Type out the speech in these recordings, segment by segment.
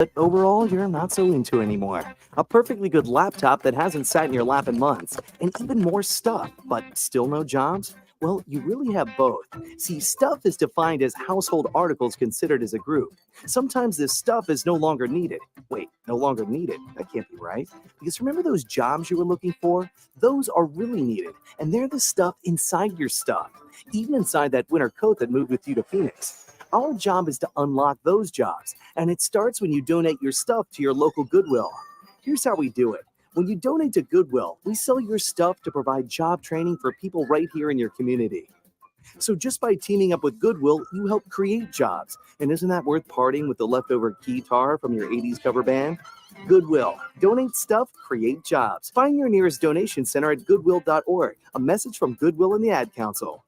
but overall, you're not so into anymore. A perfectly good laptop that hasn't sat in your lap in months, and even more stuff, but still no jobs? Well, you really have both. See, stuff is defined as household articles considered as a group. Sometimes this stuff is no longer needed. Wait, no longer needed? That can't be right. Because remember those jobs you were looking for? Those are really needed, and they're the stuff inside your stuff, even inside that winter coat that moved with you to Phoenix. Our job is to unlock those jobs, and it starts when you donate your stuff to your local Goodwill. Here's how we do it. When you donate to Goodwill, we sell your stuff to provide job training for people right here in your community. So just by teaming up with Goodwill, you help create jobs. And isn't that worth parting with the leftover guitar from your 80s cover band? Goodwill. Donate stuff, create jobs. Find your nearest donation center at goodwill.org. A message from Goodwill and the Ad Council.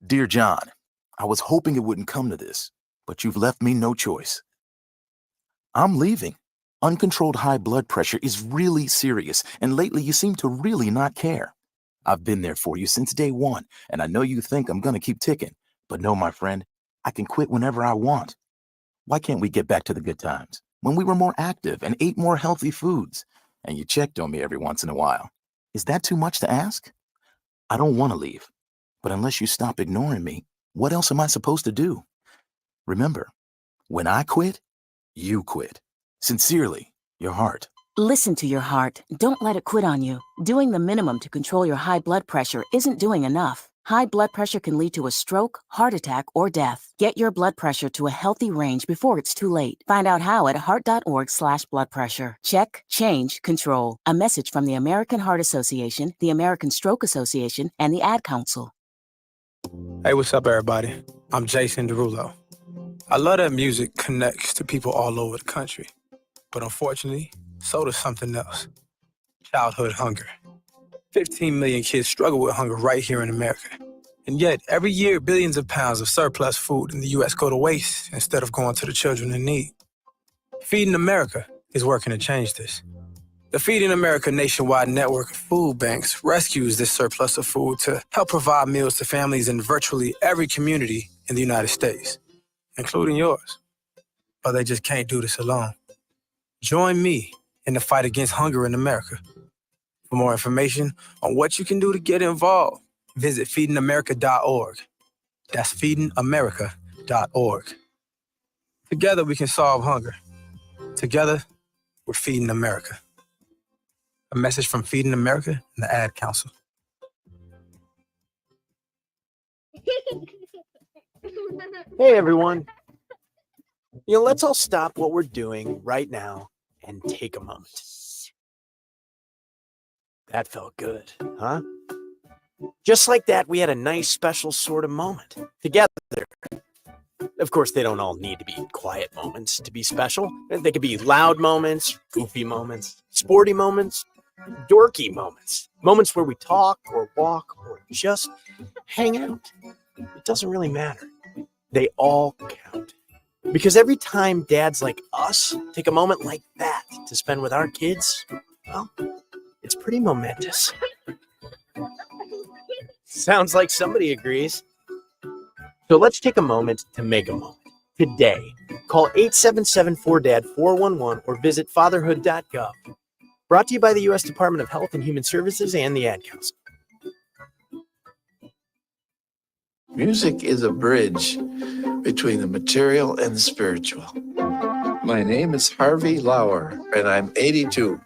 Dear John, I was hoping it wouldn't come to this, but you've left me no choice. I'm leaving. Uncontrolled high blood pressure is really serious, and lately you seem to really not care. I've been there for you since day one, and I know you think I'm going to keep ticking. But no, my friend, I can quit whenever I want. Why can't we get back to the good times, when we were more active and ate more healthy foods, and you checked on me every once in a while? Is that too much to ask? I don't want to leave, but unless you stop ignoring me, what else am I supposed to do? Remember, when I quit, you quit. Sincerely, your heart. Listen to your heart. Don't let it quit on you. Doing the minimum to control your high blood pressure isn't doing enough. High blood pressure can lead to a stroke, heart attack, or death. Get your blood pressure to a healthy range before it's too late. Find out how at heart.org/blood pressure. Check, change, control. A message from the American Heart Association, the American Stroke Association, and the Ad Council. Hey, what's up, everybody? I'm Jason Derulo. I love that music connects to people all over the country. But unfortunately, so does something else. Childhood hunger. 15 million kids struggle with hunger right here in America. And yet, every year, billions of pounds of surplus food in the U.S. go to waste instead of going to the children in need. Feeding America is working to change this. The Feeding America nationwide network of food banks rescues this surplus of food to help provide meals to families in virtually every community in the United States, including yours. But they just can't do this alone. Join me in the fight against hunger in America. For more information on what you can do to get involved, visit feedingamerica.org. That's feedingamerica.org. Together we can solve hunger. Together, we're Feeding America. A message from Feeding America and the Ad Council. Hey, everyone. Let's all stop what we're doing right now and take a moment. That felt good, huh? Just like that, we had a nice, special sort of moment together. Of course, they don't all need to be quiet moments to be special. They could be loud moments, goofy moments, sporty moments, dorky moments, moments where we talk or walk or just hang out. It doesn't really matter. They all count. Because every time dads like us take a moment like that to spend with our kids, well, it's pretty momentous. Sounds like somebody agrees. So let's take a moment to make a moment. Today, call 877-4DAD-411 or visit fatherhood.gov. Brought to you by the U.S. Department of Health and Human Services and the Ad Council. Music is a bridge between the material and the spiritual. My name is Harvey Lauer, and I'm 82.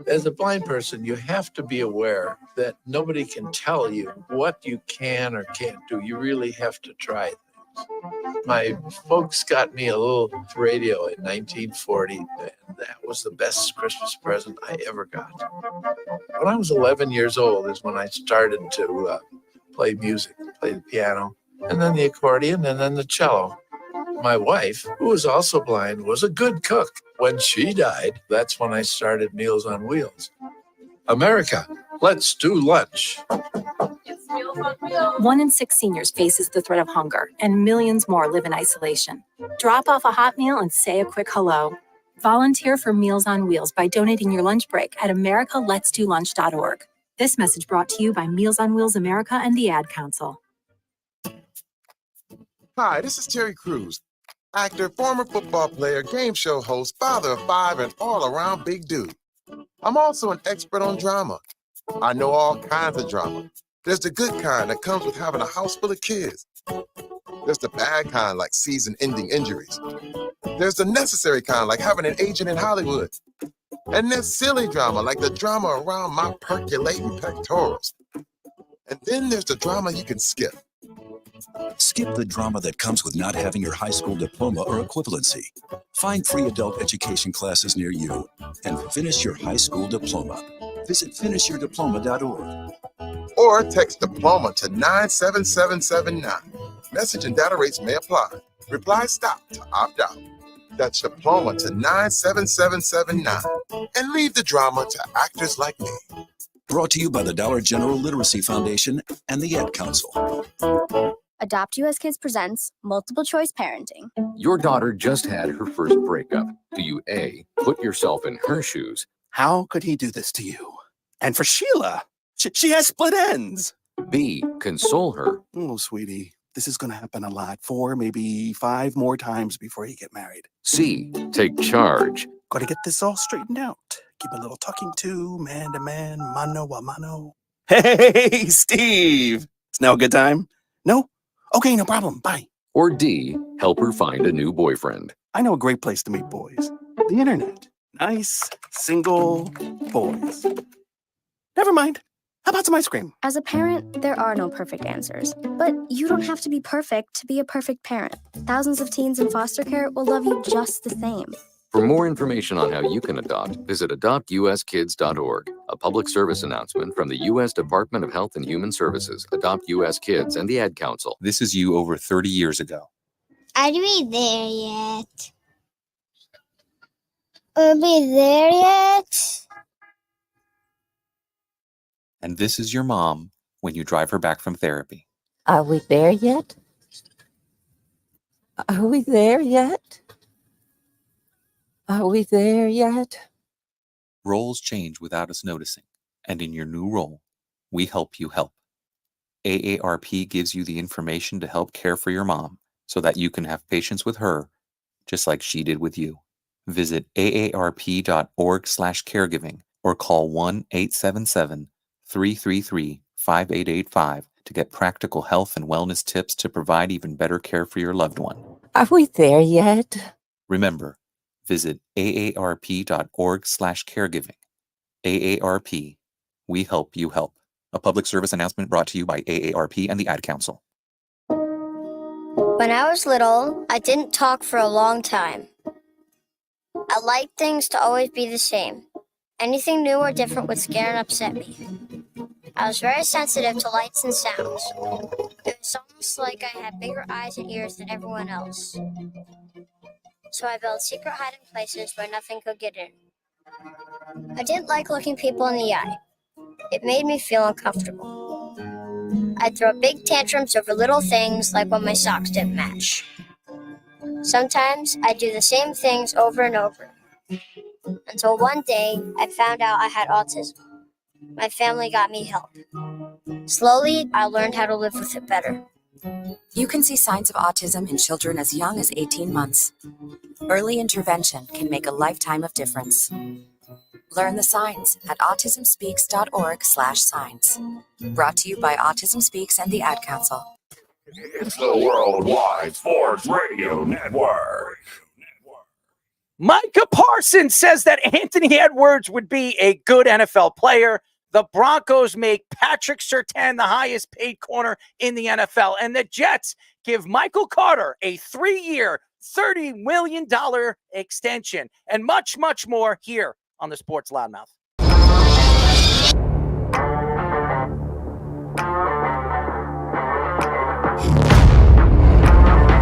As a blind person, you have to be aware that nobody can tell you what you can or can't do. You really have to try things. My folks got me a little radio in 1940, and that was the best Christmas present I ever got. When I was 11 years old is when I started to play music, play the piano, and then the accordion, and then the cello. My wife, who was also blind, was a good cook. When she died, that's when I started Meals on Wheels. America, let's do lunch. 1 in 6 seniors faces the threat of hunger, and millions more live in isolation. Drop off a hot meal and say a quick hello. Volunteer for Meals on Wheels by donating your lunch break at americaletsdolunch.org. This message brought to you by Meals on Wheels America and the Ad Council. Hi, this is Terry Crews. actor, former football player, game show host, father of 5, and all-around big dude. I'm also an expert on drama. I know all kinds of drama. There's the good kind that comes with having a house full of kids. There's the bad kind like season-ending injuries. There's the necessary kind like having an agent in Hollywood. And there's silly drama like the drama around my percolating pectorals. And then there's the drama you can skip. Skip the drama that comes with not having your high school diploma or equivalency. Find free adult education classes near you and finish your high school diploma. Visit finishyourdiploma.org. Or text diploma to 97779. Message and data rates may apply. Reply stop to opt out. That's diploma to 97779. And leave the drama to actors like me. Brought to you by the Dollar General Literacy Foundation and the Ad Council. Adopt US Kids presents Multiple Choice Parenting. Your daughter just had her first breakup. Do you A, put yourself in her shoes? How could he do this to you? And for Sheila, she has split ends. B, console her? Oh, sweetie, this is going to happen a lot. 4, maybe 5 more times before you get married. C, take charge. Got to get this all straightened out. Keep a little talking to, man to man, mano a mano. Hey, Steve! It's now a good time? No? Okay, no problem. Bye. Or D, help her find a new boyfriend? I know a great place to meet boys. The internet. Nice, single boys. Never mind. How about some ice cream? As a parent, there are no perfect answers. But you don't have to be perfect to be a perfect parent. Thousands of teens in foster care will love you just the same. For more information on how you can adopt, visit adoptuskids.org. A public service announcement from the U.S. Department of Health and Human Services, Adopt U.S. Kids, and the Ad Council. This is you over 30 years ago. Are we there yet? Are we there yet? And this is your mom when you drive her back from therapy. Are we there yet? Are we there yet? Are we there yet? Roles change without us noticing, and in your new role, we help you help. AARP gives you the information to help care for your mom so that you can have patience with her, just like she did with you. Visit aarp.org/caregiving or call 1-877-333-5885 to get practical health and wellness tips to provide even better care for your loved one. Are we there yet? Remember, visit aarp.org/caregiving. AARP, we help you help. A public service announcement brought to you by AARP and the Ad Council. When I was little, I didn't talk for a long time. I liked things to always be the same. Anything new or different would scare and upset me. I was very sensitive to lights and sounds. It was almost like I had bigger eyes and ears than everyone else. So I built secret hiding places where nothing could get in. I didn't like looking people in the eye. It made me feel uncomfortable. I'd throw big tantrums over little things like when my socks didn't match. Sometimes I'd do the same things over and over. Until one day, I found out I had autism. My family got me help. Slowly, I learned how to live with it better. You can see signs of autism in children as young as 18 months. Early intervention can make a lifetime of difference. Learn the signs at autismspeaks.org/signs. Brought to you by Autism Speaks and the Ad Council. It's the Worldwide Sports Radio Network. Micah Parsons says that Anthony Edwards would be a good NFL player. The Broncos make Patrick Surtain the highest paid corner in the NFL. And the Jets give Michael Carter a 3-year, $30 million extension. And much, much more here on the Sports Loudmouth.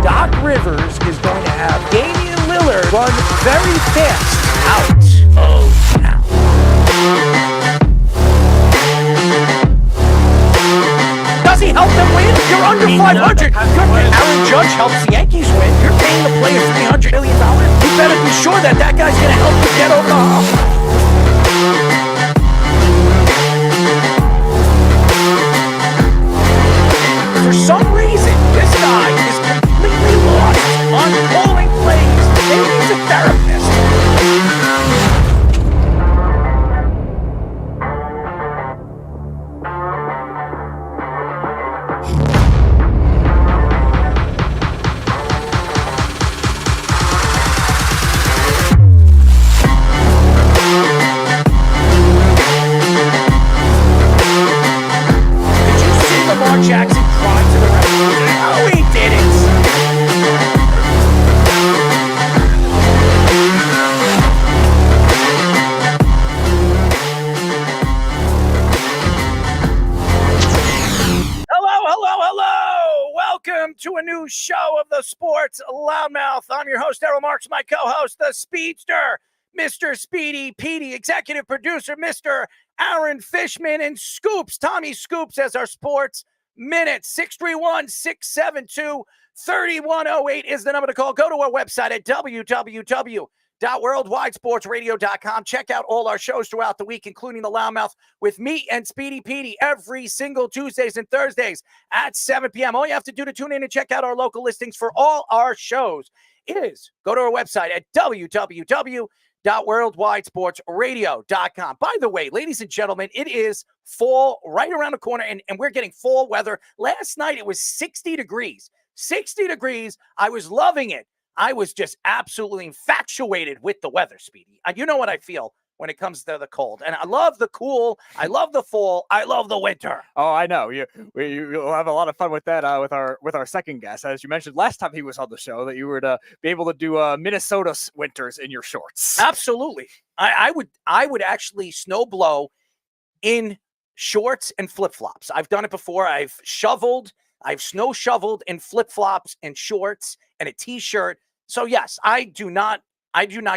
Doc Rivers is going to have Damian Lillard run very fast out of town. Does he help them win? You're under 500. Aaron Judge helps the Yankees win. You're paying the player $300 million. You better be sure that that guy's going to help you get over the hump. For some reason, this guy is completely lost on calling Sports Loudmouth. I'm your host, Errol Marks, my co-host, the Speedster, Mr. Speedy Petey, executive producer, Mr. Aaron Fishman, and Scoops, Tommy Scoops as our sports minute. 631-672-3108 is the number to call. Go to our website at www.worldwidesportsradio.com. Check out all our shows throughout the week, including the Loudmouth with me and Speedy Petey every single Tuesdays and Thursdays at 7 p.m. All you have to do to tune in and check out our local listings for all our shows is go to our website at www.worldwidesportsradio.com. By the way, ladies and gentlemen, it is fall right around the corner, and we're getting fall weather. Last night, it was 60 degrees. 60 degrees. I was loving it. I was just absolutely infatuated with the weather, Speedy. You know what I feel when it comes to the cold. And I love the cool. I love the fall. I love the winter. Oh, I know. You'll have a lot of fun with that with our second guest. As you mentioned last time he was on the show, that you were to be able to do Minnesota winters in your shorts. Absolutely. I would actually snow blow in shorts and flip-flops. I've done it before. I've snow shoveled in flip-flops and shorts and a t-shirt. So yes, I do not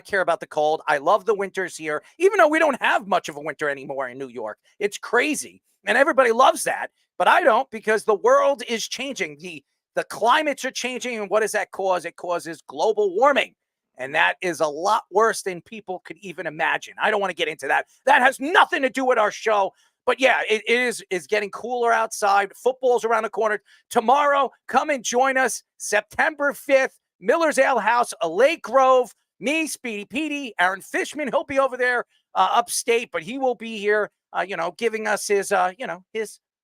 care about the cold. I love the winters here, even though we don't have much of a winter anymore in New York. It's crazy. And everybody loves that, but I don't, because the world is changing. The climates are changing. And what does that cause? It causes global warming. And that is a lot worse than people could even imagine. I don't want to get into that. That has nothing to do with our show. But yeah, it is getting cooler outside. Football's around the corner. Tomorrow, come and join us. September 5th, Miller's Ale House, Lake Grove. Me, Speedy Petey, Aaron Fishman. He'll be over there upstate, but he will be here, giving us his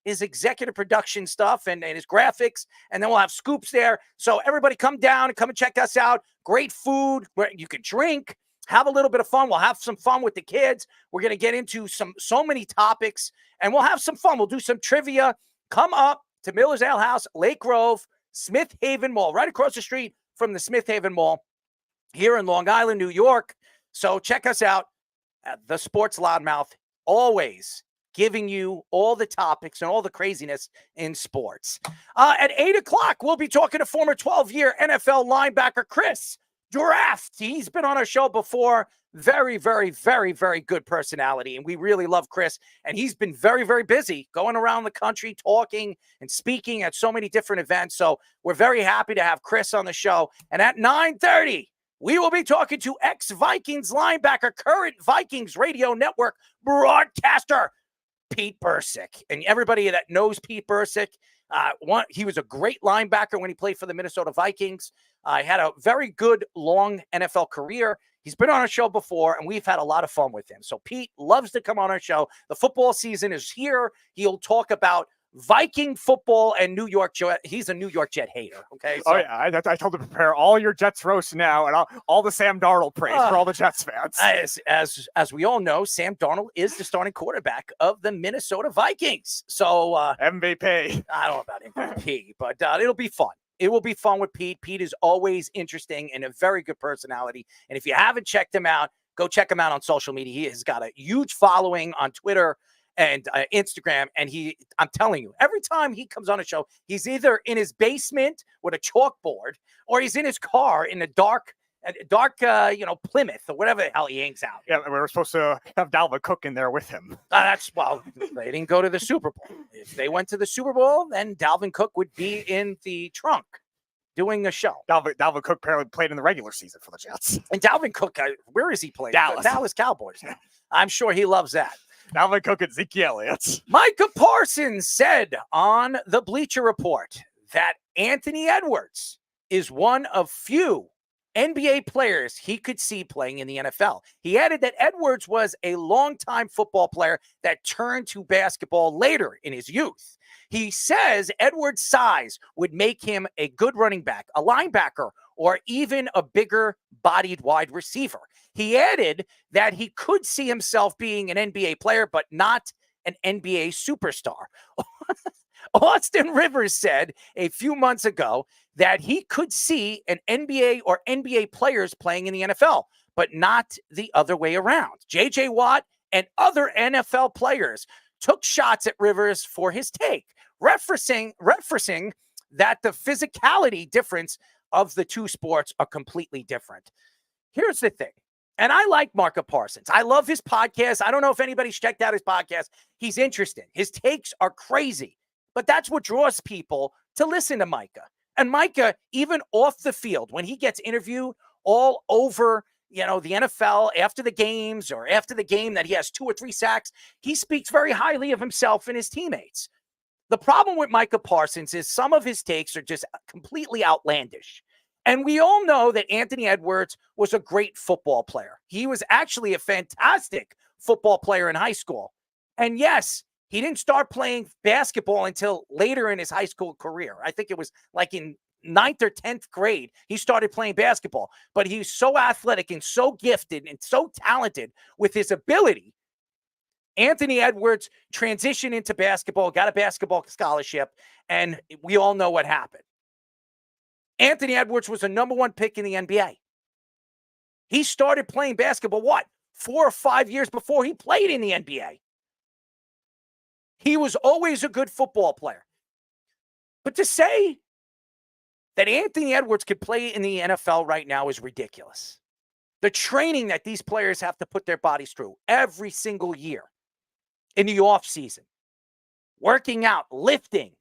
executive production stuff and his graphics. And then we'll have Scoops there. So everybody come down and come and check us out. Great food where you can drink. Have a little bit of fun. We'll have some fun with the kids. We're going to get into so many topics, and we'll have some fun. We'll do some trivia. Come up to Miller's Ale House, Lake Grove, Smith Haven Mall, right across the street from the Smith Haven Mall here in Long Island, New York. So check us out at the Sports Loudmouth, always giving you all the topics and all the craziness in sports. At 8 o'clock, we'll be talking to former 12-year NFL linebacker Chris Draft. He's been on our show before. Very, very, very, very good personality. And we really love Chris. And he's been very, very busy going around the country, talking and speaking at so many different events. So we're very happy to have Chris on the show. And at 9:30, we will be talking to ex-Vikings linebacker, current Vikings Radio Network broadcaster, Pete Bercich. And everybody that knows Pete Bercich, he was a great linebacker when he played for the Minnesota Vikings. Had a very good, long NFL career. He's been on our show before, and we've had a lot of fun with him. So Pete loves to come on our show. The football season is here. He'll talk about Viking football and New York Jet. He's a New York Jet hater. Okay. So, oh yeah, I told him to prepare all your Jets roast now and all the Sam Darnold praise for all the Jets fans. As we all know, Sam Darnold is the starting quarterback of the Minnesota Vikings. So MVP. I don't know about MVP, but it'll be fun. It will be fun with Pete. Pete is always interesting and a very good personality. And if you haven't checked him out, go check him out on social media. He has got a huge following on Twitter and Instagram. And I'm telling you, every time he comes on a show, he's either in his basement with a chalkboard or he's in his car in a dark, Plymouth or whatever the hell he hangs out. Yeah, we were supposed to have Dalvin Cook in there with him. They didn't go to the Super Bowl. If they went to the Super Bowl, then Dalvin Cook would be in the trunk doing a show. Dalvin Cook apparently played in the regular season for the Jets. And Dalvin Cook, where is he playing? Dallas Cowboys now. I'm sure he loves that. Dalvin Cook and Zeke Elliott. Micah Parsons said on the Bleacher Report that Anthony Edwards is one of few NBA players he could see playing in the NFL. He added that Edwards was a longtime football player that turned to basketball later in his youth. He says Edwards' size would make him a good running back, a linebacker, or even a bigger-bodied wide receiver. He added that he could see himself being an NBA player, but not an NBA superstar. Austin Rivers said a few months ago that he could see an NBA or NBA players playing in the NFL, but not the other way around. J.J. Watt and other NFL players took shots at Rivers for his take, referencing that the physicality difference of the two sports are completely different. Here's the thing. And I like Micah Parsons. I love his podcast. I don't know if anybody's checked out his podcast. He's interesting. His takes are crazy. But that's what draws people to listen to Micah. And Micah, even off the field, when he gets interviewed all over, the NFL after the games or after the game that he has 2 or 3 sacks, he speaks very highly of himself and his teammates. The problem with Micah Parsons is some of his takes are just completely outlandish. And we all know that Anthony Edwards was a great football player. He was actually a fantastic football player in high school. And yes, he didn't start playing basketball until later in his high school career. I think it was like in 9th or 10th grade, he started playing basketball. But he's so athletic and so gifted and so talented with his ability. Anthony Edwards transitioned into basketball, got a basketball scholarship, and we all know what happened. Anthony Edwards was the number 1 pick in the NBA. He started playing basketball, 4 or 5 years before he played in the NBA. He was always a good football player. But to say that Anthony Edwards could play in the NFL right now is ridiculous. The training that these players have to put their bodies through every single year in the offseason, working out, lifting,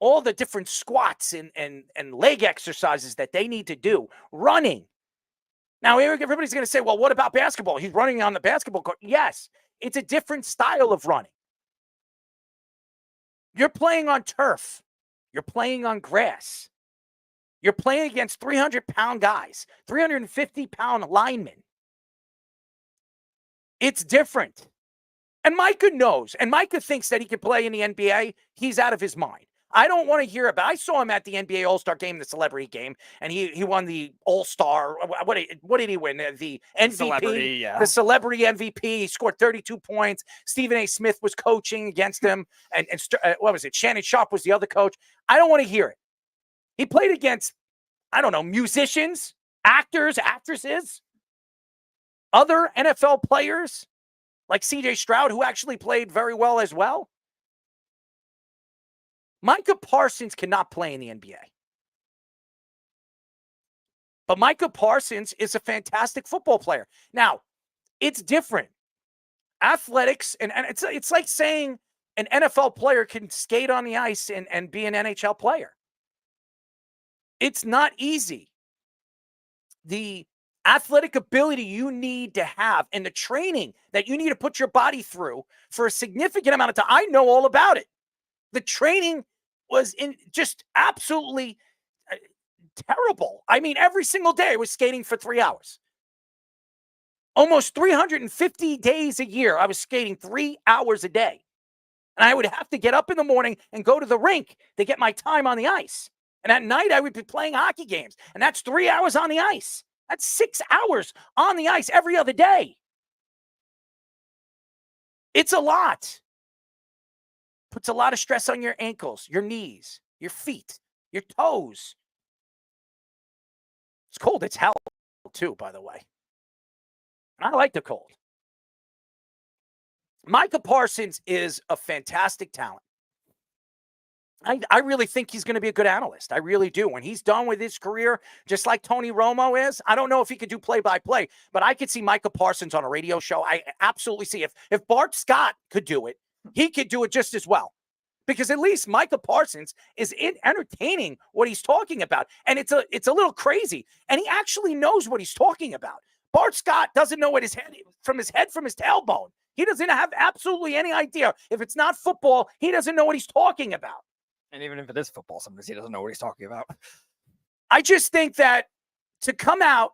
all the different squats and leg exercises that they need to do, running. Now, everybody's going to say, well, what about basketball? He's running on the basketball court. Yes, it's a different style of running. You're playing on turf. You're playing on grass. You're playing against 300-pound guys, 350-pound linemen. It's different. And Micah knows, and Micah thinks that he can play in the NBA. He's out of his mind. I don't want to hear about. I saw him at the NBA All-Star game, the celebrity game, and he won the All-Star. What did he win? The MVP, Celebrity, yeah. The celebrity MVP. He scored 32 points. Stephen A. Smith was coaching against him, and what was it? Shannon Sharp was the other coach. I don't want to hear it. He played against, I don't know, musicians, actors, actresses, other NFL players like C.J. Stroud, who actually played very well as well. Micah Parsons cannot play in the NBA. But Micah Parsons is a fantastic football player. Now, it's different. Athletics, and it's like saying an NFL player can skate on the ice and be an NHL player. It's not easy. The athletic ability you need to have and the training that you need to put your body through for a significant amount of time, I know all about it. The training was just absolutely terrible. I mean, every single day I was skating for 3 hours. Almost 350 days a year, I was skating 3 hours a day. And I would have to get up in the morning and go to the rink to get my time on the ice. And at night, I would be playing hockey games. And that's 3 hours on the ice. That's 6 hours on the ice every other day. It's a lot. Puts a lot of stress on your ankles, your knees, your feet, your toes. It's cold. It's hell, too, by the way. And I like the cold. Micah Parsons is a fantastic talent. I really think he's going to be a good analyst. I really do. When he's done with his career, just like Tony Romo is, I don't know if he could do play-by-play, but I could see Micah Parsons on a radio show. I absolutely see. If Bart Scott could do it, he could do it just as well. Because at least Micah Parsons is entertaining what he's talking about. And it's a little crazy. And he actually knows what he's talking about. Bart Scott doesn't know what his head from his tailbone. He doesn't have absolutely any idea. If it's not football, he doesn't know what he's talking about. And even if it is football, sometimes he doesn't know what he's talking about. I just think that to come out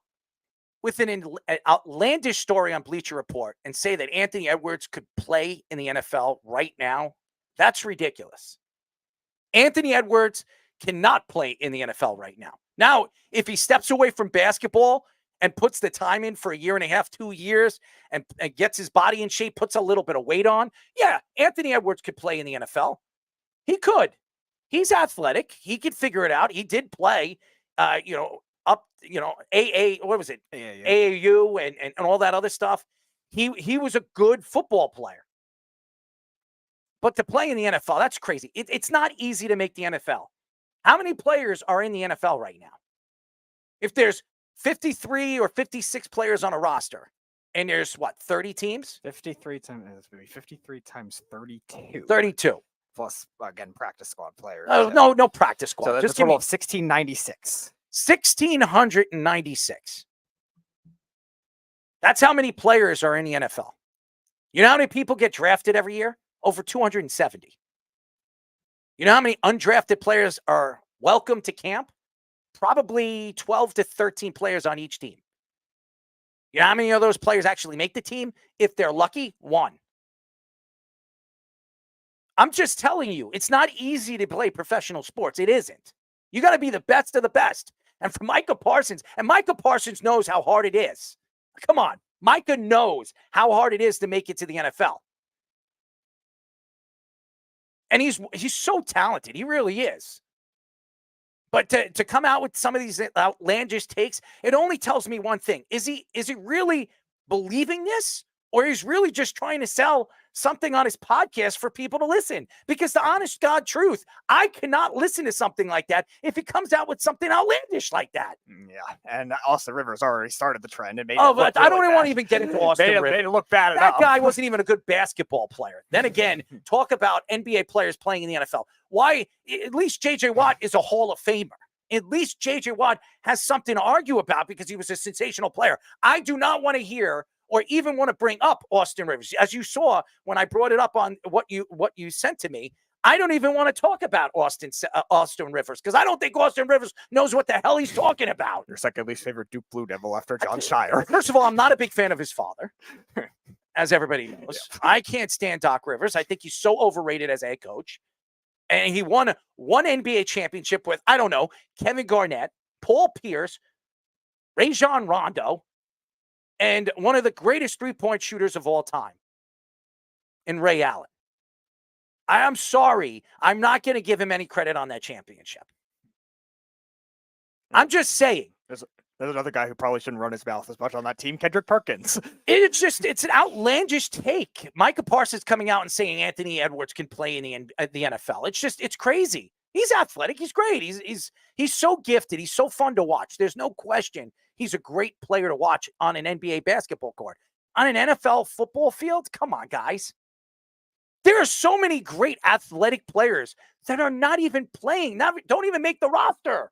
with an outlandish story on Bleacher Report and say that Anthony Edwards could play in the NFL right now, that's ridiculous. Anthony Edwards cannot play in the NFL right now. Now, if he steps away from basketball and puts the time in for a year and a half, 2 years, and gets his body in shape, puts a little bit of weight on, yeah, Anthony Edwards could play in the NFL. He could. He's athletic. He could figure it out. He did play, what was it? AAU and all that other stuff. He was a good football player. But to play in the NFL, that's crazy. It's not easy to make the NFL. How many players are in the NFL right now? If there's 53 or 56 players on a roster, and there's what, 30 teams? 53 times 32. 32. Plus, again, practice squad players. No practice squad. So that's Just a total of 1696. 1,696. That's how many players are in the NFL. You know how many people get drafted every year? Over 270. You know how many undrafted players are welcome to camp? Probably 12 to 13 players on each team. You know how many of those players actually make the team? If they're lucky, 1. I'm just telling you, it's not easy to play professional sports. It isn't. You got to be the best of the best. And for Micah Parsons, and Micah Parsons knows how hard it is. Come on. Micah knows how hard it is to make it to the NFL. And he's so talented. He really is. But to come out with some of these outlandish takes, it only tells me one thing. Is he really believing this? Or he's really just trying to sell something on his podcast for people to listen? Because the honest God truth, I cannot listen to something like that if he comes out with something outlandish like that. Yeah, and Austin Rivers already started the trend and made but I don't even want to even get into Austin Rivers. Made it look bad That enough. guy wasn't even a good basketball player. Then again, talk about NBA players playing in the NFL. Why? At least J.J. Watt is a Hall of Famer. At least J.J. Watt has something to argue about because he was a sensational player. I do not want to hear or even want to bring up Austin Rivers. As you saw when I brought it up on what you sent to me, I don't even want to talk about Austin Rivers because I don't think Austin Rivers knows what the hell he's talking about. Your second least favorite Duke Blue Devil after John Shire. First of all, I'm not a big fan of his father, as everybody knows. Yeah. I can't stand Doc Rivers. I think he's so overrated as a head coach. And he won one NBA championship with, I don't know, Kevin Garnett, Paul Pierce, Rajon Rondo, and one of the greatest three-point shooters of all time in Ray Allen. I'm sorry. I'm not going to give him any credit on that championship. I'm just saying. There's another guy who probably shouldn't run his mouth as much on that team, Kendrick Perkins. It's an outlandish take. Micah Parsons coming out and saying Anthony Edwards can play in the NFL. It's crazy. He's athletic. He's great. He's so gifted. He's so fun to watch. There's no question he's a great player to watch on an NBA basketball court. On an NFL football field, come on, guys. There are so many great athletic players that are not even playing, don't even make the roster.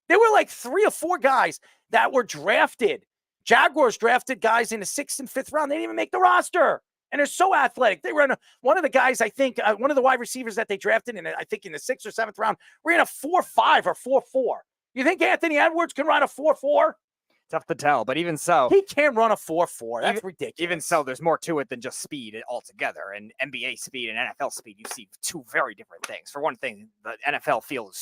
There were like 3 or 4 guys that were drafted. Jaguars drafted guys in the 6th and 5th round. They didn't even make the roster. And they're so athletic. They ran one of the guys, I think, one of the wide receivers that they drafted, I think in the 6th or 7th round, ran a 4.5 or 4.4. You think Anthony Edwards can run a 4.4? Tough to tell, but even so, he can run a 4.4. That's ridiculous. Even so, there's more to it than just speed altogether. And NBA speed and NFL speed, you see 2 very different things. For one thing, the NFL field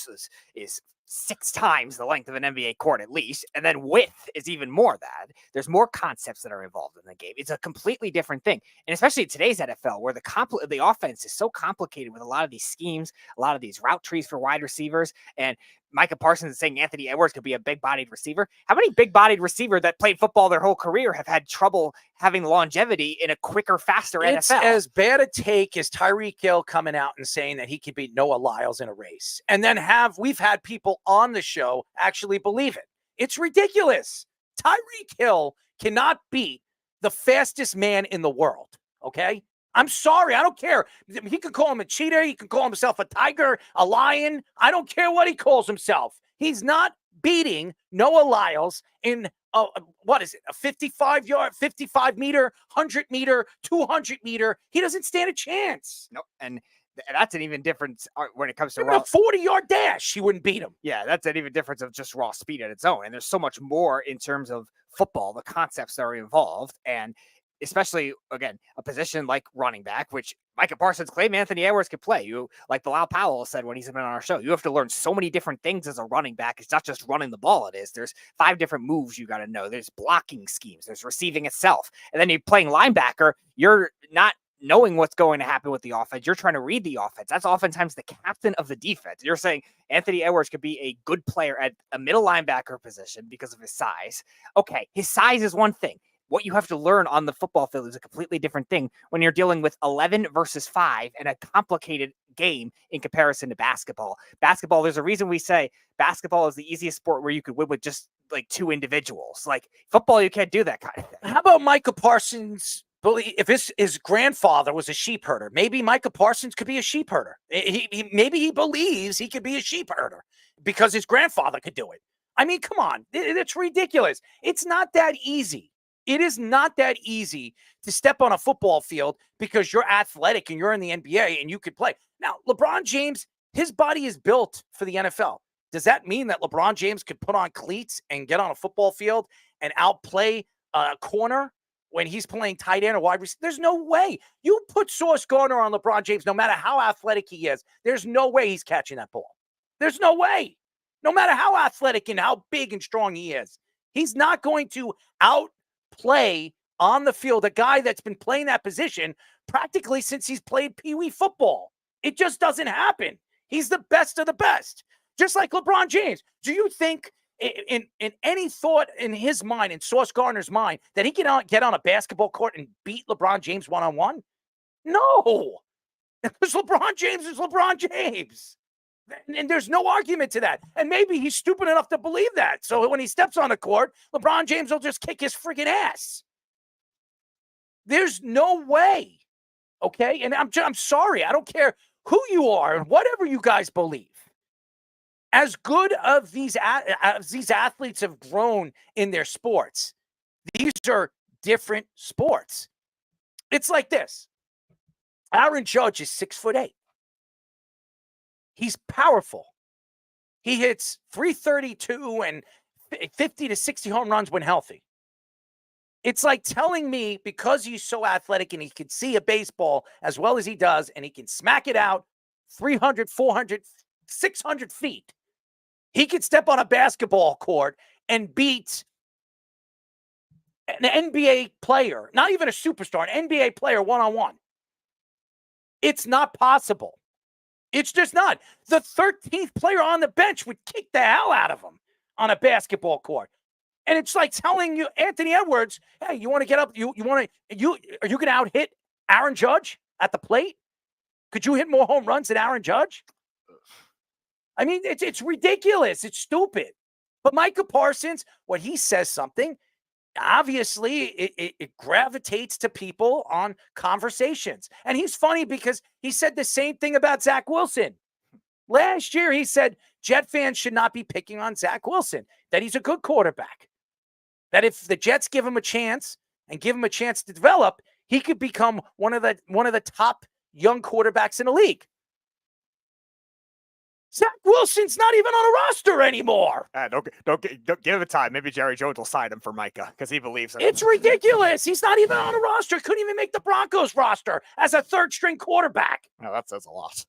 is 6 times the length of an NBA court at least, and then width is even more that. There's more concepts that are involved in the game. It's a completely different thing, and especially in today's NFL, where the offense is so complicated with a lot of these schemes, a lot of these route trees for wide receivers, and Micah Parsons is saying Anthony Edwards could be a big-bodied receiver. How many big-bodied receiver that played football their whole career have had trouble having longevity in a quicker, faster NFL? It's as bad a take as Tyreek Hill coming out and saying that he could beat Noah Lyles in a race. And then we've had people on the show actually believe it. It's ridiculous. Tyreek Hill cannot beat the fastest man in the world, okay? I'm sorry. I don't care. He could call him a cheetah. He could call himself a tiger, a lion. I don't care what he calls himself. He's not beating Noah Lyles in, a 55-yard, 55-meter, 100-meter, 200-meter. He doesn't stand a chance. No, and that's an even difference when it comes to a 40-yard dash. He wouldn't beat him. Yeah, that's an even difference of just raw speed at its own. And there's so much more in terms of football, the concepts that are involved, and especially, again, a position like running back, which Micah Parsons claimed Anthony Edwards could play. Like Bilal Powell said when he's been on our show, you have to learn so many different things as a running back. It's not just running the ball. There's 5 different moves you got to know. There's blocking schemes. There's receiving itself. And then you're playing linebacker. You're not knowing what's going to happen with the offense. You're trying to read the offense. That's oftentimes the captain of the defense. You're saying Anthony Edwards could be a good player at a middle linebacker position because of his size. Okay, his size is one thing. What you have to learn on the football field is a completely different thing when you're dealing with 11 versus 5 and a complicated game in comparison to basketball. Basketball, there's a reason we say basketball is the easiest sport where you could win with just like two individuals. Like football, you can't do that kind of thing. How about Micah Parsons? If his grandfather was a sheep herder, maybe Micah Parsons could be a sheep herder. Maybe he believes he could be a sheep herder because his grandfather could do it. I mean, come on. It's ridiculous. It's not that easy. It is not that easy to step on a football field because you're athletic and you're in the NBA and you could play. Now, LeBron James, his body is built for the NFL. Does that mean that LeBron James could put on cleats and get on a football field and outplay a corner when he's playing tight end or wide receiver? There's no way. You put Sauce Gardner on LeBron James, no matter how athletic he is, there's no way he's catching that ball. There's no way. No matter how athletic and how big and strong he is, he's not going to outplay on the field a guy that's been playing that position practically since he's played Pee Wee football. It just doesn't happen. He's the best of the best. Just like LeBron James. Do you think in any thought in his mind, in Sauce Gardner's mind, that he can get on a basketball court and beat LeBron James one-on-one? No. Because LeBron James is LeBron James. And there's no argument to that. And maybe he's stupid enough to believe that. So when he steps on the court, LeBron James will just kick his freaking ass. There's no way. Okay? And I'm sorry. I don't care who you are and whatever you guys believe. As good as these athletes have grown in their sports, these are different sports. It's like this. Aaron Judge is 6'8". He's powerful. He hits 332 and 50 to 60 home runs when healthy. It's like telling me because he's so athletic and he can see a baseball as well as he does and he can smack it out 300, 400, 600 feet, he could step on a basketball court and beat an NBA player, not even a superstar, an NBA player one-on-one. It's not possible. It's just not. The 13th player on the bench would kick the hell out of him on a basketball court. And it's like telling you, Anthony Edwards, hey, you want to get up? Are you going to out-hit Aaron Judge at the plate? Could you hit more home runs than Aaron Judge? I mean, it's ridiculous. It's stupid. But Micah Parsons, when he says something, obviously it gravitates to people on conversations. And he's funny because he said the same thing about Zach Wilson. Last year, he said Jet fans should not be picking on Zach Wilson, that he's a good quarterback, that if the Jets give him a chance and give him a chance to develop, he could become one of the top young quarterbacks in the league. Zach Wilson's not even on a roster anymore. Don't give him time. Maybe Jerry Jones will sign him for Micah because he believes in him. It's ridiculous. He's not even on a roster. Couldn't even make the Broncos roster as a third-string quarterback. No, that says a lot.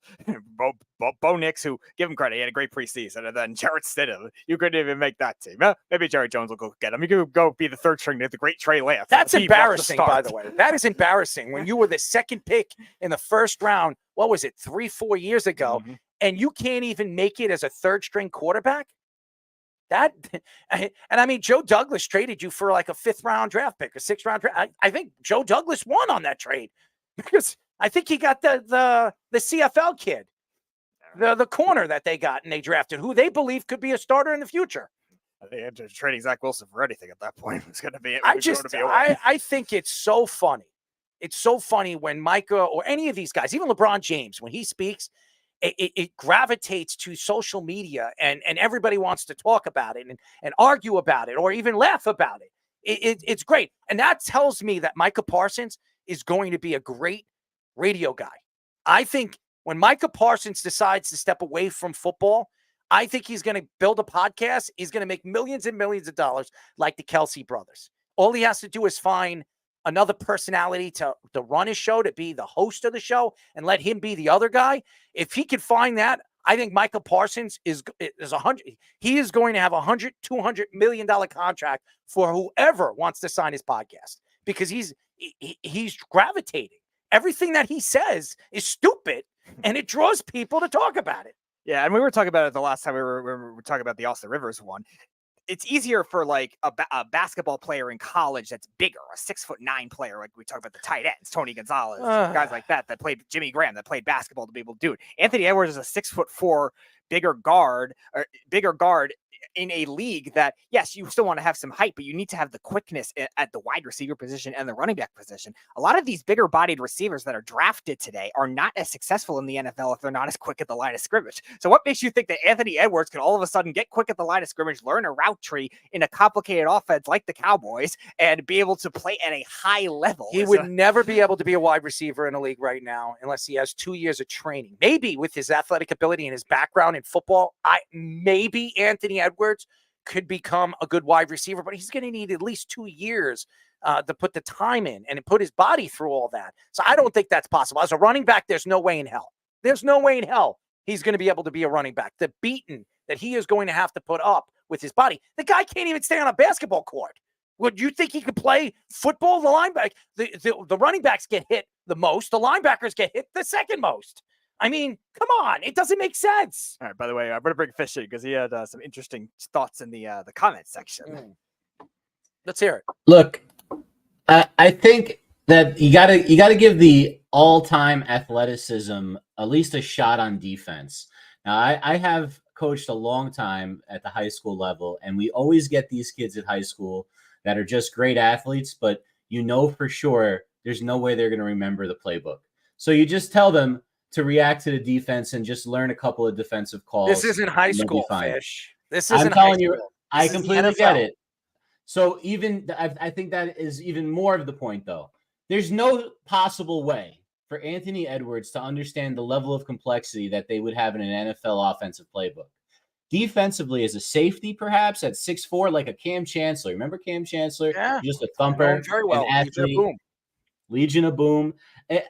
Bo Nix, who, give him credit, he had a great preseason, and then Jarrett Stidham, you couldn't even make that team. Maybe Jerry Jones will go get him. You could go be the third string to the great Trey Lance. That's embarrassing, by the way. That is embarrassing. When you were the second pick in the first round, what was it, 3-4 years ago, and you can't even make it as a third-string quarterback? I mean, Joe Douglas traded you for like a 5th-round draft pick, a 6th-round draft. I think Joe Douglas won on that trade because I think he got the CFL kid, the corner that they got and they drafted, who they believe could be a starter in the future. I think trading Zach Wilson for anything at that point was going to be. I think it's so funny. It's so funny when Micah or any of these guys, even LeBron James, when he speaks, it gravitates to social media and everybody wants to talk about it and argue about it or even laugh about it. It's great. And that tells me that Micah Parsons is going to be a great radio guy. I think when Micah Parsons decides to step away from football, I think he's going to build a podcast. He's going to make millions and millions of dollars like the Kelsey brothers. All he has to do is find another personality to run his show, to be the host of the show, and let him be the other guy. If he could find that, I think Micah Parsons is he is going to have $200 million contract for whoever wants to sign his podcast because he's gravitating. Everything that he says is stupid, and it draws people to talk about it. Yeah, and we were talking about it the last time we were talking about the Austin Rivers one. it's easier for like a basketball player in college that's bigger, a 6'9" player, like we talk about the tight ends, Tony Gonzalez, guys like that played Jimmy Graham, that played basketball to be able to do it. Anthony Edwards is a 6'4" bigger guard in a league that, yes, you still want to have some height, but you need to have the quickness at the wide receiver position and the running back position. A lot of these bigger bodied receivers that are drafted today are not as successful in the NFL if they're not as quick at the line of scrimmage. So what makes you think that Anthony Edwards can all of a sudden get quick at the line of scrimmage, learn a route tree in a complicated offense like the Cowboys, and be able to play at a high level? He would never be able to be a wide receiver in a league right now unless he has 2 years of training. Maybe with his athletic ability and his background in football, maybe Anthony Edwards could become a good wide receiver, but he's going to need at least 2 years to put the time in and put his body through all that. So I don't think that's possible. As a running back, there's no way in hell. There's no way in hell he's going to be able to be a running back. The beating that he is going to have to put up with his body. The guy can't even stay on a basketball court. Would you think he could play football? The linebacker, the running backs get hit the most. The linebackers get hit the second most. I mean, come on. It doesn't make sense. All right, by the way, I'm going to bring Fish in because he had some interesting thoughts in the comment section. Let's hear it. Look, I think that you gotta give the all-time athleticism at least a shot on defense. Now, I have coached a long time at the high school level, and we always get these kids at high school that are just great athletes, but you know for sure there's no way they're going to remember the playbook. So you just tell them to react to the defense and just learn a couple of defensive calls. This isn't high school, Fish. This isn't I'm telling high you, school. I This is completely NFL. get it. So I think that is even more of the point, though. There's no possible way for Anthony Edwards to understand the level of complexity that they would have in an NFL offensive playbook. Defensively, as a safety, perhaps at 6'4", like a Cam Chancellor. Remember Cam Chancellor? Yeah. Just a thumper, Very well. an Legion of athlete. Boom. Legion of Boom.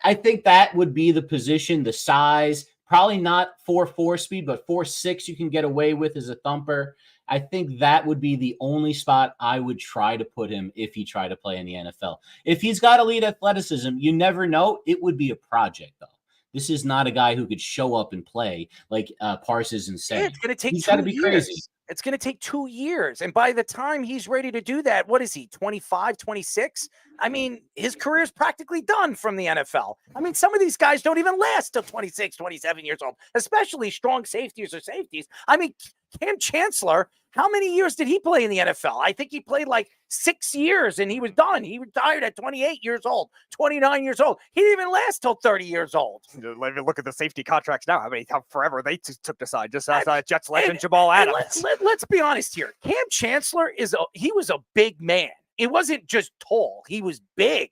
I think that would be the position, the size, probably not 4.4 speed, but 4.6 you can get away with as a thumper. I think that would be the only spot I would try to put him if he tried to play in the NFL. If he's got elite athleticism, you never know. It would be a project, though. This is not a guy who could show up and play like Parsons and say. Yeah, it's going to take He's 2 got to be years. crazy. It's going to take 2 years. And by the time he's ready to do that, what is he, 25, 26? I mean, his career is practically done from the NFL. I mean, some of these guys don't even last till 26, 27 years old, especially strong safeties or safeties. I mean, Cam Chancellor, how many years did he play in the NFL? I think he played like 6 years and he was done. He retired at 28 years old, 29 years old. He didn't even last till 30 years old. Let me look at the safety contracts now. How forever they took the side, just as Jets legend Jamal Adams. Let's be honest here. Cam Chancellor he was a big man. It wasn't just tall. He was big.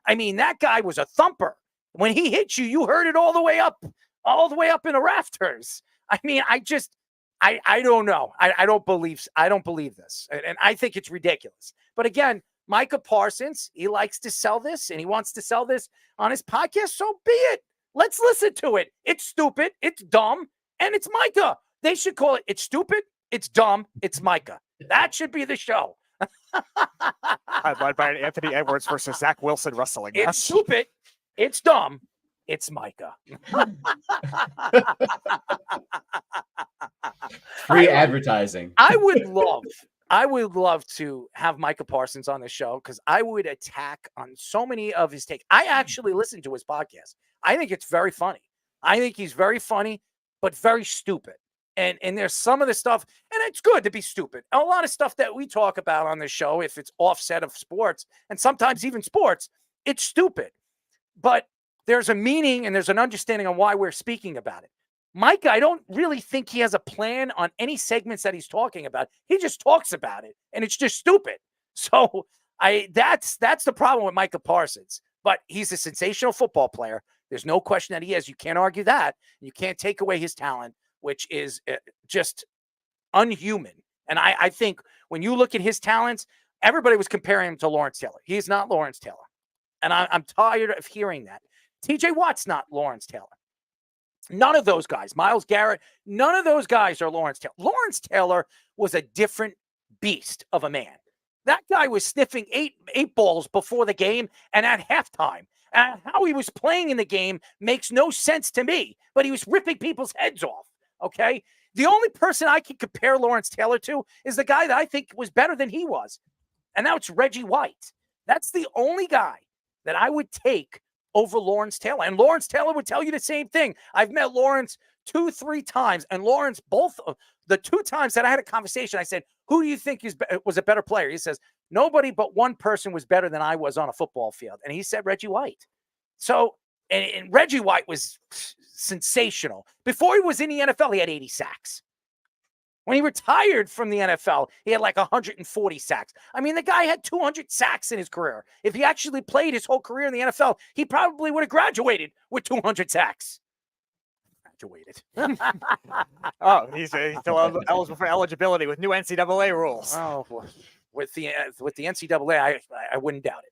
I mean, that guy was a thumper. When he hit you, you heard it all the way up in the rafters. I mean, I don't know. I don't believe this. And I think it's ridiculous. But again, Micah Parsons, he likes to sell this and he wants to sell this on his podcast. So be it. Let's listen to it. It's stupid. It's dumb. And it's Micah. They should call it, it's stupid. It's dumb. It's Micah. That should be the show. Headlined by an Anthony Edwards versus Zach Wilson wrestling match. It's stupid. It's dumb. It's Micah. Free advertising. I would love to have Micah Parsons on the show because I would attack on so many of his takes. I actually listen to his podcast. I think it's very funny. I think he's very funny, but very stupid. And there's some of the stuff, and it's good to be stupid. A lot of stuff that we talk about on the show, if it's offset of sports, and sometimes even sports, it's stupid. But there's a meaning and there's an understanding on why we're speaking about it. Micah, I don't really think he has a plan on any segments that he's talking about. He just talks about it, and it's just stupid. So that's the problem with Micah Parsons. But he's a sensational football player. There's no question that he is. You can't argue that. You can't take away his talent, which is just unhuman. And I think when you look at his talents, everybody was comparing him to Lawrence Taylor. He is not Lawrence Taylor. And I'm tired of hearing that. TJ Watt's not Lawrence Taylor. None of those guys, Myles Garrett, none of those guys are Lawrence Taylor. Lawrence Taylor was a different beast of a man. That guy was sniffing eight balls before the game and at halftime. And how he was playing in the game makes no sense to me, but he was ripping people's heads off. Okay. The only person I can compare Lawrence Taylor to is the guy that I think was better than he was. And now it's Reggie White. That's the only guy that I would take over Lawrence Taylor. And Lawrence Taylor would tell you the same thing. I've met Lawrence 2-3 times. And Lawrence, both of the 2 times that I had a conversation, I said, who do you think was a better player? He says, nobody but one person was better than I was on a football field. And he said Reggie White. So, and Reggie White was sensational. Before he was in the NFL, he had 80 sacks. When he retired from the NFL, he had like 140 sacks. I mean, the guy had 200 sacks in his career. If he actually played his whole career in the NFL, he probably would have graduated with 200 sacks. Graduated. Oh, he's still eligible for eligibility with new NCAA rules. Oh, with the NCAA, I wouldn't doubt it.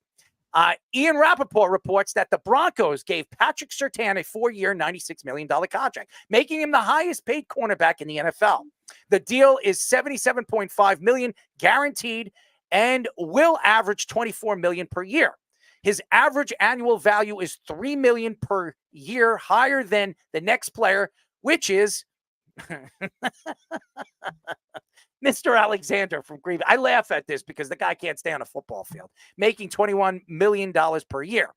Ian Rappaport reports that the Broncos gave Patrick Surtain a 4-year, $96 million contract, making him the highest paid cornerback in the NFL. The deal is $77.5 million guaranteed and will average $24 million per year. His average annual value is $3 million per year, higher than the next player, which is Mr. Alexander from Green Bay. I laugh at this because the guy can't stay on a football field, making $21 million per year.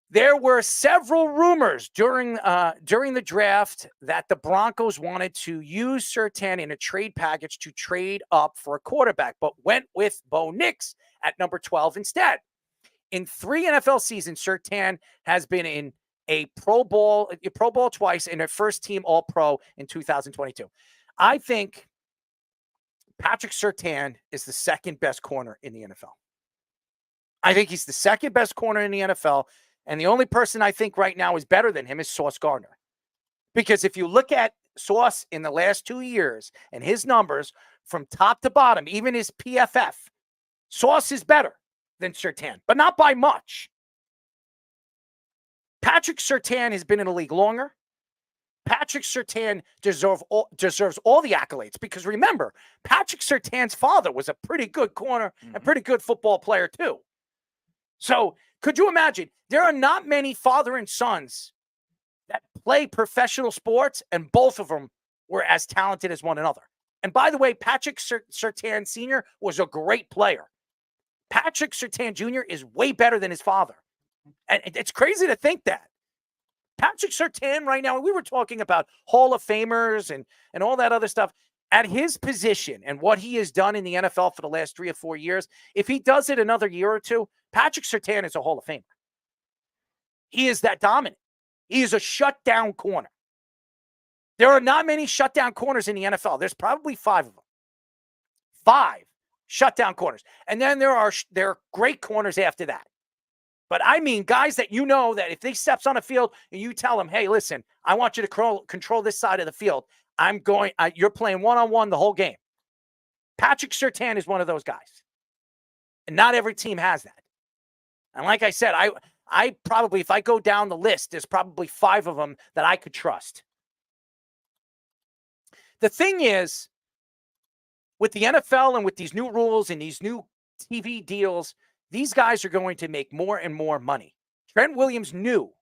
There were several rumors during the draft that the Broncos wanted to use Surtain in a trade package to trade up for a quarterback, but went with Bo Nix at number 12 instead. In 3 NFL seasons, Surtain has been in a Pro Bowl twice and a first-team All-Pro in 2022. I think Patrick Surtain is the second best corner in the NFL. I think he's the second best corner in the NFL. And the only person I think right now is better than him is Sauce Gardner. Because if you look at Sauce in the last 2 years and his numbers from top to bottom, even his PFF, Sauce is better than Surtain, but not by much. Patrick Surtain has been in the league longer. Patrick Surtain deserves all the accolades because remember, Patrick Surtain's father was a pretty good corner and pretty good football player too. So could you imagine? There are not many father and sons that play professional sports, and both of them were as talented as one another. And by the way, Patrick Surtain Sr. was a great player. Patrick Surtain Jr. is way better than his father. And it's crazy to think that. Patrick Surtain right now, we were talking about Hall of Famers and all that other stuff. At his position and what he has done in the NFL for the last 3 or 4 years, if he does it another year or two, Patrick Surtain is a Hall of Famer. He is that dominant. He is a shutdown corner. There are not many shutdown corners in the NFL. There's probably 5 of them. 5 shutdown corners. And then there are great corners after that. But I mean, guys that you know that if they steps on a field and you tell them, hey, listen, I want you to control this side of the field. You're playing one-on-one the whole game. Patrick Surtain is one of those guys. And not every team has that. And like I said, I probably, if I go down the list, there's probably 5 of them that I could trust. The thing is, with the NFL and with these new rules and these new TV deals, these guys are going to make more and more money. Trent Williams knew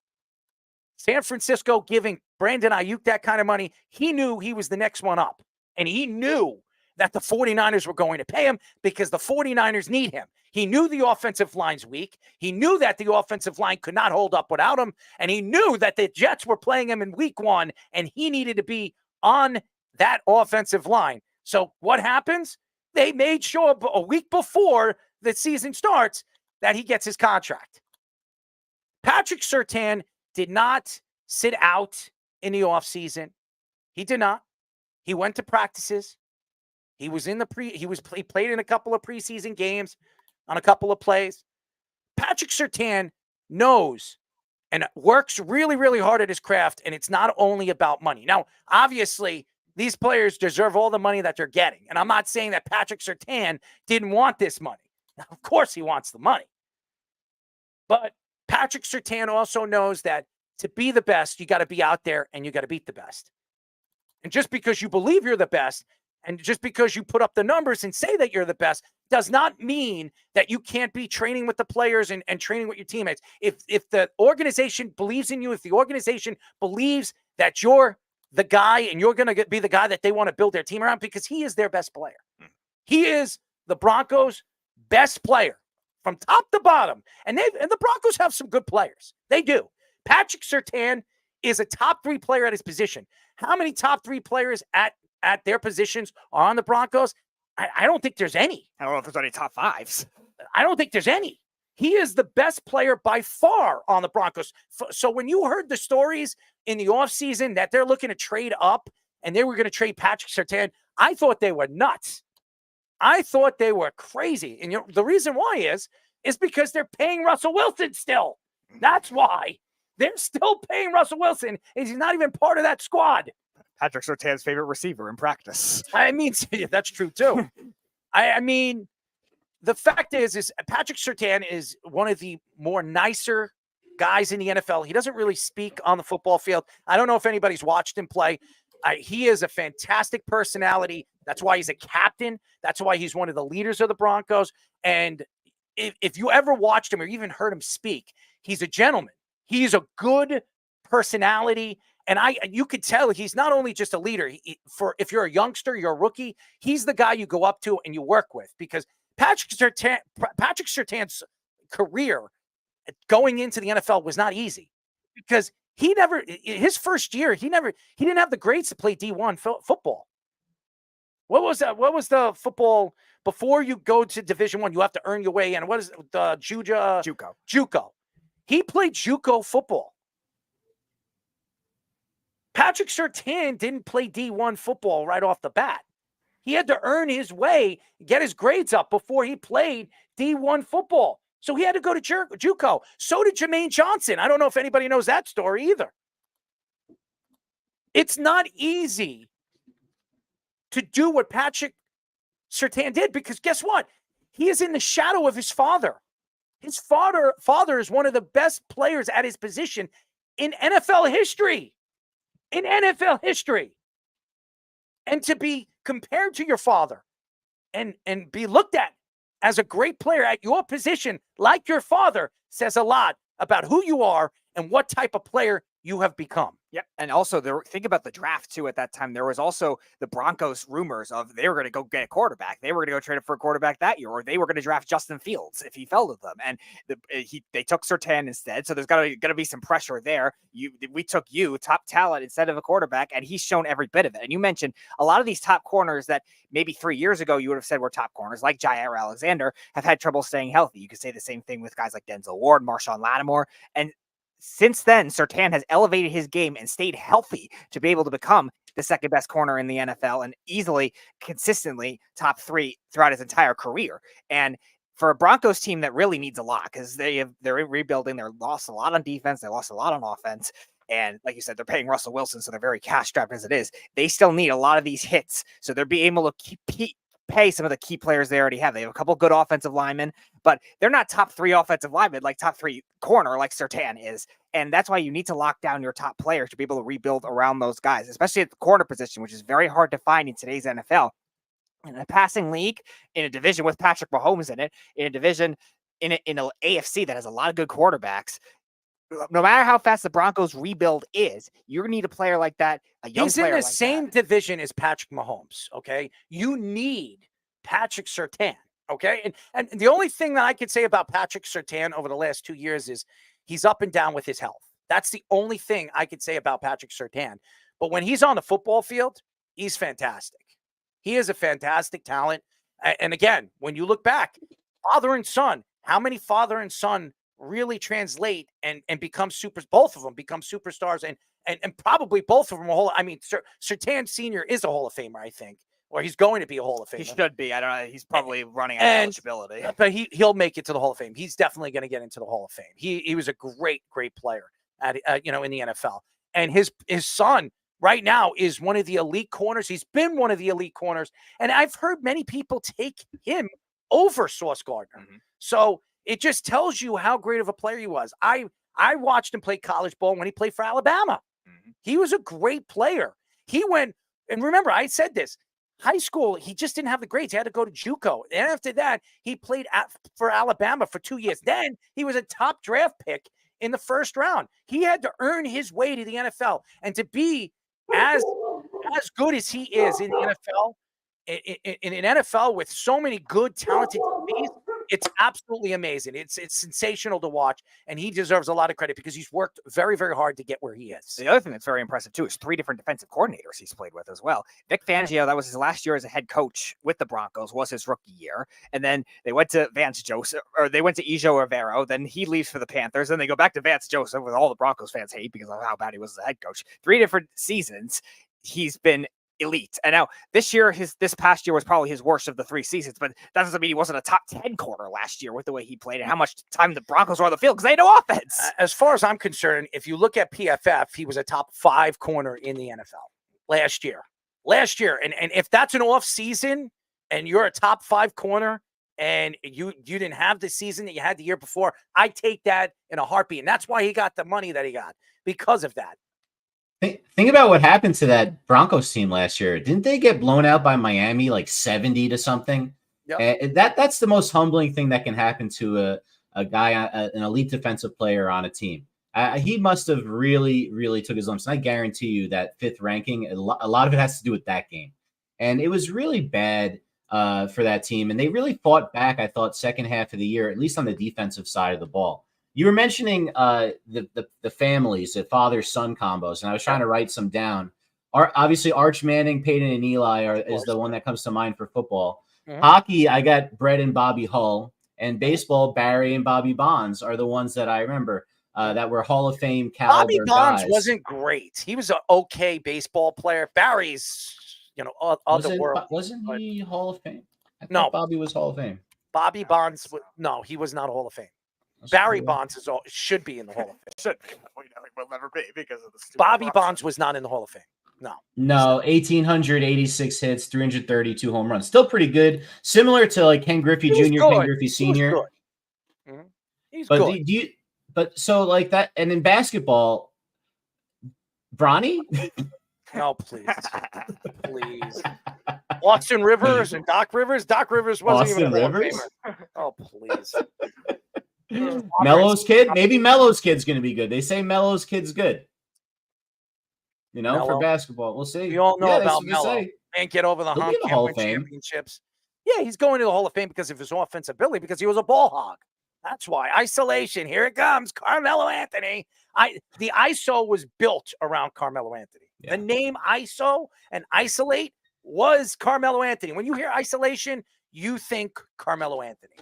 San Francisco giving Brandon Ayuk that kind of money. He knew he was the next one up. And he knew that the 49ers were going to pay him because the 49ers need him. He knew the offensive line's weak. He knew that the offensive line could not hold up without him. And he knew that the Jets were playing him in week 1, and he needed to be on that offensive line. So what happens? They made sure a week before the season starts that he gets his contract. Patrick Surtain did not sit out in the offseason. He did not. He went to practices. He was in he played in a couple of preseason games on a couple of plays. Patrick Surtain knows and works really, really hard at his craft, and it's not only about money. Now, obviously, these players deserve all the money that they're getting, and I'm not saying that Patrick Surtain didn't want this money. Now, of course he wants the money. But Patrick Surtain also knows that to be the best, you got to be out there and you got to beat the best. And just because you believe you're the best and just because you put up the numbers and say that you're the best does not mean that you can't be training with the players and training with your teammates. If the organization believes in you, if the organization believes that you're the guy, and you're going to be the guy that they want to build their team around because he is their best player. He is the Broncos' best player from top to bottom. And the Broncos have some good players. They do. Patrick Surtain is a top 3 player at his position. How many top 3 players at their positions are on the Broncos? I don't think there's any. I don't know if there's any top 5s. I don't think there's any. He is the best player by far on the Broncos. So when you heard the stories in the offseason that they're looking to trade up and they were going to trade Patrick Surtain, I thought they were nuts. I thought they were crazy. And the reason why is because they're paying Russell Wilson still. That's why. They're still paying Russell Wilson, and he's not even part of that squad. Patrick Surtain's favorite receiver in practice. I mean, that's true too. I mean, the fact is Patrick Surtain is one of the more nicer guys in the NFL. He doesn't really speak on the football field. I don't know if anybody's watched him play. He is a fantastic personality. That's why he's a captain. That's why he's one of the leaders of the Broncos. And if you ever watched him or even heard him speak, he's a gentleman. He's a good personality. And you could tell he's not only just a leader. If you're a youngster, you're a rookie, he's the guy you go up to and you work with. Because Patrick Surtain's career going into the NFL was not easy. Because his first year, he didn't have the grades to play D1 football. What was that? What was the football before you go to Division I? You have to earn your way in. What is the JUCO? He played JUCO football. Patrick Surtain didn't play D1 football right off the bat. He had to earn his way, get his grades up before he played D1 football. So he had to go to JUCO. So did Jermaine Johnson. I don't know if anybody knows that story either. It's not easy to do what Patrick Surtain did because guess what? He is in the shadow of his father. His father is one of the best players at his position in NFL history. In NFL history. And to be compared to your father and be looked at as a great player at your position like your father says a lot about who you are and what type of player you have become. Yep. And also, think about the draft, too, at that time. There was also the Broncos rumors of they were going to go get a quarterback. They were going to go trade for a quarterback that year, or they were going to draft Justin Fields if he fell to them. And they took Surtain instead. So there's got to be some pressure there. We took top talent, instead of a quarterback, and he's shown every bit of it. And you mentioned a lot of these top corners that maybe 3 years ago you would have said were top corners, like Jair Alexander, have had trouble staying healthy. You could say the same thing with guys like Denzel Ward, Marshawn Lattimore, and since then, Surtain has elevated his game and stayed healthy to be able to become the second best corner in the NFL and easily, consistently top 3 throughout his entire career. And for a Broncos team that really needs a lot because they're rebuilding, they're lost a lot on defense, they lost a lot on offense. And like you said, they're paying Russell Wilson, so they're very cash strapped as it is. They still need a lot of these hits. So they're being able to pay some of the key players they already have. They have a couple good offensive linemen, but they're not top 3 offensive linemen like top 3 corner like Surtain is. And that's why you need to lock down your top players to be able to rebuild around those guys, especially at the corner position, which is very hard to find in today's NFL. In a passing league, in a division with Patrick Mahomes in it, in a division in an AFC that has a lot of good quarterbacks, no matter how fast the Broncos rebuild is, you're going to need a player like that, a young He's player in the like same division as Patrick Mahomes, okay? You need Patrick Surtain, okay? And the only thing that I could say about Patrick Surtain over the last 2 years is he's up and down with his health. That's the only thing I could say about Patrick Surtain. But when he's on the football field, he's fantastic. He is a fantastic talent. And again, when you look back, father and son, how many father and son really translate and become both of them become superstars and probably both of them Surtain Sr. is a Hall of Famer, I think, or he's going to be a Hall of Famer. He should be. I don't know. He's probably running out of eligibility. But he'll make it to the Hall of Fame. He's definitely going to get into the Hall of Fame. He was a great player at in the NFL. And his son right now is one of the elite corners. He's been one of the elite corners. And I've heard many people take him over Sauce Gardner. Mm-hmm. So it just tells you how great of a player he was. I watched him play college ball when he played for Alabama. Mm-hmm. He was a great player. He went, and remember, I said this, high school, he just didn't have the grades. He had to go to JUCO. And after that, he played for Alabama for 2 years. Then he was a top draft pick in the first round. He had to earn his way to the NFL. And to be as good as he is in the NFL, in an NFL with so many good, talented DBs, it's absolutely amazing. It's sensational to watch, and he deserves a lot of credit because he's worked very, very hard to get where he is. The other thing that's very impressive, too, is 3 different defensive coordinators he's played with as well. Vic Fangio, that was his last year as a head coach with the Broncos, was his rookie year. And then they went to Vance Joseph, or they went to Ijo Rivero. Then he leaves for the Panthers. Then they go back to Vance Joseph, with all the Broncos fans hate because of how bad he was as a head coach. 3 different seasons, he's been elite. And now this past year was probably his worst of the 3 seasons, but that doesn't mean he wasn't a top 10 corner last year with the way he played and how much time the Broncos were on the field because they had no offense. As far as I'm concerned, if you look at PFF, he was a top 5 corner in the NFL last year. And if that's an off season and you're a top 5 corner and you didn't have the season that you had the year before, I take that in a heartbeat. And that's why he got the money that he got, because of that. Think about what happened to that Broncos team last year. Didn't they get blown out by Miami like 70 to something? Yep. That's the most humbling thing that can happen to a guy, an elite defensive player on a team. He must have really, really took his lumps. And I guarantee you that 5th ranking, a lot of it has to do with that game. And it was really bad for that team. And they really fought back, I thought, second half of the year, at least on the defensive side of the ball. You were mentioning the families, the father-son combos, and I was trying to write some down. Obviously, Arch Manning, Peyton, and Eli is the one that comes to mind for football. Mm-hmm. Hockey, I got Brett and Bobby Hull, and baseball, Barry and Bobby Bonds are the ones that I remember that were Hall of Fame caliber Bobby Bonds guys. Wasn't great. He was an okay baseball player. Barry's, otherworldly. Wasn't he Hall of Fame? I No, thought Bobby was Hall of Fame. Bobby Bonds, no, he was not a Hall of Fame. Barry Bonds should be in the Hall of Fame. Should be. We know he will never be because of the stupid Bobby corruption. Bonds was not in the Hall of Fame. No, 1,886 hits, 332 home runs. Still pretty good. Similar to like Ken Griffey Jr., Ken Griffey Sr. He's but good. But so like that, and in basketball, Bronny? No, please. Please. Austin Rivers and Doc Rivers. Doc Rivers wasn't Austin even a Hall of Rivers? Famer. Oh, please. Melo's kid? Maybe Melo's kid's going to be good. They say Melo's kid's good. Melo. For basketball. We'll see. We all know that's about what they Melo. say. Can't get over the He'll hump. be in the Can't Hall win of Fame. championships. Yeah, he's going to the Hall of Fame because of his offensive ability, because he was a ball hog. That's why. Isolation. Here it comes. Carmelo Anthony. The ISO was built around Carmelo Anthony. Yeah. The name ISO and isolate was Carmelo Anthony. When you hear isolation, you think Carmelo Anthony.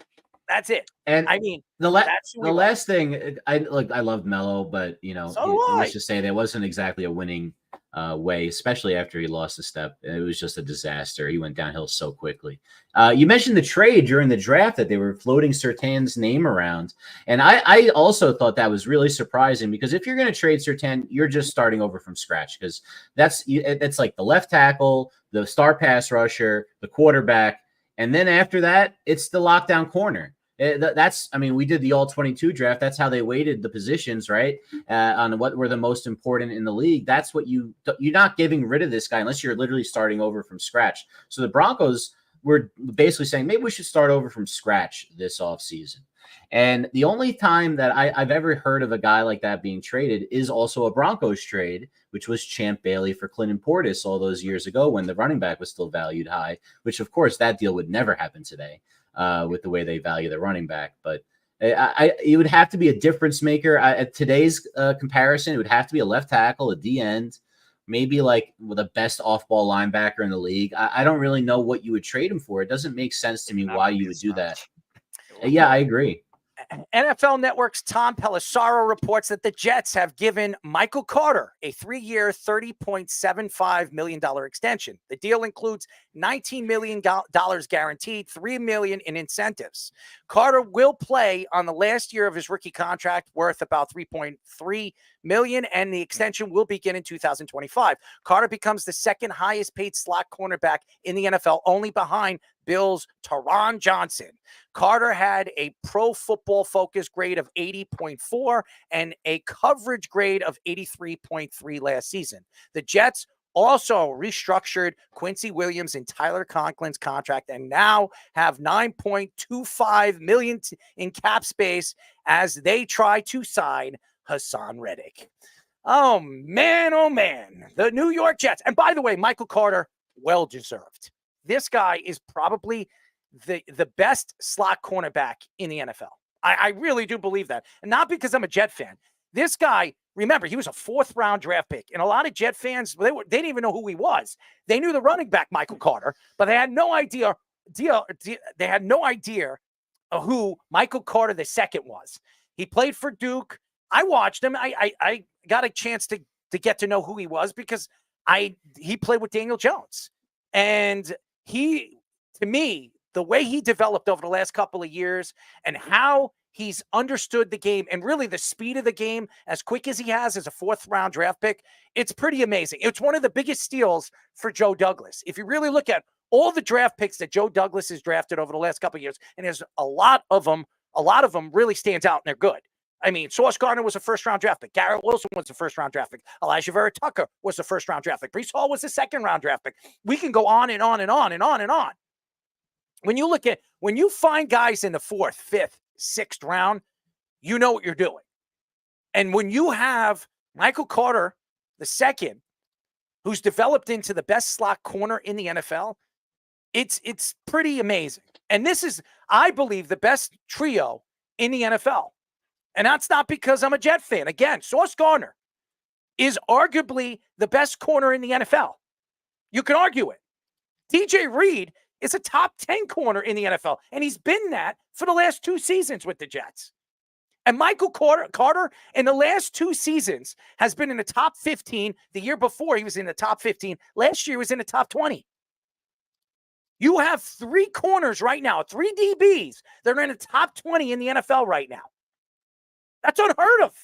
That's it. And I mean, the last thing, I loved Melo, but let's just say that wasn't exactly a winning way, especially after he lost a step. It was just a disaster. He went downhill so quickly. You mentioned the trade during the draft that they were floating Surtain's name around. And I also thought that was really surprising, because if you're going to trade Surtain, you're just starting over from scratch, because that's like the left tackle, the star pass rusher, the quarterback. And then after that, it's the lockdown corner. We did the all-22 draft. That's how they weighted the positions, right? On what were the most important in the league. That's what you're not giving rid of this guy unless you're literally starting over from scratch. So the Broncos were basically saying, maybe we should start over from scratch this offseason. And the only time that I've ever heard of a guy like that being traded is also a Broncos trade, which was Champ Bailey for Clinton Portis all those years ago when the running back was still valued high, which, of course, that deal would never happen today with the way they value the running back. But it would have to be a difference maker. At today's comparison, it would have to be a left tackle, a D end, maybe like the best off-ball linebacker in the league. I don't really know what you would trade him for. It doesn't make sense to me why you would do that. Yeah, I agree. NFL Network's Tom Pelissaro reports that the Jets have given Michael Carter a 3-year, $30.75 million extension. The deal includes $19 million guaranteed, $3 million in incentives. Carter will play on the last year of his rookie contract, worth about $3.3 million, and the extension will begin in 2025. Carter becomes the second highest paid slot cornerback in the NFL, only behind Bill's Taron Johnson. Carter had a Pro Football Focus grade of 80.4 and a coverage grade of 83.3 last season. The Jets also restructured Quincy Williams and Tyler Conklin's contract and now have $9.25 million in cap space as they try to sign Hassan Reddick. Oh, man. The New York Jets. And by the way, Michael Carter, well-deserved. This guy is probably the best slot cornerback in the NFL. I really do believe that. And not because I'm a Jet fan. This guy, remember, he was a 4th-round draft pick. And a lot of Jet fans, they didn't even know who he was. They knew the running back, Michael Carter, but they had no idea of who Michael Carter II was. He played for Duke. I watched him. I got a chance to get to know who he was because he played with Daniel Jones. And to me, the way he developed over the last couple of years and how he's understood the game and really the speed of the game as quick as he has as a 4th-round draft pick, it's pretty amazing. It's one of the biggest steals for Joe Douglas. If you really look at all the draft picks that Joe Douglas has drafted over the last couple of years, and there's a lot of them really stands out and they're good. I mean, Sauce Gardner was a 1st-round draft pick. Garrett Wilson was a 1st-round draft pick. Elijah Vera Tucker was a 1st-round draft pick. Breece Hall was a 2nd-round draft pick. We can go on and on and on and on and on. When you find guys in the 4th, 5th, 6th round, you know what you're doing. And when you have Michael Carter II, who's developed into the best slot corner in the NFL, it's pretty amazing. And this is, I believe, the best trio in the NFL. And that's not because I'm a Jet fan. Again, Sauce Gardner is arguably the best corner in the NFL. You can argue it. DJ Reed is a top 10 corner in the NFL, and he's been that for the last 2 seasons with the Jets. And Michael Carter in the last 2 seasons has been in the top 15. The year before, he was in the top 15. Last year, he was in the top 20. You have 3 corners right now, 3 DBs that are in the top 20 in the NFL right now. That's unheard of.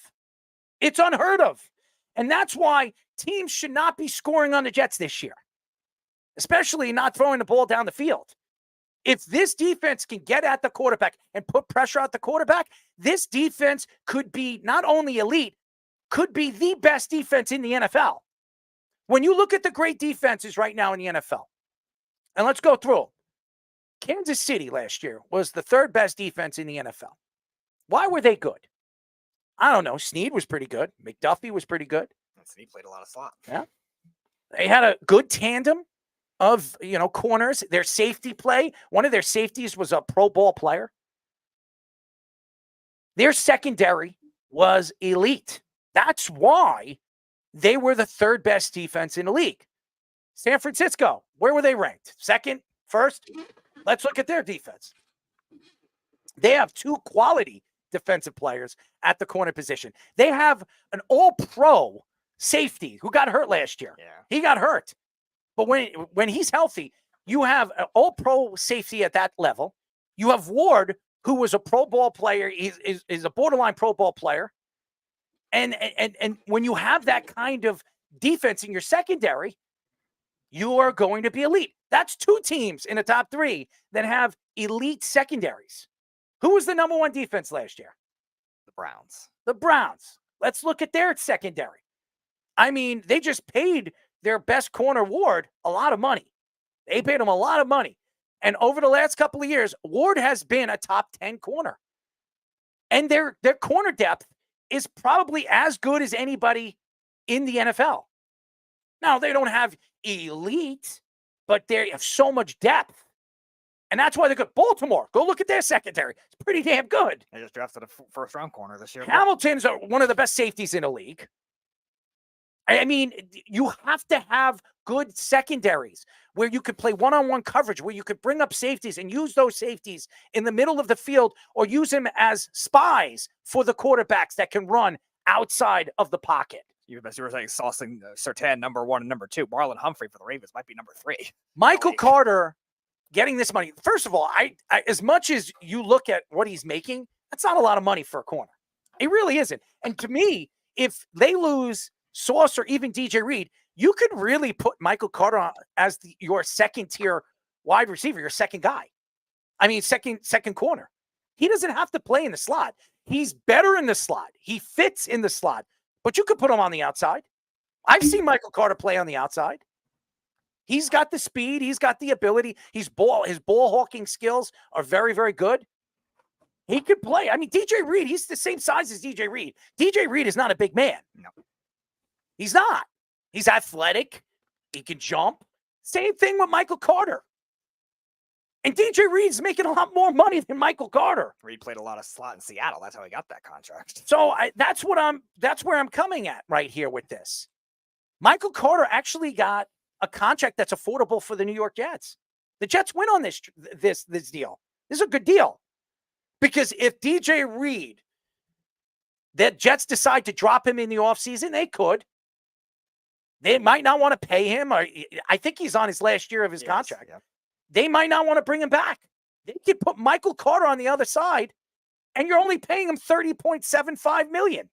It's unheard of. And that's why teams should not be scoring on the Jets this year, especially not throwing the ball down the field. If this defense can get at the quarterback and put pressure at the quarterback, this defense could be not only elite, could be the best defense in the NFL. When you look at the great defenses right now in the NFL, and let's go through them. Kansas City last year was the 3rd best defense in the NFL. Why were they good? I don't know. Snead was pretty good. McDuffie was pretty good. Snead played a lot of slot. Yeah. They had a good tandem of, corners. Their safety play, one of their safeties was a Pro Bowl player. Their secondary was elite. That's why they were the 3rd best defense in the league. San Francisco, where were they ranked? 2nd, 1st? Let's look at their defense. They have 2 quality defensive players at the corner position. They have an all-pro safety who got hurt last year. Yeah. He got hurt. But when he's healthy, you have an all-pro safety at that level. You have Ward, who was a Pro Bowl player. He's a borderline Pro Bowl player. And when you have that kind of defense in your secondary, you are going to be elite. That's 2 teams in the top 3 that have elite secondaries. Who was the number 1 defense last year? The Browns. The Browns. Let's look at their secondary. I mean, they just paid their best corner, Ward, a lot of money. They paid him a lot of money. And over the last couple of years, Ward has been a top 10 corner. And their corner depth is probably as good as anybody in the NFL. Now, they don't have elite, but they have so much depth. And that's why they're good. Baltimore, go look at their secondary. It's pretty damn good. They just drafted a 1st-round corner this year. Hamilton's one of the best safeties in the league. I mean, you have to have good secondaries where you could play one-on-one coverage, where you could bring up safeties and use those safeties in the middle of the field or use them as spies for the quarterbacks that can run outside of the pocket. You were saying Saucing Surtain number 1 and number 2. Marlon Humphrey for the Ravens might be number 3. Michael Carter getting this money. First of all, I as much as you look at what he's making, that's not a lot of money for a corner. It really isn't. And to me, if they lose Sauce or even DJ Reed, you could really put Michael Carter on as your 2nd-tier wide receiver, your 2nd guy. I mean, second corner. He doesn't have to play in the slot. He's better in the slot. He fits in the slot. But you could put him on the outside. I've seen Michael Carter play on the outside. He's got the speed. He's got the ability. His ball hawking skills are very, very good. He could play. I mean, DJ Reed, he's the same size as DJ Reed. DJ Reed is not a big man. No. He's not. He's athletic. He can jump. Same thing with Michael Carter. And DJ Reed's making a lot more money than Michael Carter. Reed played a lot of slot in Seattle. That's how he got that contract. So that's where I'm coming at right here with this. Michael Carter actually got a contract that's affordable for the New York Jets. The Jets win on this deal. This is a good deal. Because if DJ Reed, the Jets decide to drop him in the offseason, they could. They might not want to pay him. Or I think he's on his last year of his contract. Yeah. They might not want to bring him back. They could put Michael Carter on the other side, and you're only paying him $30.75 million.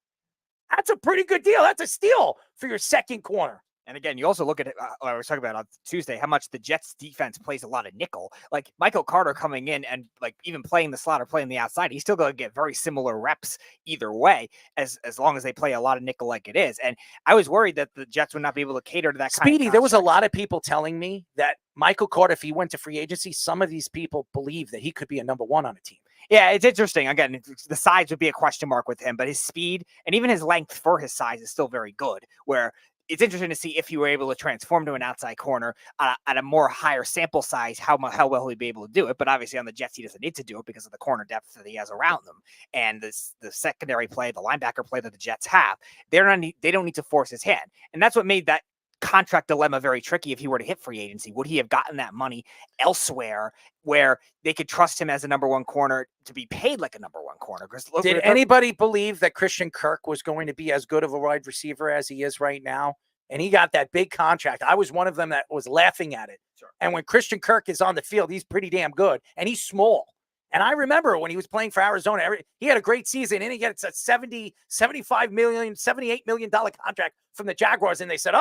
That's a pretty good deal. That's a steal for your second corner. And again, you also look at it, I was talking about on Tuesday, how much the Jets defense plays a lot of nickel. Like Michael Carter coming in and like even playing the slot or playing the outside, he's still going to get very similar reps either way, as long as they play a lot of nickel like it is. And I was worried that the Jets would not be able to cater to that kind of Speedy, there was a lot of people telling me that Michael Carter, if he went to free agency, some of these people believe that he could be a number one on a team. Yeah, it's interesting. Again, the size would be a question mark with him, but his speed and even his length for his size is still very good, where it's interesting to see if you were able to transform to an outside corner at a more higher sample size, how well he'd be able to do it. But obviously on the Jets, he doesn't need to do it because of the corner depth that he has around them. And the secondary play, the linebacker play that the Jets have, they don't need to force his hand. And that's what made that contract dilemma very tricky. If he were to hit free agency, would he have gotten that money elsewhere where they could trust him as a number one corner to be paid like a number one corner? Did anybody believe that Christian Kirk was going to be as good of a wide receiver as he is right now? And he got that big contract. I was one of them that was laughing at it. Sure. And when Christian Kirk is on the field, he's pretty damn good. And he's small. And I remember when he was playing for Arizona, he had a great season, and he gets a $75 million, $78 million contract from the Jaguars. And they said,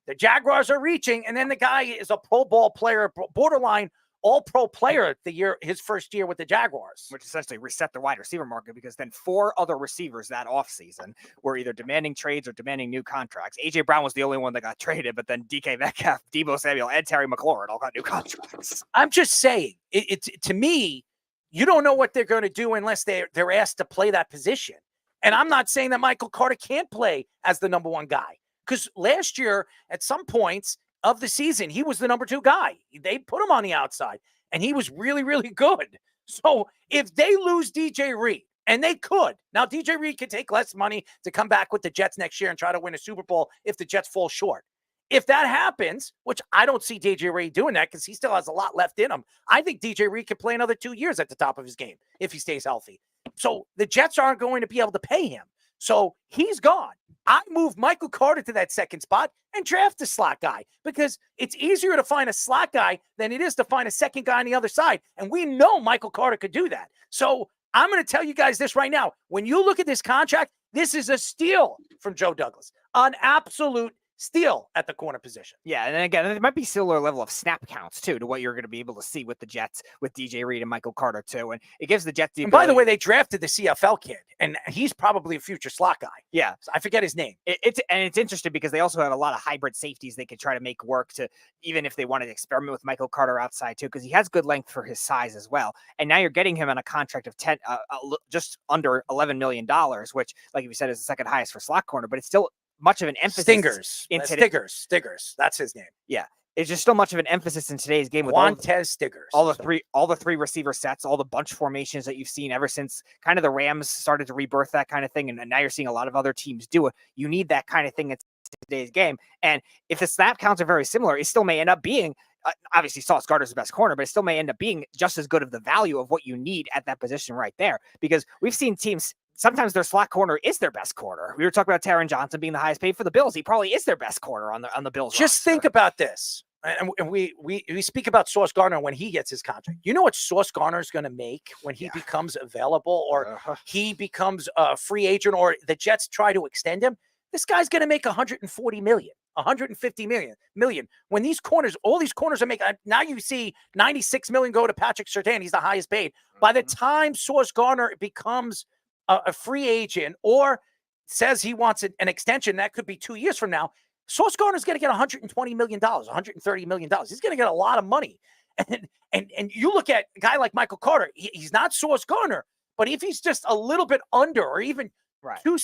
the Jaguars are reaching, and then the guy is a Pro Bowl player, borderline all-pro player his first year with the Jaguars. Which essentially reset the wide receiver market, because then 4 other receivers that offseason were either demanding trades or demanding new contracts. A.J. Brown was the only one that got traded, but then DK Metcalf, Deebo Samuel, and Terry McLaurin all got new contracts. I'm just saying, to me, you don't know what they're going to do unless they're asked to play that position. And I'm not saying that Michael Carter can't play as the number one guy. Because last year, at some points of the season, he was the number 2 guy. They put him on the outside, and he was really, really good. So if they lose DJ Reed, and they could, now DJ Reed could take less money to come back with the Jets next year and try to win a Super Bowl if the Jets fall short. If that happens, which I don't see DJ Reed doing that because he still has a lot left in him, I think DJ Reed could play another 2 years at the top of his game if he stays healthy. So the Jets aren't going to be able to pay him. So he's gone. I move Michael Carter to that second spot and draft a slot guy, because it's easier to find a slot guy than it is to find a second guy on the other side. And we know Michael Carter could do that. So I'm going to tell you guys this right now. When you look at this contract, this is a steal from Joe Douglas, an absolute steal at the corner position. Yeah, and again, it might be similar level of snap counts too to what you're going to be able to see with the Jets, with DJ Reed and Michael Carter too, and it gives the Jets the ability. And by the way, they drafted the CFL kid, and he's probably a future slot guy. Yeah, I forget his name. It's interesting because they also have a lot of hybrid safeties they could try to make work, to even if they wanted to experiment with Michael Carter outside too, because he has good length for his size as well. And now you're getting him on a contract of just under $11 million, which, like you said, is the second highest for slot corner, but it's still much of an emphasis. Stiggers. That's his name. Yeah. It's just still much of an emphasis in today's game with Quantez Stiggers. All the three receiver sets, all the bunch formations that you've seen ever since kind of the Rams started to rebirth that kind of thing. And now you're seeing a lot of other teams do it. You need that kind of thing in today's game. And if the snap counts are very similar, it still may end up being, obviously Sauce Gardner's the best corner, but it still may end up being just as good of the value of what you need at that position right there. Because we've seen teams, sometimes their slot corner is their best corner. We were talking about Taron Johnson being the highest paid for the Bills. He probably is their best corner on the Bills. Just roster. think about this. And we speak about Sauce Gardner when he gets his contract. You know what Sauce Gardner is going to make when he becomes available, or he becomes a free agent, or the Jets try to extend him? This guy's going to make $140 million, $150 million. When these corners, all these corners are making, now you see $96 million go to Patrick Surtain. He's the highest paid. By the time Sauce Gardner becomes a free agent or says he wants an extension, that could be 2 years from now, Sauce Gardner's going to get $120 million, $130 million. He's going to get a lot of money. And you look at a guy like Michael Carter, he's not Sauce Gardner, but if he's just a little bit under, or even two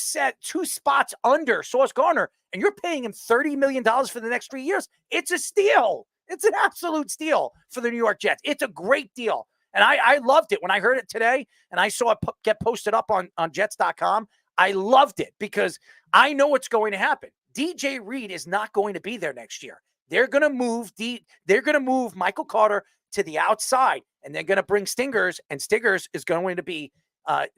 spots under Sauce Gardner, and you're paying him $30 million for the next 3 years. It's a steal. It's an absolute steal for the New York Jets. It's a great deal. And I loved it when I heard it today and I saw it get posted up on Jets.com. I loved it because I know what's going to happen. DJ Reed is not going to be there next year. They're going to move Michael Carter to the outside, and they're going to bring Stingers, and Stingers is going to be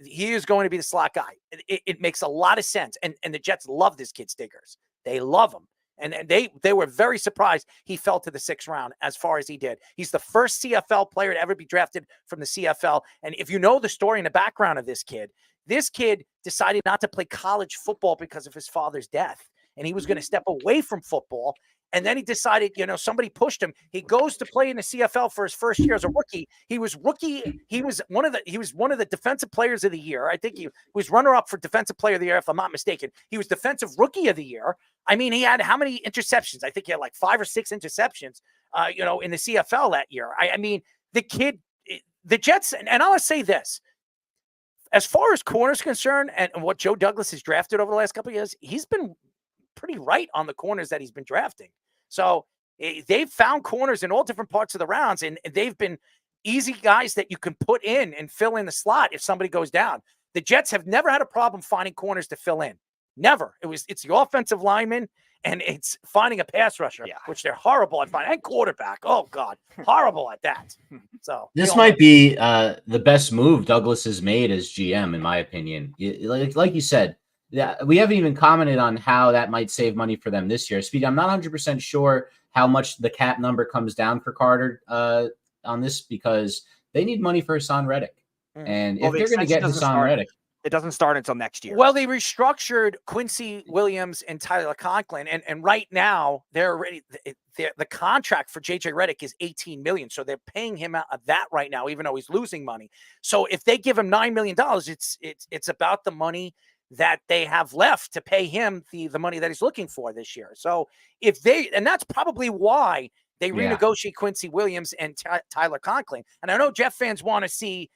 he is going to be the slot guy. It makes a lot of sense. And the Jets love this kid Stingers. They love him. And they were very surprised he fell to the 6th round as far as he did. He's the first CFL player to ever be drafted from the CFL. And if you know the story in the background of this kid decided not to play college football because of his father's death. And he was going to step away from football. And then he decided, somebody pushed him. He goes to play in the CFL for his first year as a rookie. He was one of the defensive players of the year. I think he was runner-up for defensive player of the year, if I'm not mistaken. He was defensive rookie of the year. I mean, he had how many interceptions? I think he had like 5 or 6 interceptions, in the CFL that year. I mean, the Jets, and I'll say this. As far as corners concerned and what Joe Douglas has drafted over the last couple of years, he's been pretty right on the corners that he's been drafting. So they've found corners in all different parts of the rounds, and they've been easy guys that you can put in and fill in the slot if somebody goes down. The Jets have never had a problem finding corners to fill in. Never. It's the offensive lineman, and it's finding a pass rusher, which they're horrible at finding, and quarterback. Oh, God, horrible at that. So this might be the best move Douglas has made as GM, in my opinion. Like you said, yeah, we haven't even commented on how that might save money for them this year. Speedy, I'm not 100% sure how much the cap number comes down for Carter on this because they need money for Hassan Reddick. And if they're going to get Hassan Reddick, it doesn't start until next year. Well, they restructured Quincy Williams and Tyler Conklin, and right now they're already the contract for JJ Redick is $18 million, so they're paying him out of that right now, even though he's losing money. So if they give him $9 million, it's about the money that they have left to pay him the money that he's looking for this year. So and that's probably why they renegotiate Quincy Williams and Tyler Conklin. And I know Jeff fans want to see,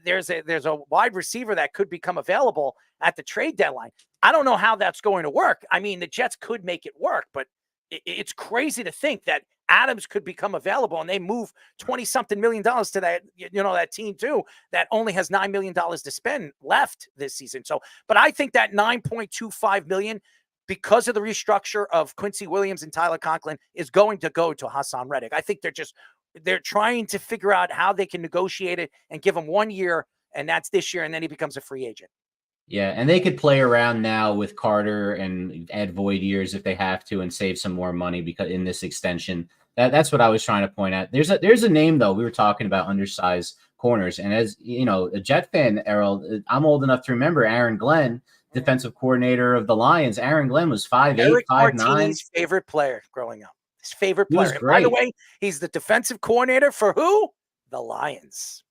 there's a wide receiver that could become available at the trade deadline. I don't know how that's going to work. I mean, the Jets could make it work, but it's crazy to think that Adams could become available and they move $20-something million to that, that team too, that only has $9 million to spend left this season. So, but I think that $9.25 million, because of the restructure of Quincy Williams and Tyler Conklin, is going to go to Hassan Reddick. I think they're trying to figure out how they can negotiate it and give him 1 year, and that's this year, and then he becomes a free agent. Yeah, and they could play around now with Carter and add void years if they have to and save some more money because in this extension. That's what I was trying to point at. There's a name, though. We were talking about undersized corners. And as you know, a Jet fan, Errol, I'm old enough to remember Aaron Glenn, defensive coordinator of the Lions. Aaron Glenn was 5'8", 5'9". Martini's favorite player growing up. His favorite player. And by the way, he's the defensive coordinator for who? The Lions.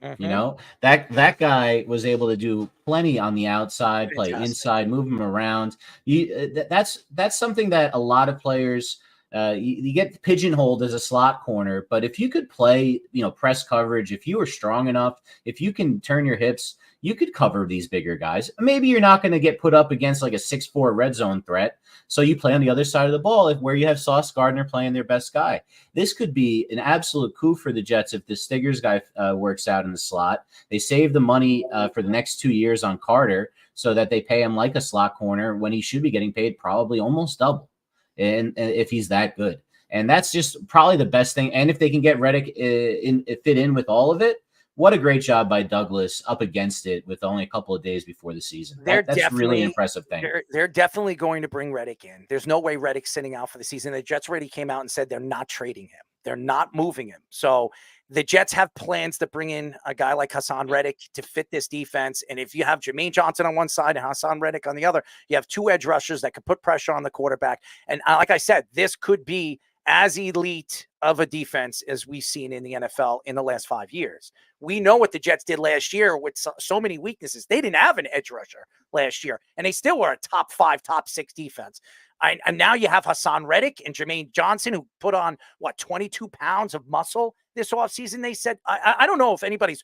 Mm-hmm. That guy was able to do plenty on the outside, play inside, move him around. That's something that a lot of players you get pigeonholed as a slot corner. But if you could play, press coverage, if you were strong enough, if you can turn your hips, you could cover these bigger guys. Maybe you're not going to get put up against like a 6'4" red zone threat. So you play on the other side of the ball where you have Sauce Gardner playing their best guy. This could be an absolute coup for the Jets if the Stiggers guy works out in the slot. They save the money for the next 2 years on Carter so that they pay him like a slot corner when he should be getting paid probably almost double. And if he's that good. And that's just probably the best thing. And if they can get Reddick fit in with all of it, what a great job by Douglas up against it with only a couple of days before the season. That's really an impressive thing. They're definitely going to bring Reddick in. There's no way Reddick's sitting out for the season. The Jets already came out and said they're not trading him. They're not moving him. So the Jets have plans to bring in a guy like Hassan Reddick to fit this defense. And if you have Jermaine Johnson on one side and Hassan Reddick on the other, you have two edge rushers that could put pressure on the quarterback. And like I said, this could be as elite of a defense as we've seen in the NFL in the last 5 years. We know what the Jets did last year with so many weaknesses. They didn't have an edge rusher last year, and they still were a top 5, top 6 defense. And now you have Hassan Reddick and Jermaine Johnson, who put on, 22 pounds of muscle this offseason. They said, I don't know if anybody's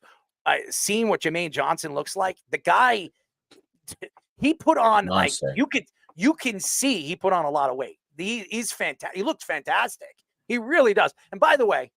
seen what Jermaine Johnson looks like. The guy, he put on, you can see he put on a lot of weight. He's fantastic. He looks fantastic. He really does. And by the way,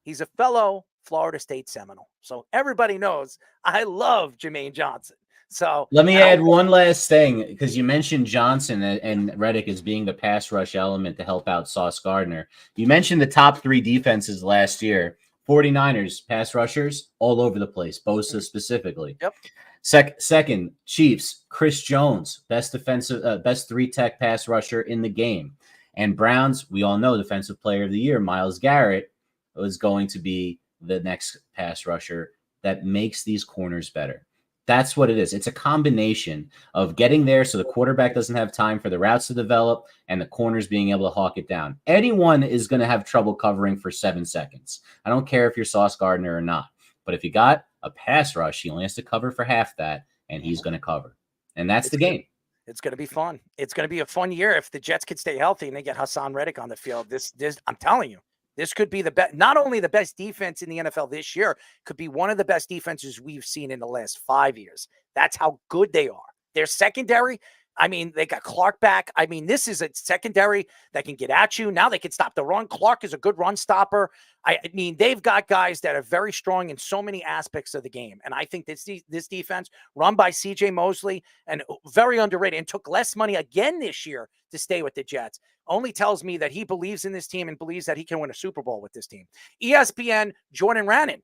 he's a fellow Florida State Seminole. So everybody knows I love Jermaine Johnson. So let me add one last thing, because you mentioned Johnson and Reddick as being the pass rush element to help out Sauce Gardner. You mentioned the top 3 defenses last year. 49ers pass rushers all over the place, Bosa specifically. Yep. Second, Chiefs, Chris Jones, best 3-tech pass rusher in the game. And Browns, we all know, defensive player of the year, Myles Garrett, was going to be the next pass rusher that makes these corners better. That's what it is. It's a combination of getting there so the quarterback doesn't have time for the routes to develop and the corners being able to hawk it down. Anyone is going to have trouble covering for 7 seconds. I don't care if you're Sauce Gardner or not. But if you got a pass rush, he only has to cover for half that, and he's going to cover. And that's the game. It's going to be fun. It's going to be a fun year if the Jets could stay healthy and they get Hassan Reddick on the field. This I'm telling you. This could be the best, not only the best defense in the NFL this year, could be one of the best defenses we've seen in the last 5 years. That's how good they are. Their secondary, I mean, they got Clark back. I mean, this is a secondary that can get at you. Now they can stop the run. Clark is a good run stopper. I mean, they've got guys that are very strong in so many aspects of the game. And I think this defense, run by C.J. Mosley, and very underrated, and took less money again this year to stay with the Jets, only tells me that he believes in this team and believes that he can win a Super Bowl with this team. ESPN, Jordan Rannon,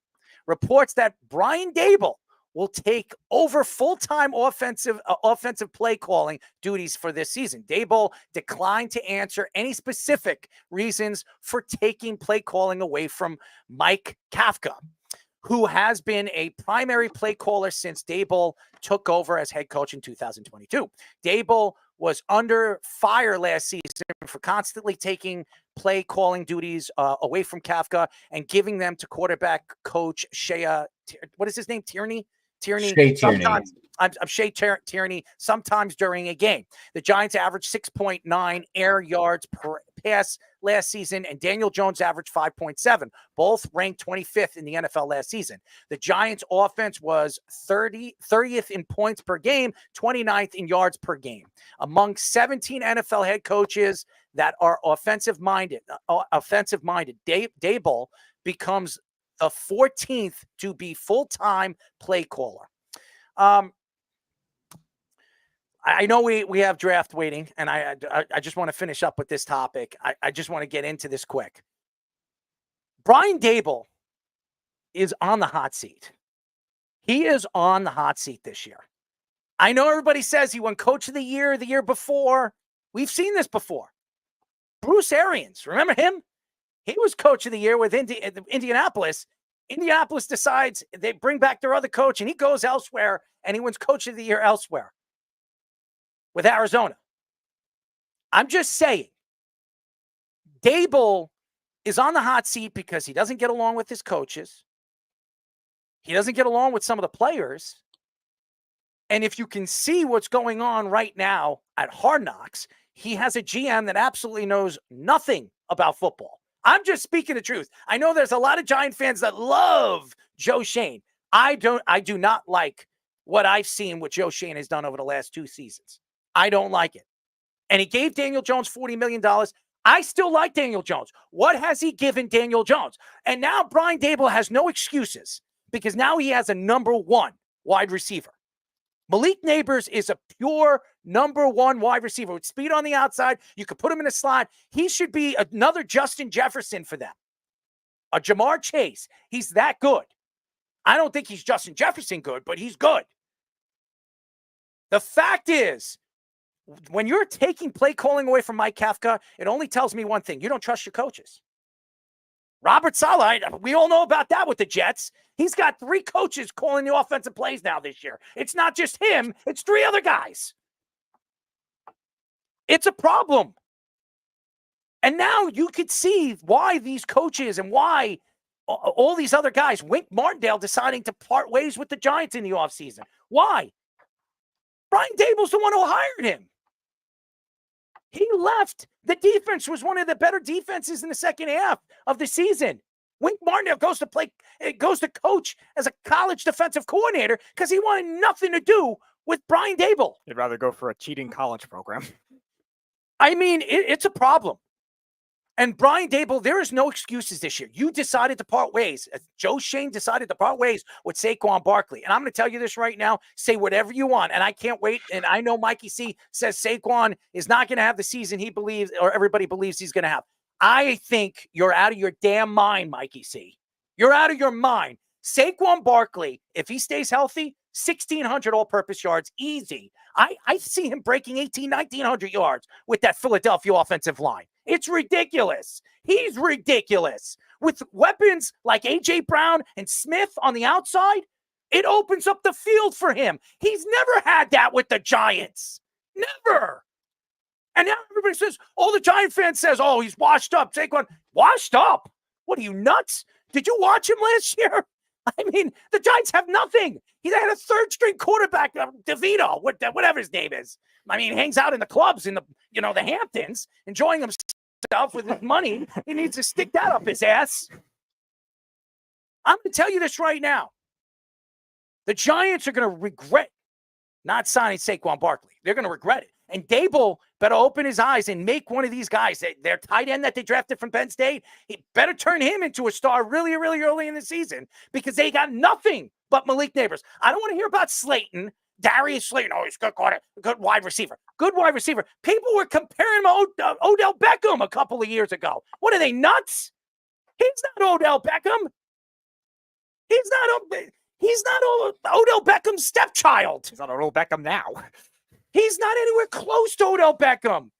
reports that Brian Daboll will take over full-time offensive play calling duties for this season. Daboll declined to answer any specific reasons for taking play calling away from Mike Kafka, who has been a primary play caller since Daboll took over as head coach in 2022. Daboll was under fire last season for constantly taking play calling duties away from Kafka and giving them to quarterback coach Shea, what is his name? Tierney? Sometimes I'm Shea Tierney sometimes during a game. The Giants averaged 6.9 air yards per pass last season, and Daniel Jones averaged 5.7, both ranked 25th in the NFL last season. The Giants offense was 30th in points per game, 29th in yards per game. Among 17 NFL head coaches that are offensive-minded, Daboll becomes the 14th to be full-time play caller. I know we have draft waiting, and I just want to finish up with this topic. I just want to get into this quick. Brian Daboll is on the hot seat. He is on the hot seat this year. I know everybody says he won Coach of the year before. We've seen this before. Bruce Arians, remember him? He was Coach of the Year with Indianapolis. Indianapolis decides they bring back their other coach, and he goes elsewhere, and he wins Coach of the Year elsewhere with Arizona. I'm just saying, Daboll is on the hot seat because he doesn't get along with his coaches. He doesn't get along with some of the players. And if you can see what's going on right now at Hard Knocks, he has a GM that absolutely knows nothing about football. I'm just speaking the truth. I know there's a lot of Giant fans that love Joe Schoen. I do not like what I've seen what Joe Schoen has done over the last 2 seasons. I don't like it. And he gave Daniel Jones $40 million. I still like Daniel Jones. What has he given Daniel Jones? And now Brian Daboll has no excuses because now he has a number 1 wide receiver. Malik Neighbors is a pure number 1 wide receiver with speed on the outside. You could put him in a slot. He should be another Justin Jefferson for them. A Jamar Chase. He's that good. I don't think he's Justin Jefferson good, but he's good. The fact is, when you're taking play calling away from Mike Kafka, it only tells me one thing. You don't trust your coaches. Robert Saleh, we all know about that with the Jets. He's got 3 coaches calling the offensive plays now this year. It's not just him. It's 3 other guys. It's a problem. And now you could see why these coaches and why all these other guys, Wink Martindale deciding to part ways with the Giants in the offseason. Why? Brian Daboll's the one who hired him. He left. The defense was one of the better defenses in the second half of the season. Wink Martindale goes to coach as a college defensive coordinator because he wanted nothing to do with Brian Daboll. You'd rather go for a cheating college program. I mean, it's a problem. And Brian Daboll, there is no excuses this year. You decided to part ways. Joe Shane decided to part ways with Saquon Barkley. And I'm going to tell you this right now. Say whatever you want. And I can't wait. And I know Mikey C says Saquon is not going to have the season he believes or everybody believes he's going to have. I think you're out of your damn mind, Mikey C. You're out of your mind. Saquon Barkley, if he stays healthy, 1,600 all-purpose yards, easy. I see him breaking 1,900 yards with that Philadelphia offensive line. It's ridiculous. He's ridiculous. With weapons like A.J. Brown and Smith on the outside, it opens up the field for him. He's never had that with the Giants. Never. And now everybody says, the Giant fans says, he's washed up. Saquon, washed up? What are you, nuts? Did you watch him last year? I mean, the Giants have nothing. He had a third-string quarterback, DeVito, whatever his name is. I mean, hangs out in the clubs in the Hamptons, enjoying himself with his money. He needs to stick that up his ass. I'm going to tell you this right now. The Giants are going to regret not signing Saquon Barkley. They're going to regret it. And Daboll better open his eyes and make one of these guys, their tight end that they drafted from Penn State, he better turn him into a star really, really early in the season because they got nothing but Malik Neighbors. I don't want to hear about Slayton, Darius Slayton. He's good wide receiver. Good wide receiver. People were comparing him to Odell Beckham a couple of years ago. What are they, nuts? He's not Odell Beckham. He's not Odell Beckham's stepchild. He's not Odell Beckham now. He's not anywhere close to Odell Beckham.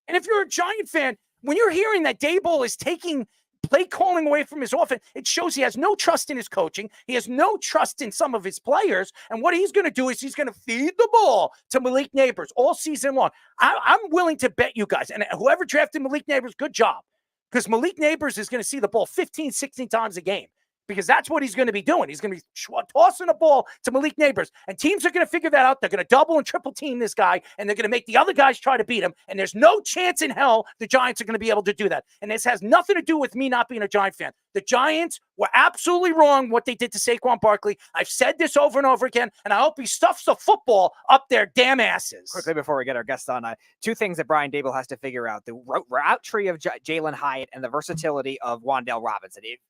And if you're a Giant fan, when you're hearing that Daboll is taking play calling away from his offense, it shows he has no trust in his coaching. He has no trust in some of his players. And what he's going to do is he's going to feed the ball to Malik Neighbors all season long. I'm willing to bet you guys, and whoever drafted Malik Neighbors, good job. Because Malik Neighbors is going to see the ball 15, 16 times a game. Because that's what he's going to be doing. He's going to be tossing the ball to Malik Neighbors. And teams are going to figure that out. They're going to double and triple team this guy, and they're going to make the other guys try to beat him. And there's no chance in hell the Giants are going to be able to do that. And this has nothing to do with me not being a Giant fan. The Giants were absolutely wrong what they did to Saquon Barkley. I've said this over and over again, and I hope he stuffs the football up their damn asses. Quickly before we get our guest on, two things that Brian Daboll has to figure out: the route tree of Jalen Hyatt and the versatility of Wan'Dale Robinson. If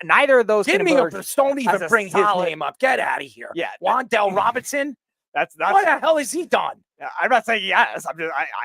neither of those don't even bring his name up. Get out of here. Yeah, Wan'Dale Robinson. That's what the hell has he done? I'm not saying yes. I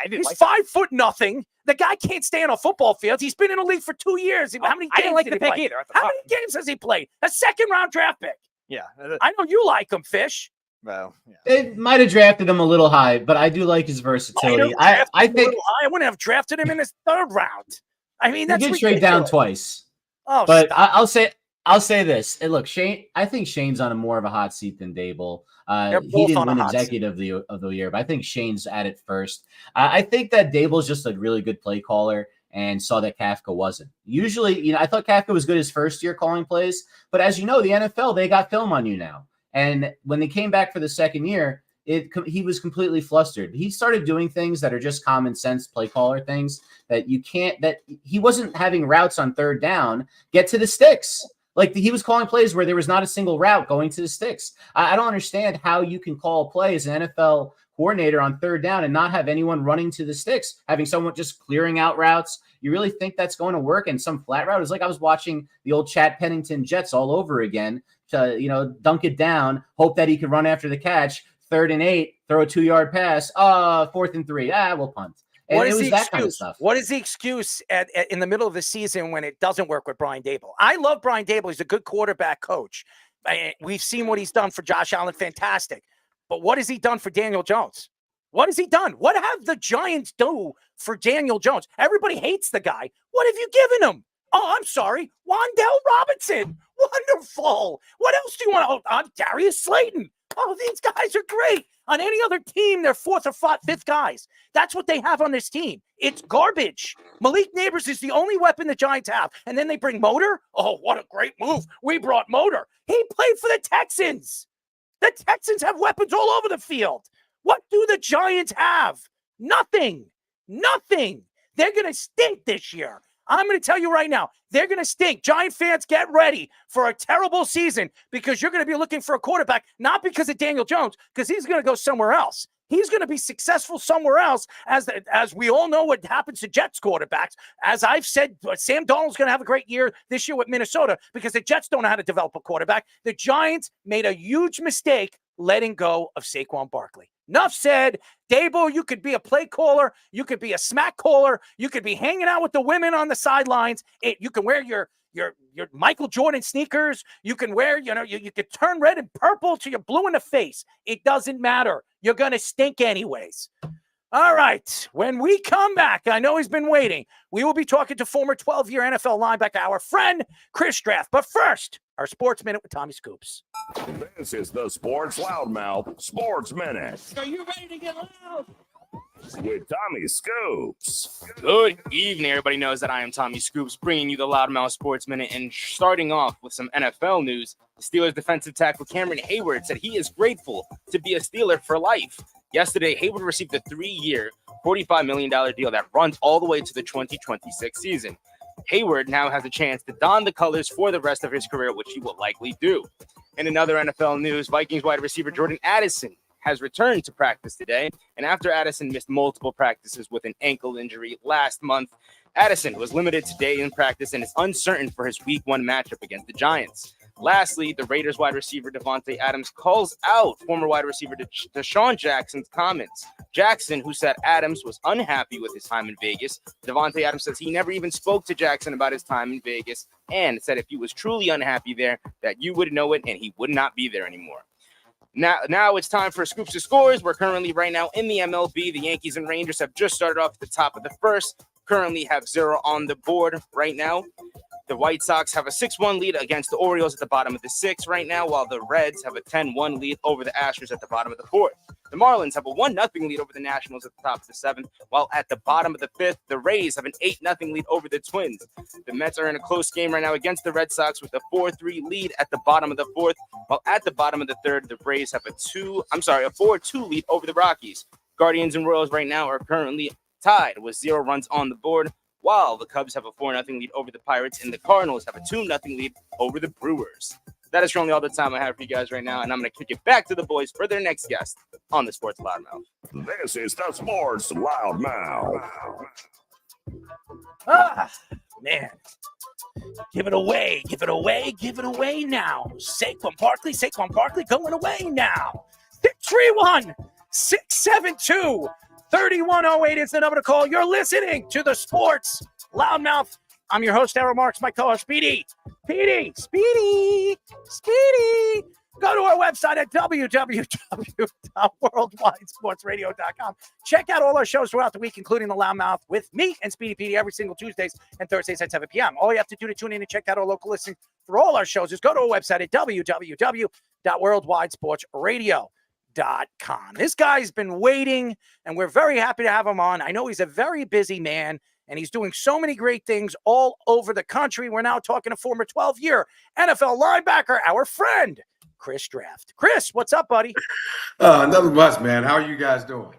didn't. He's like 5'0". The guy can't stay on a football field. He's been in the league for 2 years. How many games I didn't like did the he pick play? either. How many games has he played? A second-round draft pick. Yeah, I know you like him, Fish. Well, yeah. They might have drafted him a little high, but I do like his versatility. I think I wouldn't have drafted him in his third round. I mean, that's he did trade down twice. Oh, but stop. I'll say this. And look, Shane. I think Shane's on a more of a hot seat than Daboll. He didn't win executive of the year, but I think Shane's at it first. I think that Daboll's just a really good play caller and saw that Kafka wasn't. Usually, I thought Kafka was good his first year calling plays, but as you know, the NFL, they got film on you now. And when they came back for the second year, he was completely flustered. He started doing things that are just common sense play caller things that he wasn't having routes on third down get to the sticks. Like he was calling plays where there was not a single route going to the sticks. I don't understand how you can call a play as an NFL coordinator on third down and not have anyone running to the sticks, having someone just clearing out routes. You really think that's going to work? And some flat route is like I was watching the old Chad Pennington Jets all over again to, dunk it down, hope that he could run after the catch, 3rd and 8, throw a 2-yard pass, 4th and 3, we'll punt. And What it is was the that excuse? kind of stuff. What is the excuse in the middle of the season when it doesn't work with Brian Daboll? I love Brian Daboll. He's a good quarterback coach. We've seen what he's done for Josh Allen. Fantastic. But what has he done for Daniel Jones? What has he done? What have the Giants do for Daniel Jones? Everybody hates the guy. What have you given him? Oh, I'm sorry. Wan'Dale Robinson. Wonderful. What else do you want? Darius Slayton. Oh, these guys are great. On any other team, they're 4th or 5th guys. That's what they have on this team. It's garbage. Malik Neighbors is the only weapon the Giants have. And then they bring Motor. Oh, what a great move. We brought Motor. He played for the Texans. The Texans have weapons all over the field. What do the Giants have? Nothing. Nothing. They're going to stink this year. I'm going to tell you right now, they're going to stink. Giant fans, get ready for a terrible season because you're going to be looking for a quarterback, not because of Daniel Jones, because he's going to go somewhere else. He's going to be successful somewhere else. As we all know what happens to Jets quarterbacks. As I've said, Sam Darnold's going to have a great year this year with Minnesota because the Jets don't know how to develop a quarterback. The Giants made a huge mistake letting go of Saquon Barkley. Enough said. Daboll, you could be a play caller. You could be a smack caller. You could be hanging out with the women on the sidelines. You can wear your Michael Jordan sneakers. You can wear, you could turn red and purple till you're blue in the face. It doesn't matter. You're going to stink anyways. All right. When we come back, I know he's been waiting. We will be talking to former 12-year NFL linebacker, our friend, Chris Draft. But first, our Sports Minute with Tommy Scoops. This is the Sports Loudmouth Sports Minute. Are you ready to get loud? With Tommy Scoops. Good evening. Everybody knows that I am Tommy Scoops, bringing you the Loudmouth Sports Minute. And starting off with some NFL news, the Steelers defensive tackle Cameron Hayward said he is grateful to be a Steeler for life. Yesterday, Hayward received a 3-year, $45 million deal that runs all the way to the 2026 season. Hayward now has a chance to don the colors for the rest of his career, which he will likely do. In another NFL news, Vikings wide receiver Jordan Addison has returned to practice today. And after Addison missed multiple practices with an ankle injury last month, Addison was limited today in practice and is uncertain for his Week 1 matchup against the Giants. Lastly, the Raiders wide receiver Devontae Adams calls out former wide receiver Deshaun Jackson's comments. Jackson, who said Adams was unhappy with his time in Vegas. Devontae Adams says he never even spoke to Jackson about his time in Vegas and said if he was truly unhappy there, that you would know it and he would not be there anymore. Now it's time for Scoops to Scores. We're currently right now in the MLB. The Yankees and Rangers have just started off at the top of the first. Currently have 0 on the board right now. The White Sox have a 6-1 lead against the Orioles at the bottom of the 6th right now, while the Reds have a 10-1 lead over the Astros at the bottom of the 4th. The Marlins have a 1-0 lead over the Nationals at the top of the 7th, while at the bottom of the 5th, the Rays have an 8-0 lead over the Twins. The Mets are in a close game right now against the Red Sox with a 4-3 lead at the bottom of the 4th, while at the bottom of the 3rd, the Braves have a 4-2 lead over the Rockies. Guardians and Royals right now are currently tied with 0 runs on the board, while the Cubs have a 4-0 lead over the Pirates and the Cardinals have a 2-0 lead over the Brewers. That is currently all the time I have for you guys right now, and I'm going to kick it back to the boys for their next guest on the Sports Loudmouth. This is the Sports Loudmouth. Man. Give it away now. Saquon Barkley going away now. 631-672-3108 is the number to call. You're listening to the Sports Loudmouth. I'm your host, Errol Marks, my co-host, Speedy. Go to our website at www.worldwidesportsradio.com. Check out all our shows throughout the week, including the Loudmouth with me and Speedy PD every single Tuesdays and Thursdays at 7 p.m. All you have to do to tune in and check out our local listing for all our shows is go to our website at www.worldwidesportsradio.com. This guy's been waiting, and we're very happy to have him on. I know he's a very busy man, and he's doing so many great things all over the country. We're now talking to former 12-year NFL linebacker, our friend, Chris Draft. Chris, what's up, buddy? Nothing much, man. How are you guys doing?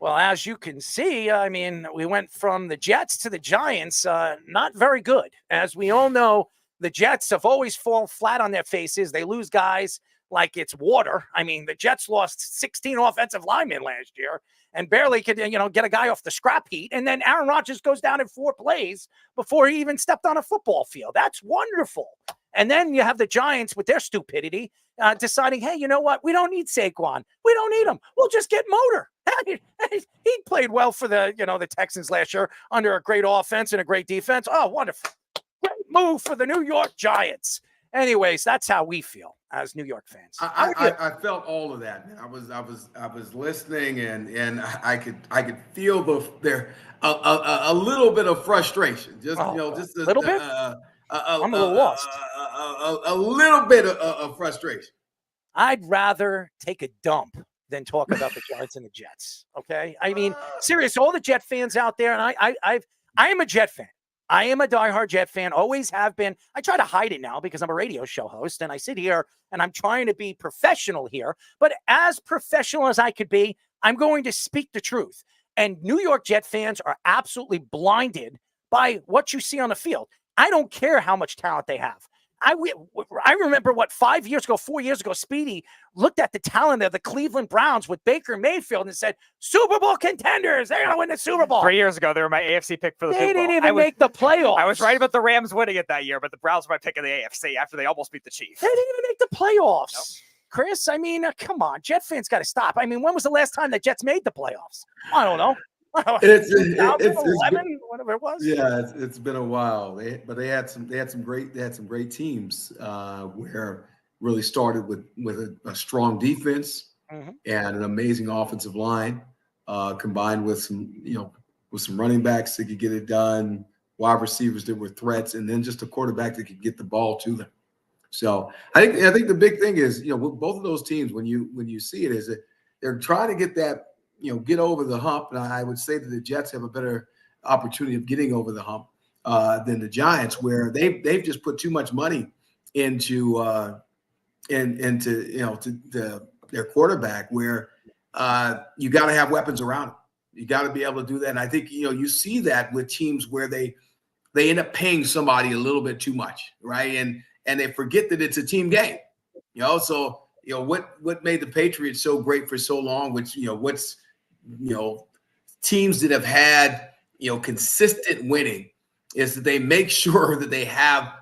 Well, as you can see, I mean, we went from the Jets to the Giants. Not very good. As we all know, the Jets have always fallen flat on their faces. They lose guys like it's water. I mean, the Jets lost 16 offensive linemen last year and barely could, get a guy off the scrap heap. And then Aaron Rodgers goes down in 4 plays before he even stepped on a football field. That's wonderful. And then you have the Giants with their stupidity deciding, hey, you know what? We don't need Saquon. We don't need him. We'll just get Motor. He played well for the Texans last year under a great offense and a great defense. Oh, wonderful. Great move for the New York Giants. Anyways, that's how we feel as New York fans. I felt all of that, man. I was listening and I could feel there a little bit of frustration. Just a little bit. I'm a little lost. A little bit of frustration. I'd rather take a dump than talk about the Giants and the Jets. Okay, I mean, serious. All the Jet fans out there, and I am a Jet fan. I am a diehard Jet fan. Always have been. I try to hide it now because I'm a radio show host, and I sit here and I'm trying to be professional here. But as professional as I could be, I'm going to speak the truth. And New York Jet fans are absolutely blinded by what you see on the field. I don't care how much talent they have. I remember 4 years ago, Speedy looked at the talent of the Cleveland Browns with Baker Mayfield and said, Super Bowl contenders, they're going to win the Super Bowl. 3 years ago, they were my AFC pick for the Super Bowl. They didn't even make the playoffs. I was right about the Rams winning it that year, but the Browns were my pick of the AFC after they almost beat the Chiefs. They didn't even make the playoffs. Nope. Chris, I mean, come on. Jet fans got to stop. I mean, when was the last time the Jets made the playoffs? I don't know. It's 2011, whatever it was. Yeah, it's been a while. They had some great teams where really started with a strong defense and an amazing offensive line, combined with some running backs that could get it done, wide receivers that were threats, and then just a quarterback that could get the ball to them. So I think the big thing is, with both of those teams, when you see it, is that they're trying to get that, get over the hump. And I would say that the Jets have a better opportunity of getting over the hump than the Giants, where they've just put too much money into their quarterback, where you got to have weapons around him. You got to be able to do that. And I think you see that with teams where they end up paying somebody a little bit too much, right? And they forget that it's a team game, So what made the Patriots so great for so long, which teams that have had consistent winning, is that they make sure that they have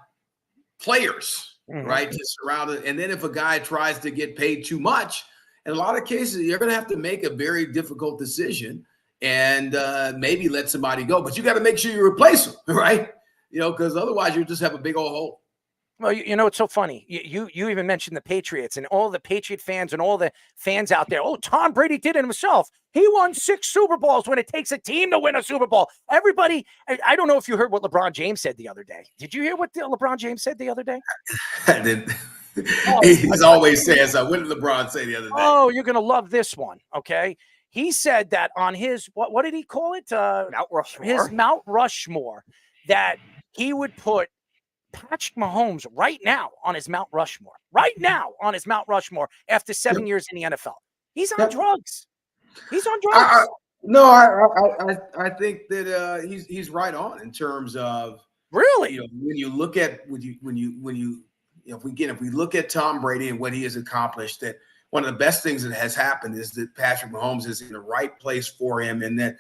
players, right, to surround it. And then if a guy tries to get paid too much, in a lot of cases, you're going to have to make a very difficult decision and maybe let somebody go. But you got to make sure you replace them, right? Because otherwise you just have a big old hole. Well, it's so funny. You even mentioned the Patriots and all the Patriot fans and all the fans out there. Oh, Tom Brady did it himself. He won 6 Super Bowls when it takes a team to win a Super Bowl. Everybody, I don't know if you heard what LeBron James said the other day. Did you hear what LeBron James said the other day? I didn't. He's always saying so. What did LeBron say the other day? Oh, you're going to love this one, okay? He said that on his, what did he call it? Mount Rushmore. His Mount Rushmore, that he would put Patrick Mahomes right now on his Mount Rushmore. Right now on his Mount Rushmore after 7 years in the NFL. He's on drugs. He's on drugs. I think that he's right on in terms of really. When you look at if we look at Tom Brady and what he has accomplished, that one of the best things that has happened is that Patrick Mahomes is in the right place for him, and that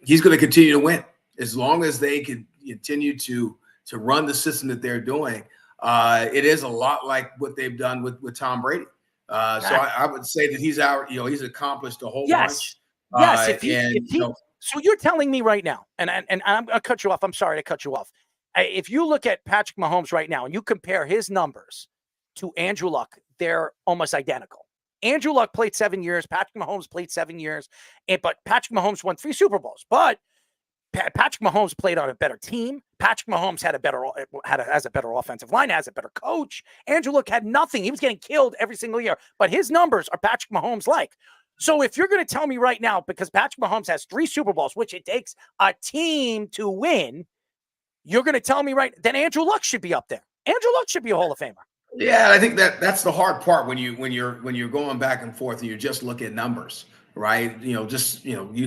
he's going to continue to win as long as they can continue to run the system that they're doing. It is a lot like what they've done with Tom Brady. So I would say that he's he's accomplished a whole bunch. Yes. So you're telling me right now, and I'm going to cut you off. I'm sorry to cut you off. If you look at Patrick Mahomes right now and you compare his numbers to Andrew Luck, they're almost identical. Andrew Luck played 7 years. Patrick Mahomes played 7 years. But Patrick Mahomes won 3 Super Bowls. But Patrick Mahomes played on a better team. Patrick Mahomes has a better offensive line, has a better coach. Andrew Luck had nothing. He was getting killed every single year. But his numbers are Patrick Mahomes like. So if you're going to tell me right now, because Patrick Mahomes has 3 Super Bowls, which it takes a team to win, you're going to tell me then Andrew Luck should be up there. Andrew Luck should be a Hall of Famer. Yeah, I think that's the hard part when you're going back and forth and you just look at numbers. Right. You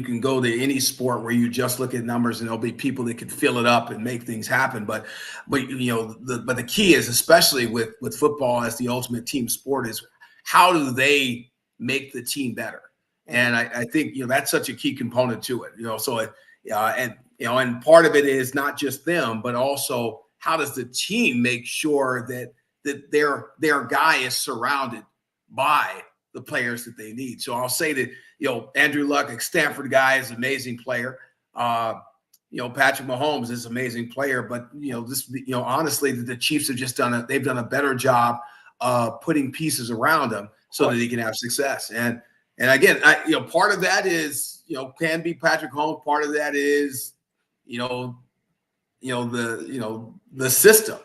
can go to any sport where you just look at numbers and there'll be people that can fill it up and make things happen. But the key is, especially with football as the ultimate team sport, is how do they make the team better? And I think, that's such a key component to it, and part of it is not just them, but also how does the team make sure that their guy is surrounded by the players that they need. So I'll say that, Andrew Luck, Stanford guy, is an amazing player. Patrick Mahomes is an amazing player, but, honestly, the Chiefs have just done a better job of putting pieces around them so that he can have success. And again, part of that is, can be Patrick Mahomes. Part of that is, the system,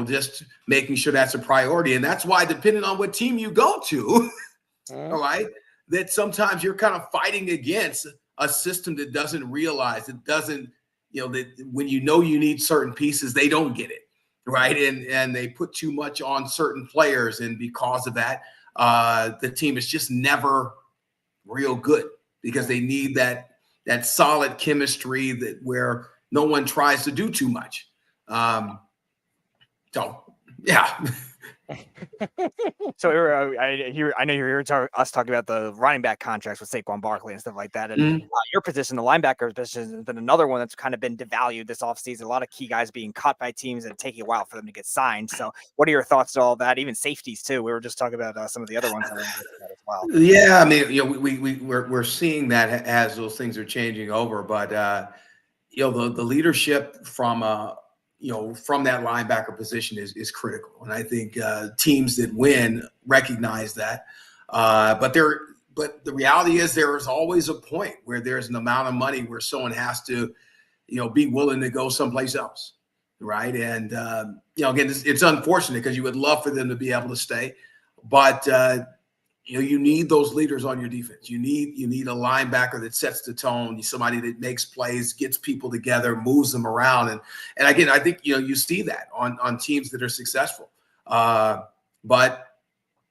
just making sure that's a priority. And that's why, depending on what team you go to, all right, that sometimes you're kind of fighting against a system that doesn't realize, it doesn't, that when you need certain pieces, they don't get it, right? And they put too much on certain players. And because of that, the team is just never real good, because they need that solid chemistry where no one tries to do too much. So, yeah. So I know you're here us talking about the running back contracts with Saquon Barkley and stuff like that. And your position, the linebacker position, has been another one that's kind of been devalued this offseason. A lot of key guys being cut by teams and taking a while for them to get signed. So what are your thoughts on all that? Even safeties too. We were just talking about some of the other ones that as well. Yeah, I mean, we're seeing that as those things are changing over, but the leadership from from that linebacker position is critical, and I think teams that win recognize that. But the reality is there is always a point where there's an amount of money where someone has to, be willing to go someplace else, right? And again, it's unfortunate because you would love for them to be able to stay, but you need those leaders on your defense. You need a linebacker that sets the tone, somebody that makes plays, gets people together, moves them around. And again, I think you see that on teams that are successful. But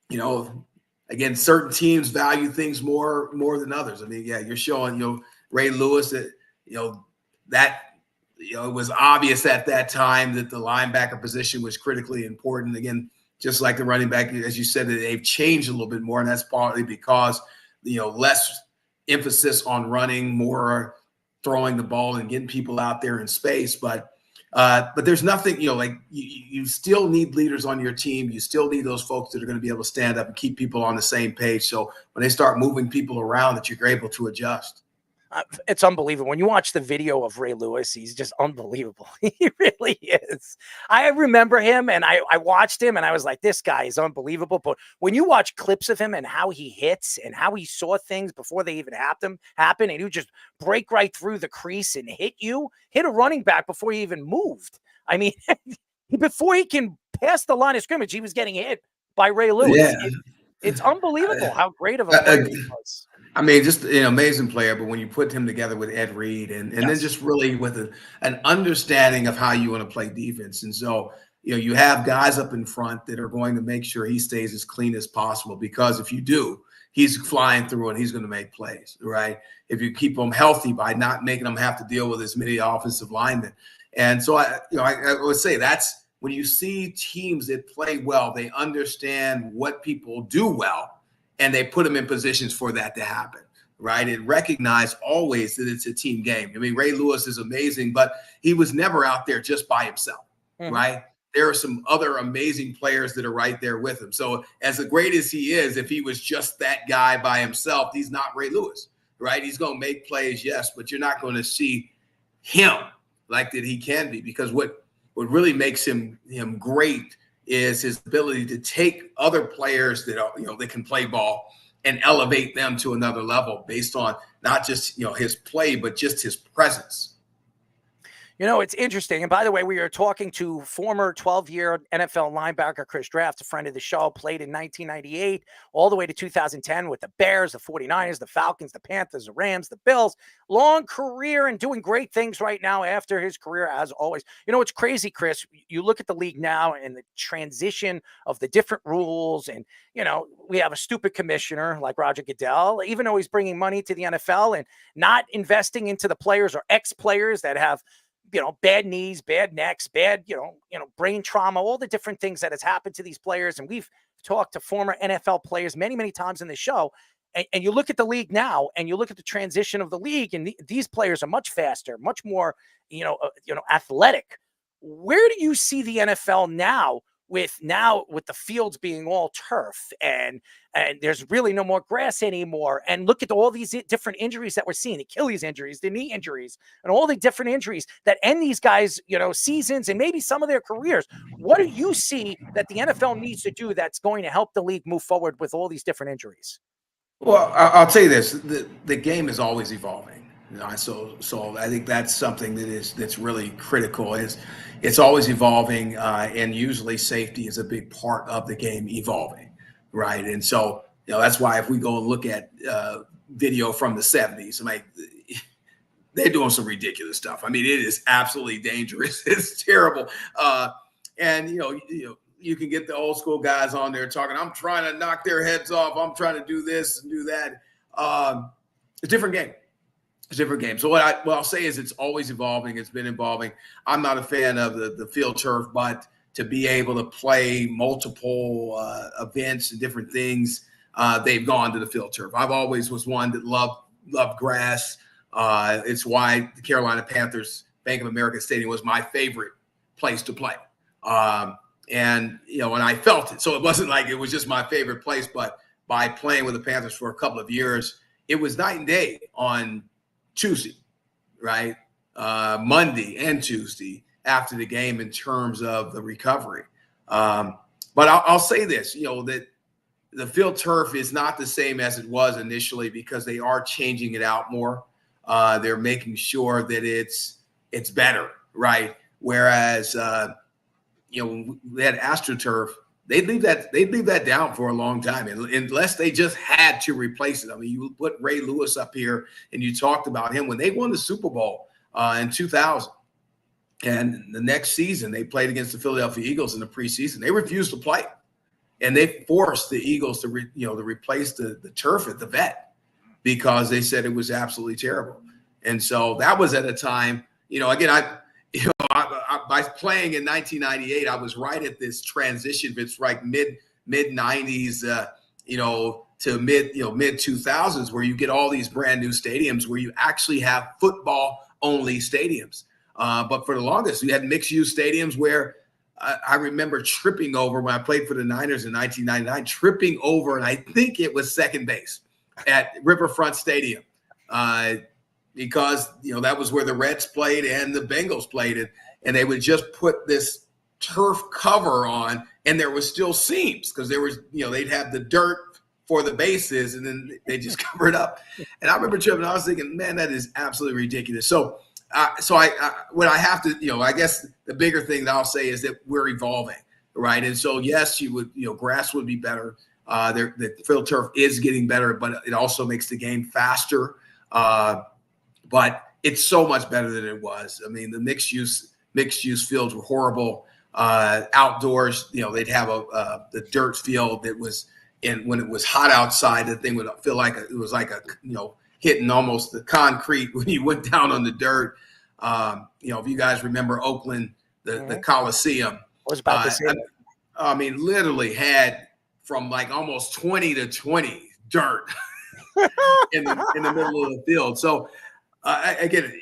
again, certain teams value things more than others. I mean, yeah, you're showing Ray Lewis that it was obvious at that time that the linebacker position was critically important. Again, just like the running back, as you said, they've changed a little bit more, and that's partly because less emphasis on running, more throwing the ball and getting people out there in space. But there's nothing, you still need leaders on your team. You still need those folks that are going to be able to stand up and keep people on the same page. So when they start moving people around, that you're able to adjust. It's unbelievable. When you watch the video of Ray Lewis, he's just unbelievable. He really is. I remember him, and I watched him, and I was like, this guy is unbelievable. But when you watch clips of him and how he hits and how he saw things before they even happen, and he would just break right through the crease and hit a running back before he even moved. I mean, before he can pass the line of scrimmage, he was getting hit by Ray Lewis. Yeah. It's unbelievable how great of a player he was. I mean, just an amazing player, but when you put him together with Ed Reed and then just really with an understanding of how you want to play defense. And so, you have guys up in front that are going to make sure he stays as clean as possible, because if you do, he's flying through and he's going to make plays, right? If you keep him healthy by not making him have to deal with as many offensive linemen. And so I would say that's when you see teams that play well, they understand what people do well, and they put them in positions for that to happen, right? And recognize always that it's a team game. I mean, Ray Lewis is amazing, but he was never out there just by himself, right? There are some other amazing players that are right there with him. So as great as he is, if he was just that guy by himself, he's not Ray Lewis, right? He's going to make plays, yes, but you're not going to see him like that he can be, because what really makes him great is his ability to take other players that are, that can play ball and elevate them to another level based on not just, his play, but just his presence. It's interesting. And by the way, we are talking to former 12-year NFL linebacker Chris Draft, a friend of the show, played in 1998 all the way to 2010 with the Bears, the 49ers, the Falcons, the Panthers, the Rams, the Bills. Long career and doing great things right now after his career, as always. It's crazy, Chris. You look at the league now and the transition of the different rules. And, we have a stupid commissioner like Roger Goodell, even though he's bringing money to the NFL and not investing into the players or ex-players that have bad knees, bad necks, bad, brain trauma, all the different things that has happened to these players. And we've talked to former NFL players many, many times in the show. And you look at the league now and you look at the transition of the league, and these players are much faster, much more, athletic. Where do you see the NFL now with the fields being all turf and there's really no more grass anymore? And look at all these different injuries that we're seeing, Achilles injuries, the knee injuries, and all the different injuries that end these guys, seasons and maybe some of their careers. What do you see that the NFL needs to do that's going to help the league move forward with all these different injuries? Well, I'll tell you this, the game is always evolving. So I think that's something that's really critical. It's always evolving, and usually safety is a big part of the game evolving, right? And so that's why if we go and look at video from the 70s, they're doing some ridiculous stuff. I mean, it is absolutely dangerous. It's terrible, and you can get the old school guys on there talking, I'm trying to knock their heads off, I'm trying to do this and do that. It's a different game. It's a different game. So what I'll say is it's always evolving. It's been evolving. I'm not a fan of the field turf, but to be able to play multiple events and different things, they've gone to the field turf. I've always was one that loved grass. It's why the Carolina Panthers Bank of America Stadium was my favorite place to play. And I felt it. So it wasn't like it was just my favorite place, but by playing with the Panthers for a couple of years, it was night and day on Tuesday, right? Monday and Tuesday after the game in terms of the recovery. But I'll say this, that the field turf is not the same as it was initially because they are changing it out more. They're making sure that it's better, right? Whereas, when they had AstroTurf, they'd leave that down for a long time, unless they just had to replace it. I mean, you put Ray Lewis up here, and you talked about him when they won the Super Bowl in 2000, and the next season they played against the Philadelphia Eagles in the preseason. They refused to play, and they forced the Eagles to replace the turf at the Vet because they said it was absolutely terrible. And so that was at a time, by playing in 1998, I was right at this transition. It's like mid 90s, to mid 2000s, where you get all these brand new stadiums where you actually have football only stadiums. But for the longest, we had mixed use stadiums where I remember tripping over when I played for the Niners in 1999, tripping over, and I think it was second base at Riverfront Stadium. Because that was where the Reds played and the Bengals played, and they would just put this turf cover on, and there was still seams because there was they'd have the dirt for the bases, and then they just cover it up. And I remember tripping. I was thinking, man, that is absolutely ridiculous. So what I have to, I guess the bigger thing that I'll say is that we're evolving, right? And so yes, you would, grass would be better. The field turf is getting better, but it also makes the game faster. But it's so much better than it was. I mean, the mixed use fields were horrible. Outdoors, they'd have the dirt field that was when it was hot outside, the thing would feel like it was like hitting almost the concrete when you went down on the dirt. If you guys remember Oakland, the Coliseum, was about the same. I mean, literally had from like almost 20 to 20 dirt in the middle of the field. So. Again,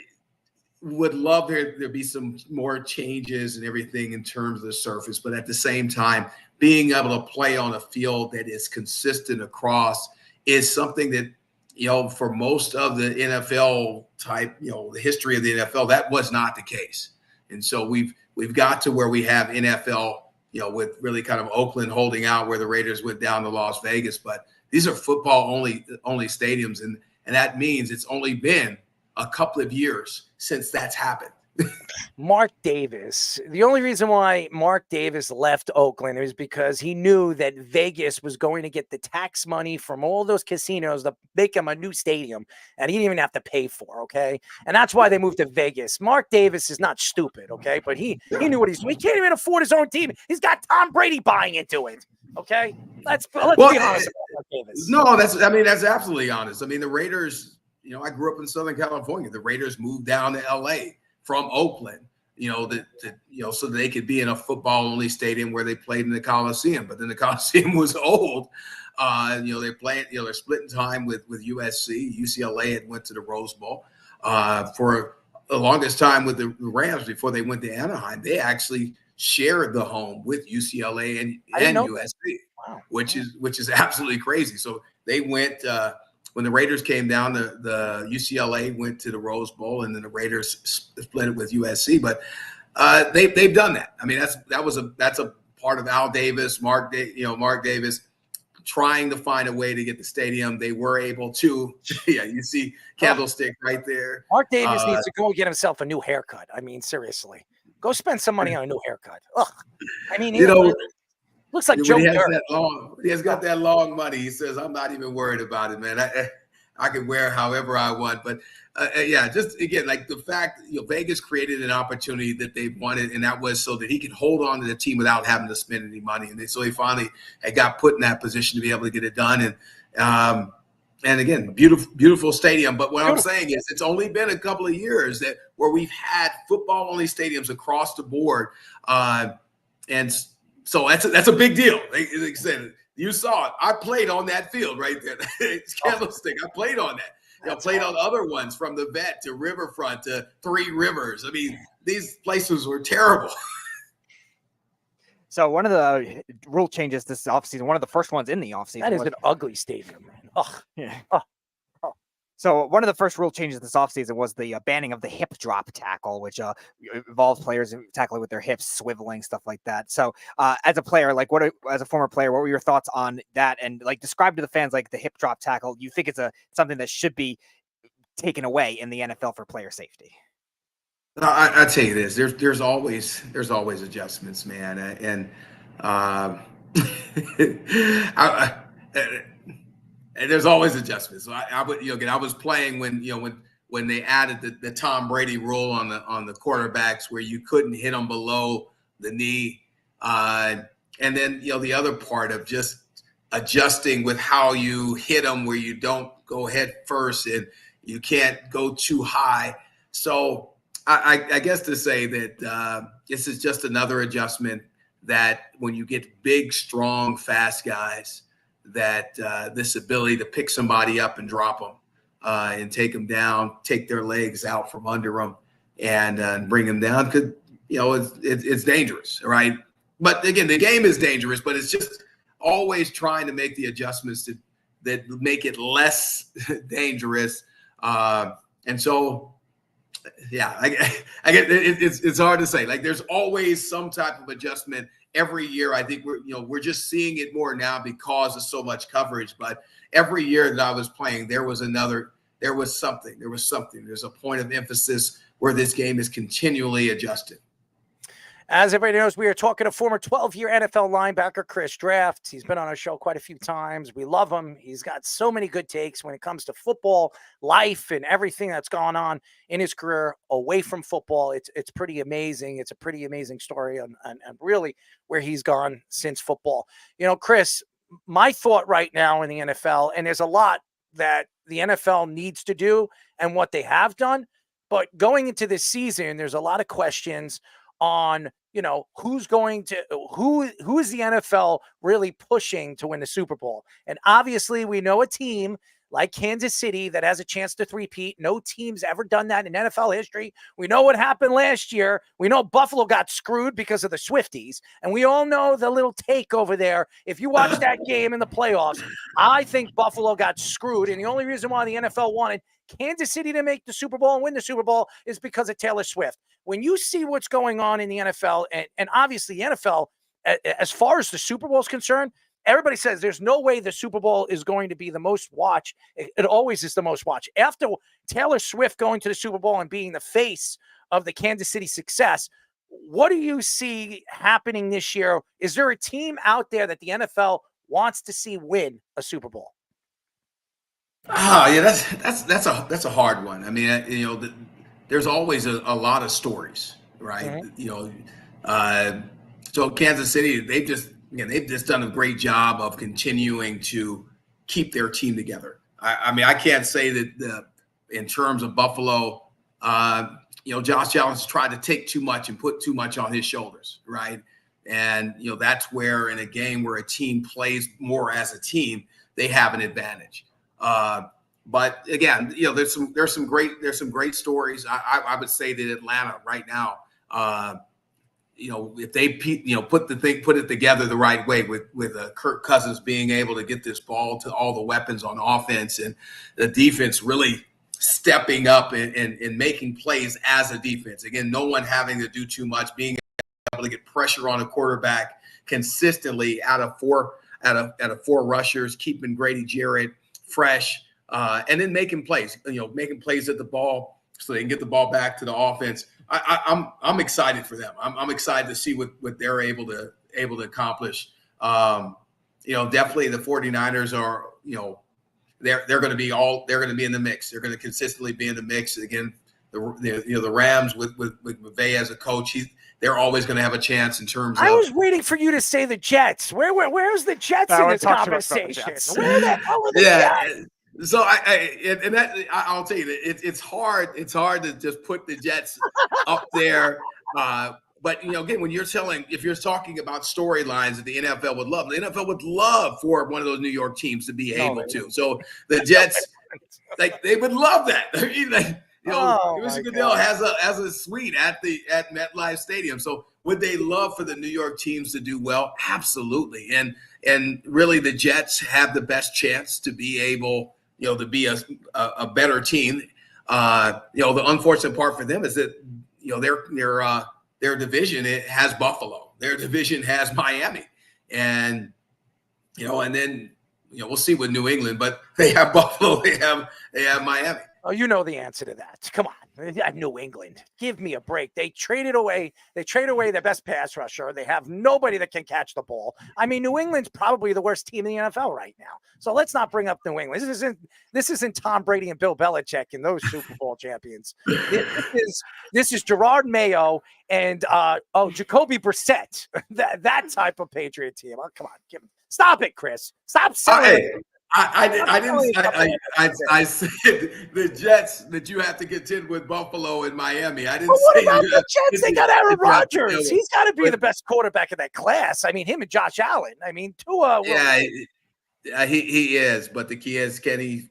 would love there be some more changes and everything in terms of the surface, but at the same time, being able to play on a field that is consistent across is something that, for most of the NFL type, the history of the NFL, that was not the case. And so we've got to where we have NFL, with really kind of Oakland holding out where the Raiders went down to Las Vegas, but these are football only stadiums, and that means it's only been a couple of years since that's happened. Mark Davis. The only reason why Mark Davis left Oakland is because he knew that Vegas was going to get the tax money from all those casinos to make him a new stadium, and he didn't even have to pay for, okay? And that's why they moved to Vegas. Mark Davis is not stupid, okay? But he knew what he's doing. He can't even afford his own team. He's got Tom Brady buying into it, okay? Let's be honest about Mark Davis. No, that's absolutely honest. I mean, the Raiders, I grew up in Southern California. The Raiders moved down to LA from Oakland, so that they could be in a football-only stadium where they played in the Coliseum. But then the Coliseum was old. They're playing, they're splitting time with USC. UCLA had went to the Rose Bowl for the longest time with the Rams before they went to Anaheim. They actually shared the home with UCLA and USC, wow. which is absolutely crazy. So they went. When the Raiders came down, the UCLA went to the Rose Bowl, and then the Raiders split it with USC. But they've done that. I mean, that's a part of Al Davis, Mark Davis, trying to find a way to get the stadium. They were able to. Yeah, you see Candlestick right there. Mark Davis needs to go get himself a new haircut. I mean, seriously, go spend some money on a new haircut. Ugh. I mean, looks like Joe Dirt. He has got that long money. He says, I'm not even worried about it, man. I can wear however I want. But, just again, like the fact, Vegas created an opportunity that they wanted, and that was so that he could hold on to the team without having to spend any money. And so he finally got put in that position to be able to get it done. And again, beautiful stadium. But what I'm saying is it's only been a couple of years where we've had football-only stadiums across the board. And so that's a big deal. Like I said, you saw it. I played on that field right there. It's Candlestick. I played on that. I played on other ones from the Vet to Riverfront to Three Rivers. I mean, these places were terrible. So one of the rule changes this offseason, one of the first ones in the offseason. That is an ugly stadium, man. Oh, yeah. So one of the first rule changes this offseason was the banning of the hip drop tackle, which involves players tackling with their hips, swiveling, stuff like that. So as a player, like as a former player, what were your thoughts on that? And like describe to the fans like the hip drop tackle. You think it's something that should be taken away in the NFL for player safety? I tell you this: there's always adjustments, man, and and there's always adjustments. So I would, again, I was playing when they added the Tom Brady rule on the quarterbacks where you couldn't hit them below the knee, and then the other part of just adjusting with how you hit them, where you don't go head first and you can't go too high. So I guess to say that this is just another adjustment that when you get big, strong, fast guys, that this ability to pick somebody up and drop them and take them down, take their legs out from under them and bring them down, because it's dangerous, right? But again, the game is dangerous, but it's just always trying to make the adjustments that make it less dangerous. And so, yeah, I get it's hard to say. Like, there's always some type of adjustment every year. I think we're just seeing it more now because of so much coverage. But every year that I was playing, there was something. There's a point of emphasis where this game is continually adjusted. As everybody knows, we are talking to former 12-year NFL linebacker Chris Draft. He's been on our show quite a few times. We love him. He's got so many good takes when it comes to football, life, and everything that's gone on in his career away from football. It's pretty amazing. It's a pretty amazing story on really where he's gone since football. Chris, my thought right now in the NFL, and there's a lot that the NFL needs to do and what they have done, but going into this season, there's a lot of questions on who is the NFL really pushing to win the Super Bowl. And obviously we know a team like Kansas City that has a chance to three-peat. No team's ever done that in NFL history. We know what happened last year. We know Buffalo got screwed because of the Swifties. And we all know the little take over there. If you watch that game in the playoffs, I think Buffalo got screwed. And the only reason why the NFL wanted Kansas City to make the Super Bowl and win the Super Bowl is because of Taylor Swift. When you see what's going on in the NFL, and obviously the NFL, as far as the Super Bowl is concerned, everybody says there's no way the Super Bowl is going to be the most watched. It always is the most watched. After Taylor Swift going to the Super Bowl and being the face of the Kansas City success, what do you see happening this year? Is there a team out there that the NFL wants to see win a Super Bowl? Yeah, that's a hard one. I mean, there's always a lot of stories, right? Mm-hmm. So Kansas City, they've just done a great job of continuing to keep their team together. I mean, I can't say that in terms of Buffalo, Josh Allen's tried to take too much and put too much on his shoulders, right? And that's where in a game where a team plays more as a team, they have an advantage. But again, there's some great stories. I would say that Atlanta right now, if they put it together the right way with Kirk Cousins being able to get this ball to all the weapons on offense and the defense really stepping up and making plays as a defense. Again, no one having to do too much, being able to get pressure on a quarterback consistently out of four rushers, keeping Grady Jarrett fresh, and then making plays at the ball so they can get the ball back to the offense. I'm excited for them. I'm excited to see what they're able to accomplish. Definitely the 49ers are, they're going to be in the mix. They're going to consistently be in the mix. Again, the Rams with McVay as a coach, they're always going to have a chance in terms of. I was waiting for you to say the Jets. Where's the Jets in this conversation? Where the hell are the Jets? So I'll tell you that it's hard. It's hard to just put the Jets up there But again, if you're talking about storylines that the NFL would love, the NFL would love for one of those New York teams to be able to. So the Jets, they would love that. I mean, Mr. Goodell has a suite at MetLife Stadium. So would they love for the New York teams to do well? Absolutely. And really, the Jets have the best chance to be able, to be a better team. The unfortunate part for them is that their division, it has Buffalo. Their division has Miami. And, and then, we'll see with New England, but they have Buffalo, they have Miami. Oh, you know the answer to that. Come on. New England. Give me a break. They traded away their best pass rusher. They have nobody that can catch the ball. I mean, New England's probably the worst team in the NFL right now. So let's not bring up New England. This isn't Tom Brady and Bill Belichick and those Super Bowl champions. This is Gerard Mayo and Jacoby Brissett. That type of Patriot team. Oh, come on. Stop it, Chris. Stop selling it. I said the Jets that you have to contend with Buffalo and Miami. I didn't what say about the Jets? They got Aaron Rodgers. He's got to be the best quarterback in that class. I mean, him and Josh Allen. I mean, Tua. He is. But the key is, can he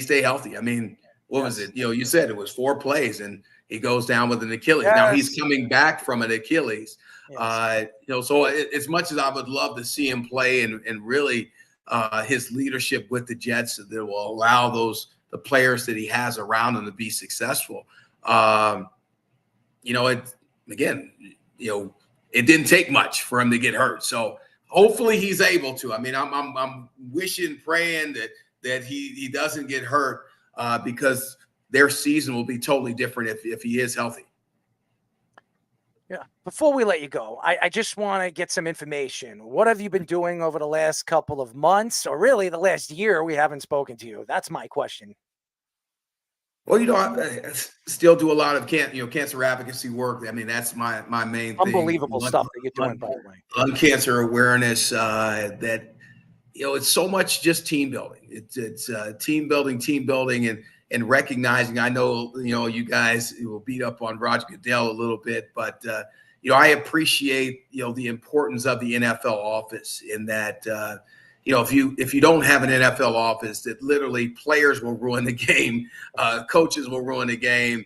stay healthy? I mean, what was it? You said it was 4 plays and he goes down with an Achilles. Yes. Now he's coming back from an Achilles. Yes. So as much as I would love to see him play and really. His leadership with the Jets that will allow the players that he has around him to be successful. It didn't take much for him to get hurt. So hopefully he's able to. I mean, I'm wishing, praying that he doesn't get hurt because their season will be totally different if he is healthy. Yeah. Before we let you go, I just want to get some information. What have you been doing over the last couple of months, or really the last year we haven't spoken to you? That's my question. Well, I still do a lot of cancer advocacy work. I mean, that's my main thing. Unbelievable stuff that you're doing, by the way. Lung cancer awareness. That it's so much just team building. It's team building, and recognizing. I know you guys will beat up on Roger Goodell a little bit, but I appreciate the importance of the NFL office in that if you don't have an NFL office, that literally players will ruin the game, coaches will ruin the game,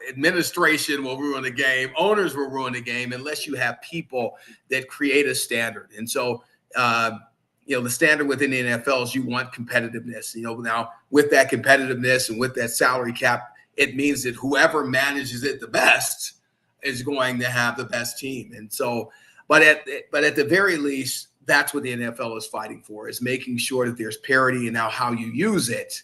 administration will ruin the game, owners will ruin the game unless you have people that create a standard. And so the standard within the NFL is you want competitiveness. Now with that competitiveness and with that salary cap, it means that whoever manages it the best is going to have the best team. And so, but at the very least, that's what the NFL is fighting for, is making sure that there's parity, and now how you use it,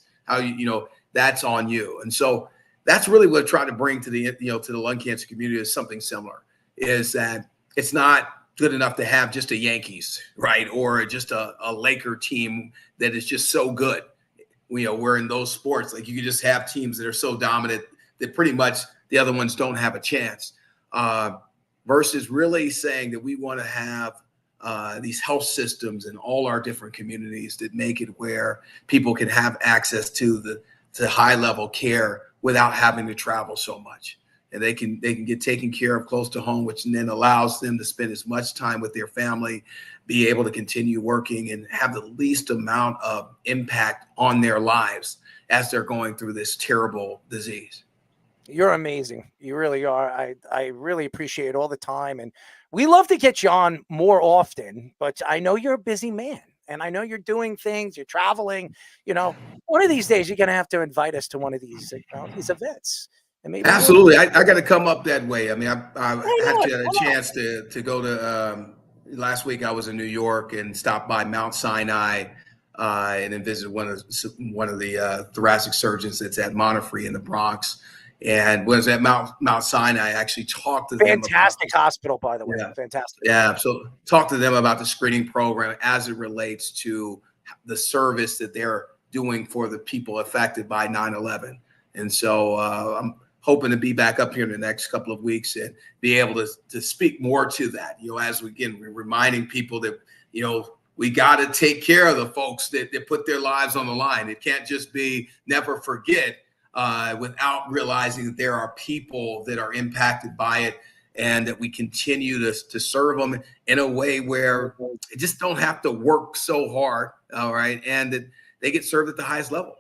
that's on you. And so that's really what I try to bring to the lung cancer community, is something similar, is that it's not good enough to have just a Yankees, right? Or just a Laker team that is just so good. We're in those sports, like you can just have teams that are so dominant that pretty much the other ones don't have a chance. Versus really saying that we want to have these health systems in all our different communities that make it where people can have access to high level care without having to travel so much. And they can get taken care of close to home, which then allows them to spend as much time with their family, be able to continue working, and have the least amount of impact on their lives as they're going through this terrible disease. You're amazing. You really are. I really appreciate all the time. And we love to get you on more often, but I know you're a busy man. And I know you're doing things, you're traveling. One of these days you're going to have to invite us to one of these events. And maybe absolutely. I got to come up that way. I mean, I had a chance to go to last week. I was in New York and stopped by Mount Sinai and then visited one of the thoracic surgeons that's at Montefiore in the Bronx. And when I was at Mount Sinai, I actually talked to them. Fantastic hospital, by the way. Yeah. Fantastic. Yeah. So talk to them about the screening program as it relates to the service that they're doing for the people affected by 9/11. And so I'm hoping to be back up here in the next couple of weeks and be able to speak more to that, as we're reminding people that, we got to take care of the folks that put their lives on the line. It can't just be never forget without realizing that there are people that are impacted by it, and that we continue to serve them in a way where they just don't have to work so hard, all right, and that they get served at the highest level.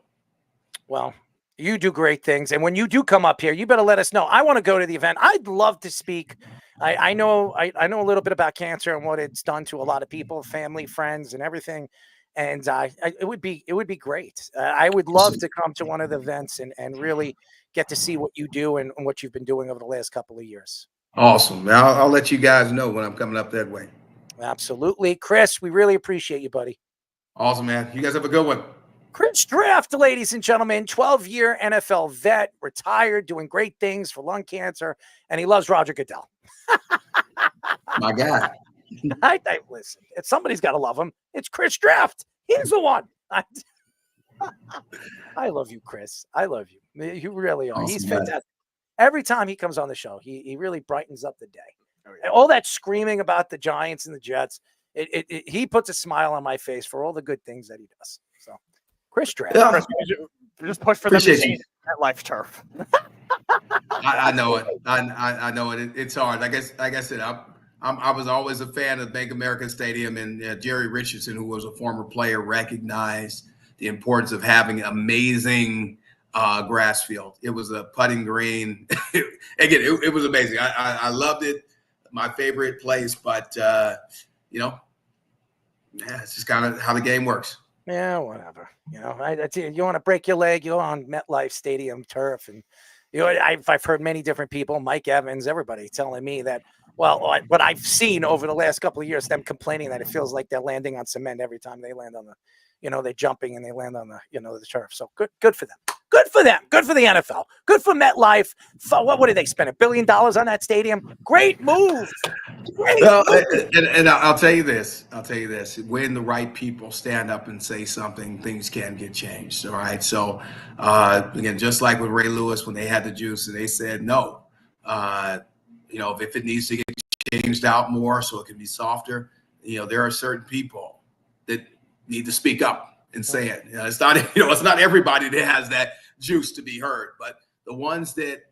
Well, you do great things, and when you do come up here, you better let us know. I want to go to the event. I'd love to speak. I know a little bit about cancer and what it's done to a lot of people, family, friends, and everything. And it would be great. I would love to come to one of the events and really get to see what you do and what you've been doing over the last couple of years. Awesome. Now I'll let you guys know when I'm coming up that way. Absolutely. Chris, we really appreciate you, buddy. Awesome, man. You guys have a good one. Chris Draft, ladies and gentlemen, 12-year NFL vet, retired, doing great things for lung cancer, and he loves Roger Goodell. My guy. Listen, if somebody's got to love him, it's Chris Draft. He's the one. I love you, Chris. I love you. You really are. Awesome, He's man. fantastic. Every time he comes on the show, he really brightens up the day. All that screaming about the Giants and the Jets, he puts a smile on my face for all the good things that he does. So, Chris Draft. Yeah. Just push for them to Appreciate change that life turf. I know it. I know it. It's hard. Like I said, I was always a fan of Bank America Stadium, and Jerry Richardson, who was a former player, recognized the importance of having amazing grass field. It was a putting green. Again, it was amazing. I loved it. My favorite place, but it's just kind of how the game works. Yeah, whatever. You want to break your leg, you're on MetLife Stadium turf, and I've heard many different people, Mike Evans, everybody telling me that. Well, what I've seen over the last couple of years, them complaining that it feels like they're landing on cement every time they land on the, they're jumping and they land on the, the turf. So good for them. Good for them. Good for the NFL. Good for MetLife. What did they spend? $1 billion on that stadium? Great move. Well, and I'll tell you this. When the right people stand up and say something, things can get changed. All right. So again, just like with Ray Lewis, when they had the juice and they said no, if it needs to get changed out more so it can be softer, there are certain people that need to speak up and say it. It's not everybody that has that juice to be heard, but the ones that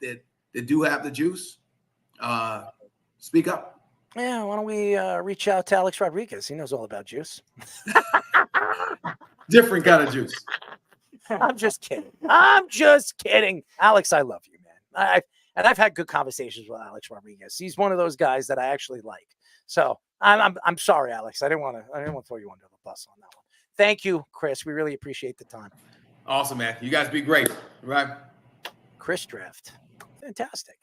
do have the juice, speak up. Yeah, why don't we reach out to Alex Rodriguez? He knows all about juice. Different kind of juice. I'm just kidding. Alex, I love you, man. I've had good conversations with Alex Rodriguez. He's one of those guys that I actually like. So I'm sorry, Alex. I didn't want to throw you under the bus on that one. Thank you, Chris. We really appreciate the time. Awesome, man. You guys be great. Right. Chris Draft. Fantastic.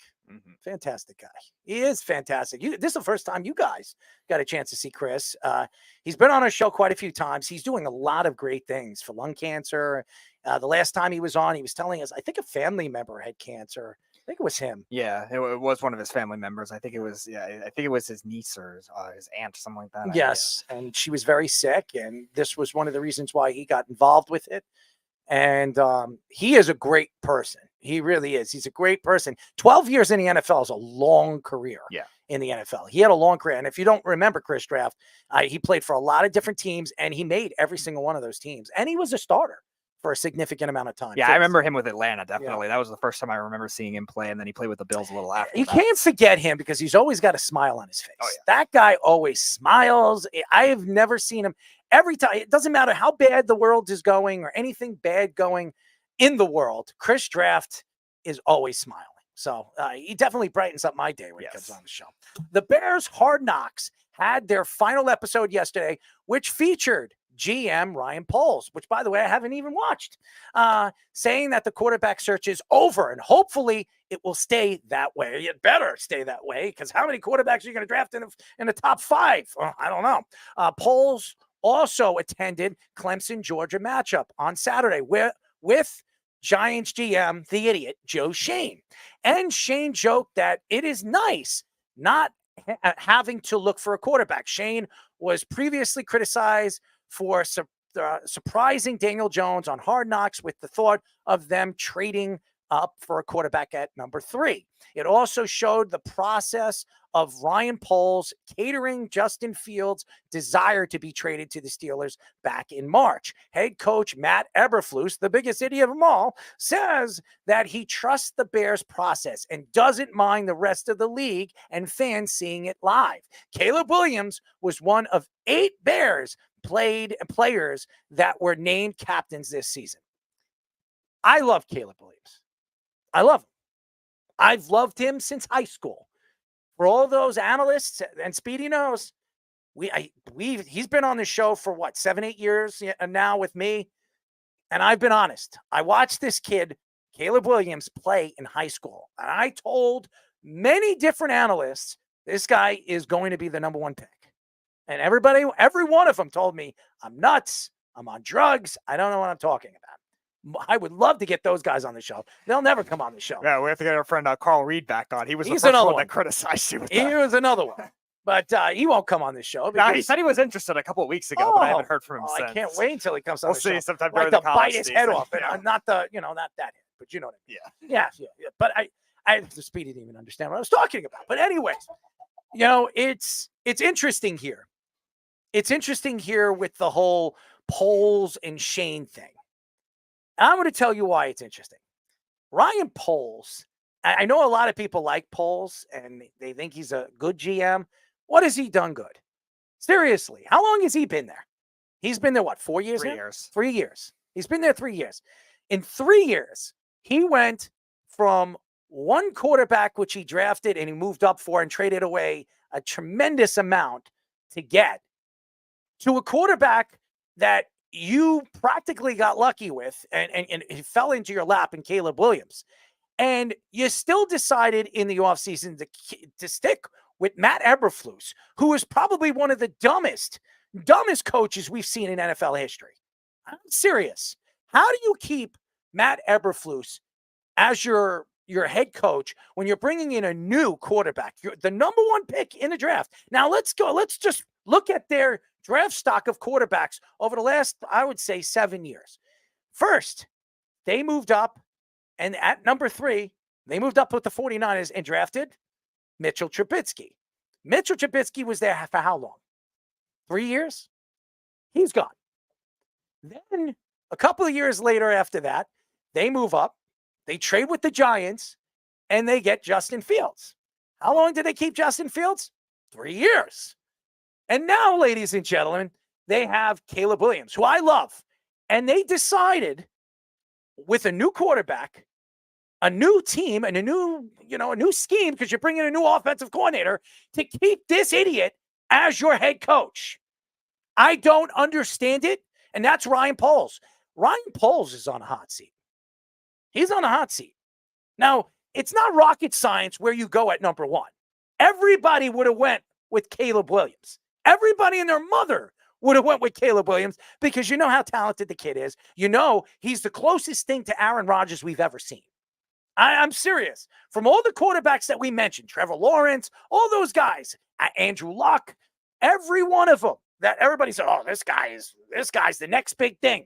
Fantastic guy. He is fantastic. This is the first time you guys got a chance to see Chris. He's been on our show quite a few times. He's doing a lot of great things for lung cancer. The last time he was on, he was telling us, I think a family member had cancer. I think it was him. Yeah, it was one of his family members. I think it was his niece or his aunt, something like that. Yes, and she was very sick, and this was one of the reasons why he got involved with it. And he is a great person. He really is. He's a great person. 12 years in the NFL is a long career. Yeah. In the NFL, he had a long career. And if you don't remember Chris Draft, he played for a lot of different teams, and he made every single one of those teams. And he was a starter for a significant amount of time. Yeah, I remember him with Atlanta, definitely. Yeah. That was the first time I remember seeing him play, and then he played with the Bills a little after. You can't forget him because he's always got a smile on his face. Oh, yeah. That guy always smiles. I have never seen him every time. It doesn't matter how bad the world is going or anything bad going in the world. Chris Draft is always smiling. So he definitely brightens up my day when he comes on the show. The Bears Hard Knocks had their final episode yesterday, which featured GM Ryan Poles, which, by the way, I haven't even watched, saying that the quarterback search is over, and hopefully it will stay that way. It better stay that way, because how many quarterbacks are you going to draft in the top 5? Well, I don't know. Poles also attended Clemson-Georgia matchup on Saturday with Giants GM, the idiot, Joe Shane. And Shane joked that it is nice not having to look for a quarterback. Shane was previously criticized for surprising Daniel Jones on Hard Knocks with the thought of them trading up for a quarterback at number 3. It also showed the process of Ryan Poles catering Justin Fields' desire to be traded to the Steelers back in March. Head coach Matt Eberflus, the biggest idiot of them all, says that he trusts the Bears' process and doesn't mind the rest of the league and fans seeing it live. Caleb Williams was one of 8 Bears players that were named captains this season. I love Caleb Williams. I love him. I've loved him since high school. For all those analysts, and Speedy knows, he's been on the show for 7-8 years now with me, and I've been honest. I watched this kid, Caleb Williams, play in high school, and I told many different analysts this guy is going to be the number 1 pick. And every one of them told me I'm nuts, I'm on drugs, I don't know what I'm talking about. I would love to get those guys on the show. They'll never come on the show. Yeah, we have to get our friend Carl Reed back on. He's the first one that criticized you. He was another one. But he won't come on the show. No, he said he was interested a couple of weeks ago, but I haven't heard from him since. I can't wait until he comes on the show. We'll see sometime like during the to bite his head off. And not that head, but you know what I mean. Yeah. But the Speedy didn't even understand what I was talking about. But anyways, it's interesting here. It's interesting here with the whole Poles and Shane thing. I'm going to tell you why it's interesting. Ryan Poles, I know a lot of people like Poles and they think he's a good GM. What has he done good? Seriously, how long has he been there? He's been there, 4 years? 3 years. 3 years. He's been there 3 years. In 3 years, he went from one quarterback, which he drafted and he moved up for and traded away a tremendous amount to get, to a quarterback that you practically got lucky with and it fell into your lap in Caleb Williams. And you still decided in the offseason to stick with Matt Eberflus, who is probably one of the dumbest coaches we've seen in NFL history. I'm serious. How do you keep Matt Eberflus as your head coach when you're bringing in a new quarterback? You're the number 1 pick in the draft. Now let's go. Let's just look at their draft stock of quarterbacks over the last, I would say, 7 years. First, they moved up, and at number 3, they moved up with the 49ers and drafted Mitchell Trubisky. Mitchell Trubisky was there for how long? 3 years? He's gone. Then a couple of years later after that, they move up, they trade with the Giants, and they get Justin Fields. How long did they keep Justin Fields? 3 years. And now, ladies and gentlemen, they have Caleb Williams, who I love. And they decided with a new quarterback, a new team, and a new scheme, because you're bringing a new offensive coordinator, to keep this idiot as your head coach. I don't understand it. And that's Ryan Poles. Ryan Poles is on a hot seat. He's on a hot seat. Now, it's not rocket science where you go at number 1. Everybody would have went with Caleb Williams. Everybody and their mother would have went with Caleb Williams because you know how talented the kid is. You know he's the closest thing to Aaron Rodgers we've ever seen. I'm serious. From all the quarterbacks that we mentioned, Trevor Lawrence, all those guys, Andrew Luck, every one of them that everybody said, oh, this guy's the next big thing.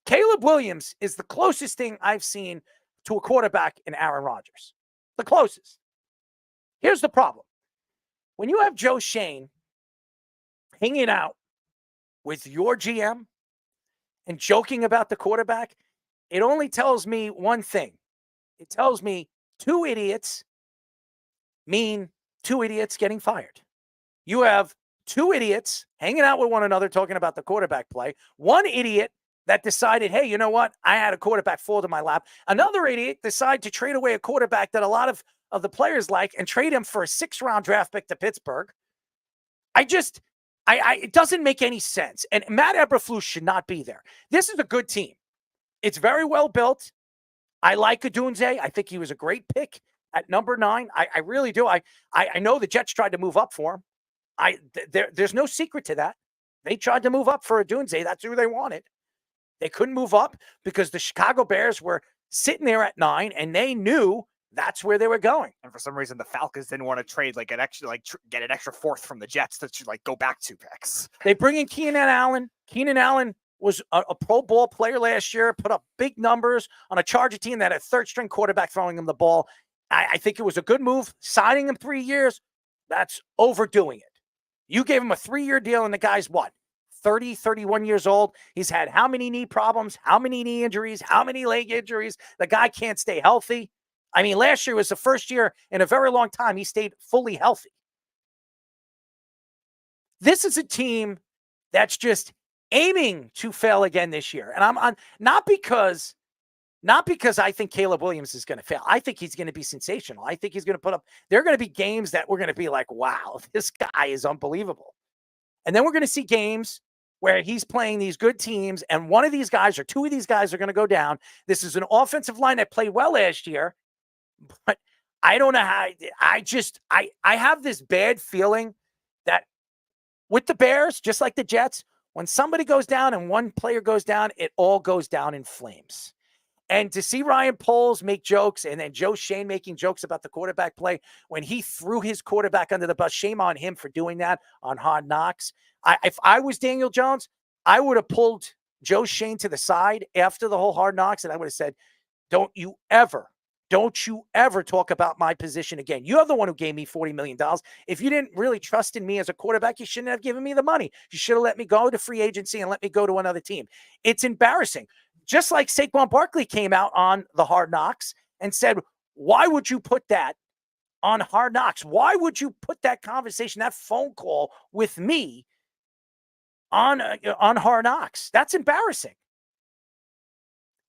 Caleb Williams is the closest thing I've seen to a quarterback in Aaron Rodgers. The closest. Here's the problem. When you have Joe Shane hanging out with your GM and joking about the quarterback, it only tells me one thing. It tells me 2 idiots mean 2 idiots getting fired. You have 2 idiots hanging out with one another talking about the quarterback play. 1 idiot that decided, hey, you know what? I had a quarterback fall to my lap. Another idiot decided to trade away a quarterback that a lot of the players like and trade him for a 6th-round draft pick to Pittsburgh. It doesn't make any sense. And Matt Eberflus should not be there. This is a good team. It's very well built. I like Odunze. I think he was a great pick at number 9. I really do. I know the Jets tried to move up for him. There's no secret to that. They tried to move up for Odunze. That's who they wanted. They couldn't move up because the Chicago Bears were sitting there at 9, and they knew that's where they were going. And for some reason, the Falcons didn't want to trade get an extra 4th from the Jets to go back 2 picks. They bring in Keenan Allen. Keenan Allen was a Pro Bowl player last year, put up big numbers on a Charger team that had a third-string quarterback throwing him the ball. I think it was a good move. Signing him 3 years, that's overdoing it. You gave him a 3-year deal, and the guy's what? 30, 31 years old. He's had how many knee problems, how many knee injuries, how many leg injuries? The guy can't stay healthy. I mean, last year was the first year in a very long time he stayed fully healthy. This is a team that's just aiming to fail again this year. And I'm on not because I think Caleb Williams is going to fail. I think he's going to be sensational. I think he's going to put up, there are going to be games that we're going to be like, wow, this guy is unbelievable. And then we're going to see games where he's playing these good teams, and one of these guys or two of these guys are going to go down. This is an offensive line that played well last year, but I don't know how. I have this bad feeling that with the Bears, just like the Jets, when somebody goes down and one player goes down, it all goes down in flames. And to see Ryan Poles make jokes and then Joe Shane making jokes about the quarterback play when he threw his quarterback under the bus, shame on him for doing that on Hard Knocks. If I was Daniel Jones, I would have pulled Joe Shane to the side after the whole Hard Knocks, and I would have said, don't you ever talk about my position again. You're the one who gave me $40 million. If you didn't really trust in me as a quarterback, you shouldn't have given me the money. You should have let me go to free agency and let me go to another team. It's embarrassing. Just like Saquon Barkley came out on the Hard Knocks and said, why would you put that on Hard Knocks? Why would you put that conversation, that phone call with me on Hard Knocks? That's embarrassing.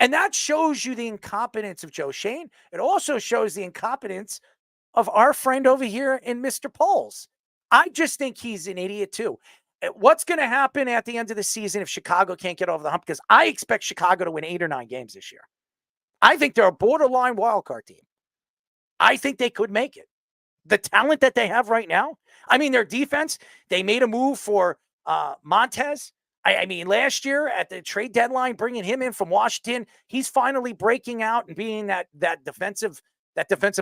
And that shows you the incompetence of Joe Shane. It also shows the incompetence of our friend over here in Mr. Poles. I just think he's an idiot too. What's going to happen at the end of the season if Chicago can't get over the hump? Because I expect Chicago to win 8 or 9 games this year. I think they're a borderline wildcard team. I think they could make it. The talent that they have right now. I mean, their defense, they made a move for Montez. I mean, last year at the trade deadline, bringing him in from Washington, he's finally breaking out and being that defensive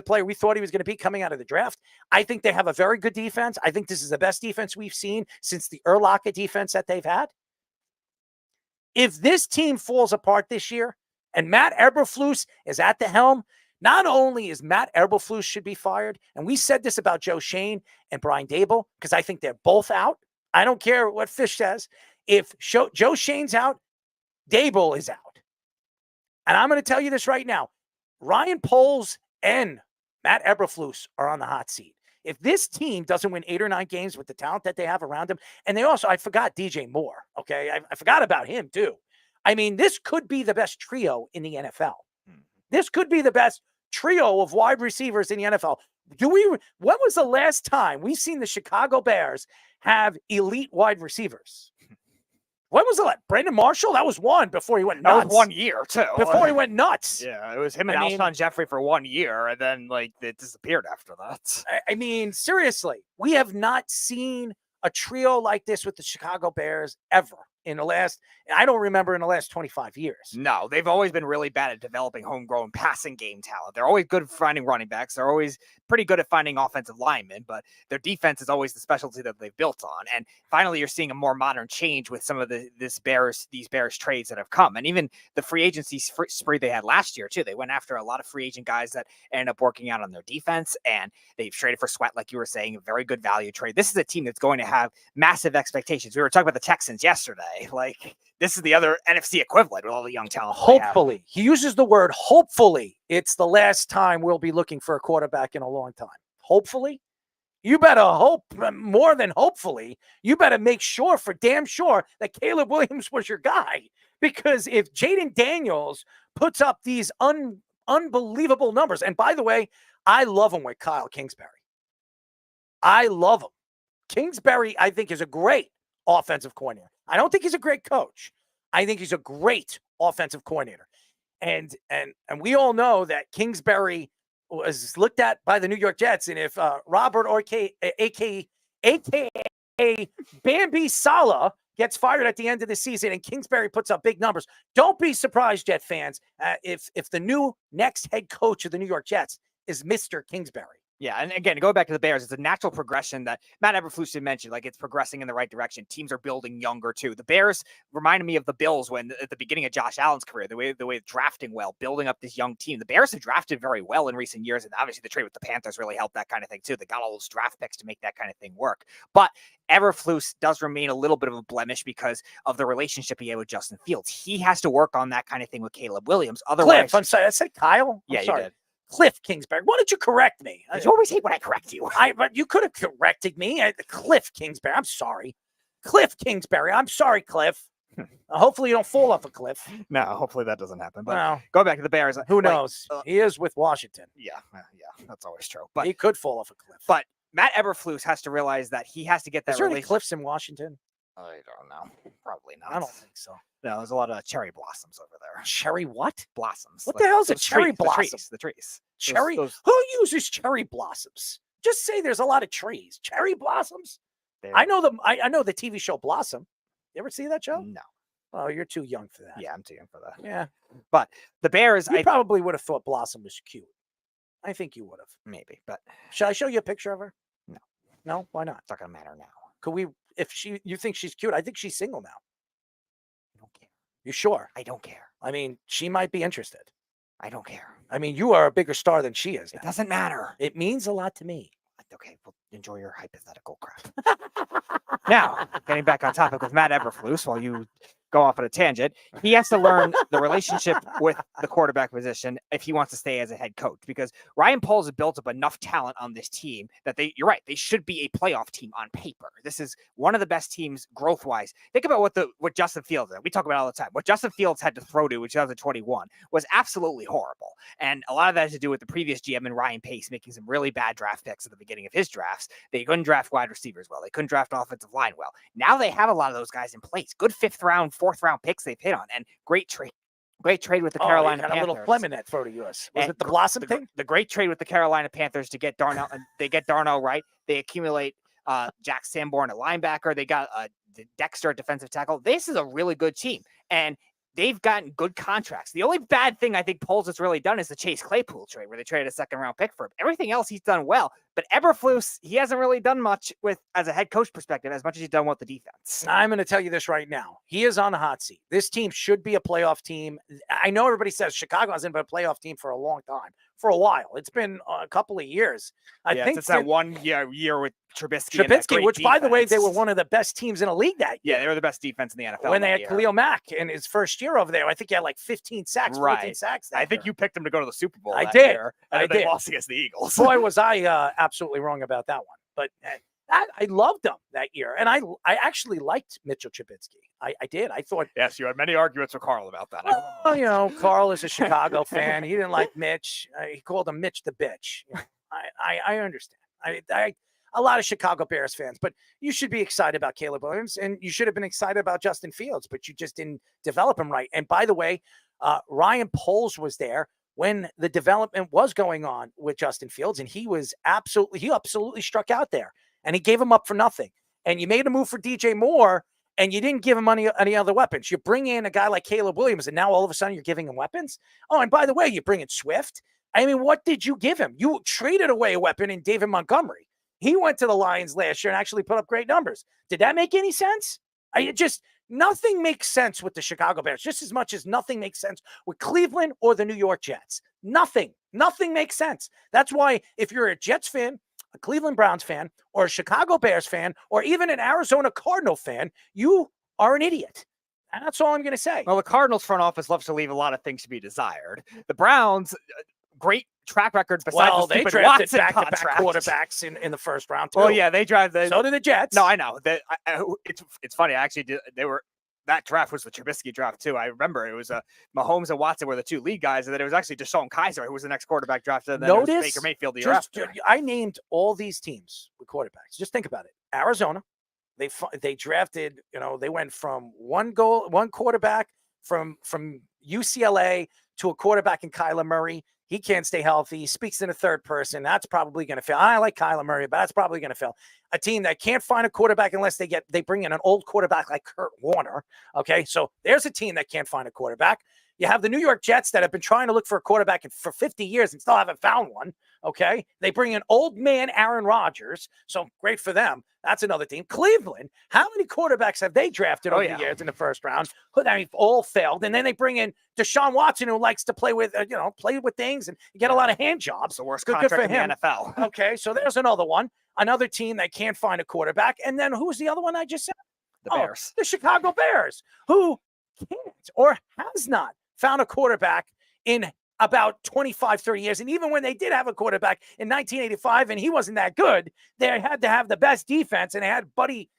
player we thought he was going to be coming out of the draft. I think they have a very good defense. I think this is the best defense we've seen since the Urlacher defense that they've had. If this team falls apart this year and Matt Eberflus is at the helm, not only is Matt Eberflus should be fired, and we said this about Joe Shane and Brian Daboll, because I think they're both out. I don't care what Fish says. If Joe Shane's out, Daboll is out. And I'm going to tell you this right now. Ryan Poles and Matt Eberflus are on the hot seat. If this team doesn't win 8 or 9 games with the talent that they have around them, and they also, I forgot DJ Moore, okay? I forgot about him too. I mean, this could be the best trio in the NFL. This could be the best trio of wide receivers in the NFL. When was the last time we've seen the Chicago Bears have elite wide receivers? When was it? Brandon Marshall? That was one before he went nuts. That was 1 year, too. Before he went nuts. Yeah, it was him and Alshon Jeffrey for 1 year, and then, it disappeared after that. I mean, seriously, we have not seen a trio like this with the Chicago Bears ever in the last 25 years. No, they've always been really bad at developing homegrown passing game talent. They're always good at finding running backs. They're always pretty good at finding offensive linemen, but their defense is always the specialty that they've built on. And finally, you're seeing a more modern change with some of these Bears trades that have come. And even the free agency spree they had last year, too. They went after a lot of free agent guys that ended up working out on their defense, and they've traded for Sweat, like you were saying, a very good value trade. This is a team that's going to have massive expectations. We were talking about the Texans yesterday. This is the other NFC equivalent with all the young talent. Hopefully. He uses the word hopefully. It's the last time we'll be looking for a quarterback in a long time. Hopefully. You better hope, more than hopefully, you better make sure for damn sure that Caleb Williams was your guy. Because if Jaden Daniels puts up these unbelievable numbers, and by the way, I love him with Kyle Kingsbury. I love him. Kingsbury, I think, is a great offensive coordinator. I don't think he's a great coach. I think he's a great offensive coordinator. And we all know that Kingsbury was looked at by the New York Jets. And if Robert aka Bambi Saleh gets fired at the end of the season and Kingsbury puts up big numbers, don't be surprised, Jet fans, if the next head coach of the New York Jets is Mr. Kingsbury. Yeah, and again, going back to the Bears, it's a natural progression that Matt Eberflus mentioned. Like, it's progressing in the right direction. Teams are building younger too. The Bears reminded me of the Bills when at the beginning of Josh Allen's career, the way drafting well, building up this young team. The Bears have drafted very well in recent years, and obviously the trade with the Panthers really helped that kind of thing too. They got all those draft picks to make that kind of thing work. But Eberflus does remain a little bit of a blemish because of the relationship he had with Justin Fields. He has to work on that kind of thing with Caleb Williams. Otherwise, Cliff, I'm sorry, I said Kyle. Yeah, I'm you sorry. did. Cliff Kingsbury. Why don't you correct me? You always hate when I correct you. But you could have corrected me. Cliff Kingsbury. I'm sorry. Cliff Kingsbury. I'm sorry, Cliff. Hopefully you don't fall off a cliff. No, hopefully that doesn't happen. But No. go back to the Bears. Who knows? He is with Washington. Yeah, that's always true. But he could fall off a cliff. But Matt Eberflus has to realize that he has to get that Is there any relationship. cliffs in Washington? I don't know. Probably not. I don't think so. No, there's a lot of cherry blossoms over there. Cherry what? Blossoms. What the hell is a those cherry trees, blossom? The trees. Cherry? Those- Who uses cherry blossoms? Just say there's a lot of trees. Cherry blossoms? I know the TV show Blossom. You ever see that show? No. Oh, you're too young for that. Yeah, I'm too young for that. Yeah. But the Bears, You probably would have thought Blossom was cute. I think you would have. Maybe, but Shall I show you a picture of her? No. No? Why not? It's not gonna matter now. Could we, you think she's cute? I think she's single now. I don't care. You sure? I don't care. I mean, she might be interested. I don't care. I mean, you are a bigger star than she is. It doesn't matter. It means a lot to me. Okay, well, enjoy your hypothetical crap. Now, getting back on topic with Matt Eberflus, while you go off on a tangent, he has to learn the relationship with the quarterback position if he wants to stay as a head coach, because Ryan Poles has built up enough talent on this team that you're right, they should be a playoff team on paper. This is one of the best teams growth-wise. Think about what Justin Fields did. We talk about it all the time. What Justin Fields had to throw to in 2021 was absolutely horrible. And a lot of that has to do with the previous GM and Ryan Pace making some really bad draft picks at the beginning of his drafts. They couldn't draft wide receivers well. They couldn't draft offensive line well. Now they have a lot of those guys in place. Good fifth round, fourth round picks they've hit on, and great trade with the Carolina Panthers. Panthers. A little phlegm in that photo of yours. Was And it the Blossom thing? The great trade with the Carolina Panthers to get Darnell. They get Darnell right. They accumulate Jack Sanborn at linebacker. They got Dexter at defensive tackle. This is a really good team, and they've gotten good contracts. The only bad thing I think Poles has really done is the Chase Claypool trade, where they traded a second-round pick for him. Everything else he's done well, but Eberflus, he hasn't really done much with, as a head coach perspective, as much as he's done with the defense. I'm going to tell you this right now. He is on the hot seat. This team should be a playoff team. I know everybody says Chicago hasn't been a playoff team for a long time, for a while. It's been a couple of years. I think it's that 1 year with Trubisky, and that great which, by the way, they defense. were one of the best teams in the league that year. Yeah, they were the best defense in the NFL When they that had year. Khalil Mack in his first year over there, I think he had like 15 sacks, 14 sacks. I think you picked him to go to the Super Bowl. I that did. year, and I they did. lost against the Eagles. Boy, was I absolutely wrong about that one. But I loved them that year. And I actually liked Mitchell Trubisky. I did. I thought. Yes, you had many arguments with Carl about that. Oh, you know, Carl is a Chicago fan. He didn't like Mitch. He called him Mitch the bitch. You know, I understand. A lot of Chicago Bears fans, but you should be excited about Caleb Williams, and you should have been excited about Justin Fields, but you just didn't develop him right. And by the way, Ryan Poles was there when the development was going on with Justin Fields, and he absolutely struck out there, and he gave him up for nothing. And you made a move for DJ Moore, and you didn't give him any other weapons. You bring in a guy like Caleb Williams, and now all of a sudden you're giving him weapons. Oh, and by the way, you bring in Swift. I mean, what did you give him? You traded away a weapon in David Montgomery. He went to the Lions last year and actually put up great numbers. Did that make any sense? Nothing makes sense with the Chicago Bears, just as much as nothing makes sense with Cleveland or the New York Jets. Nothing makes sense. That's why if you're a Jets fan, a Cleveland Browns fan, or a Chicago Bears fan, or even an Arizona Cardinal fan, you are an idiot. And that's all I'm going to say. Well, the Cardinals front office loves to leave a lot of things to be desired. The Browns, great track record besides the they stupid drafted Watson back-to-back contract. quarterbacks in the first round, too. Well, yeah, they drafted. So did the Jets. No, I know. It's funny. I actually did. That draft was the Trubisky draft, too. I remember it was Mahomes and Watson were the two lead guys, and then it was actually Deshaun Kaiser who was the next quarterback drafted, and then it was Baker Mayfield the year after. I named all these teams with quarterbacks. Just think about it. Arizona, they drafted, they went from one quarterback from UCLA to a quarterback in Kyler Murray. He can't stay healthy. He speaks in a third person. That's probably going to fail. I like Kyler Murray, but that's probably going to fail. A team that can't find a quarterback unless they bring in an old quarterback like Kurt Warner. Okay, so there's a team that can't find a quarterback. You have the New York Jets that have been trying to look for a quarterback for 50 years and still haven't found one. Okay. They bring in old man Aaron Rodgers. So great for them. That's another team. Cleveland. How many quarterbacks have they drafted over the years in the first round? I mean, all failed. And then they bring in Deshaun Watson, who likes to play with, play with things and get a lot of hand jobs. The worst Good contract for in him. the NFL. Okay. So there's another one. Another team that can't find a quarterback. And then who's the other one I just said? The Bears. The Chicago Bears, who can't or has not found a quarterback in about 25, 30 years. And even when they did have a quarterback in 1985 and he wasn't that good, they had to have the best defense, and they had Buddy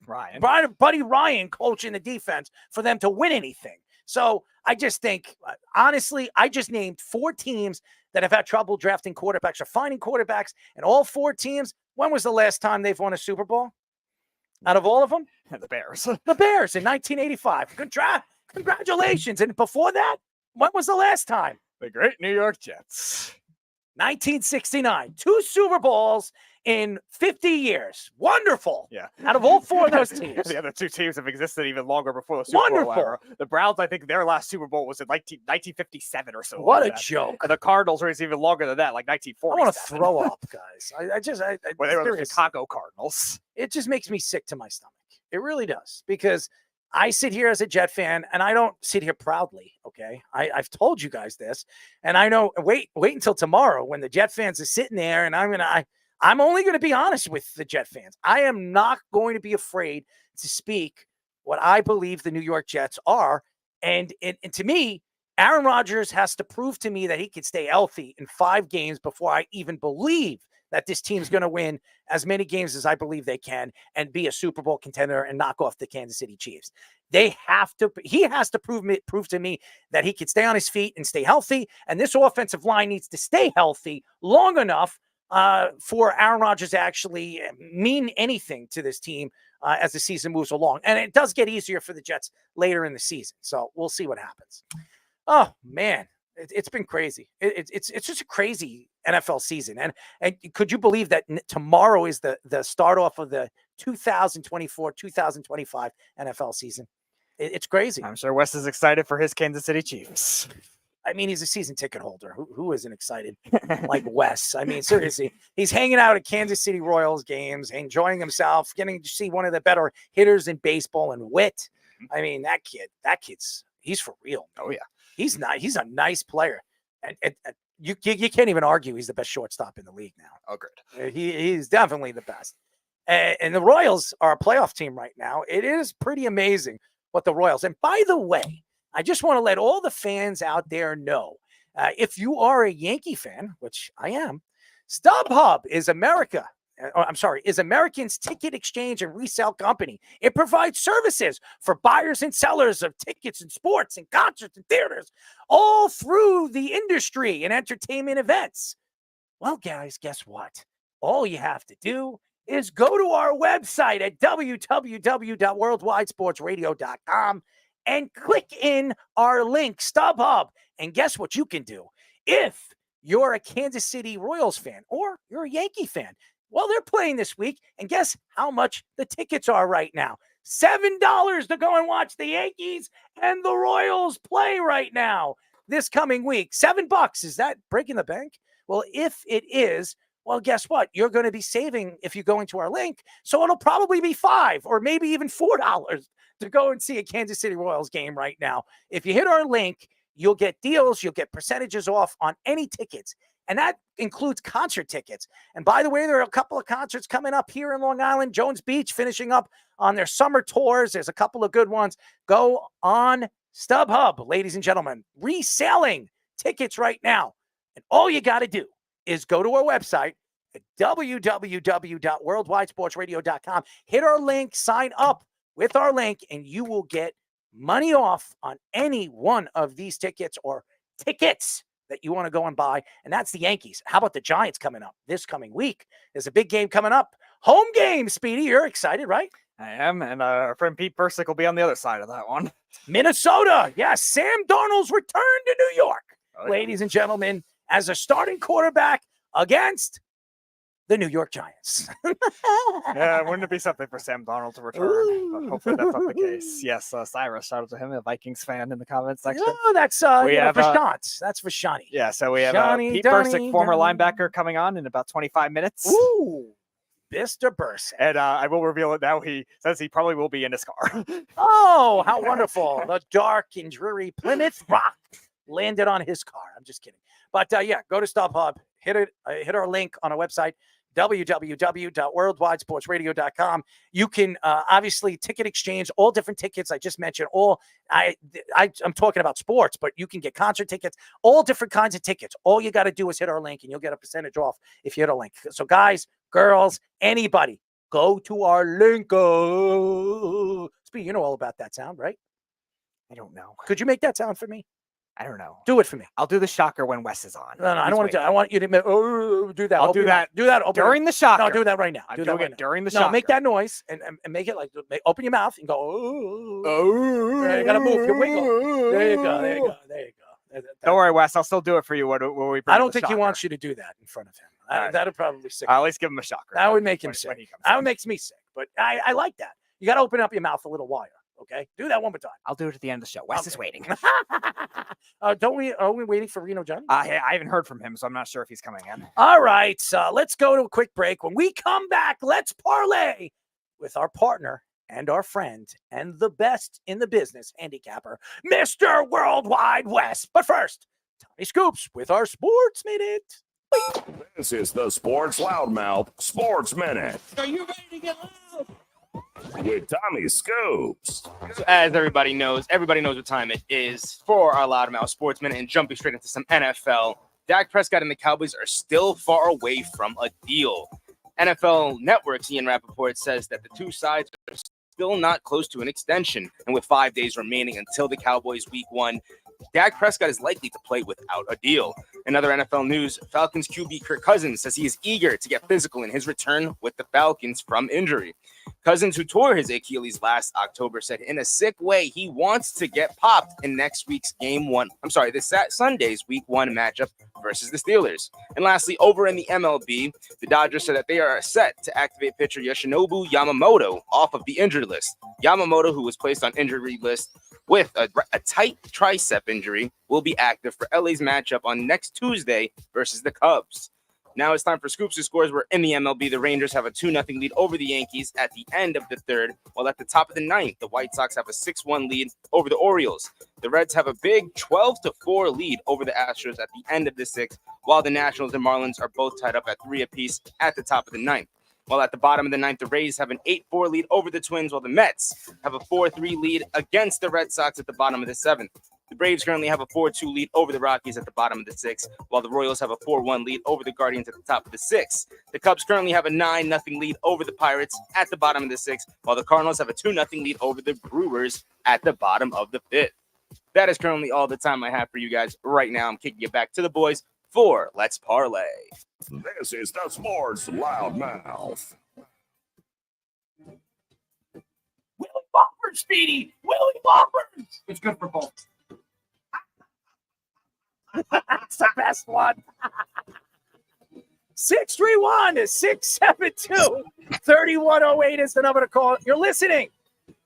Ryan coaching the defense for them to win anything. So I just think, honestly, I just named 4 teams that have had trouble drafting quarterbacks or finding quarterbacks, and all 4 teams, when was the last time they've won a Super Bowl? Out of all of them? The Bears. The Bears in 1985. Congratulations. And before that, when was the last time? The great New York Jets. 1969. 2 Super Bowls in 50 years. Wonderful. Yeah. Out of all 4 of those teams. The other 2 teams have existed even longer before the Super Bowl era. The Browns, I think their last Super Bowl was in 1957 or so. What a joke. And the Cardinals were even longer than that, like 1940. I want to throw up, guys. When they were the Chicago Cardinals. It just makes me sick to my stomach. It really does. Because I sit here as a Jet fan, and I don't sit here proudly, okay? I've told you guys this, and I know, wait until tomorrow when the Jet fans are sitting there, and I'm only going to be honest with the Jet fans. I am not going to be afraid to speak what I believe the New York Jets are, and to me, Aaron Rodgers has to prove to me that he can stay healthy in 5 games before I even believe that this team's going to win as many games as I believe they can and be a Super Bowl contender and knock off the Kansas City Chiefs. He has to prove to me that he can stay on his feet and stay healthy. And this offensive line needs to stay healthy long enough for Aaron Rodgers to actually mean anything to this team as the season moves along. And it does get easier for the Jets later in the season. So we'll see what happens. Oh, man. It's been crazy. It's just a crazy NFL season. And could you believe that tomorrow is the start off of the 2024-2025 NFL season? It's crazy. I'm sure Wes is excited for his Kansas City Chiefs. I mean, he's a season ticket holder. Who isn't excited like Wes? I mean, seriously, he's hanging out at Kansas City Royals games, enjoying himself, getting to see one of the better hitters in baseball and Whit. I mean, he's for real. Oh, yeah. He's a nice player. And you can't even argue he's the best shortstop in the league now. Oh, good. He's definitely the best. And the Royals are a playoff team right now. It is pretty amazing what the Royals. And by the way, I just want to let all the fans out there know, if you are a Yankee fan, which I am, StubHub is American's ticket exchange and resale company. It provides services for buyers and sellers of tickets and sports and concerts and theaters all through the industry and entertainment events. Well, guys, guess what? All you have to do is go to our website at www.worldwidesportsradio.com and click in our link, StubHub. And guess what you can do? If you're a Kansas City Royals fan or you're a Yankee fan, well, they're playing this week, and guess how much the tickets are right now? $7 to go and watch the Yankees and the Royals play right now this coming week. $7. Is that breaking the bank? Well, if it is, well, guess what? You're going to be saving if you go into our link. So it'll probably be $5 or maybe even $4 to go and see a Kansas City Royals game right now. If you hit our link, you'll get deals, you'll get percentages off on any tickets. And that includes concert tickets. And by the way, there are a couple of concerts coming up here in Long Island. Jones Beach finishing up on their summer tours. There's a couple of good ones. Go on StubHub, ladies and gentlemen, reselling tickets right now. And all you got to do is go to our website at www.worldwidesportsradio.com. Hit our link, sign up with our link, and you will get money off on any one of these tickets or tickets that you want to go and buy, and that's the Yankees. How about the Giants coming up this coming week? There's a big game coming up. Home game, Speedy. You're excited, right? I am, and our friend Pete Bercich will be on the other side of that one. Minnesota. Yes, Sam Darnold's return to New York, ladies and gentlemen, as a starting quarterback against the New York Giants. Yeah, wouldn't it be something for Sam Darnold to return? But hopefully that's not the case. Yes, Cyrus, shout out to him, a Vikings fan in the comments section. Oh, that's Vashant. That's Vashani. Yeah, so we have Pete Donnie, Bercich, former linebacker, coming on in about 25 minutes. Ooh, Mr. Bercich. And I will reveal it now. He says he probably will be in his car. Oh, how wonderful. The dark and dreary Plymouth Rock landed on his car. I'm just kidding. But yeah, go to StubHub, hit our link on our website, www.worldwidesportsradio.com. You can obviously ticket exchange all different tickets. I just mentioned I'm talking about sports, but you can get concert tickets, all different kinds of tickets. All you got to do is hit our link and you'll get a percentage off if you hit a link. So guys, girls, anybody, go to our link. Speedy, you know all about that sound, right? I don't know. Could you make that sound for me? I don't know. Do it for me. I'll do the shocker when Wes is on. No, I don't want to do. I want you to do that. I'll do that. Do that during the shocker. No, do that right now. I'm Do doing that right it during the shocker. No, make that noise and make it like open your mouth and go. Oh, you gotta move. You wiggle. There you go. There you go. There you go. Don't worry, Wes. I'll still do it for you when we bring I don't the think he shocker. wants you to do that in front of him. That'd probably sick. I'll at least give him a shocker. That would make him when sick. he comes That in. would make me sick. But I like that. You got to open up your mouth a little wider. Okay, do that one more time. I'll do it at the end of the show. Wes is waiting. Are we waiting for Reno Johnny? I haven't heard from him, so I'm not sure if he's coming in. All right, let's go to a quick break. When we come back, let's parlay with our partner and our friend and the best in the business handicapper, Mr. Worldwide West. But first, Tommy Scoops with our Sports Minute. This is the Sports Loudmouth Sports Minute. Are you ready to get loud? With Tommy Scoops. As everybody knows what time it is for our Loudmouth Sports Minute, and jumping straight into some NFL. Dak Prescott and the Cowboys are still far away from a deal. NFL Network's Ian Rappaport says that the two sides are still not close to an extension, and with 5 days remaining until the Cowboys Week 1, Dak Prescott is likely to play without a deal. In other NFL news, Falcons QB Kirk Cousins says he is eager to get physical in his return with the Falcons from injury. Cousins, who tore his Achilles last October, said in a sick way he wants to get popped in next week's this Sunday's Week 1 matchup versus the Steelers. And lastly, over in the MLB, the Dodgers said that they are set to activate pitcher Yoshinobu Yamamoto off of the injured list. Yamamoto, who was placed on injury list with a tight tricep injury, will be active for LA's matchup on next Tuesday versus the Cubs. Now it's time for Scoops Who Scores, where in the MLB, the Rangers have a 2-0 lead over the Yankees at the end of the third, while at the top of the ninth, the White Sox have a 6-1 lead over the Orioles. The Reds have a big 12-4 lead over the Astros at the end of the sixth, while the Nationals and Marlins are both tied up at 3 apiece at the top of the ninth. While at the bottom of the ninth, the Rays have an 8-4 lead over the Twins, while the Mets have a 4-3 lead against the Red Sox at the bottom of the seventh. The Braves currently have a 4-2 lead over the Rockies at the bottom of the sixth, while the Royals have a 4-1 lead over the Guardians at the top of the sixth. The Cubs currently have a 9-0 lead over the Pirates at the bottom of the sixth, while the Cardinals have a 2-0 lead over the Brewers at the bottom of the fifth. That is currently all the time I have for you guys right now. I'm kicking it back to the boys for Let's Parlay. This is the Sports Loudmouth. Willie Boppers, Speedy! Willie Boppers! It's good for both. That's the best one. 631-672-3108 is the number to call. You're listening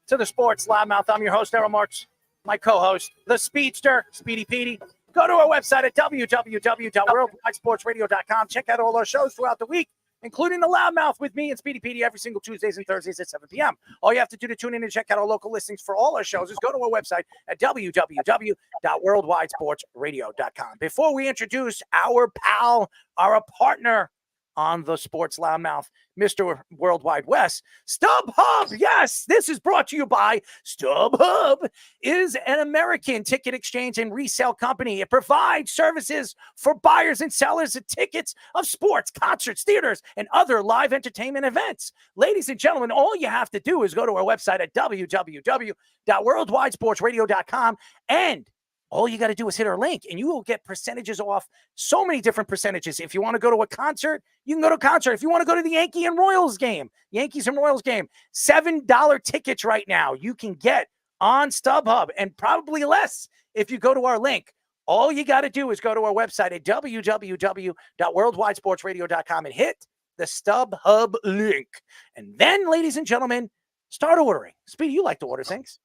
to the Sports Loudmouth. I'm your host, Errol Marks. My co-host, the Speedster, Speedy Petey. Go to our website at www.worldwidesportsradio.com. Check out all our shows throughout the week, including the Loudmouth with me and Speedy Petey every single Tuesdays and Thursdays at 7 p.m. All you have to do to tune in and check out our local listings for all our shows is go to our website at www.worldwidesportsradio.com. Before we introduce our pal, our partner on the Sports Loudmouth, Mr. Worldwide West, StubHub. Yes, this is brought to you by StubHub. Is an American ticket exchange and resale company. It provides services for buyers and sellers of tickets of sports, concerts, theaters, and other live entertainment events. Ladies and gentlemen, all you have to do is go to our website at www.worldwidesportsradio.com, and all you got to do is hit our link and you will get percentages off, so many different percentages. If you want to go to a concert, you can go to a concert. If you want to go to the Yankees and Royals game, $7 tickets right now you can get on StubHub, and probably less if you go to our link. All you got to do is go to our website at www.worldwidesportsradio.com and hit the StubHub link. And then, ladies and gentlemen, start ordering. Speedy, you like to order things.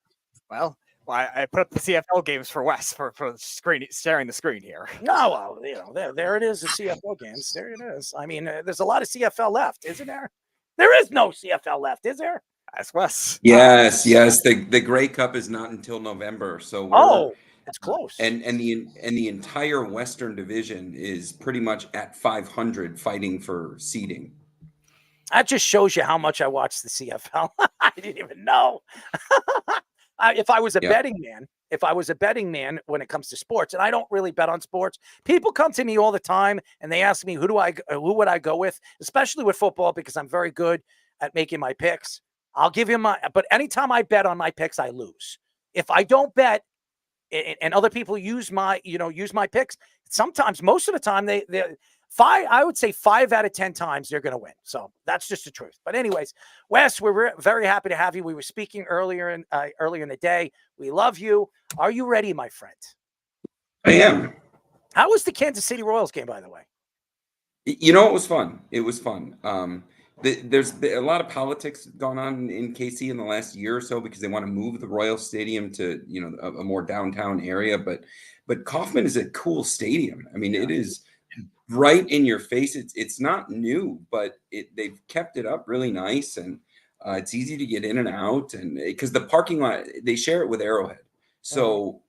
Well, I put up the CFL games for Wes for the screen, sharing the screen here. No, well, there it is, the CFL games. There it is. I mean, there's a lot of CFL left, isn't there? There is no CFL left, is there? That's Wes. Yes. The Grey Cup is not until November, so it's close. And the entire Western Division is pretty much at 500 fighting for seeding. That just shows you how much I watch the CFL. I didn't even know. If I was a betting man when it comes to sports, and I don't really bet on sports, people come to me all the time and they ask me who would I go with, especially with football, because I'm very good at making my picks. I'll give you but anytime I bet on my picks, I lose. If I don't bet and other people use my picks, sometimes, most of the time, I would say 5 out of 10 times they're going to win. So that's just the truth. But anyways, Wes, we're very happy to have you. We were speaking earlier in the day. We love you. Are you ready, my friend? I am. How was the Kansas City Royals game, by the way? It was fun. It was fun. There's been a lot of politics going on in KC in the last year or so because they want to move the Royal Stadium to a more downtown area. But Kauffman is a cool stadium. I mean, it is right in your face. It's not new, but they've kept it up really nice, and it's easy to get in and out. And because the parking lot, they share it with Arrowhead, so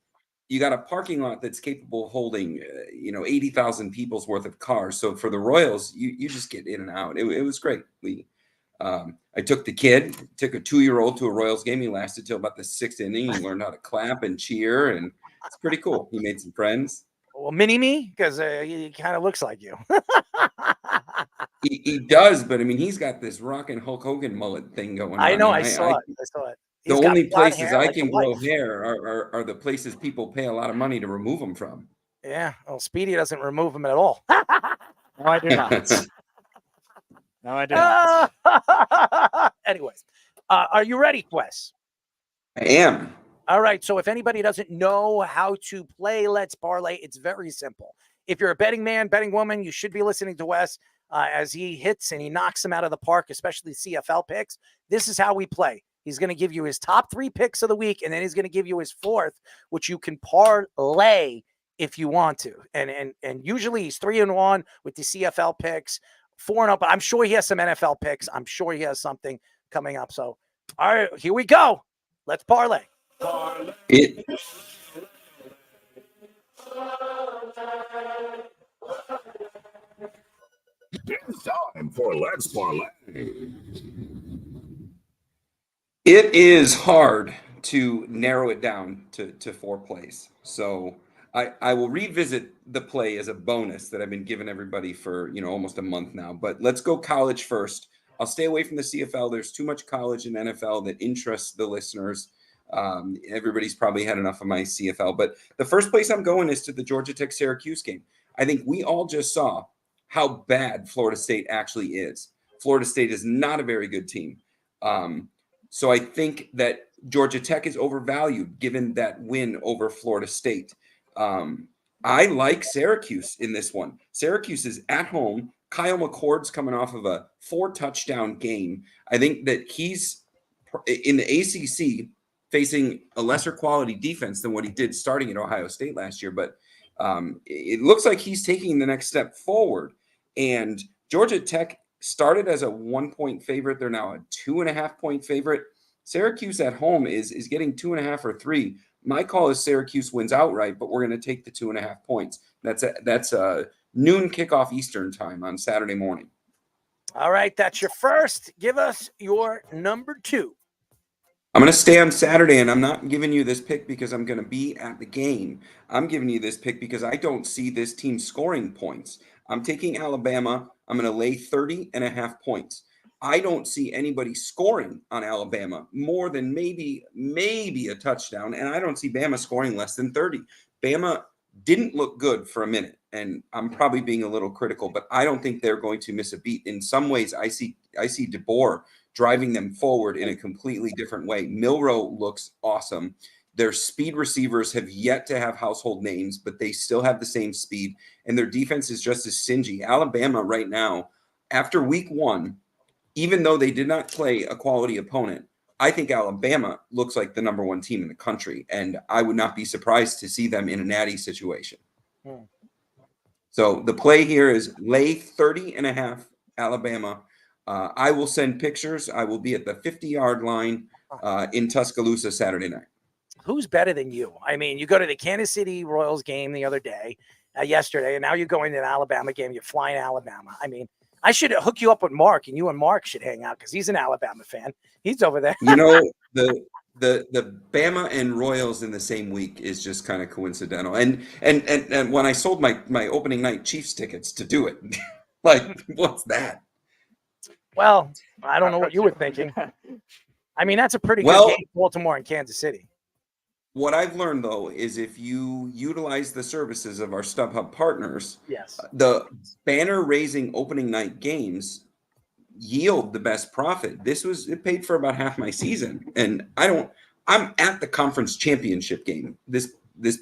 you got a parking lot that's capable of holding 80,000 people's worth of cars. So for the Royals, you just get in and out. It was great. I took a 2-year-old to a Royals game. He lasted till about the 6th inning. He learned how to clap and cheer, and it's pretty cool. He made some friends. Well, mini-me, because he kind of looks like you. He does, but I mean, he's got this rockin' Hulk Hogan mullet thing going on. I know, I saw it. The only places I can grow hair are the places people pay a lot of money to remove them from. Yeah, well, Speedy doesn't remove them at all. No, I do not. No, I do not. Anyways, are you ready, Wes? I am. All right, so if anybody doesn't know how to play Let's Parlay, it's very simple. If you're a betting man, betting woman, you should be listening to Wes as he hits and he knocks them out of the park, especially CFL picks. This is how we play. He's going to give you his top 3 picks of the week, and then he's going to give you his 4th, which you can parlay if you want to. And usually he's 3-1 with the CFL picks, 4-0, but I'm sure he has some NFL picks. I'm sure he has something coming up. So, all right, here we go. Let's parlay. It's time for Let's Parlay. It is hard to narrow it down to 4 plays. So I will revisit the play as a bonus that I've been giving everybody for almost a month now. But let's go college first. I'll stay away from the CFL. There's too much college and NFL that interests the listeners. Everybody's probably had enough of my CFL. But the first place I'm going is to the Georgia Tech Syracuse game. I think we all just saw how bad Florida State actually is. Florida State is not a very good team. So I think that Georgia Tech is overvalued given that win over Florida State. I like Syracuse in this one. Syracuse is at home. Kyle McCord's coming off of a 4-touchdown game. I think that he's in the ACC facing a lesser quality defense than what he did starting at Ohio State last year. But it looks like he's taking the next step forward. And Georgia Tech started as a 1-point favorite. They're now a 2.5-point favorite. Syracuse at home is getting 2.5 or 3. My call is Syracuse wins outright, but we're going to take the 2.5 points. That's a noon kickoff Eastern time on Saturday morning. All right, that's your first. Give us your number 2. I'm going to stay on Saturday, and I'm not giving you this pick because I'm going to be at the game. I'm giving you this pick because I don't see this team scoring points. I'm taking Alabama. I'm going to lay 30.5 points. I don't see anybody scoring on Alabama more than maybe a touchdown, and I don't see Bama scoring less than 30. Bama didn't look good for a minute, and I'm probably being a little critical, but I don't think they're going to miss a beat. In some ways, I see Daboll driving them forward in a completely different way. Milroe looks awesome. Their speed receivers have yet to have household names, but they still have the same speed, and their defense is just as stingy. Alabama right now, after week 1, even though they did not play a quality opponent, I think Alabama looks like the number 1 team in the country, and I would not be surprised to see them in a natty situation. So the play here is lay 30.5 Alabama. I will send pictures. I will be at the 50-yard line in Tuscaloosa Saturday night. Who's better than you? I mean, you go to the Kansas City Royals game the other day, yesterday, and now you're going to an Alabama game. You're flying to Alabama. I mean, I should hook you up with Mark, and you and Mark should hang out because he's an Alabama fan. He's over there. You know, the Bama and Royals in the same week is just kind of coincidental. And when I sold my opening night Chiefs tickets to do it, like, what's that? Well, I don't know what you were thinking. I mean, that's a pretty good game, Baltimore and Kansas City. What I've learned, though, is if you utilize the services of our StubHub partners, yes, the banner-raising opening night games yield the best profit. It paid for about half my season, and I'm at the conference championship game this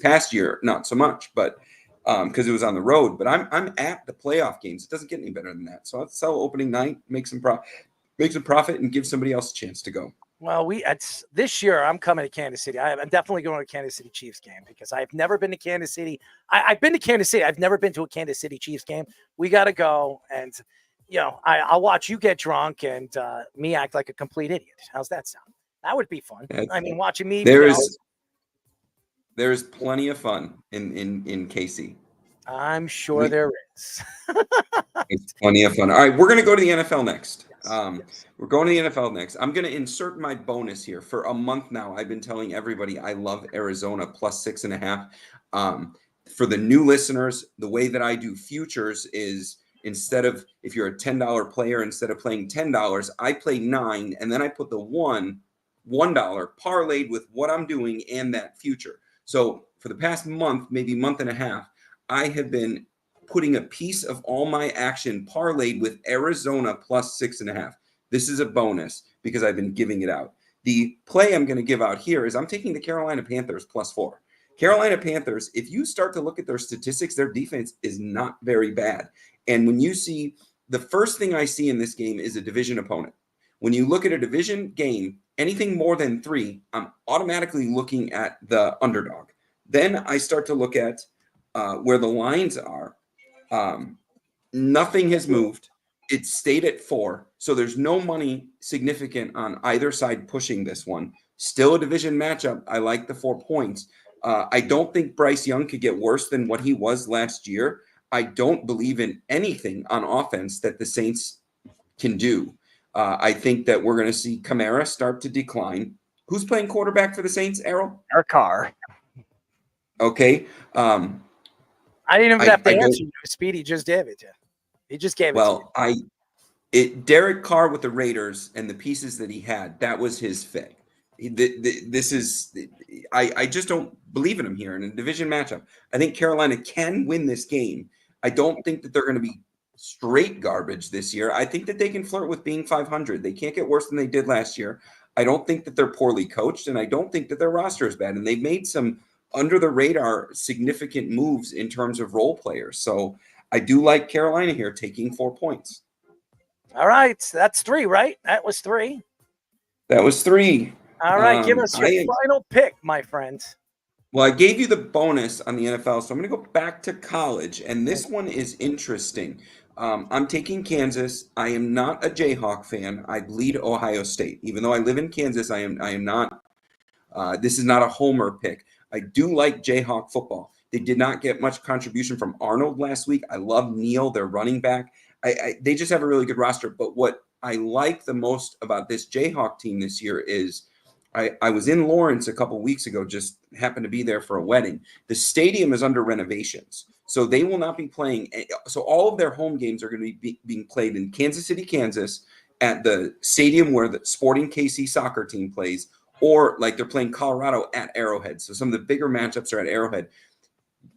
past year, not so much, but because it was on the road. But I'm at the playoff games. It doesn't get any better than that. So I'll sell opening night, make some profit, and give somebody else a chance to go. Well, this year I'm coming to Kansas City. I'm definitely going to a Kansas City Chiefs game because I've never been to Kansas City. I've been to Kansas City. I've never been to a Kansas City Chiefs game. We got to go, and I'll watch you get drunk and me act like a complete idiot. How's that sound? That would be fun. I mean, watching me. There is plenty of fun in KC. I'm sure there is. It's plenty of fun. All right, we're going to go to the NFL next. We're going to the NFL next. I'm going to insert my bonus here. For a month now, I've been telling everybody I love Arizona plus 6.5. For the new listeners, the way that I do futures is instead of, if you're a $10 player, instead of playing $10, I play 9, and then I put the $1 parlayed with what I'm doing and that future. So for the past month, maybe month and a half, I have been putting a piece of all my action parlayed with Arizona plus 6.5. This is a bonus because I've been giving it out. The play I'm going to give out here is I'm taking the Carolina Panthers plus 4. Carolina Panthers, if you start to look at their statistics, their defense is not very bad. And when you see, the first thing I see in this game is a division opponent. When you look at a division game, anything more than 3, I'm automatically looking at the underdog. Then I start to look at where the lines are. Nothing has moved. It stayed at 4. So there's no money significant on either side pushing this one. Still a division matchup. I like the 4 points. I don't think Bryce Young could get worse than what he was last year. I don't believe in anything on offense that the Saints can do. I think that we're going to see Kamara start to decline. Who's playing quarterback for the Saints, Errol? Eric Carr. Okay. I didn't even have to answer you. Speedy just gave it to you. He just gave it to you. Derek Carr with the Raiders and the pieces that he had, that was his fit. I just don't believe in him here in a division matchup. I think Carolina can win this game. I don't think that they're going to be straight garbage this year. I think that they can flirt with being 500. They can't get worse than they did last year. I don't think that they're poorly coached, and I don't think that their roster is bad. And they've made some under the radar significant moves in terms of role players. So I do like Carolina here taking 4 points. All right. That's 3, right? That was 3. That was 3. All right. Give us your final pick, my friend. Well, I gave you the bonus on the NFL, so I'm going to go back to college, and this one is interesting. I'm taking Kansas. I am not a Jayhawk fan. I bleed Ohio State. Even though I live in Kansas, I am not. This is not a homer pick. I do like Jayhawk football. They did not get much contribution from Arnold last week. I love Neal, their running back. They just have a really good roster. But what I like the most about this Jayhawk team this year is I was in Lawrence a couple weeks ago, just happened to be there for a wedding. The stadium is under renovations, so they will not be playing. So all of their home games are going to be being played in Kansas City, Kansas, at the stadium where the Sporting KC soccer team plays, or like they're playing Colorado at Arrowhead. So some of the bigger matchups are at Arrowhead.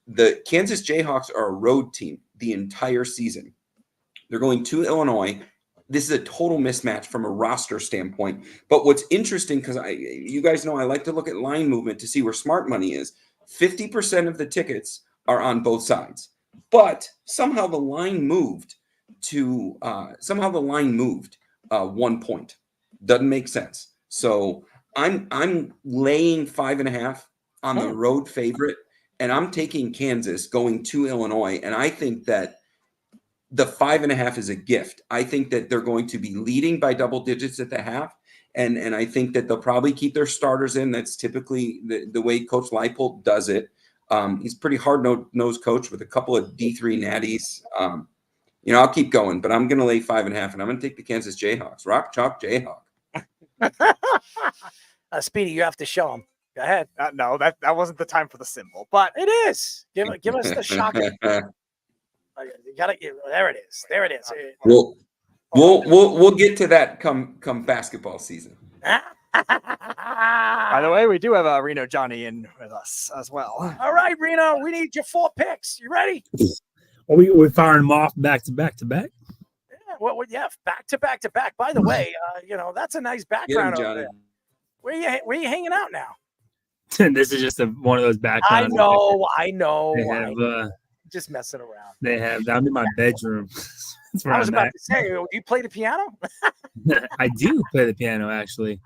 The Kansas Jayhawks are a road team the entire season. They're going to Illinois. This is a total mismatch from a roster standpoint. But what's interesting, because you guys know I like to look at line movement to see where smart money is. 50% of the tickets are on both sides. But somehow the line moved to somehow the line moved 1 point. Doesn't make sense. So I'm laying 5.5 on the road favorite, and I'm taking Kansas going to Illinois. And I think that the 5.5 is a gift. I think that they're going to be leading by double digits at the half. And I think that they'll probably keep their starters in. That's typically the way Coach Leipold does it. He's pretty hard-nosed coach with a couple of D3 natties. I'll keep going, but I'm going to lay 5.5, and I'm going to take the Kansas Jayhawks. Rock, chalk, Jayhawk. Speedy, you have to show him. Go ahead. No, that wasn't the time for the symbol, but it is. Give us the shocking. You gotta there it is. There it is. We'll get to that come basketball season. By the way, we do have Reno Johnny in with us as well. All right, Reno, we need your 4 picks. You ready? Are we firing them off back to back to back? Yeah, back to back to back. By the way, that's a nice background over there. Where you hanging out now? This is just one of those backgrounds. I know. Just messing around. I'm in my bedroom. I was about to say, do you play the piano? I do play the piano, actually.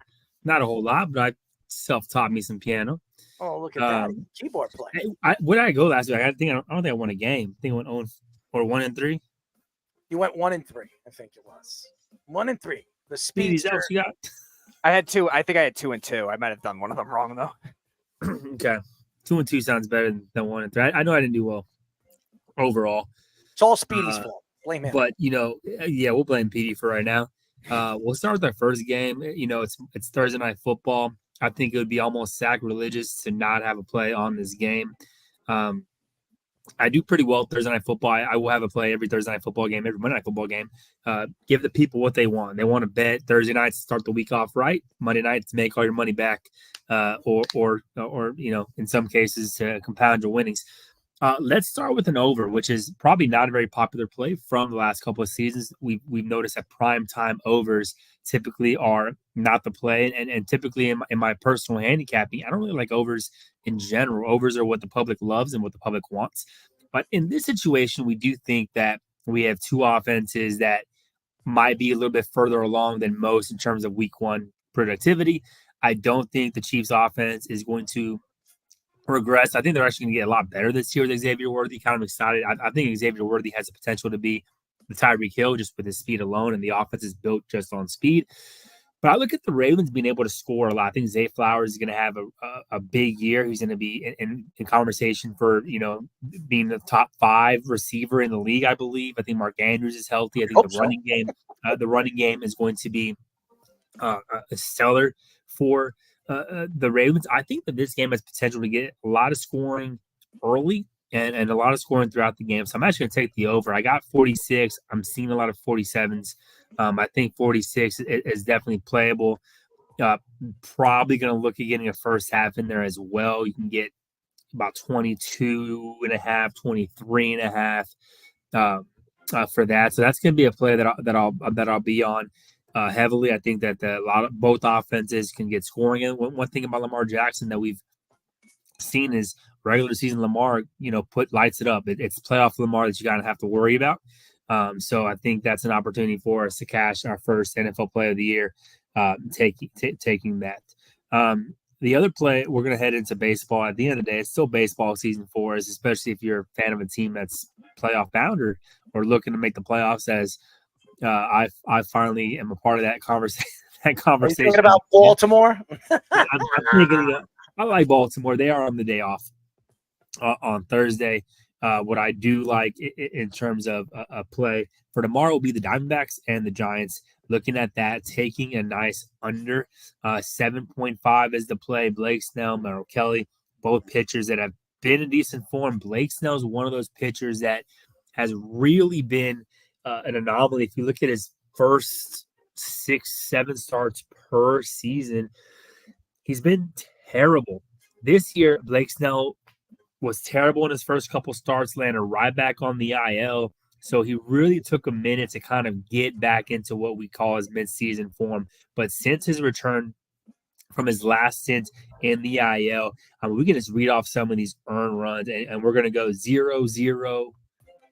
Not a whole lot, but I self-taught me some piano. Oh, look at that. Keyboard player. Where did I go last week? I don't think I won a game. I think I went 1-3. You went 1-3, I think it was. 1-3. The speedster. You got? I had 2. I think I had 2 and 2. I might have done one of them wrong though. Okay. 2 and 2 sounds better than 1 and 3. I know I didn't do well overall. It's all Speedy's fault. Blame him. But we'll blame Petey for right now. We'll start with our first game. It's Thursday night football. I think it would be almost sacrilegious to not have a play on this game. I do pretty well Thursday night football. I will have a play every Thursday night football game, every Monday night football game. Give the people what they want. They want to bet Thursday night to start the week off right, Monday night to make all your money back, or in some cases to compound your winnings. Let's start with an over, which is probably not a very popular play from the last couple of seasons. We've noticed that prime time overs typically are not the play, and typically in my personal handicapping, I don't really like overs in general. Overs are what the public loves and what the public wants. But in this situation, we do think that we have 2 offenses that might be a little bit further along than most in terms of week 1 productivity. I don't think the Chiefs offense is going to regress. I think they're actually going to get a lot better this year with Xavier Worthy. Kind of excited. I think Xavier Worthy has the potential to be the Tyreek Hill just with his speed alone, and the offense is built just on speed. But I look at the Ravens being able to score a lot. I think Zay Flowers is going to have a big year. He's going to be in conversation for, being the top 5 receiver in the league, I believe. I think Mark Andrews is healthy. I think the running game is going to be stellar for the Ravens. I think that this game has potential to get a lot of scoring early and a lot of scoring throughout the game. So I'm actually going to take the over. I got 46. I'm seeing a lot of 47s. I think 46 is definitely playable. Probably going to look at getting a first half in there as well. You can get about 22.5, 23.5 for that. So that's going to be a play that I'll be on heavily. I think that both offenses can get scoring. And one thing about Lamar Jackson that we've seen is regular season Lamar, lights it up. It's playoff Lamar that you got to have to worry about. So I think that's an opportunity for us to cash our first NFL play of the year, taking that. The other play, we're going to head into baseball. At the end of the day, it's still baseball season for us, especially if you're a fan of a team that's playoff bound or looking to make the playoffs. As I finally am a part of that conversation. Are you thinking about Baltimore? I'm thinking. I like Baltimore. They are on the day off on Thursday. What I do like in terms of a play for tomorrow will be the Diamondbacks and the Giants. Looking at that, taking a nice under 7.5 as the play. Blake Snell, Merrill Kelly, both pitchers that have been in decent form. Blake Snell is one of those pitchers that has really been an anomaly. If you look at his first 6-7 starts per season, he's been terrible. This year, Blake Snell was terrible in his first couple starts, landed right back on the IL. So he really took a minute to kind of get back into what we call his midseason form. But since his return from his last stint in the IL, we can just read off some of these earned runs, and we're going to go 0-0,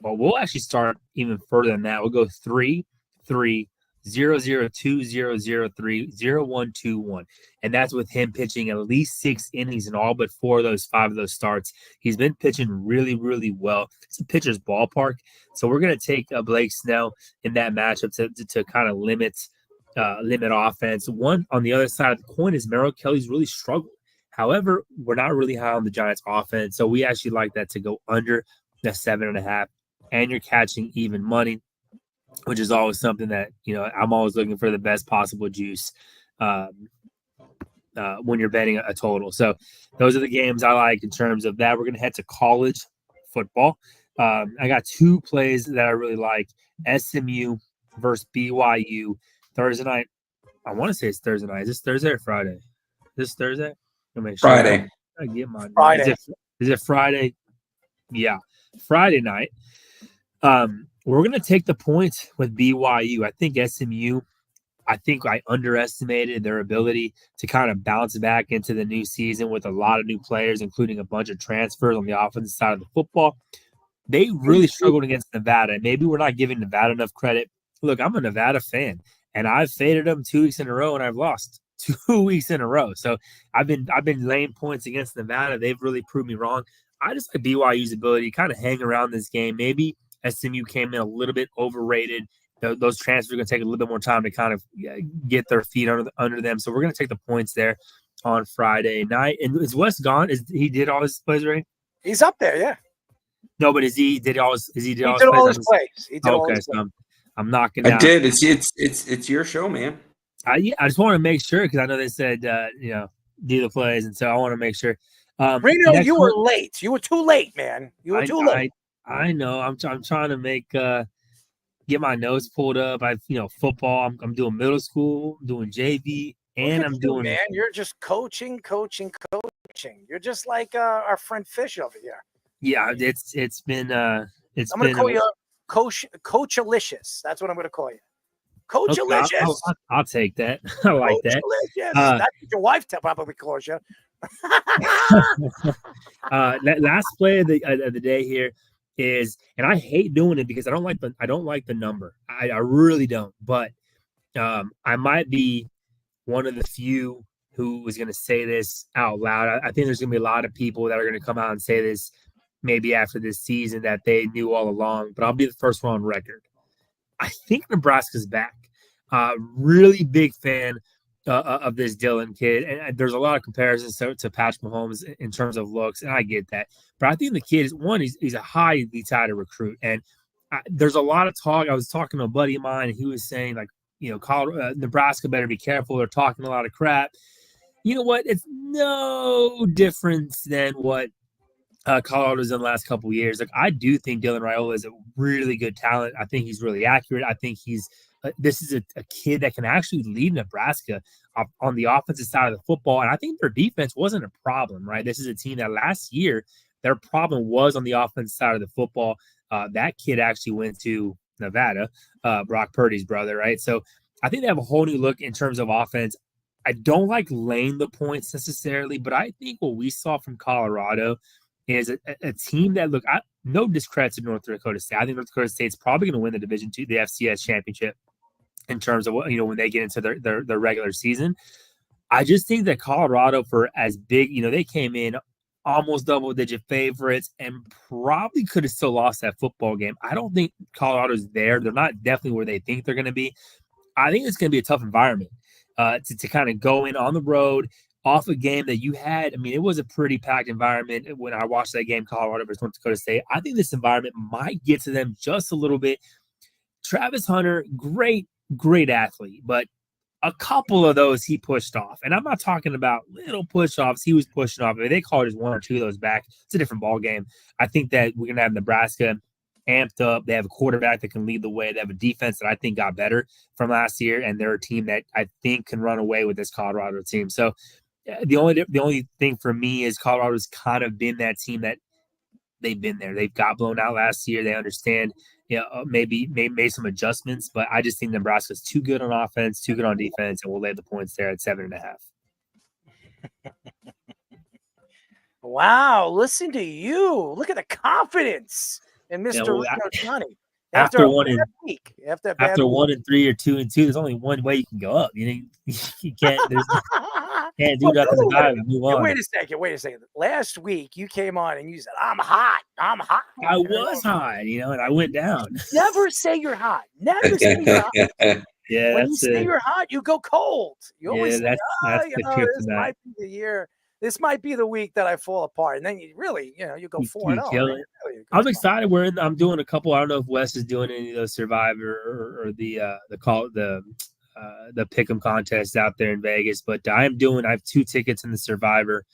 Well, we'll actually start even further than that. We'll go 3-3-0-0-2-0-0-3-0-1-2-1. And that's with him pitching at least 6 innings in all but 5 of those starts. He's been pitching really, really well. It's a pitcher's ballpark. So we're going to take Blake Snell in that matchup to kind of limit offense. One on the other side of the coin is Merrill Kelly's really struggled. However, we're not really high on the Giants offense. So we actually like that to go under the 7.5. And you're catching even money, which is always something that, I'm always looking for the best possible juice when you're betting a total. So those are the games I like in terms of that. We're going to head to college football. I got 2 plays that I really like. SMU versus BYU Thursday night. I want to say it's Thursday night. Is this Thursday or Friday? This Thursday? Make sure Friday. I get my Friday. Is it Friday? Yeah. Friday night. We're going to take the points with BYU. I think SMU, I underestimated their ability to kind of bounce back into the new season with a lot of new players, including a bunch of transfers on the offensive side of the football. They really struggled against Nevada. Maybe we're not giving Nevada enough credit. Look, I'm a Nevada fan, and I've faded them 2 weeks in a row, and I've lost 2 weeks in a row. So I've been laying points against Nevada. They've really proved me wrong. I just like BYU's ability to kind of hang around this game. Maybe SMU came in a little bit overrated. Those transfers are going to take a little bit more time to kind of get their feet under them. So we're going to take the points there on Friday night. And is Wes gone? He did all his plays already? He's up there, yeah. No, but he did all his plays? He did all his plays. So I'm knocking down. I did. It's your show, man. I just want to make sure because I know they said do the plays, and so I want to make sure. Reno, you were late. You were too late, man. You were too late. I know. I'm trying to get my notes pulled up. Football. I'm doing middle school, doing JV, and I'm doing. Man, you're just coaching. You're just like our friend Fish over here. Yeah, it's been. I'm going to call you Coachalicious. That's what I'm going to call you. Coachalicious. Okay, I'll take that. I like that. That's what your wife probably calls you. Last play of the day here is, and I hate doing it because I don't like the number. I really don't. But I might be one of the few who is going to say this out loud. I think there's going to be a lot of people that are going to come out and say this maybe after this season that they knew all along. But I'll be the first one on record. I think Nebraska's back. Really big fan of this Dillon kid. And there's a lot of comparisons to Patrick Mahomes in terms of looks, and I get that. But I think the kid is, one, he's a highly touted recruit. And there's a lot of talk. I was talking to a buddy of mine, and he was saying, like, Nebraska better be careful. They're talking a lot of crap. You know what? It's no difference than what Colorado's in the last couple of years. Like, I do think Dylan Raiola is a really good talent. I think he's really accurate. I think he's this is a kid that can actually lead Nebraska on the offensive side of the football. And I think their defense wasn't a problem, right? This is a team that last year their problem was on the offensive side of the football. That kid actually went to Nevada, Brock Purdy's brother, right? So I think they have a whole new look in terms of offense. I don't like laying the points necessarily, but I think what we saw from Colorado is a team that, look, no discredit to North Dakota State. I think North Dakota State's probably going to win the Division II, the FCS championship in terms of, when they get into their regular season. I just think that Colorado, for as big, they came in almost double-digit favorites and probably could have still lost that football game. I don't think Colorado's there. They're not definitely where they think they're going to be. I think it's going to be a tough environment to kind of go in on the road off a game that you had. I mean, it was a pretty packed environment when I watched that game, Colorado versus North Dakota State. I think this environment might get to them just a little bit. Travis Hunter, great athlete, but a couple of those he pushed off. And I'm not talking about little push-offs. He was pushing off. I mean, they called just 1 or 2 of those back. It's a different ball game. I think that we're going to have Nebraska amped up. They have a quarterback that can lead the way. They have a defense that I think got better from last year, and they're a team that I think can run away with this Colorado team. So the only thing for me is Colorado's kind of been that team that they've been there. They've got blown out last year. They understand, maybe made some adjustments, but I just think Nebraska's too good on offense, too good on defense, and we'll lay the points there at 7.5. Wow, listen to you. Look at the confidence and Mr. well, Reno Johnny. After a one bad and week, after a bad after week. 1-3 or 2-2, there's only one way you can go up. You know, you can't. Can't do Well, nothing about it. Move on. Wait a second. Last week you came on and you said, "I'm hot. I'm hot." I was hot, you know, and I went down. Never say you're hot. Never say you're hot. Yeah, When you say you're hot, you go cold. You always say, that's you the know, this kryptonite. might be the year. This might be the week that I fall apart. And then you really, you know, you go 4-0. Kill it. I'm excited. I'm doing a couple. I don't know if Wes is doing any of those Survivor or the pick'em contest out there in Vegas, but I have 2 tickets in the Survivor.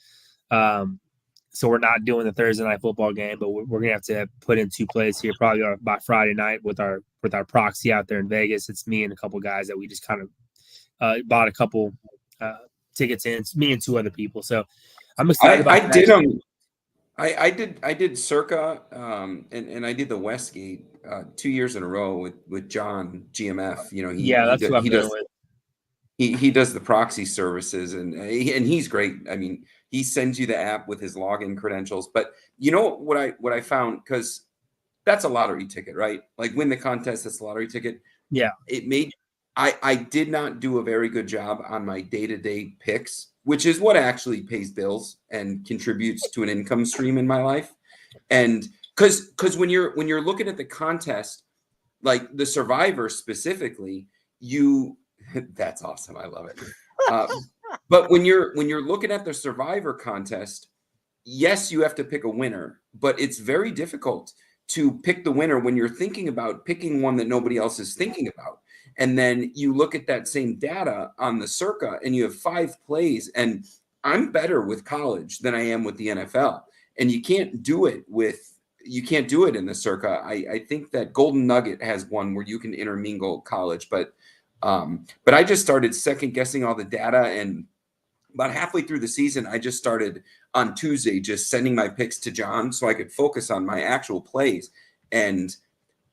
So we're not doing the Thursday night football game, but we're gonna have to put in 2 plays here probably by Friday night with our proxy out there in Vegas. It's me and a couple guys that we just kind of bought a couple tickets in. It's me and 2 other people. So I'm excited about that. I did Circa and I did the Westgate 2 years in a row with John GMF. You know, he does the proxy services and he's great. I mean, he sends you the app with his login credentials. But you know what I found, because that's a lottery ticket, right? Like win the contest, that's a lottery ticket. Yeah. I did not do a very good job on my day-to-day picks, which is what actually pays bills and contributes to an income stream in my life. And because when you're looking at the contest, like the Survivor specifically, that's awesome. I love it. But when you're looking at the Survivor contest, yes, you have to pick a winner, but it's very difficult to pick the winner when you're thinking about picking one that nobody else is thinking about. And then you look at that same data on the Circa and you have 5 plays, and I'm better with college than I am with the NFL. And you can't do it in the Circa. I think that Golden Nugget has one where you can intermingle college, but I just started second guessing all the data, and about halfway through the season, I just started on Tuesday just sending my picks to John so I could focus on my actual plays. And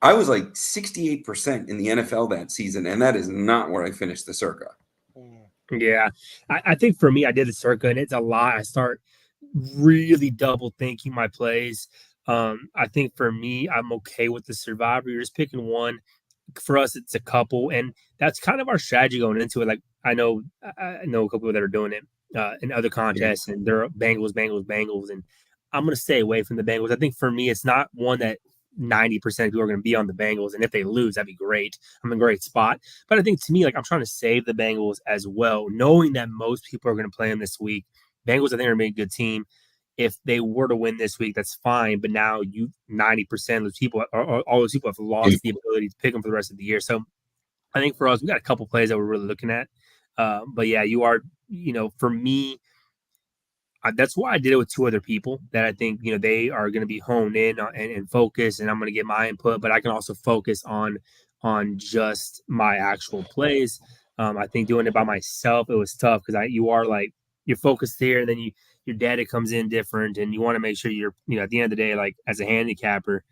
I was like 68% in the NFL that season, and that is not where I finished the Circa. Yeah, I think for me, I did the Circa, and it's a lot. I start really double thinking my plays. I think for me, I'm okay with the Survivor. You're just picking one. For us, it's a couple, and that's kind of our strategy going into it. Like I know a couple people that are doing it in other contests, and they're Bengals, and I'm going to stay away from the Bengals. I think for me, it's not one that 90% of people are going to be on the Bengals, and if they lose, that'd be great. I'm in a great spot. But I think to me, like I'm trying to save the Bengals as well, knowing that most people are going to play them this week. Bengals, I think, are going to be a good team. If they were to win this week, that's fine. But now 90% of those people, all those people have lost the ability to pick them for the rest of the year. So I think for us, we got a couple plays that we're really looking at. But yeah, for me, that's why I did it with 2 other people that I think, they are going to be honed in and focused, and I'm going to get my input, but I can also focus on just my actual plays. I think doing it by myself, it was tough because you're focused here, and then your data comes in different, and you want to make sure you're, at the end of the day, like as a handicapper,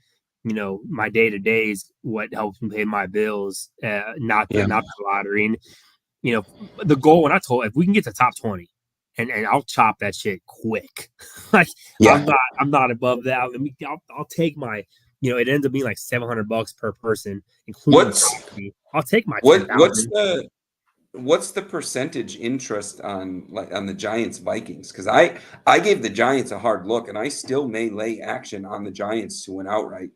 my day-to-day is what helps me pay my bills, not the lottery. And, the goal, when if we can get to top 20, and I'll chop that shit quick. I'm not above that. I'll take my, it ends up being like $700 per person, including I'll take my 10,000. What's the percentage interest on the Giants Vikings? Because I gave the Giants a hard look, and I still may lay action on the Giants to win outright.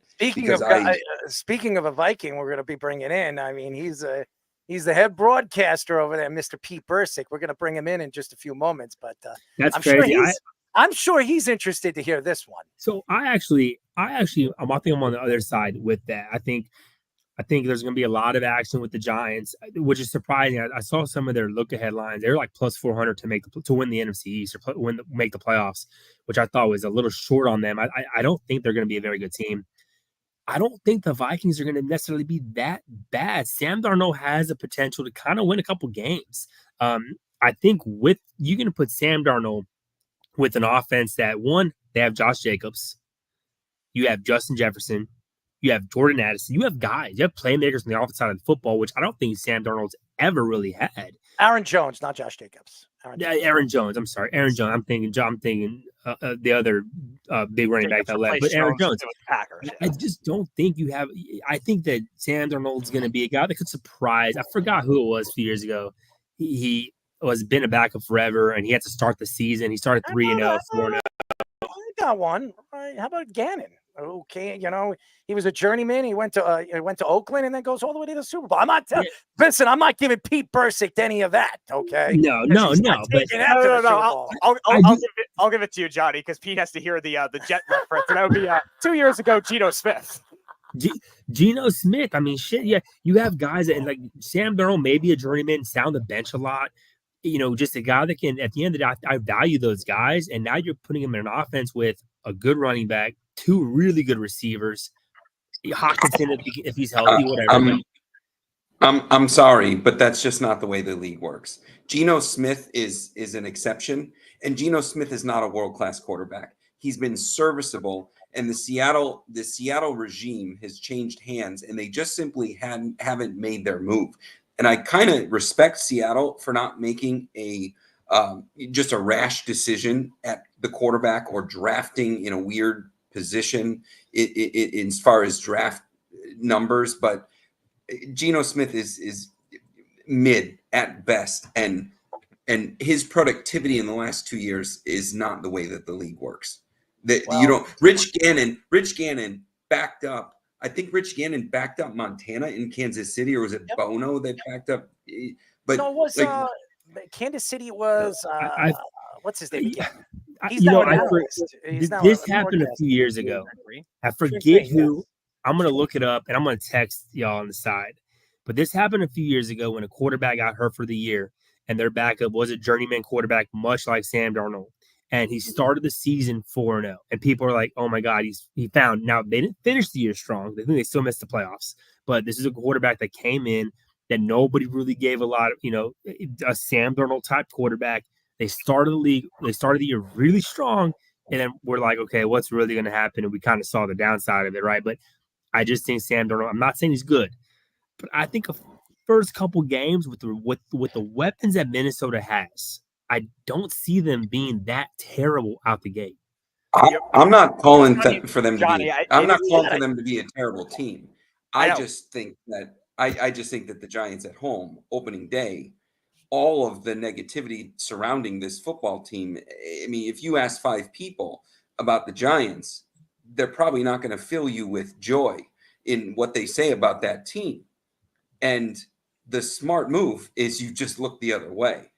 Speaking of a Viking, we're going to be bringing in. I mean, he's the head broadcaster over there, Mr. Pete Bercich. We're going to bring him in just a few moments, but that's crazy. I'm sure he's interested to hear this one. So I think I'm on the other side with that. I think there's going to be a lot of action with the Giants, which is surprising. I saw some of their look-ahead lines. They're like plus 400 to win the NFC East or make the playoffs, which I thought was a little short on them. I don't think they're going to be a very good team. I don't think the Vikings are going to necessarily be that bad. Sam Darnold has the potential to kind of win a couple games. I think you're going to put Sam Darnold with an offense that, one, they have Josh Jacobs. You have Justin Jefferson. You have Jordan Addison. You have guys. You have playmakers on the offensive side of the football, which I don't think Sam Darnold's ever really had. Aaron Jones, not Josh Jacobs. Aaron Jones. I'm sorry, Aaron Jones. I'm thinking the other big running back that left, but Aaron Jones. Packers. I just don't think you have. I think that Sam Darnold's going to be a guy that could surprise. I forgot who it was a few years ago. He was been a backup forever, and he had to start the season. He started 3-0, 4-0. I got one. How about Gannon? Okay, he was a journeyman. He went to Oakland and then goes all the way to the Super Bowl. I'm not listen. I'm not giving Pete Bercich any of that. Okay, no. But I'll give it to you, Johnny, because Pete has to hear the Jet reference, and that would be 2 years ago, Geno Smith. Geno Smith. I mean, shit. Yeah, you have guys that like Sam Darnold, maybe a journeyman, sound the bench a lot. Just a guy that can. At the end of the day, I value those guys, and now you're putting him in an offense with a good running back, 2 really good receivers, Hawkinson if he's healthy, whatever. I'm sorry, but that's just not the way the league works. Geno Smith is an exception, and Geno Smith is not a world-class quarterback. He's been serviceable, and the Seattle regime has changed hands, and they just simply haven't made their move. And I kind of respect Seattle for not making just a rash decision at the quarterback or drafting in a weird position as far as draft numbers. But Geno Smith is mid at best, and his productivity in the last 2 years is not the way that the league works. Rich Gannon backed up. I think Rich Gannon backed up Montana in Kansas City, or was it Bono that backed up? But no, it was Kansas City was what's his name again? This happened a few years ago. I forget who. I'm going to look it up, and I'm going to text y'all on the side. But this happened a few years ago when a quarterback got hurt for the year, and their backup was a journeyman quarterback, much like Sam Darnold. And he started the season 4-0. And people are like, oh, my God, he found. Now, they didn't finish the year strong. They think they still missed the playoffs. But this is a quarterback that came in that nobody really gave a lot of, a Sam Darnold type quarterback. They started the year really strong. And then we're like, okay, what's really going to happen? And we kind of saw the downside of it, right? But I just think Sam Darnold, I'm not saying he's good, but I think a first couple games with the weapons that Minnesota has, I don't see them being that terrible out the gate. I'm not calling for them to be. I'm not calling for them to be a terrible team. I just think that the Giants at home opening day, all of the negativity surrounding this football team. I mean, if you ask 5 people about the Giants, they're probably not going to fill you with joy in what they say about that team. And the smart move is you just look the other way.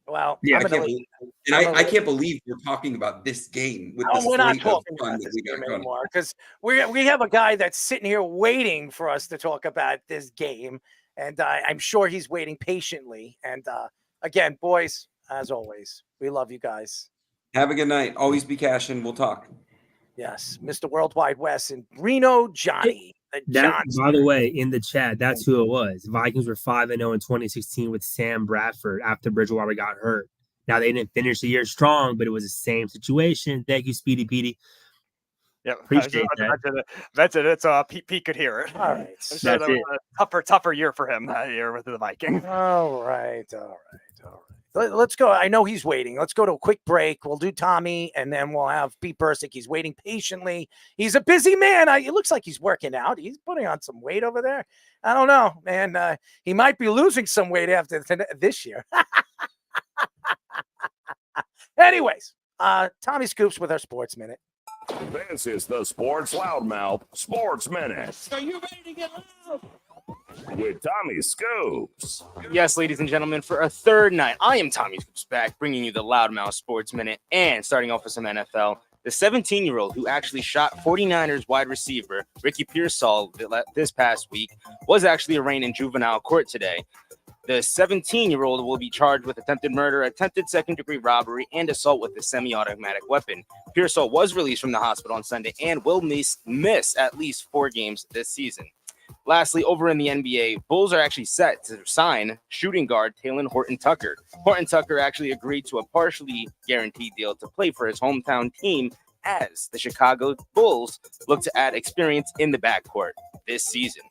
Well, yeah, I can't believe we're talking about this game. We're not talking about this game anymore because we have a guy that's sitting here waiting for us to talk about this game, and I'm sure he's waiting patiently. And again, boys, as always, we love you guys. Have a good night. Always be cashing. We'll talk. Yes, Mr. Worldwide West and Reno Johnny. By the way, in the chat, that's who it was. Vikings were 5-0 in 2016 with Sam Bradford after Bridgewater got hurt. Now, they didn't finish the year strong, but it was the same situation. Thank you, Speedy Petey. Yeah, appreciate that. That's it. Pete could hear it. All right. So that was a tougher year for him that year with the Vikings. All right. Let's go. I know he's waiting. Let's go to a quick break. We'll do Tommy, and then we'll have Pete Bercich. He's waiting patiently. He's a busy man. It looks like he's working out. He's putting on some weight over there. I don't know, man. He might be losing some weight after this year. Anyways, Tommy Scoops with our Sports Minute. This is the Sports Loudmouth Sports Minute. Are you ready to get loud? With Tommy Scoops. Yes, ladies and gentlemen, for a third night, I am Tommy Scoops back, bringing you the Loudmouth Sports Minute, and starting off with some NFL. The 17-year-old who actually shot 49ers wide receiver Ricky Pearsall this past week was actually arraigned in juvenile court today. The 17-year-old will be charged with attempted murder, attempted second-degree robbery, and assault with a semi-automatic weapon. Pearsall was released from the hospital on Sunday and will miss at least 4 games this season. Lastly, over in the NBA, Bulls are actually set to sign shooting guard Talen Horton-Tucker. Horton-Tucker actually agreed to a partially guaranteed deal to play for his hometown team as the Chicago Bulls look to add experience in the backcourt this season.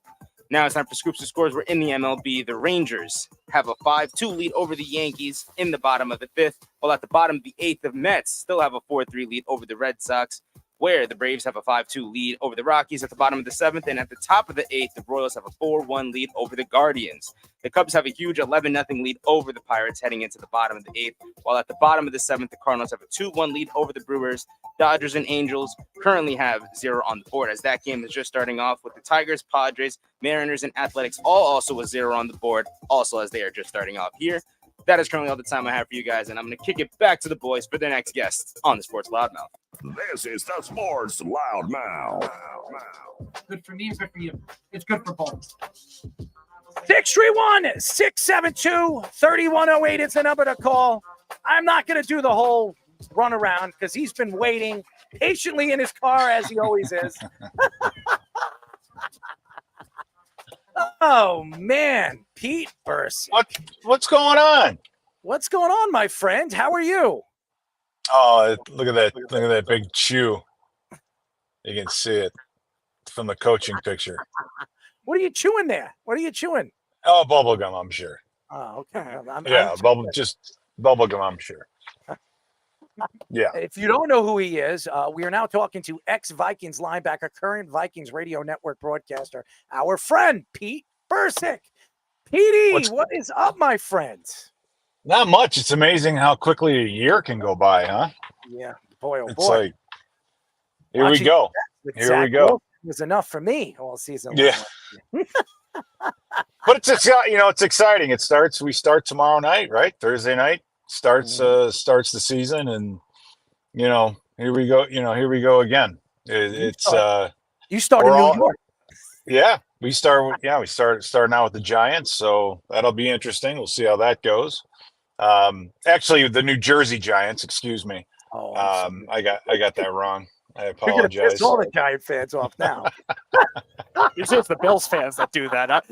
Now it's time for Scoops and Scores. We're in the MLB. The Rangers have a 5-2 lead over the Yankees in the bottom of the 5th, while at the bottom of the 8th, the Mets still have a 4-3 lead over the Red Sox, where the Braves have a 5-2 lead over the Rockies at the bottom of the 7th, and at the top of the 8th, the Royals have a 4-1 lead over the Guardians. The Cubs have a huge 11-0 lead over the Pirates heading into the bottom of the 8th, while at the bottom of the 7th, the Cardinals have a 2-1 lead over the Brewers. Dodgers and Angels currently have 0 on the board, as that game is just starting off with the Tigers, Padres, Mariners, and Athletics all also with 0 on the board, also as they are just starting off here. That is currently all the time I have for you guys, and I'm going to kick it back to the boys for their next guest on the Sports Loudmouth. This is the Sports Loudmouth. Good for me, good for you. It's good for both. 631-672-3108 is the number to call. I'm not going to do the whole runaround because he's been waiting patiently in his car as he always is. Oh, man. Pete Bercich. What's going on? What's going on, my friend? How are you? Oh, look at that. Look at that big chew. You can see it from the coaching picture. What are you chewing there? What are you chewing? Oh, bubble gum, I'm sure. Oh, okay. Just bubble gum, I'm sure. Yeah. If you don't know who he is, we are now talking to ex-Vikings linebacker, current Vikings radio network broadcaster, our friend Pete Bercich. Petey, what is up, my friend? Not much. It's amazing how quickly a year can go by, huh? Yeah, boy, oh boy. It's like, here we go. Here we go. Was enough for me all season. Yeah. But it's exciting. We start tomorrow night, right? Thursday night starts the season, and here we go. Here we go again. You start in New York. Yeah, we start now with the Giants, so that'll be interesting. We'll see how that goes. Actually, the New Jersey Giants. Excuse me. Oh, I got that wrong. I You're gonna apologize. piss all the Giant fans off now. Usually it's the Bills fans that do that. Not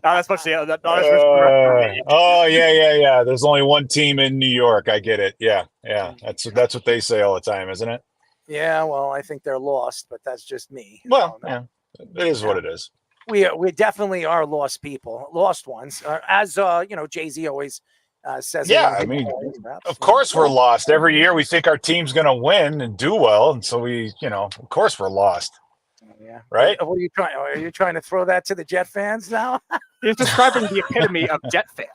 as much. Oh yeah. There's only one team in New York. I get it. Yeah. That's what they say all the time, isn't it? Yeah. Well, I think they're lost, but that's just me. Well, yeah, it is what it is. We definitely are lost people, lost ones. As Jay-Z always says. Yeah, I mean, of course we're lost. Every year we think our team's going to win and do well, and so of course we're lost. Yeah. Right? What are you trying? Are you trying to throw that to the Jet fans now? He's describing the epitome of Jet fan.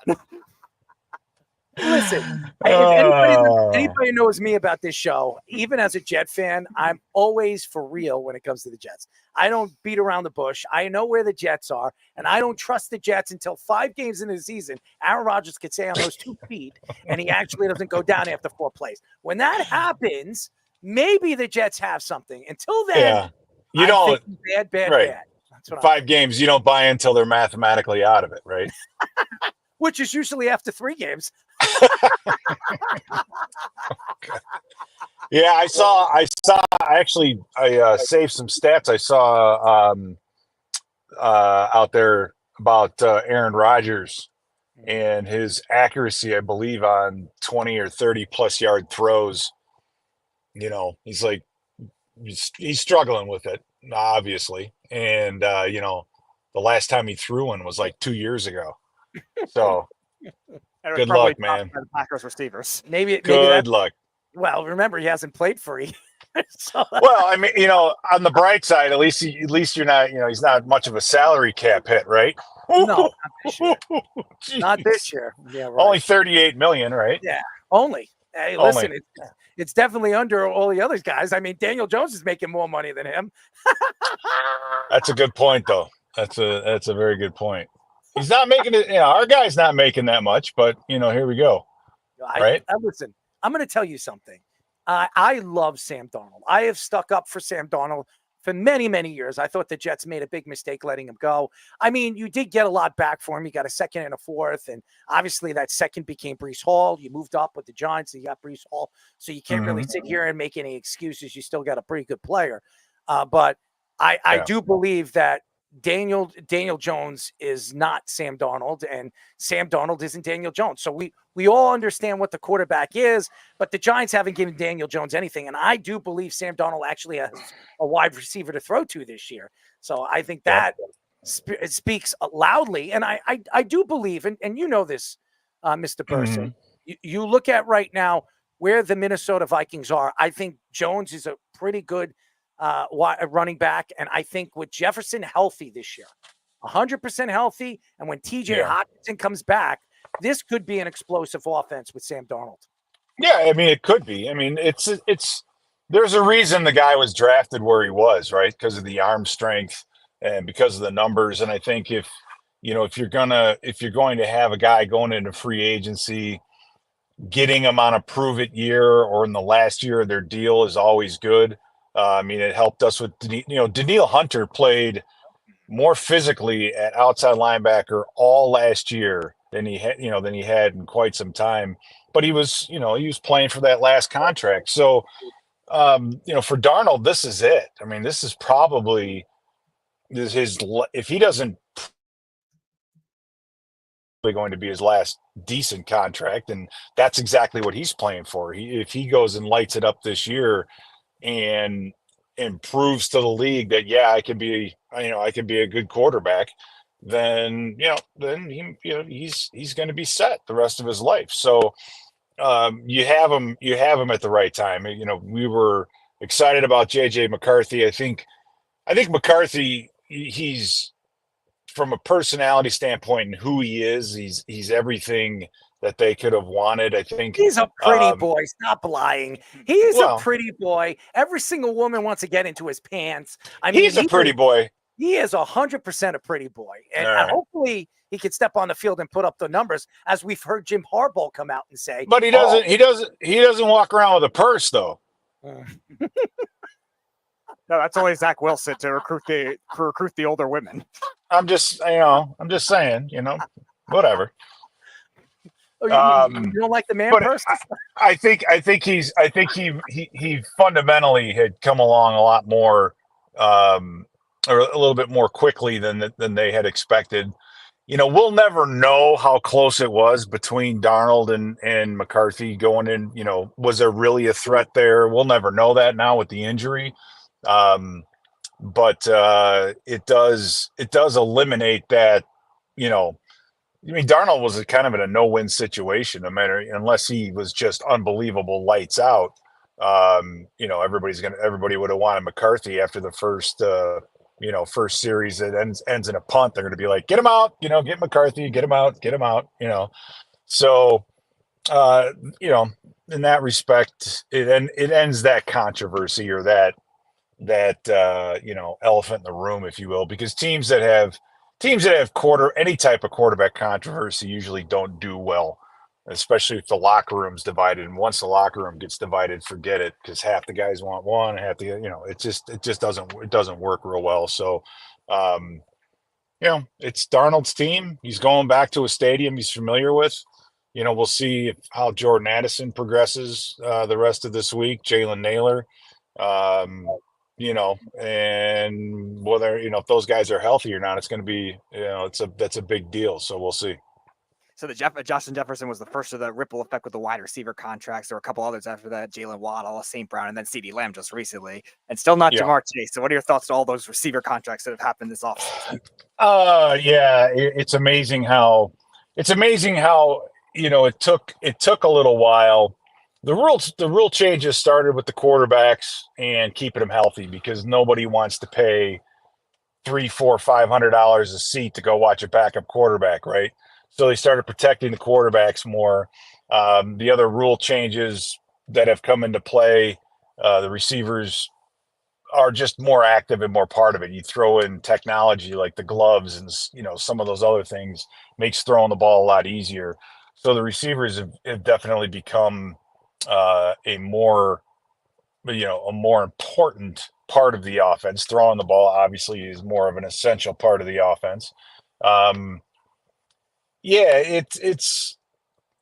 Listen, if anybody knows me about this show, even as a Jet fan, I'm always for real when it comes to the Jets. I don't beat around the bush. I know where the Jets are, and I don't trust the Jets until 5 games into the season. Aaron Rodgers could say on those 2 feet, and he actually doesn't go down after 4 plays. When that happens, maybe the Jets have something. Until then, you don't bad. Right. That's what 5 games, you don't buy until they're mathematically out of it, right? Which is usually after 3 games. Yeah, I saved some stats. I saw out there about Aaron Rodgers and his accuracy, I believe, on 20 or 30 plus yard throws. He's struggling with it, obviously. And the last time he threw one was like 2 years ago. So good luck, man. The Packers receivers. Maybe good luck. Well, remember, he hasn't played for you. Well, I mean, on the bright side, at least you're not, he's not much of a salary cap hit, right? No, not this year. Yeah, right. Only $38 million, right? Yeah, only. Hey, listen, it's definitely under all the other guys. I mean, Daniel Jones is making more money than him. That's a good point, though. That's a very good point. He's not making it. Our guy's not making that much, but here we go. Right? Listen, I'm going to tell you something. I love Sam Darnold. I have stuck up for Sam Darnold for many, many years. I thought the Jets made a big mistake letting him go. I mean, you did get a lot back for him. You got a 2nd and a 4th, and obviously that 2nd became Breece Hall. You moved up with the Giants, and you got Breece Hall, so you can't really sit here and make any excuses. You still got a pretty good player. But I do believe that Daniel Jones is not Sam Darnold, and Sam Darnold isn't Daniel Jones. So we all understand what the quarterback is, but the Giants haven't given Daniel Jones anything. And I do believe Sam Darnold actually has a wide receiver to throw to this year. So I think that it speaks loudly. And I do believe, and you know this, Mr. Bercich, you look at right now where the Minnesota Vikings are. I think Jones is a pretty good running back. And I think with Jefferson healthy this year, 100% healthy, and when TJ Hockenson comes back, this could be an explosive offense with Sam Darnold. Yeah, I mean, it could be. I mean, it's there's a reason the guy was drafted where he was, right? Because of the arm strength and because of the numbers. And I think if you're going to have a guy going into free agency, getting him on a prove it year or in the last year of their deal is always good. I mean, it helped us with, Danielle Hunter played more physically at outside linebacker all last year than he had in quite some time. But he was playing for that last contract. So, for Darnold, this is it. I mean, this is probably if he doesn't, going to be his last decent contract, and that's exactly what he's playing for. If he goes and lights it up this year and proves to the league that I can be a good quarterback, then he's going to be set the rest of his life. So you have him at the right time. We were excited about JJ McCarthy. I think McCarthy, he's, from a personality standpoint and who he is, he's everything that they could have wanted. I think he's a pretty boy. Stop lying. He's a pretty boy. Every single woman wants to get into his pants. I mean, he's a pretty boy. He is 100% a pretty boy, and hopefully he can step on the field and put up the numbers, as we've heard Jim Harbaugh come out and say. But he doesn't. He doesn't walk around with a purse, though. No, that's only Zach Wilson to recruit the older women. I'm just saying, whatever. You don't like the man person? I think he fundamentally had come along a lot more, or a little bit more quickly than they had expected. We'll never know how close it was between Darnold and McCarthy going in. Was there really a threat there? We'll never know that now with the injury. But it does eliminate that, Darnold was kind of in a no-win situation, no matter, unless he was just unbelievable lights out. Everybody would have wanted McCarthy after the first series that ends in a punt. They're going to be like, get him out, get McCarthy, get him out. So, in that respect, it ends that controversy, or that elephant in the room, if you will, because teams that have any type of quarterback controversy usually don't do well, especially if the locker room's divided. And once the locker room gets divided, forget it, because half the guys want one, half the it just doesn't work real well. So it's Darnold's team. He's going back to a stadium he's familiar with. We'll see how Jordan Addison progresses the rest of this week, Jalen Naylor. And whether, if those guys are healthy or not, it's going to be, that's a big deal. So we'll see. So Justin Jefferson was the first of the ripple effect with the wide receiver contracts. There were a couple others after that: Jalen Waddle, St. Brown, and then CeeDee Lamb just recently, and still not Jamar Chase. So what are your thoughts to all those receiver contracts that have happened this offseason? It's amazing how it took a little while. The rule changes started with the quarterbacks and keeping them healthy, because nobody wants to pay $300, $400, $500 a seat to go watch a backup quarterback, right? So they started protecting the quarterbacks more. The other rule changes that have come into play, the receivers are just more active and more part of it. You throw in technology like the gloves and some of those other things, makes throwing the ball a lot easier. So the receivers have definitely become a more important part of the offense. Throwing the ball obviously is more of an essential part of the offense. It's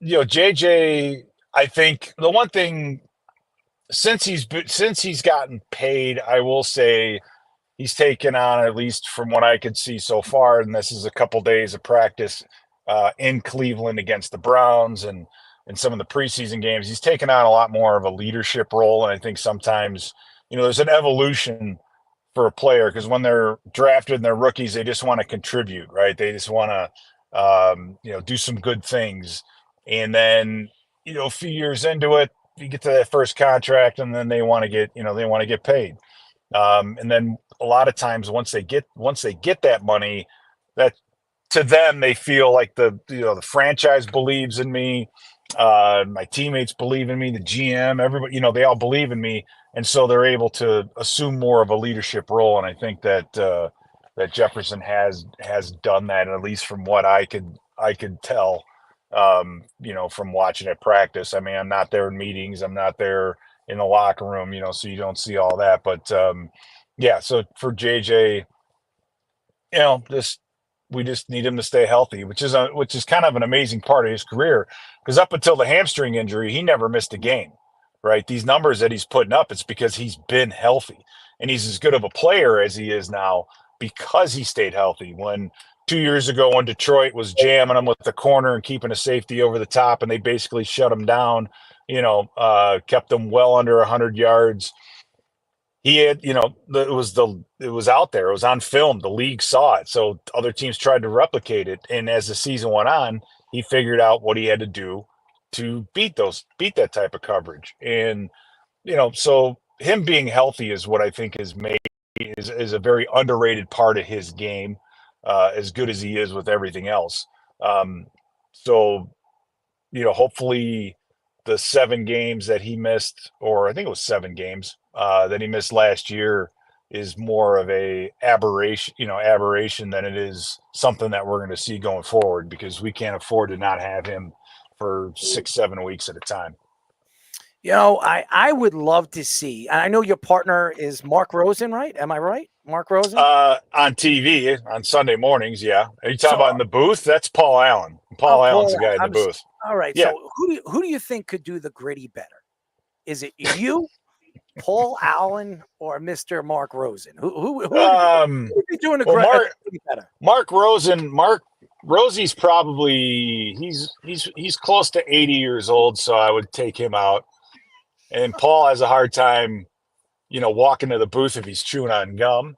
JJ. I think the one thing, since he's gotten paid, I will say he's taken on, at least from what I could see so far, and this is a couple days of practice in Cleveland against the Browns and some of the preseason games, he's taken on a lot more of a leadership role. And I think sometimes, there's an evolution for a player, because when they're drafted and they're rookies, they just want to contribute, right? They just want to, do some good things. And then, a few years into it, you get to that first contract, and then they want to get paid. And then a lot of times once they get that money, that to them, they feel like the franchise believes in me. My teammates believe in me, the GM, everybody, they all believe in me. And so they're able to assume more of a leadership role. And I think that, that Jefferson has done that, at least from what I could tell, from watching at practice. I mean, I'm not there in meetings. I'm not there in the locker room, so you don't see all that. But, yeah, so for JJ, we just need him to stay healthy, which is kind of an amazing part of his career, because up until the hamstring injury, he never missed a game, right? These numbers that he's putting up, it's because he's been healthy, and he's as good of a player as he is now because he stayed healthy. When 2 years ago, when Detroit was jamming him with the corner and keeping a safety over the top, and they basically shut him down, kept him well under 100 yards. He had, it was out there. It was on film. The league saw it. So other teams tried to replicate it. And as the season went on, he figured out what he had to do to beat that type of coverage. And, so him being healthy is what I think is a very underrated part of his game, as good as he is with everything else. So, hopefully the 7 games that he missed, or I think it was 7 games, that he missed last year, is more of a aberration than it is something that we're going to see going forward, because we can't afford to not have him for 6-7 weeks at a time. I would love to see, and I know your partner is Mark Rosen, right? Am I right? Mark Rosen? On TV on Sunday mornings. Yeah. Are you talking about in the booth? That's Paul Allen. Paul Allen's the guy in the booth. All right. Yeah. So who do you think could do the gritty better? Is it you, Paul Allen, or Mr. Mark Rosen? Who would be doing the gritty better? Mark Rosie's probably he's close to 80 years old, so I would take him out. And Paul has a hard time, walking to the booth if he's chewing on gum,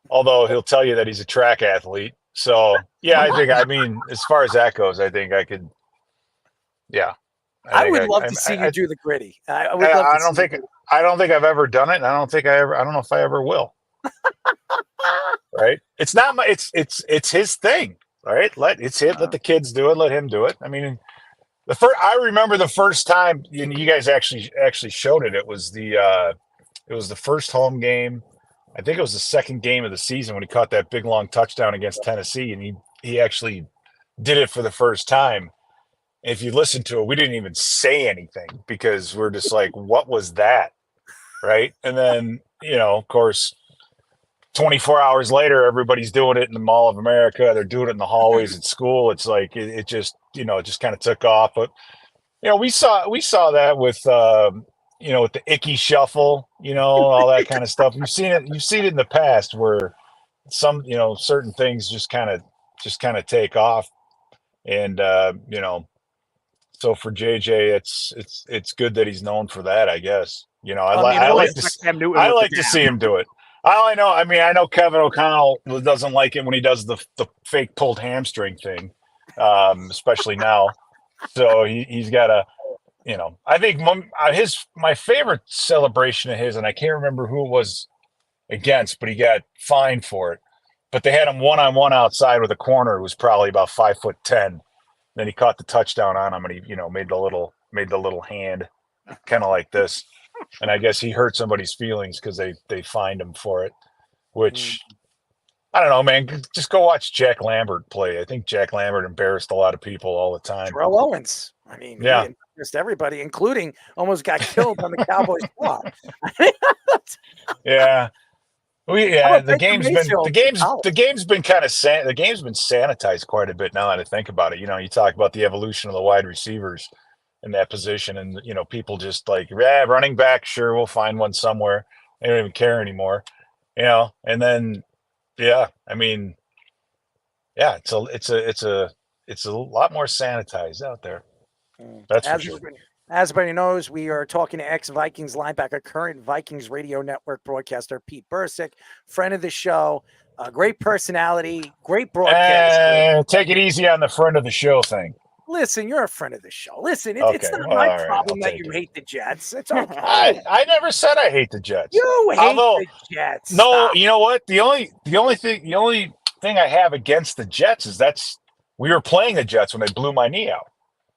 although he'll tell you that he's a track athlete. So yeah, I mean, as far as that goes, I think I could. Yeah, I would love to see you do the gritty. I don't think I've ever done it, and I don't know if I ever will. Right? It's not my. It's his thing. Right? Let the kids do it. Let him do it. I mean, I remember the first time you guys actually showed it. It was the first home game. I think it was the second game of the season when he caught that big long touchdown against Tennessee, and he actually did it for the first time. If you listen to it, we didn't even say anything because we're just like, what was that? Right. And then, of course, 24 hours later, everybody's doing it in the Mall of America. They're doing it in the hallways at school. It's like, it just, it just kind of took off. But, we saw that with, with the icky shuffle, all that kind of stuff. You've seen it in the past where some, certain things just kind of take off. And, so for JJ, it's good that he's known for that, I guess. I like to see him do it. I know Kevin O'Connell doesn't like it when he does the fake pulled hamstring thing, especially now. So he's got a, I think my favorite celebration of his, and I can't remember who it was against, but he got fined for it. But they had him one-on-one outside with a corner who was probably about 5'10". Then he caught the touchdown on him, and he, made the little hand, kind of like this. And I guess he hurt somebody's feelings because they fined him for it. Which I don't know, man. Just go watch Jack Lambert play. I think Jack Lambert embarrassed a lot of people all the time. Terrell Owens. I mean, yeah, he embarrassed everybody, including almost got killed on the Cowboys squad. Yeah. The game's been sanitized quite a bit now that I think about it. You talk about the evolution of the wide receivers in that position, and people just like, running back, sure, we'll find one somewhere. They don't even care anymore. you know, and then yeah, I mean, yeah, it's a lot more sanitized out there. That's for sure. As everybody knows, we are talking to ex-Vikings linebacker, current Vikings Radio Network broadcaster Pete Bercich, friend of the show, great personality, great broadcaster. Take it easy on the friend of the show thing. Listen, you're a friend of the show. Listen, Okay, it's not well, my all right, problem I'll that take you it. hate the Jets. It's okay. I never said I hate the Jets. You hate the Jets. No, Stop. you know what? The only thing I have against the Jets is we were playing the Jets when they blew my knee out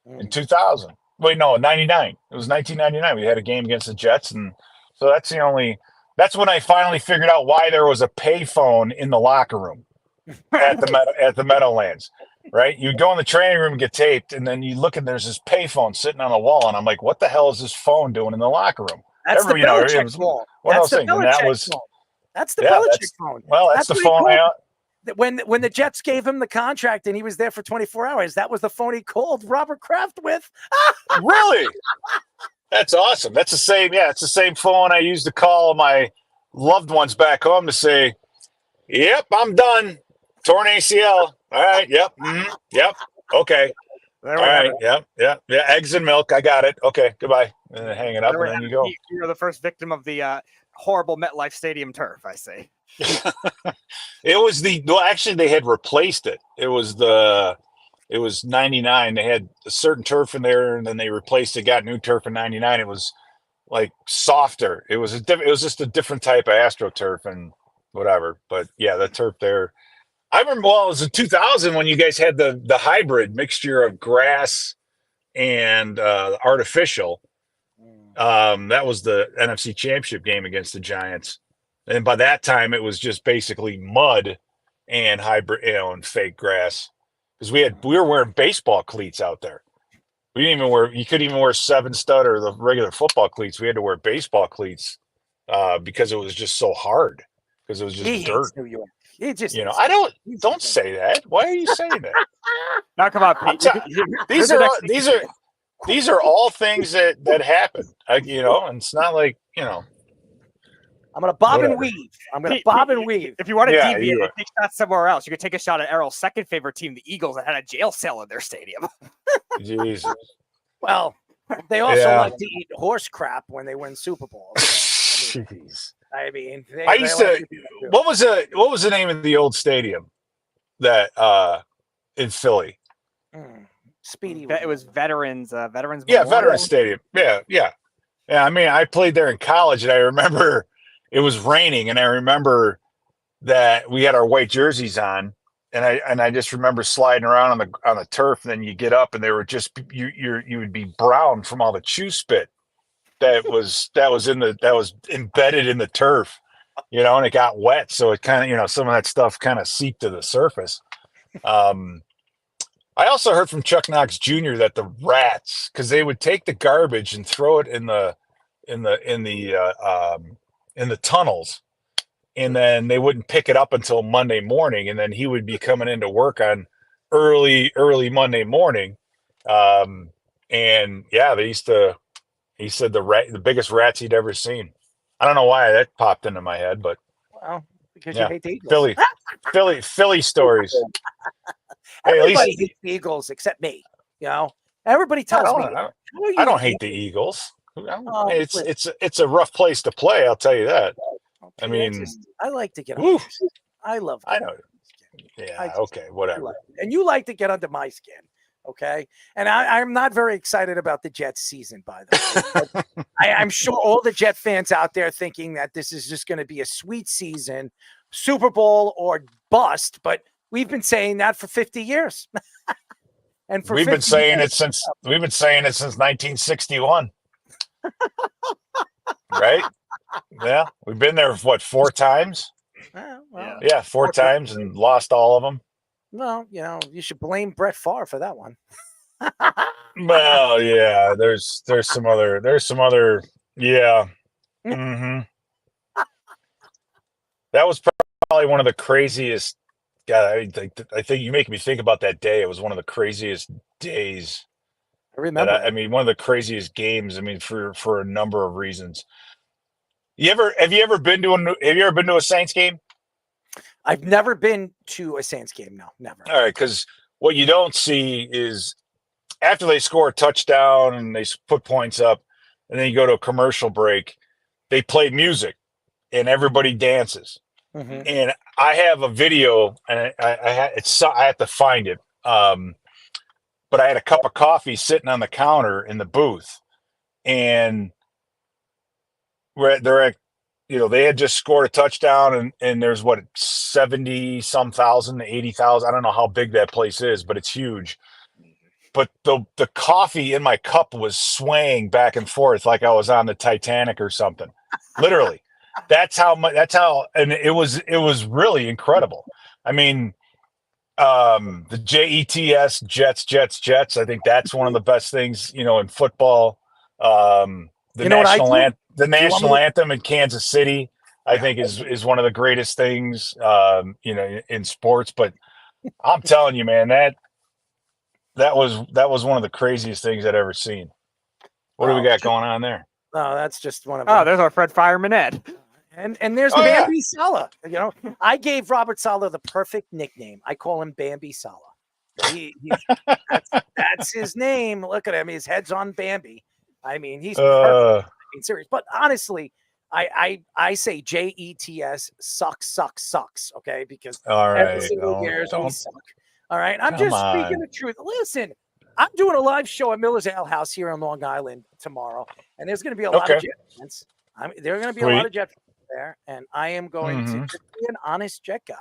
in 2000. Wait, no, 99. It was 1999. We had a game against the Jets, and so that's when I finally figured out why there was a payphone in the locker room at the Meadowlands. Right? You go in the training room and get taped, and then you look and there's this payphone sitting on the wall, and I'm like, what the hell is this phone doing in the locker room? That's the Belichick phone. That's the Belichick phone. That's the Belichick phone. Well, that's the what he phone. called when the Jets gave him the contract and he was there for 24 hours, that was the phone he called Robert Kraft with. Really? That's awesome. That's the same. Yeah, it's the same phone I used to call my loved ones back home to say, "Yep, I'm done. Torn ACL. All right. Yep. Yep. Okay. All right. Yep. Yeah. Eggs and milk. I got it. Okay. Goodbye." And then hang it up, and then you go. You're the first victim of the horrible MetLife Stadium turf, I say. It was actually they had replaced it. It was 99. They had a certain turf in there, and then they replaced it, got new turf in 99. It was like softer. It was just a different type of AstroTurf and whatever. But yeah, the turf there. I remember, well, it was in 2000 when you guys had the hybrid mixture of grass and artificial. That was the NFC Championship game against the Giants. And by that time, it was just basically mud and hybrid, and fake grass. Because we were wearing baseball cleats out there. We didn't even you couldn't even wear 7-stud or the regular football cleats. We had to wear baseball cleats because it was just so hard. Because it was just dirt. New York. He just, I don't say that. Why are you saying that? Now come on, Pete. These are all things that happen. And it's not like, I'm gonna bob whatever. and weave. I'm gonna bob and weave. If you want to Yeah, deviate you and take shots somewhere else, you could take a shot at Errol's second favorite team, the Eagles, that had a jail cell in their stadium. Jesus. Well, they also Yeah. like to eat horse crap when they win Super Bowls. Jeez. I mean, I used to. What was the name of the old stadium that in Philly? Speedy. It was Veterans. Veterans. Yeah, Memorial. Veterans Stadium. Yeah. I mean, I played there in college, and I remember it was raining, and I remember that we had our white jerseys on, and I just remember sliding around on the turf, and then you get up, and they were just you would be brown from all the chew spit that was embedded in the turf, and it got wet, so it kind of some of that stuff kind of seeped to the surface. I also heard from Chuck Knox Jr. that the rats, because they would take the garbage and throw it in the tunnels, and then they wouldn't pick it up until Monday morning, and then he would be coming into work on early Monday morning, and yeah, he said the biggest rats he'd ever seen. I don't know why that popped into my head, but well, because yeah, you hate the Eagles. Philly stories. Hey, Everybody hates the Eagles except me. Everybody tells me. I don't hate the Eagles. It's a rough place to play. I'll tell you that. I mean, I like to get under your skin. I love. I know. Yeah. Okay. Whatever. And you like to get under my skin. Okay. And I'm not very excited about the Jets season, by the way. I'm sure all the Jet fans out there thinking that this is just going to be a sweet season, Super Bowl or bust. But we've been saying that for 50 years. And we've been saying it since 1961. Right? Yeah. We've been there, 4 times? Yeah, 4 times and lost all of them. Well, you should blame Brett Favre for that one. Well, yeah, there's some other, yeah. Mm-hmm. That was probably one of the craziest. God, I think you make me think about that day. It was one of the craziest days. I remember. I mean, one of the craziest games. I mean, for a number of reasons. Have you ever been to a Saints game? I've never been to a Saints game. No, never. All right, because what you don't see is after they score a touchdown and they put points up, and then you go to a commercial break, they play music and everybody dances. Mm-hmm. And I have a video, and I have to find it. But I had a cup of coffee sitting on the counter in the booth, and they had just scored a touchdown, and there's 70-some thousand, 80,000. I don't know how big that place is, but it's huge. But the coffee in my cup was swaying back and forth like I was on the Titanic or something. Literally. And it was really incredible. I mean, the JETS, Jets. I think that's one of the best things, in football. The national anthem in Kansas City, I think is one of the greatest things, in sports. But I'm telling you, man, that was one of the craziest things I'd ever seen. What do we got going on there? Oh, that's just one of them. Oh, there's our Fred Fireman Ed. And there's Bambi Sala. I gave Robert Saleh the perfect nickname. I call him Bambi Sala. That's his name. Look at him. His head's on Bambi. I mean, he's perfect. Serious. But honestly, I say JETS sucks. Okay, because every single year we suck. All right, I'm just speaking the truth. Listen, I'm doing a live show at Miller's Ale House here on Long Island tomorrow, and there's going to be a lot of Jet fans. There are going to be a lot of Jet fans there, and I am going to just be an honest Jet guy.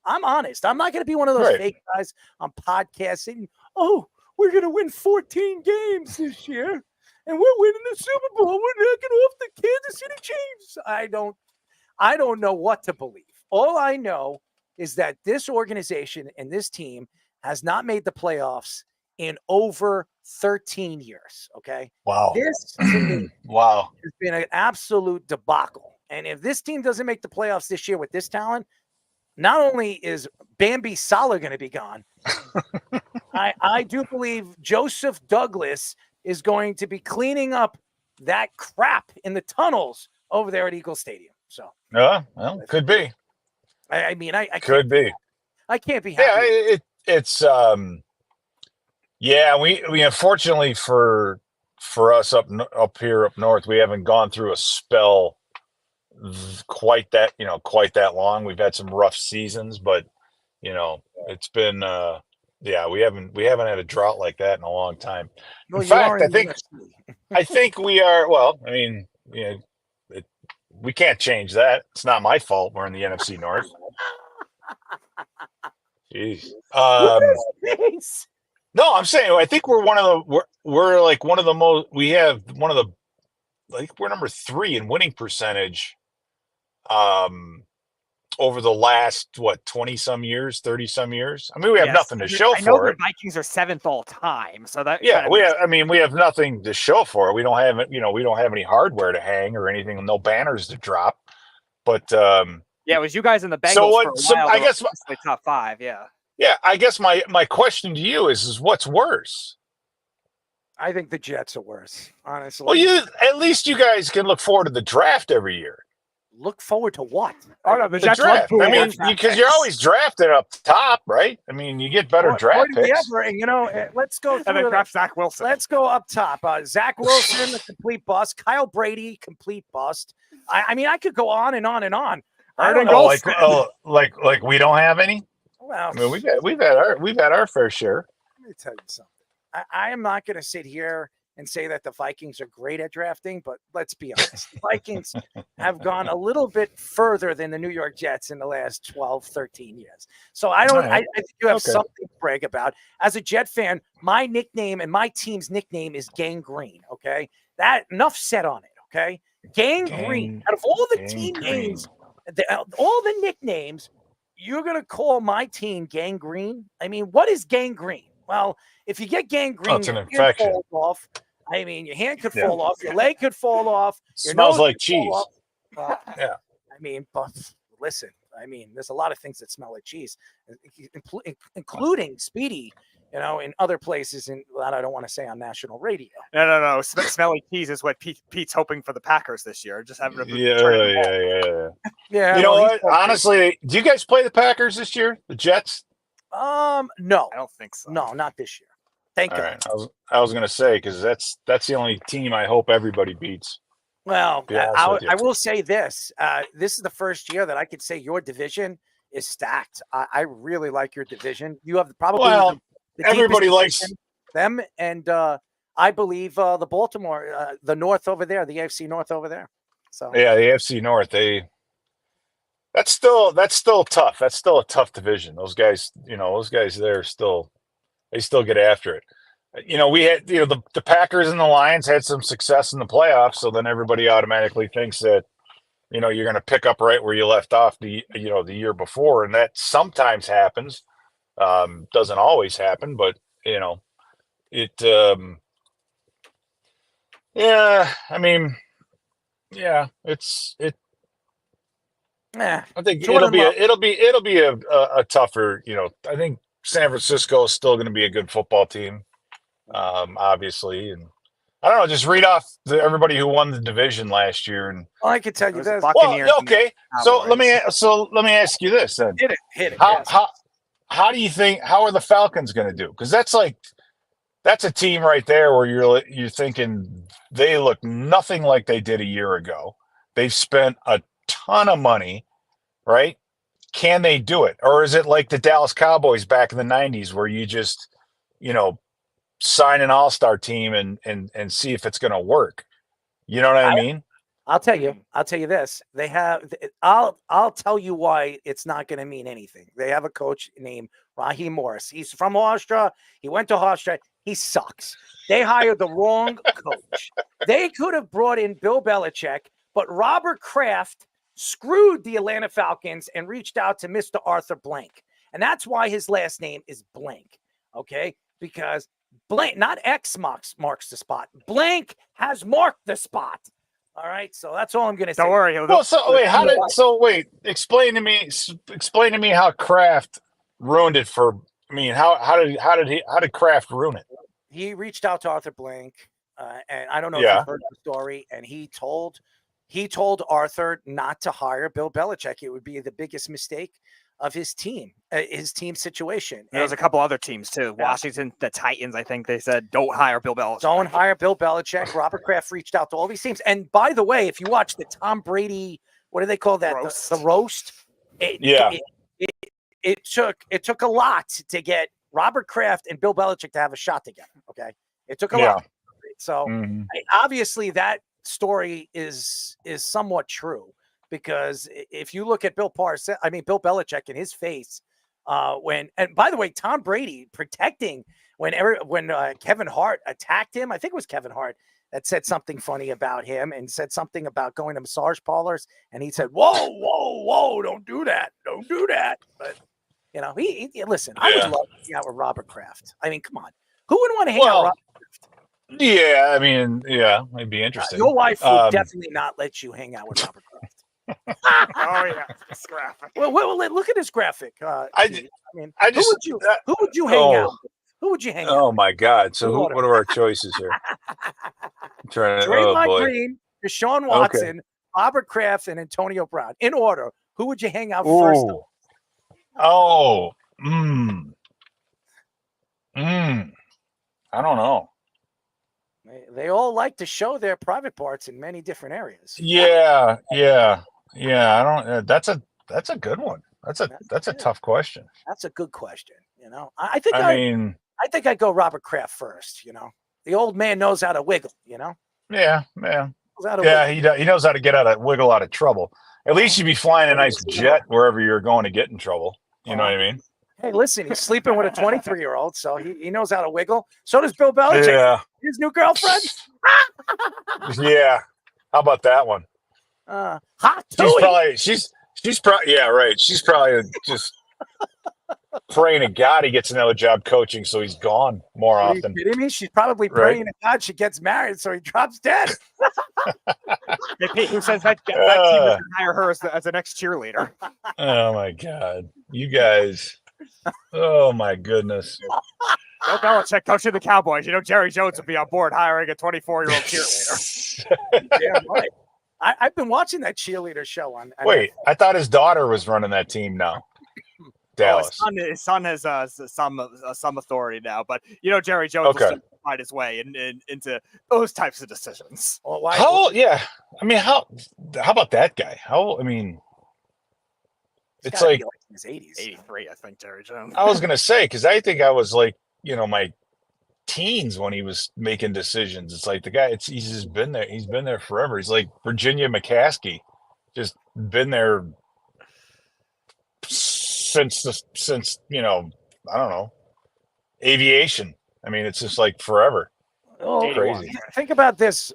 I'm honest. I'm not going to be one of those fake guys on podcasts saying, "Oh, we're going to win 14 games this year, and we're winning the Super Bowl. We're knocking off the Kansas City Chiefs." I don't know what to believe. All I know is that this organization and this team has not made the playoffs in over 13 years. Okay. Wow. This to me has been an absolute debacle. And if this team doesn't make the playoffs this year with this talent, not only is Bambi Sala going to be gone, I do believe Joseph Douglas is going to be cleaning up that crap in the tunnels over there at Eagle Stadium. So, well, could be. I mean, I could be. I can't be happy. Yeah, we unfortunately for us up here up north, we haven't gone through a spell quite that long. We've had some rough seasons, but it's been we haven't had a drought like that in a long time. Well, in fact, I think we are. Well, I mean, we can't change that. It's not my fault. We're in the NFC North. Jeez. No, I'm saying I think we're we're like one of the most. We have one of the we're number 3 in winning percentage. Over the last 20-some years, 30-some years. I mean, we have nothing to show for it. I know the Vikings are 7th all time, so that we have nothing to show for it. We don't have we don't have any hardware to hang or anything, no banners to drop. But it was you guys in the Bengals for a while. I guess top 5, yeah. Yeah, I guess my question to you is what's worse? I think the Jets are worse, honestly. Well, at least you guys can look forward to the draft every year. Look forward to what? Oh no, the Jets draft. I mean, because you're always drafted up top, right? I mean, you get better draft picks. And let's go through. And then draft Zach Wilson. Let's go up top. Zach Wilson, a complete bust. Kyle Brady, complete bust. I mean, I could go on and on and on. I don't know. Like we don't have any. Well, I mean, we've had our fair share. Let me tell you something. I am not going to sit here and say that the Vikings are great at drafting, but let's be honest. The Vikings have gone a little bit further than the New York Jets in the last 12, 13 years. So I think you have something to brag about. As a Jet fan, my nickname and my team's nickname is Gang Green, okay? That enough said on it, okay? Gang Green. Out of all the team names, all the nicknames, you're going to call my team Gang Green? I mean, what is Gang Green? Well, if you get gangrene, it's an infection. Falls off. I mean, your hand could fall off, your leg could fall off. Your Smells nose like could fall cheese. off. Yeah. I mean, but listen, I mean, there's a lot of things that smell like cheese, including Speedy, in other places, and that I don't want to say on national radio. No. Smelly cheese is what Pete's hoping for the Packers this year. Just having to Yeah. You know what? Honestly, do you guys play the Packers this year? The Jets? No. I don't think so. No, not this year. Thank All God. right. I was gonna say, because that's the only team I hope everybody beats. Well, To be honest with you. I will say this. This is the first year that I could say your division is stacked. I really like your division. You have probably the everybody deepest likes division, them, and I believe the Baltimore, the North over there, the AFC North over there. So yeah, the AFC North. That's still tough. That's still a tough division. Those guys there they still get after it. We had the Packers and the Lions had some success in the playoffs, so then everybody automatically thinks that you're going to pick up right where you left off the year before, and that sometimes happens. Doesn't always happen, but it. Yeah, I mean, yeah, I think it'll be a tougher. I think San Francisco is still going to be a good football team, obviously, and I don't know. Just read off everybody who won the division last year, and I can tell you this. Well, okay, so let me ask you this then. Hit it. How do you think? How are the Falcons going to do? Because that's a team right there where you're thinking they look nothing like they did a year ago. They've spent a ton of money, right? Can they do it? Or is it like the Dallas Cowboys back in the 90s where you just, sign an all-star team and see if it's going to work? You know what I mean? I'll tell you this. They have I'll tell you why it's not going to mean anything. They have a coach named Raheem Morris. He's from Austria. He went to Austria. He sucks. They hired the wrong coach. They could have brought in Bill Belichick, but Robert Kraft screwed the Atlanta Falcons and reached out to Mr. Arthur Blank. And that's why his last name is Blank. Okay? Because Blank, not X marks the spot. Blank has marked the spot. All right. So that's all I'm going to say. Don't worry. Well, explain to me how Kraft ruined it for. I mean, how did Kraft ruin it? He reached out to Arthur Blank, and I don't know if you've heard the story. And he told Arthur not to hire Bill Belichick. It would be the biggest mistake of his team situation. There's a couple other teams too. Washington, the Titans, I think they said, don't hire Bill Belichick. Don't hire Bill Belichick. Robert Kraft reached out to all these teams. And by the way, if you watch the Tom Brady, what do they call that? Roast. The roast. It took a lot to get Robert Kraft and Bill Belichick to have a shot together. Okay. It took a lot. So obviously that story is somewhat true. Because if you look at Bill Belichick in his face, and by the way, Tom Brady protecting when Kevin Hart attacked him. I think it was Kevin Hart that said something funny about him and said something about going to massage parlors. And he said, whoa, don't do that. But, listen, I would love to hang out with Robert Kraft. I mean, come on. Who wouldn't want to hang out with Robert Kraft? Yeah, I mean, it'd be interesting. Your wife would definitely not let you hang out with Robert Kraft. Oh yeah, this graphic. Well, look at this graphic. Who would you hang out with? Who would you hang out with? Oh my God! So what are our choices here? Draymond Green, Deshaun Watson, Robert Kraft, and Antonio Brown. In order, who would you hang out first? I don't know. They all like to show their private parts in many different areas. Yeah. I don't. That's a good one. That's a tough question. That's a good question. I think I'd go Robert Kraft first. The old man knows how to wiggle. Yeah. He knows how to wiggle out of trouble. At least you'd be flying a nice jet wherever you're going to get in trouble. You know what I mean? Hey, listen, he's sleeping with a 23-year-old, so he knows how to wiggle. So does Bill Belichick. Yeah. His new girlfriend. Yeah. How about that one? Hot She's probably yeah, right. She's probably just praying to God he gets another job coaching, so he's gone more Are you often. kidding me? She's probably Right? praying to God she gets married so he drops dead. Hey, Pete, who says that team doesn't hire her as the next cheerleader? Oh my God, you guys! Oh my goodness! Bill Belichick coaching the Cowboys. You know, Jerry Jones would be on board hiring a 24-year-old cheerleader. Yeah, right. I've been watching that cheerleader show on. Wait, I thought his daughter was running that team now. Dallas. His son has some authority now, but you know Jerry Jones will still find his way into those types of decisions. Well, How? Yeah, I mean, how about that guy? I mean, it's like in his 80s, 83, I think. Jerry Jones. I was gonna say because I think I was like my teens when he was making decisions. It's like the guy. He's just been there. He's been there forever. He's like Virginia McCaskey, just been there since I don't know, aviation. I mean, it's just like forever. Oh, crazy. Think about this,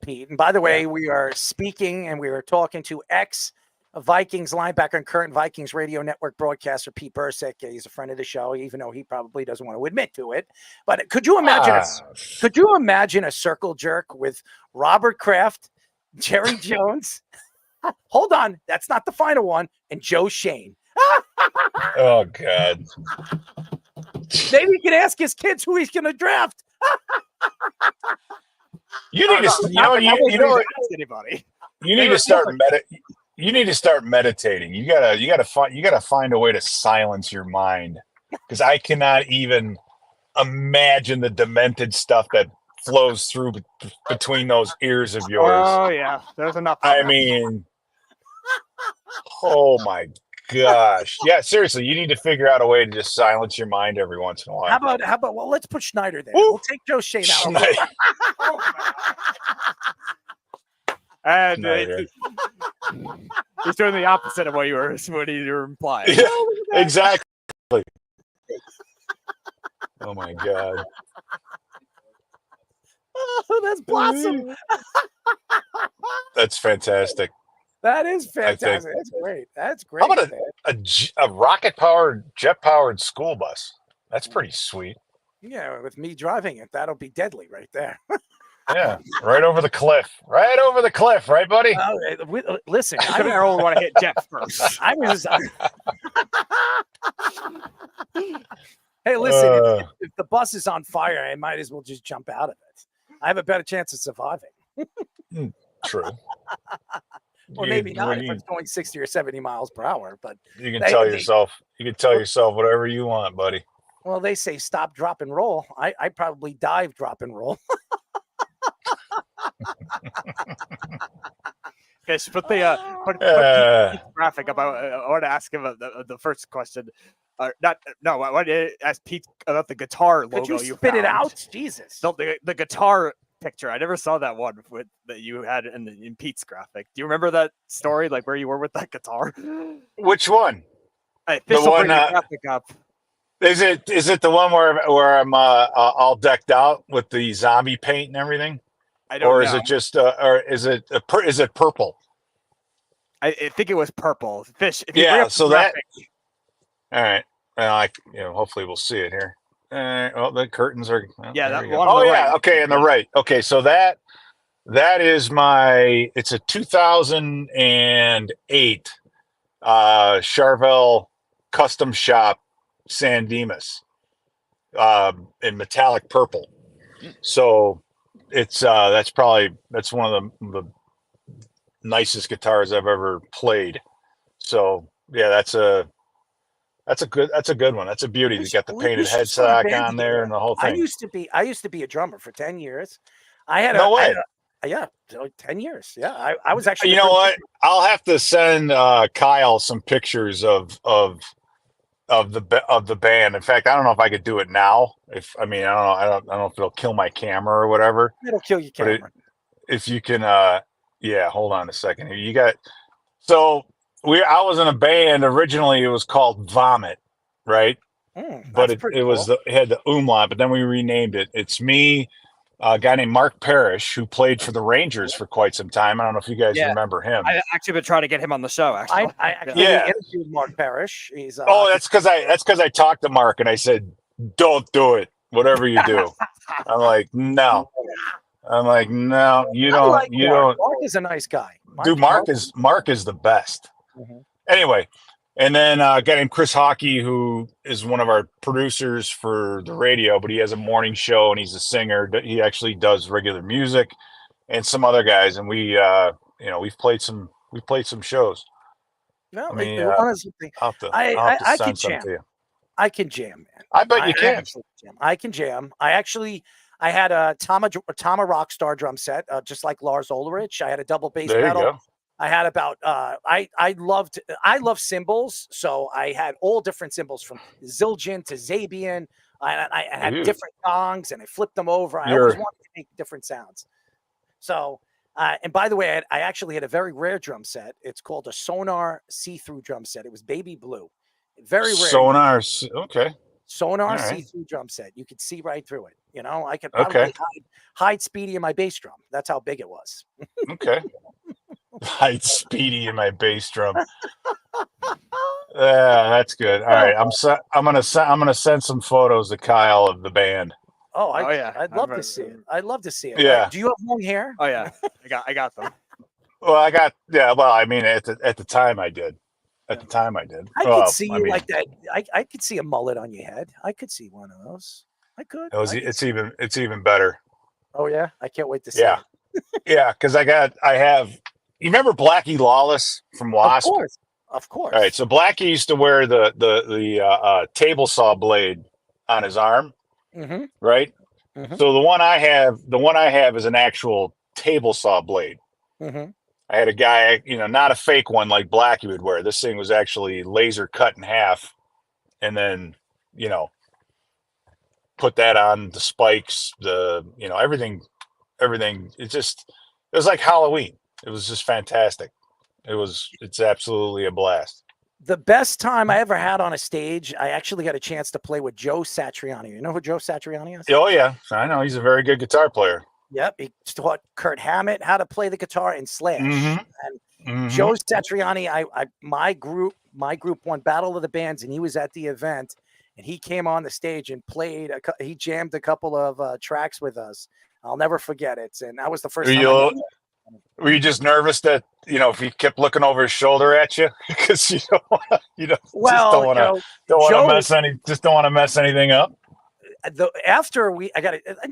Pete. And by the way, we are speaking and we are talking to ex-Vikings linebacker and current Vikings radio network broadcaster Pete Bercich. He's a friend of the show, even though he probably doesn't want to admit to it. But could you imagine a circle jerk with Robert Kraft, Jerry Jones? Hold on, that's not the final one. And Joe Shane. Oh God! Maybe he can ask his kids who he's going to draft. You need to start You need to start meditating. You gotta find a way to silence your mind because I cannot even imagine the demented stuff that flows through between those ears of yours. Oh yeah, there's enough. I mean, oh my gosh. Yeah, seriously, you need to figure out a way to just silence your mind every once in a while. How about well, let's put Schneider there. We'll take Joe Shane out. And he's doing the opposite of what you were implying. Yeah, exactly. Oh my God. Oh, that's Blossom. That's fantastic. That is fantastic. That's great. That's great. How about a rocket-powered, jet-powered school bus? That's pretty sweet. Yeah, with me driving it, that'll be deadly right there. Yeah, right over the cliff. Right over the cliff, right, buddy? Listen, I don't want to hit Jeff first. I was. Hey, listen, if the bus is on fire, I might as well just jump out of it. I have a better chance of surviving. True. Or maybe not if it's going 60 or 70 miles per hour. But you can tell yourself whatever you want, buddy. Well, they say stop, drop, and roll. I probably dive, drop, and roll. Okay, so put the graphic about. I want to ask him the first question. Ask Pete about the guitar logo. Could you spit it out? Jesus. No, the guitar picture. I never saw that one that you had in Pete's graphic. Do you remember that story? Like where you were with that guitar? Which one? The one graphic up. Is it the one where I'm all decked out with the zombie paint and everything? I don't know. Is it just or is it purple? I think it was purple. Fish. Yeah. So graphic, all right. Well, hopefully we'll see it here. Well, the curtains are. Yeah, that one. On Oh the yeah. right. Okay, on the right. Okay, so that is my. It's a 2008 Charvel custom shop San Dimas in metallic purple. So it's that's one of the nicest guitars I've ever played. So yeah, that's a good one. That's a beauty. You got the painted headstock on there and the whole thing. I used to be a drummer for 10 years. I had 10 years. Yeah, I was actually. You know what? I'll have to send Kyle some pictures of the band. In fact, I don't know if I could do it now. I don't know if it'll kill my camera or whatever. It'll kill your camera. If you can, hold on a second. I was in a band originally. It was called Vomit, right? But it had the umlaut. But then we renamed it. It's me, a guy named Mark Parrish, who played for the Rangers for quite some time. I don't know if you guys remember him. I actually been trying to get him on the show. Actually, I actually interviewed Mark Parrish. He's that's because I talked to Mark and I said, "Don't do it. Whatever you do." I'm like, no. You don't. Mark. You don't. Mark is a nice guy. Mark is the best. Mhm. Anyway, and then a guy named Chris Hockey, who is one of our producers for the radio, but he has a morning show and he's a singer. He actually does regular music, and some other guys, and we've played some shows. No, honestly, I can jam. I can jam, man. I bet you can. I can jam. I had a Tama Rockstar drum set, just like Lars Ulrich. I had a double bass There you pedal. go. I had about I love cymbals, so I had all different cymbals from Zildjian to Zabian. I had different gongs, and I flipped them over. I always wanted to make different sounds. So, and by the way, I actually had a very rare drum set. It's called a Sonar see-through drum set. It was baby blue, very rare. Sonar, okay. Sonar see-through drum set. You could see right through it. You know, I could probably hide Speedy in my bass drum. That's how big it was. Okay. Hide Speedy in my bass drum. Yeah, that's good. All right, I'm gonna send some photos to Kyle of the band. I'd love to see it. I'd love to see it. Yeah. Do you have long hair? Oh yeah, I got them. Well, I mean, at the time I did. At the time I did. I could see you like that. I could see a mullet on your head. I could see one of those. I could. It's even better. Oh yeah, I can't wait to see. Yeah, yeah, because I have. You remember Blackie Lawless from Wasp? Of course. All right, so Blackie used to wear the table saw blade on his arm, right? Mm-hmm. So the one I have is an actual table saw blade. Mm-hmm. I had a guy, not a fake one like Blackie would wear. This thing was actually laser cut in half, and then put that on the spikes, everything. It was like Halloween. It was just fantastic. It's absolutely a blast. The best time I ever had on a stage, I actually got a chance to play with Joe Satriani. You know who Joe Satriani is? Oh yeah, I know. He's a very good guitar player. Yep, he taught Kurt Hammett how to play the guitar in Slash. Mm-hmm. And Joe Satriani, my group won Battle of the Bands, and he was at the event, and he came on the stage and played. He jammed a couple of tracks with us. I'll never forget it, and that was the first time. Were you just nervous that if he kept looking over his shoulder at you because you don't want to mess anything up?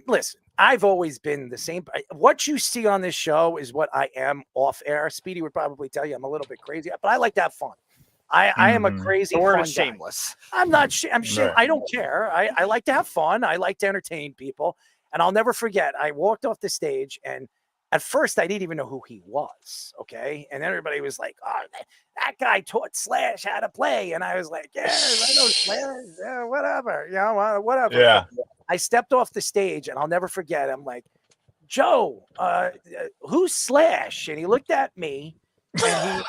Listen, I've always been the same. What you see on this show is what I am off air. Speedy would probably tell you I'm a little bit crazy, but I like to have fun. I am a crazy. Fun shameless. Guy. I'm not. I'm shameless. I don't care. I like to have fun. I like to entertain people, and I'll never forget. I walked off the stage and. At first, I didn't even know who he was, okay? And everybody was like, oh, that guy taught Slash how to play. And I was like, yeah, I know Slash, yeah, whatever, whatever. Yeah. I stepped off the stage, and I'll never forget. I'm like, Joe, who's Slash? And he looked at me, and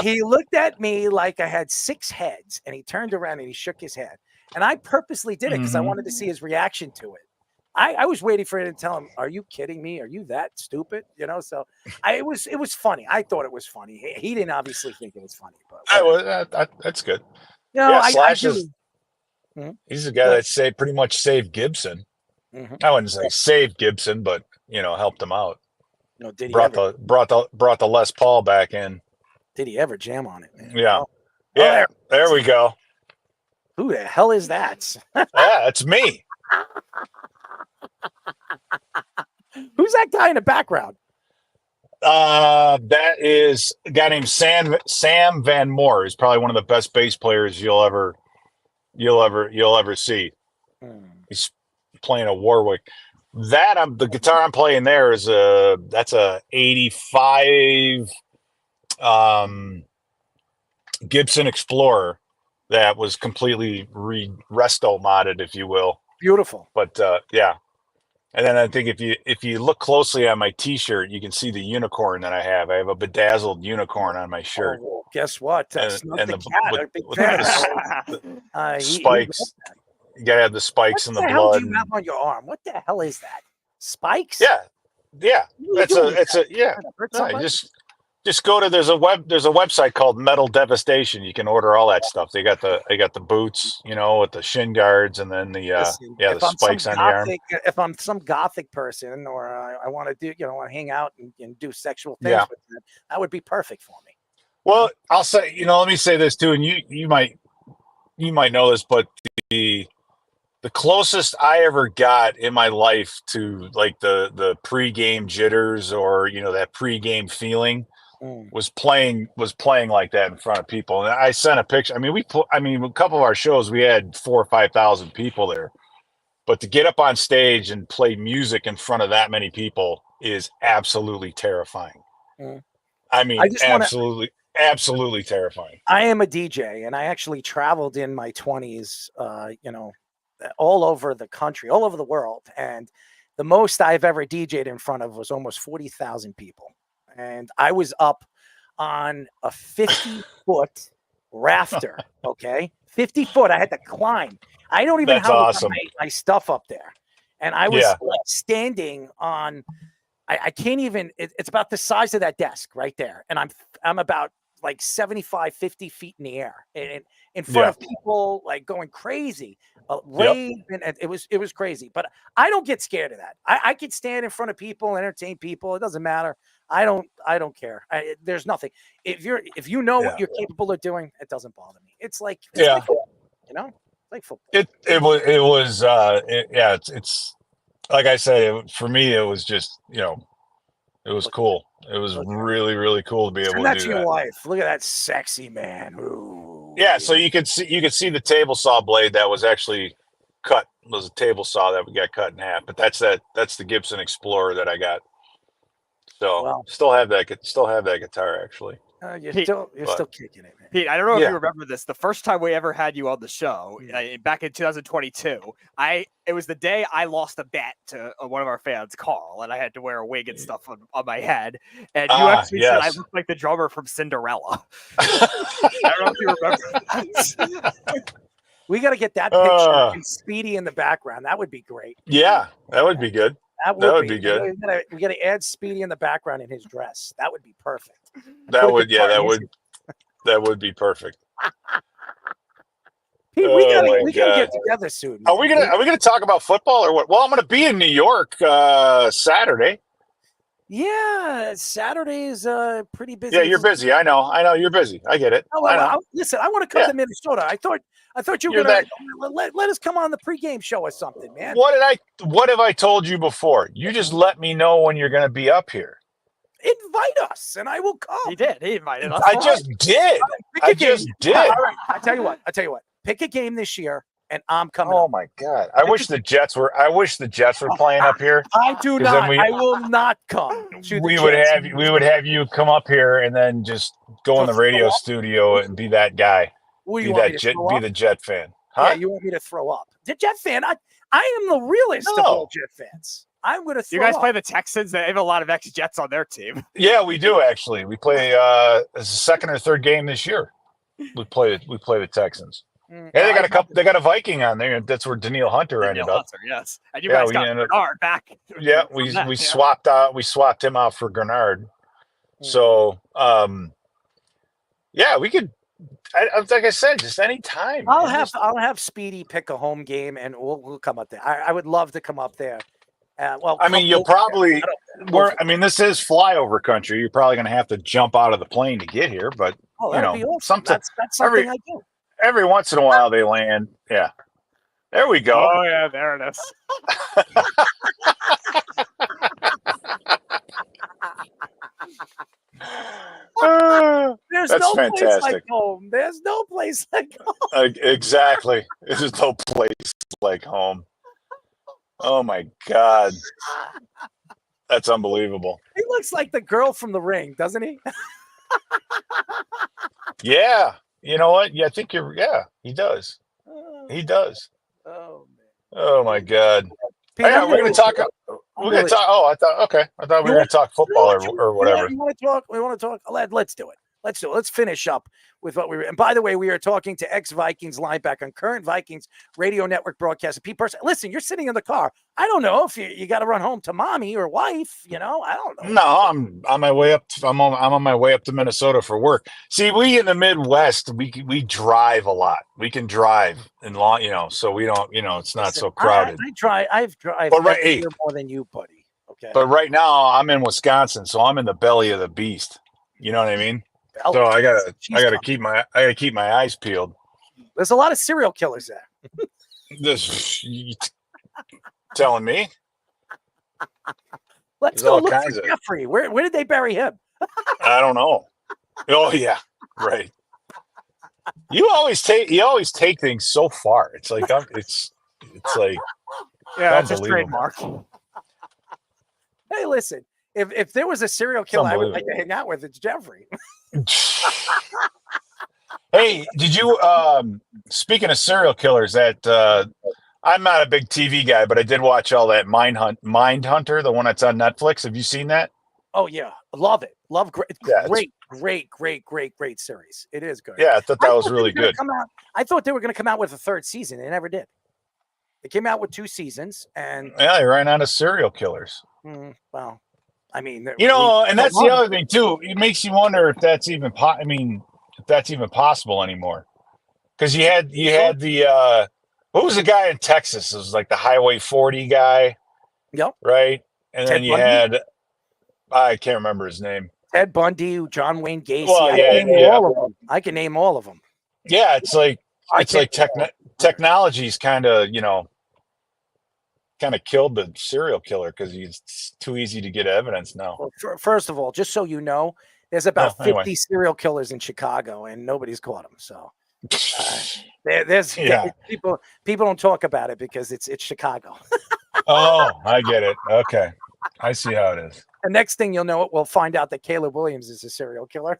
he looked at me like I had 6 heads, and he turned around, and he shook his head. And I purposely did it because I wanted to see his reaction to it. I was waiting for him to tell him, "Are you kidding me? Are you that stupid?" So it was funny. I thought it was funny. He didn't obviously think it was funny, but that's good. Slash he's a guy that pretty much saved Gibson. Mm-hmm. I wouldn't say saved Gibson, but helped him out. No, did he brought the Les Paul back in? Did he ever jam on it, man? Yeah, there we go. Who the hell is that? Yeah, it's me. Who's that guy in the background? That is a guy named Sam Van Moore. He's probably one of the best bass players you'll ever see. He's playing a Warwick. The guitar I'm playing there is that's a 85 Gibson Explorer that was completely resto modded, if you will. Beautiful. But yeah. And then I think if you look closely on my T-shirt, you can see the unicorn that I have. I have a bedazzled unicorn on my shirt. Oh, guess what? That's not the cat. Spikes. You gotta have the spikes in the blood. What the hell do you have on your arm? What the hell is that? Spikes? Yeah. What are you It's doing a yeah. Trying to hurt No, you somebody? just go to there's a website called Metal Devastation. You can order all that stuff. They got the boots, with the shin guards and then the Listen, the spikes on the arm. if I'm some gothic person, or I want to do, want to hang out and do sexual things Yeah. with them, that would be perfect for me. Well, I'll say, let me say this too, and you might know this, but the closest I ever got in my life to like the pregame jitters or that pregame feeling was playing like that in front of people. And I sent a picture. I mean, a couple of our shows we had 4,000 or 5,000 people there, but to get up on stage and play music in front of that many people is absolutely terrifying. I mean, absolutely terrifying. I am a DJ, and I actually traveled in my 20s, all over the country, all over the world. And the most I've ever DJ'd in front of was almost 40,000 people. And I was up on a 50-foot rafter, okay? 50 foot. I had to climb. I don't even That's have awesome. my stuff up there. And I was like standing on, I can't even, it's about the size of that desk right there. And I'm about like 75, 50 feet in the air and in front of people, like going crazy. Rave, and it was crazy. But I don't get scared of that. I can stand in front of people, entertain people. It doesn't matter. I don't care. There's nothing. If you know what you're capable of doing, it doesn't bother me. It's like football, like football. It's like I said, for me, it was just, it was cool. It was really, really cool to be able to do to your wife. Look at that sexy man. Ooh. Yeah, so you could see the table saw blade that was actually cut. It was a table saw that got cut in half. But that's the Gibson Explorer that I got. So still have that guitar actually. You're still kicking it, man. Pete, I don't know if you remember this. The first time we ever had you on the show, back in 2022, it was the day I lost a bet to one of our fans, Carl, and I had to wear a wig and stuff on my head. And you actually said I looked like the drummer from Cinderella. I don't know if you remember that. We got to get that picture and Speedy in the background. That would be great. Yeah, that would be good. That would be good. We got to add Speedy in the background in his dress. That would be perfect. That would be perfect. Pete, we gotta get together soon. Are we gonna talk about football or what? Well, I'm gonna be in New York Saturday. Yeah, Saturday is pretty busy. Yeah, you're busy. I know you're busy. I get it. Listen, I want to come to Minnesota. I thought you were gonna let us come on the pregame show or something, man. What have I told you before? You just let me know when you're gonna be up here. Invite us, and I will come. He did. He invited us. I just did. I tell you what. Pick a game this year, and I'm coming. Oh my God! I wish the Jets were playing up here. I do not. I will not come. We would have you come up here and then just go in the radio studio and be that guy. Be the Jet fan. Huh? Yeah, you want me to throw up? The Jet fan. I am the realest of all Jet fans. I'm going to throw You guys up. play the Texans? They have a lot of ex-Jets on their team. Yeah, we do actually. We play it's the second or third game this year. We play the Texans. And they got a couple. They got a Viking on there. That's where Daniil Hunter ended up. Yes, and you guys got Bernard back. Yeah, we swapped out. We swapped him out for Gernard. So, yeah, we could. Like I said, just any time. I'll have Speedy pick a home game, and we'll come up there. I would love to come up there. I mean, you'll probably. This is flyover country. You're probably going to have to jump out of the plane to get here, but that'd be awesome. That's something I do. Every once in a while they land. Yeah, there we go. Oh yeah, there it is. There's That's no fantastic. place like home. There's no place like home. Exactly. There's no place like home. Oh my God. That's unbelievable. He looks like the girl from The Ring, doesn't he? Yeah. You know what? Yeah, I think he does. He does. Oh man. Oh my God. Pete, Yeah, we're gonna talk. We're gonna talk. Oh, I thought we were gonna talk football or whatever. You want to talk? We want to talk. Let's do it. Let's finish up with what we were. And by the way, we are talking to ex-Vikings linebacker and current Vikings radio network broadcaster, Pete Parsons. Listen, you're sitting in the car. I don't know if you got to run home to mommy or wife. I don't know. No, I'm on my way up. I'm on my way up to Minnesota for work. See, we in the Midwest, we drive a lot. We can drive and long, so we don't, it's not so crowded. I've But right, more than you, buddy. Okay. But right now I'm in Wisconsin, so I'm in the belly of the beast. You know what I mean? So I gotta keep my eyes peeled. There's a lot of serial killers there. This telling me? Let's go look for Jeffrey. Where did they bury him? I don't know. Oh yeah, right. You always take things so far. It's like it's like that's his trademark. Hey, listen. If there was a serial killer I would like to hang out with, it's Jeffrey. Hey, did you speaking of serial killers, that I'm not a big TV guy, but I did watch all that Mindhunter, the one that's on Netflix. Have you seen that? Oh yeah, love it. Great series. It is good. Yeah, I thought that was really good. I thought they were going to come out with a third season. They never did. They came out with 2 seasons, and they ran out of serial killers. Well, I mean, and that's the other thing too. It makes you wonder if that's even possible anymore. Because you had the what was the guy in Texas? It was like the Highway 40 guy. Yep. Right, and Ted then you Bundy? had I can't remember his name. Ted Bundy, John Wayne Gacy. Well, I can name all of them. Yeah, it's like technology's kind of killed the serial killer because it's too easy to get evidence now. Well, first of all, just so you know, there's about 50 serial killers in Chicago, and nobody's caught them. So there's people don't talk about it because it's Chicago. Oh, I get it. Okay, I see how it is. The next thing you'll know, we'll find out that Caleb Williams is a serial killer.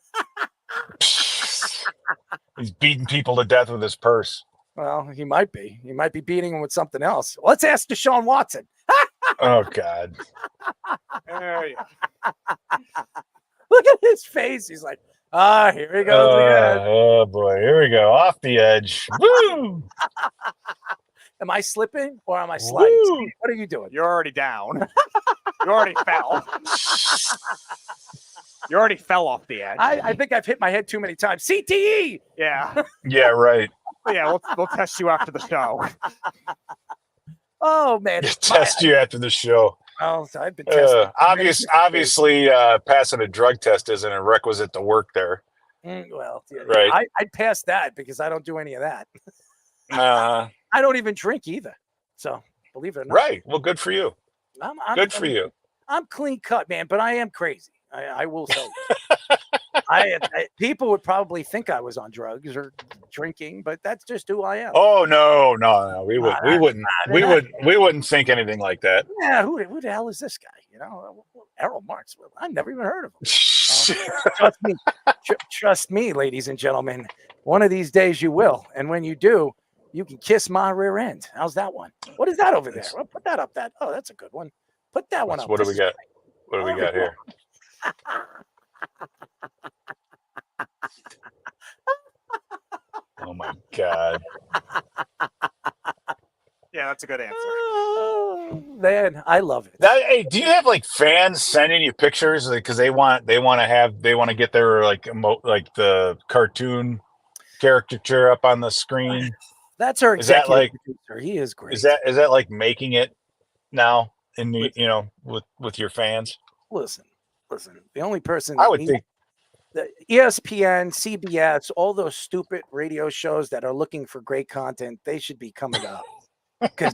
He's beating people to death with his purse. Well, he might be. He might be beating him with something else. Let's ask Deshaun Watson. Oh, God. Look at his face. He's like, here he goes again. Oh, boy. Here we go. Off the edge. Woo! Am I slipping or am I sliding? Woo! What are you doing? You're already down. You already fell. You already fell off the edge. I think I've hit my head too many times. CTE! Yeah. Yeah, right. Yeah, we'll test you after the show. Oh, man. Test you after the show. Oh, so I've been tested. Obviously, passing a drug test isn't a requisite to work there. Well, yeah, right. I'd pass that because I don't do any of that. I don't even drink either. So, believe it or not. Right. Well, good for you. Good for you. I'm clean cut, man, but I am crazy. I will say. People would probably think I was on drugs or drinking, but that's just who I am. Oh no. We wouldn't think anything like that. Yeah, who the hell is this guy? Errol Marks. I've never even heard of him. Trust me, ladies and gentlemen. One of these days you will, and when you do, you can kiss my rear end. How's that one? What is that over there? Well, put that up. Oh, that's a good one. Put that one up. What do we got? What do we got here? Oh my God. Yeah, that's a good answer. Oh, man, I love it. Hey, do you have like fans sending you pictures because they want to get their like the cartoon caricature up on the screen? That's our executive producer. He is great. Is that like making it now in the, with your fans? Listen. The only person I would think the ESPN, CBS, all those stupid radio shows that are looking for great content, they should be coming up because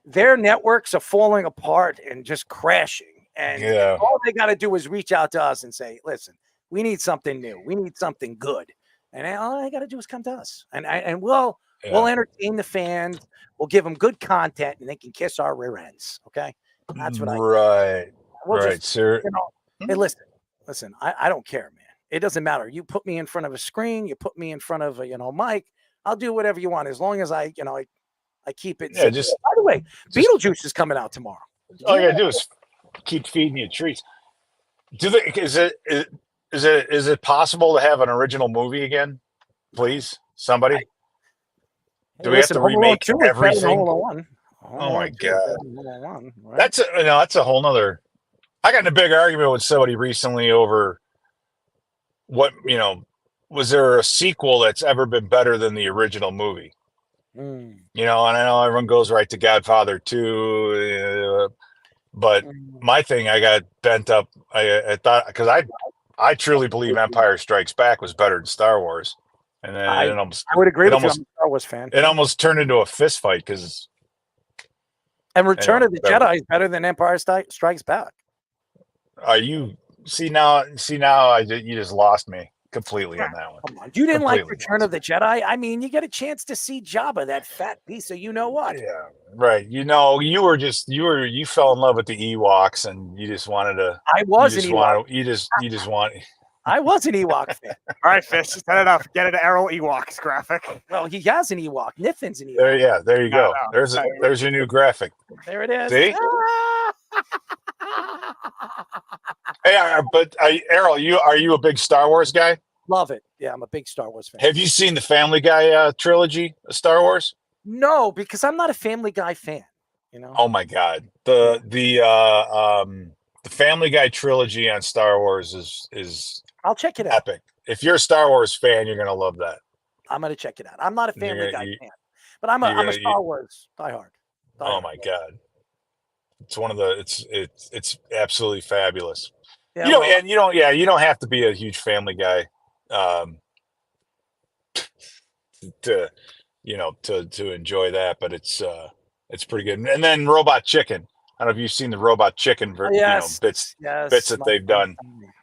their networks are falling apart and just crashing. And all they got to do is reach out to us and say, "Listen, we need something new. We need something good." And all I got to do is come to us, and we'll entertain the fans. We'll give them good content, and they can kiss our rear ends. Okay, that's what right. Right, sir. Hey, listen. I don't care, man. It doesn't matter. You put me in front of a screen. You put me in front of a mic. I'll do whatever you want as long as I keep it. Yeah. By the way, Beetlejuice is coming out tomorrow. All you gotta do is keep feeding you treats. Is it possible to have an original movie again? Please, somebody. Do we have to remake everything? Oh my God. That's a whole nother. I got in a big argument with somebody recently over what, was there a sequel that's ever been better than the original movie? And I know everyone goes right to Godfather 2, but my thing, I got bent up. I thought, because I truly believe Empire Strikes Back was better than Star Wars. And then I would agree with you. I'm a Star Wars fan. It almost turned into a fist fight because. And Return of the Jedi is better than Empire Strikes Back. You just lost me completely on that one. Come on. You didn't like Return of the Jedi? I mean, you get a chance to see Jabba, that fat piece of what. Yeah, right. You fell in love with the Ewoks and you just wanted to. I was an Ewok. You just want. I was an Ewok fan. All right, Fish, set it up. Get an Errol Ewoks graphic. Well, he has an Ewok. Niffin's an Ewok. There you go. There's your new graphic. There it is. See? Hey, but Errol, are you a big Star Wars guy? Love it. Yeah, I'm a big Star Wars fan. Have you seen the Family Guy trilogy of Star Wars? No, because I'm not a Family Guy fan. Oh my God, the Family Guy trilogy on Star Wars is I'll check it out. Epic. If you're a Star Wars fan, you're gonna love that. I'm gonna check it out. I'm not a Family Guy fan, but I'm a Star Wars diehard. Oh my God, it's one of the it's absolutely fabulous. Yeah, you don't have to be a huge Family Guy to enjoy that, but it's pretty good. And then Robot Chicken. I don't know if you've seen the Robot Chicken bits that they've done.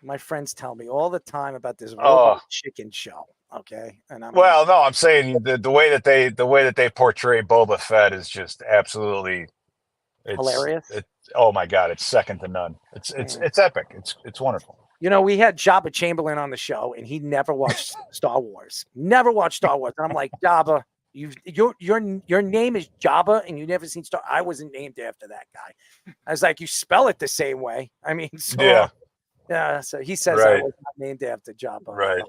My friends tell me all the time about this Robot Chicken show. Okay, and I'm saying the way that they portray Boba Fett is just absolutely hilarious. Oh my God, it's second to none. It's epic. It's wonderful. We had Jabba Chamberlain on the show, and he never watched Star Wars. Never watched Star Wars. And I'm like, Jabba, your name is Jabba, and you never seen Star. I wasn't named after that guy. I was like, you spell it the same way. I mean, so, yeah. So he says I was not named after Jabba. Right.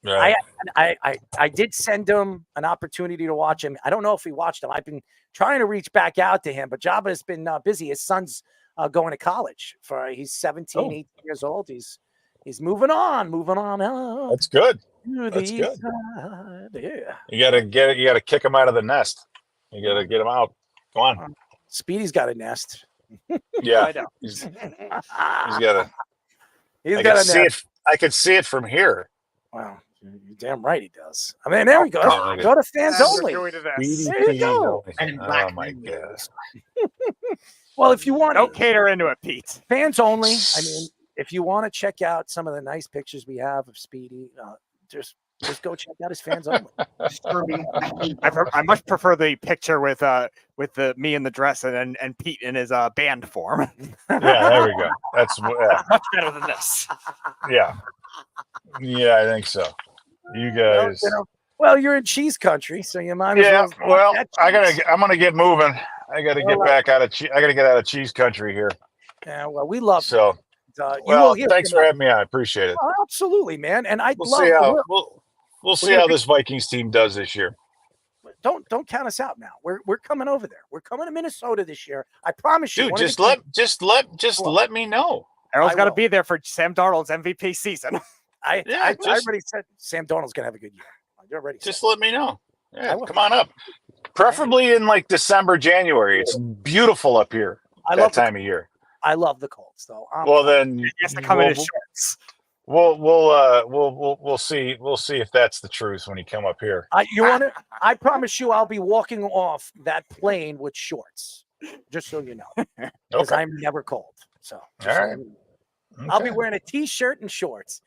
Right. I did send him an opportunity to watch him. I don't know if he watched him. I've been trying to reach back out to him, but Jabba has been busy. His son's going to college. He's 17, 18 years old. He's moving on. That's good. That's good. Yeah. You gotta kick him out of the nest. You gotta get him out. Go on. Speedy's got a nest. Yeah. I know. He's got a nest. I can see it from here. Wow. You're damn right he does. I mean, there we go. Go to fans only. There you go. Oh my God. Well, if you want, don't cater into it, Pete. Fans only. I mean, if you want to check out some of the nice pictures we have of Speedy, just go check out his fans only. I much prefer the picture with the me in the dress and Pete in his band form. Yeah, there we go. That's much better than this. Yeah, I think so. You guys. Well, you're in cheese country, so you might as well. Well, I'm gonna get moving. I got to get back out of I got to get out of cheese country here. Yeah, well, we love so. Thanks for having me on. I appreciate it. Oh, absolutely, man. And we'll see how this Vikings team does this year. Don't count us out now. We're coming over there. We're coming to Minnesota this year. I promise you. Dude, just let me know. Errol's got to be there for Sam Darnold's MVP season. I already said Sam Darnold's gonna have a good year. You're ready. Just let me know. Yeah, come on up. Preferably in like December, January. It's beautiful up here that time of year. I love the Colts, though. Well, then he has to come in his shorts. We'll see. We'll see if that's the truth when you come up here. I promise you, I'll be walking off that plane with shorts, just so you know, because I'm never cold. So, all right. I'll be wearing a t-shirt and shorts.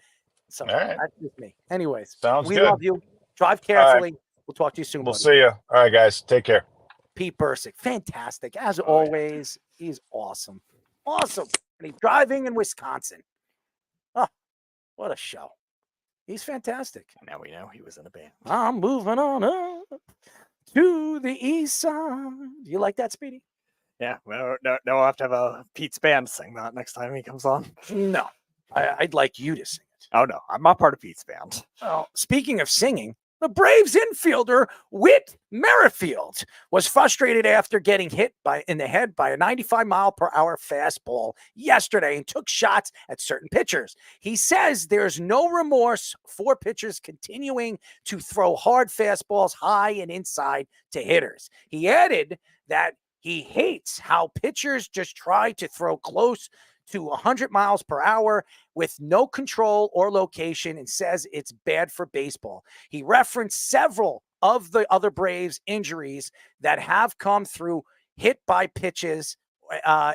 So that's just me. Anyways, sounds we good. love you. Drive carefully. Right. We'll talk to you soon. We'll see you. All right, guys. Take care. Pete Bercich, fantastic as always. He's awesome. Awesome. And he's driving in Wisconsin. Oh, what a show. He's fantastic. Now we know he was in a band. I'm moving on up to the east side. You like that, Speedy? Yeah. Well, no, I'll have to have a Pete's band sing that next time he comes on. No. I'd like you to sing it. Oh, no. I'm not part of Pete's band. Well, speaking of singing, the Braves infielder Whit Merrifield was frustrated after getting hit in the head by a 95-mile-per-hour fastball yesterday and took shots at certain pitchers. He says there's no remorse for pitchers continuing to throw hard fastballs high and inside to hitters. He added that he hates how pitchers just try to throw close to 100 miles per hour with no control or location and says it's bad for baseball. He referenced several of the other Braves injuries that have come through hit by pitches,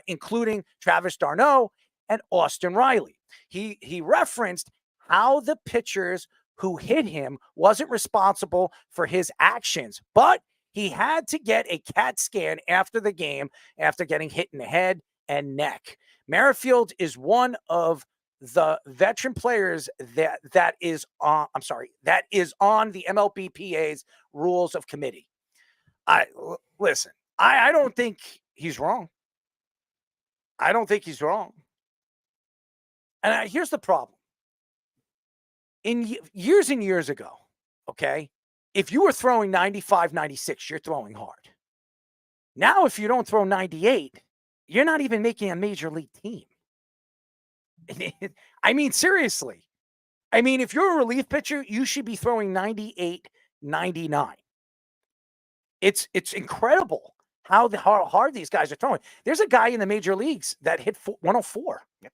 including Travis d'Arnaud and Austin Riley. He referenced how the pitchers who hit him wasn't responsible for his actions, but he had to get a CAT scan after the game after getting hit in the head and neck. Merrifield is one of the veteran players that is on the MLBPA's rules of committee. Listen, I don't think he's wrong. I don't think he's wrong. And here's the problem. In years and years ago, okay, if you were throwing 95, 96, you're throwing hard. Now, if you don't throw 98, you're not even making a major league team. I mean, seriously. I mean, if you're a relief pitcher, you should be throwing 98, 99. It's incredible how hard these guys are throwing. There's a guy in the major leagues that hit 104. Yep.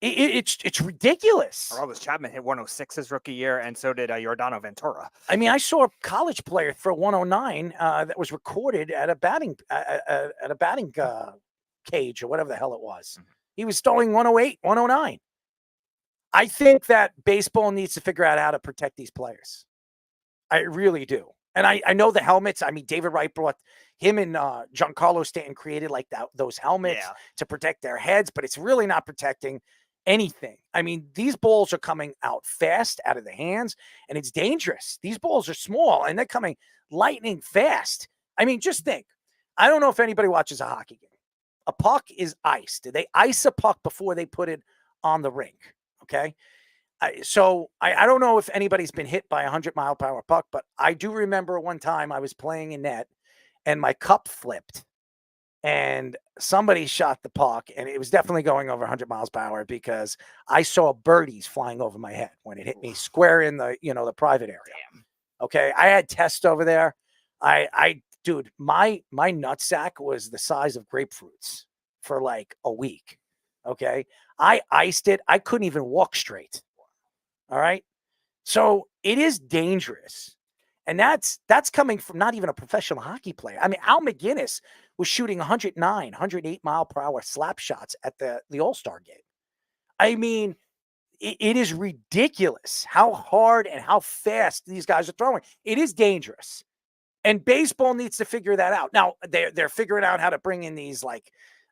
It's ridiculous. Aroldis Chapman hit 106 his rookie year, and so did Yordano Ventura. I mean, I saw a college player throw 109 that was recorded at a batting cage or whatever the hell it was. Mm-hmm. He was throwing 108, 109. I think that baseball needs to figure out how to protect these players. I really do. And I know the helmets. I mean, David Wright brought him and Giancarlo Stanton created like those helmets to protect their heads, but it's really not protecting anything. I mean, these balls are coming out fast out of the hands, and it's dangerous. These balls are small, and they're coming lightning fast. I mean, just think. I don't know if anybody watches a hockey game. A puck is iced. They ice a puck before they put it on the rink, okay? So I don't know if anybody's been hit by a 100-mile-per-hour puck, but I do remember one time I was playing in net, and my cup flipped. And somebody shot the puck, and it was definitely going over 100 miles per hour because I saw birdies flying over my head when it hit me square in the private area. Damn. Okay, I had tests over there. Dude, my nutsack was the size of grapefruits for like a week. Okay, I iced it. I couldn't even walk straight. All right, so it is dangerous. And that's coming from not even a professional hockey player. I mean, Al McGinnis was shooting 109, 108 mile per hour slap shots at the All-Star game. I mean, it is ridiculous how hard and how fast these guys are throwing. It is dangerous. And baseball needs to figure that out. Now, they're figuring out how to bring in these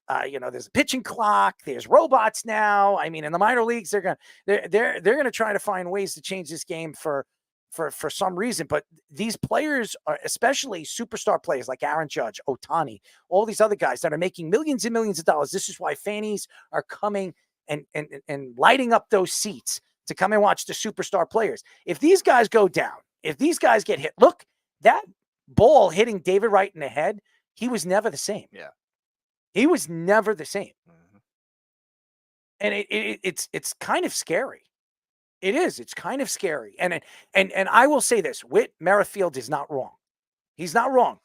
there's a pitching clock, there's robots now. I mean, in the minor leagues, they're gonna try to find ways to change this game for some reason, but these players are especially superstar players like Aaron Judge, Ohtani, all these other guys that are making millions and millions of dollars. This is why fannies are coming and lighting up those seats to come and watch the superstar players. If these guys go down, if these guys get hit, look, that ball hitting David Wright in the head, he was never the same. Yeah. He was never the same. Mm-hmm. And it's kind of scary. It is. It's kind of scary. And I will say this, Whit Merrifield is not wrong. He's not wrong.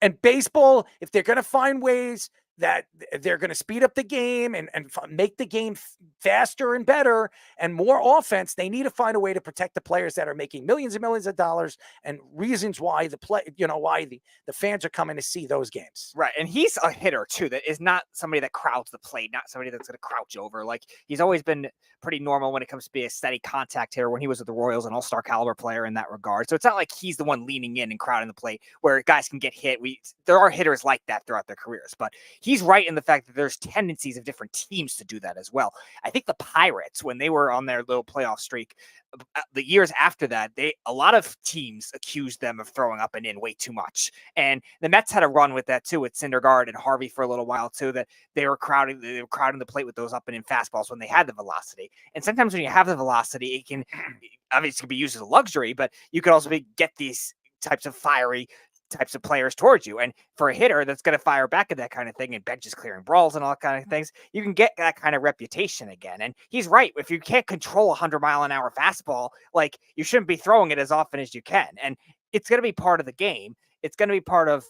And baseball, if they're going to find ways that they're going to speed up the game and make the game faster and better and more offense, they need to find a way to protect the players that are making millions and millions of dollars and reasons why why the fans are coming to see those games. Right. And he's a hitter too, that is not somebody that crowds the plate, not somebody that's going to crouch over. Like, he's always been pretty normal when it comes to be a steady contact hitter. When he was with the Royals, an all-star caliber player in that regard. So it's not like he's the one leaning in and crowding the plate where guys can get hit. There are hitters like that throughout their careers, but he he's right in the fact that there's tendencies of different teams to do that as well. I think the Pirates, when they were on their little playoff streak, the years after that, a lot of teams accused them of throwing up and in way too much. And the Mets had a run with that too, with Syndergaard and Harvey for a little while too, that they were crowding the plate with those up and in fastballs when they had the velocity. And sometimes when you have the velocity, it can obviously be used as a luxury, but you could also get these types of fiery types of players towards you. And for a hitter that's going to fire back at that kind of thing and benches clearing brawls and all kind of things, you can get that kind of reputation again. And he's right. If you can't control 100-mile-an-hour fastball, like, you shouldn't be throwing it as often as you can. And it's going to be part of the game. It's going to be part of,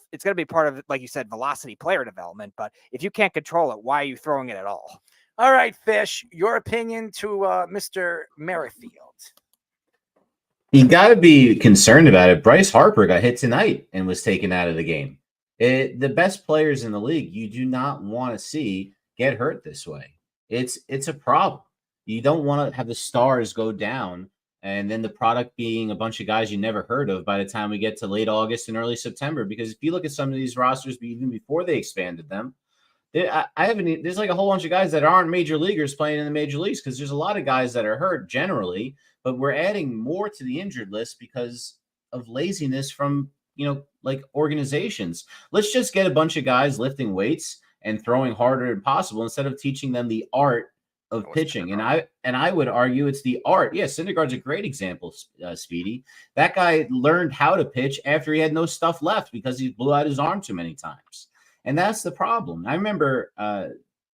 like you said, velocity player development. But if you can't control it, why are you throwing it at all? All right, Fish, your opinion to Mr. Merrifield. You got to be concerned about it. Bryce Harper got hit tonight and was taken out of the game. The best players in the league, you do not want to see get hurt this way. It's a problem. You don't want to have the stars go down and then the product being a bunch of guys you never heard of by the time we get to late August and early September. Because if you look at some of these rosters, even before they expanded them, there's like a whole bunch of guys that aren't major leaguers playing in the major leagues because there's a lot of guys that are hurt generally, but we're adding more to the injured list because of laziness from, like organizations. Let's just get a bunch of guys lifting weights and throwing harder than possible instead of teaching them the art of pitching. And I would argue it's the art. Yeah, Syndergaard's a great example, Speedy. That guy learned how to pitch after he had no stuff left because he blew out his arm too many times. And that's the problem. I remember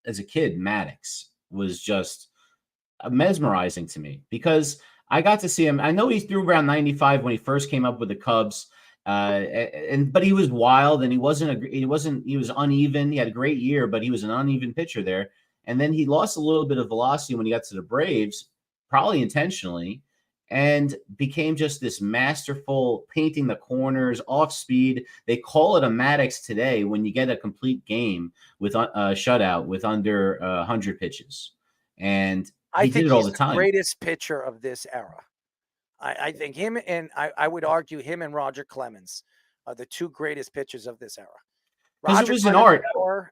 as a kid, Maddox was just mesmerizing to me because I got to see him. I know he threw around 95 when he first came up with the Cubs, but he was wild and he was uneven. He had a great year, but he was an uneven pitcher there. And then he lost a little bit of velocity when he got to the Braves, probably intentionally, and became just this masterful painting the corners, off speed. They call it a Maddox today when you get a complete game with a shutout with under 100 pitches. And I think did it all he's the time. The greatest pitcher of this era. I think him and I would argue him and Roger Clemens are the two greatest pitchers of this era. Roger was an art,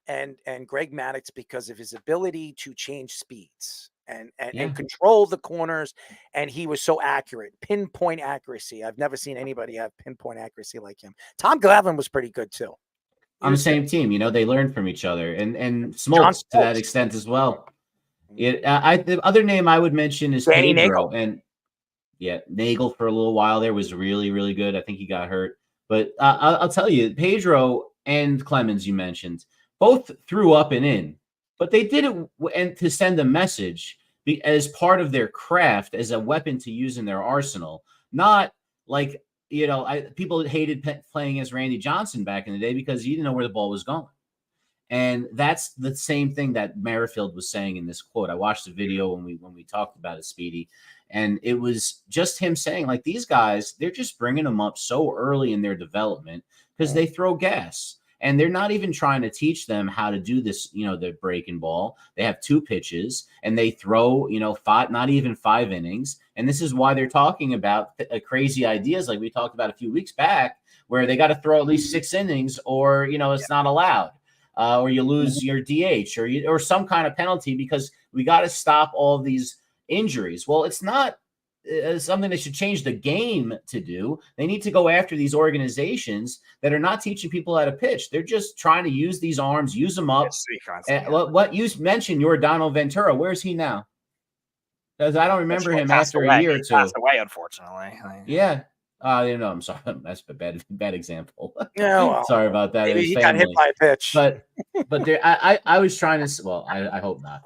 and Greg Maddux because of his ability to change speeds and control the corners, and he was so accurate, pinpoint accuracy. I've never seen anybody have pinpoint accuracy like him. Tom Glavine was pretty good too. On the same team, they learned from each other, and Smoltz to that extent as well. The other name I would mention is Danny Pedro, Nagel. and Nagel for a little while there was really, really good. I think he got hurt, but I'll tell you, Pedro and Clemens, you mentioned, both threw up and in, but they did it and to send a message as part of their craft, as a weapon to use in their arsenal. Not like, people hated playing as Randy Johnson back in the day because you didn't know where the ball was going. And that's the same thing that Merrifield was saying in this quote. I watched the video when we talked about it, Speedy, and it was just him saying, like, these guys, they're just bringing them up so early in their development because they throw gas. And they're not even trying to teach them how to do this, the breaking ball. They have 2 pitches and they throw, not even 5 innings. And this is why they're talking about crazy ideas like we talked about a few weeks back, where they got to throw at least 6 innings or, it's not allowed. Or you lose your DH or some kind of penalty because we got to stop all of these injuries. Well, it's not something they should change the game to do. They need to go after these organizations that are not teaching people how to pitch. They're just trying to use these arms, use them up. What you mentioned, your Donald Ventura, where's he now? Because I don't remember him after a year or two. He passed away, unfortunately. Yeah. I'm sorry. That's a bad example. Yeah, well, sorry about that. Maybe he got hit by a pitch. But I was trying to. Well, I hope not.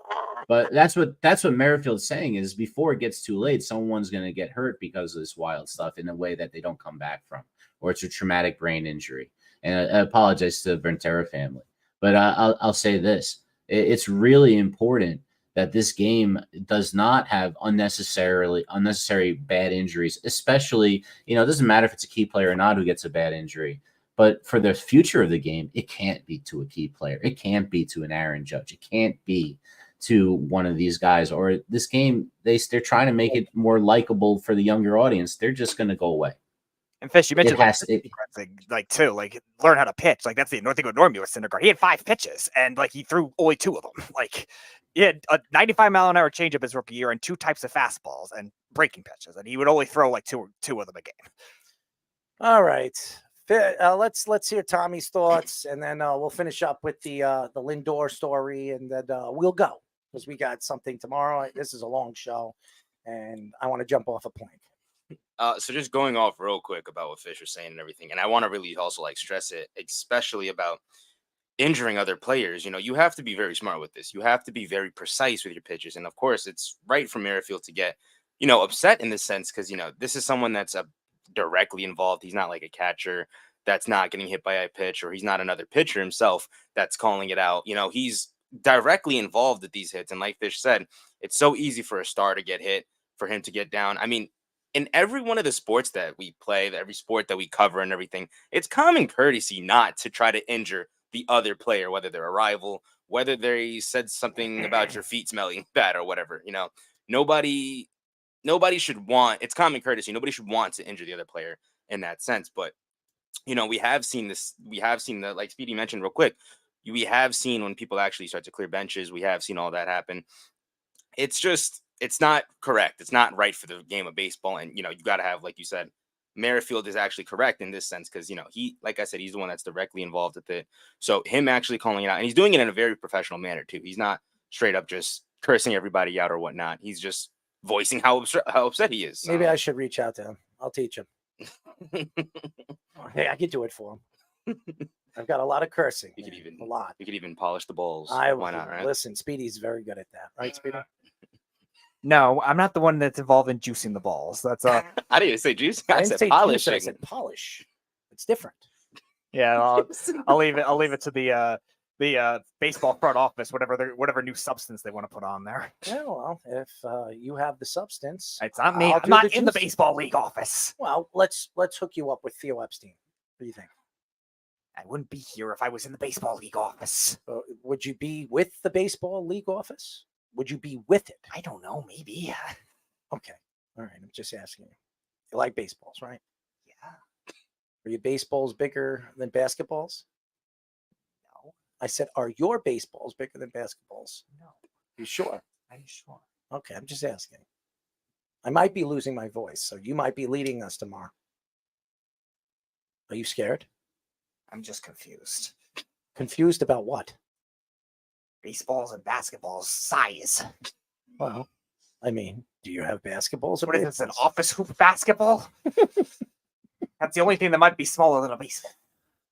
But that's what Merrifield's saying is before it gets too late, someone's going to get hurt because of this wild stuff in a way that they don't come back from, or it's a traumatic brain injury. And I apologize to the Ventura family, but I'll say this: it's really important that this game does not have unnecessary bad injuries, especially, it doesn't matter if it's a key player or not who gets a bad injury, but for the future of the game, it can't be to a key player. It can't be to an Aaron Judge. It can't be to one of these guys, or this game, they're trying to make it more likable for the younger audience. They're just going to go away. And Fish, you mentioned too, like learn how to pitch. Like that's the thing with Normie with Syndergaard. He had 5 pitches and like he threw only 2 of them. Like he had a 95-mile-an-hour changeup his rookie year and 2 types of fastballs and breaking pitches, and he would only throw like two of them a game. All right. Let's hear Tommy's thoughts, and then we'll finish up with the Lindor story, and then we'll go because we got something tomorrow. This is a long show, and I want to jump off a plane. So just going off real quick about what Fish was saying and everything, and I want to really also like stress it, especially about injuring other players. You know, you have to be very smart with this. You have to be very precise with your pitches, and of course, it's right for Merrifield to get upset in this sense because this is someone that's directly involved. He's not like a catcher that's not getting hit by a pitch, or he's not another pitcher himself that's calling it out. He's directly involved with these hits, and like Fish said, it's so easy for a star to get hit, for him to get down. I mean, in every one of the sports that we play, every sport that we cover and everything, it's common courtesy not to try to injure the other player, whether they're a rival, whether they said something about your feet smelling bad or whatever. Nobody should want, it's common courtesy. Nobody should want to injure the other player in that sense. But, we have seen this. We have seen that, like Speedy mentioned real quick, we have seen when people actually start to clear benches. We have seen all that happen. It's not correct. It's not right for the game of baseball. And, you got to have, like you said, Merrifield is actually correct in this sense because, he, like I said, he's the one that's directly involved with it. So him actually calling it out, and he's doing it in a very professional manner too. He's not straight up just cursing everybody out or whatnot. He's just voicing how upset he is. Maybe I should reach out to him. I'll teach him. Hey, I could do it for him. I've got a lot of cursing. You could even polish the balls. Why not, right? Listen, Speedy's very good at that. Right, Speedy? No, I'm not the one that's involved in juicing the balls. That's I didn't even say juice. I didn't said say polishing. juice, I said polish. It's different. Yeah, I'll leave it to the baseball front office, whatever new substance they want to put on there. Yeah, well, if you have the substance, it's not me. I'm not in the baseball league office. Well, let's hook you up with Theo Epstein. What do you think? I wouldn't be here if I was in the baseball league office. Would you be with the baseball league office? Would you be with it? I don't know. Maybe. Okay. All right. I'm just asking you. You like baseballs, right? Yeah. Are your baseballs bigger than basketballs? No. I said, are your baseballs bigger than basketballs? No. You sure? I'm sure. Okay. I'm just asking. I might be losing my voice, so you might be leading us tomorrow. Are you scared? I'm just confused. Confused about what? Baseballs and basketballs size. Well, I mean, do you have basketballs? What is this, an office hoop basketball? That's the only thing that might be smaller than a baseball.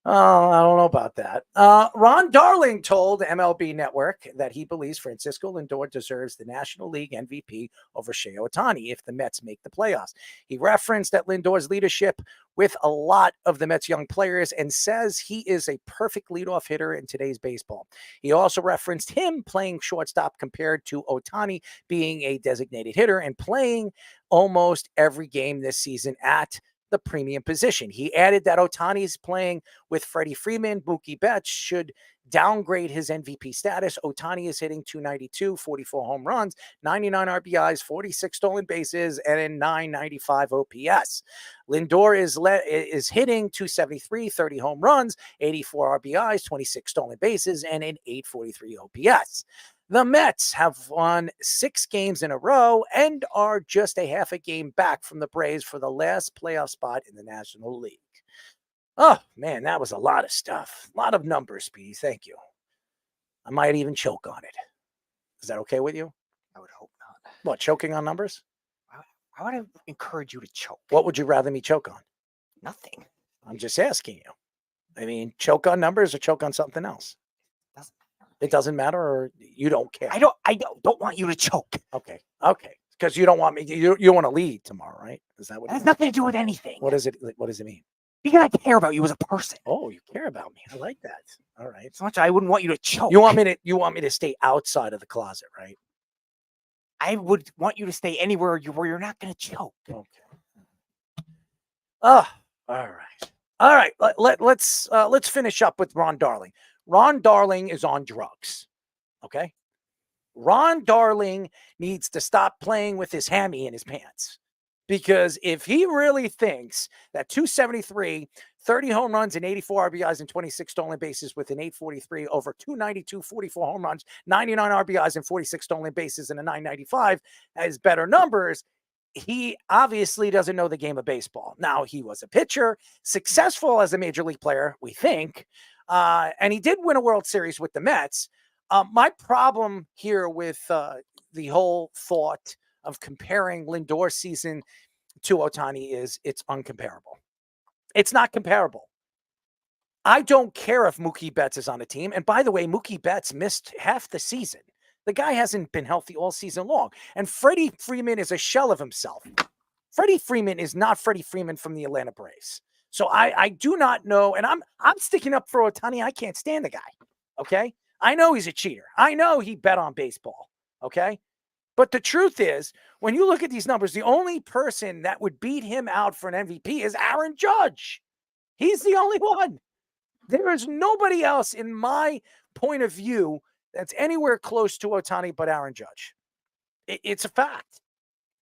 Oh, I don't know about that. Ron Darling told MLB Network that he believes Francisco Lindor deserves the National League MVP over Shohei Ohtani if the Mets make the playoffs. He referenced that Lindor's leadership with a lot of the Mets' young players and says he is a perfect leadoff hitter in today's baseball. He also referenced him playing shortstop compared to Ohtani being a designated hitter and playing almost every game this season at the premium position. He added that Ohtani's playing with Freddie Freeman. Mookie Betts should downgrade his MVP status. Ohtani is hitting .292, 44 home runs, 99 RBIs, 46 stolen bases, and a .995 OPS. Lindor is hitting .273, 30 home runs, 84 RBIs, 26 stolen bases, and an .843 OPS. The Mets have won 6 games in a row and are just a half a game back from the Braves for the last playoff spot in the National League. Oh, man, that was a lot of stuff. A lot of numbers, Speedy. Thank you. I might even choke on it. Is that okay with you? I would hope not. What, choking on numbers? I would encourage you to choke. What would you rather me choke on? Nothing. I'm just asking you. I mean, choke on numbers or choke on something else? It doesn't matter, or you don't care? I don't want you to choke. Okay. Because you don't want me. You want to lead tomorrow, right? Is that what? It has nothing to do with anything. What is it? What does it mean? Because I care about you as a person. Oh, you care about me. I like that. All right. So much I wouldn't want you to choke. You want me to stay outside of the closet, right? I would want you to stay anywhere where you're not going to choke. Okay. Oh, all right. Let's finish up with Ron Darling. Ron Darling is on drugs. Okay. Ron Darling needs to stop playing with his hammy in his pants. Because if he really thinks that 273, 30 home runs and 84 RBIs and 26 stolen bases with an 843 over 292, 44 home runs, 99 RBIs and 46 stolen bases and a 995 has better numbers, he obviously doesn't know the game of baseball. Now, he was a pitcher, successful as a major league player, we think, and he did win a World Series with the Mets. My problem here with the whole thought of comparing Lindor's season to Ohtani is it's uncomparable. It's not comparable. I don't care if Mookie Betts is on a team. And by the way, Mookie Betts missed half the season. The guy hasn't been healthy all season long. And Freddie Freeman is a shell of himself. Freddie Freeman is not Freddie Freeman from the Atlanta Braves. So I do not know. And I'm sticking up for Ohtani. I can't stand the guy. Okay. I know he's a cheater. I know he bet on baseball. Okay. But the truth is, when you look at these numbers, the only person that would beat him out for an MVP is Aaron Judge. He's the only one. There is nobody else, in my point of view, that's anywhere close to Ohtani but Aaron Judge. It's a fact.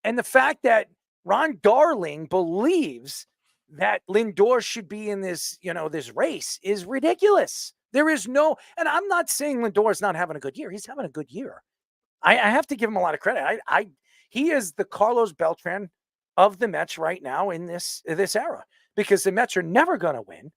And the fact that Ron Darling believes that Lindor should be in this, this race is ridiculous. There is no, and I'm not saying Lindor's not having a good year. He's having a good year. I have to give him a lot of credit. He is the Carlos Beltran of the Mets right now in this era, because the Mets are never going to win.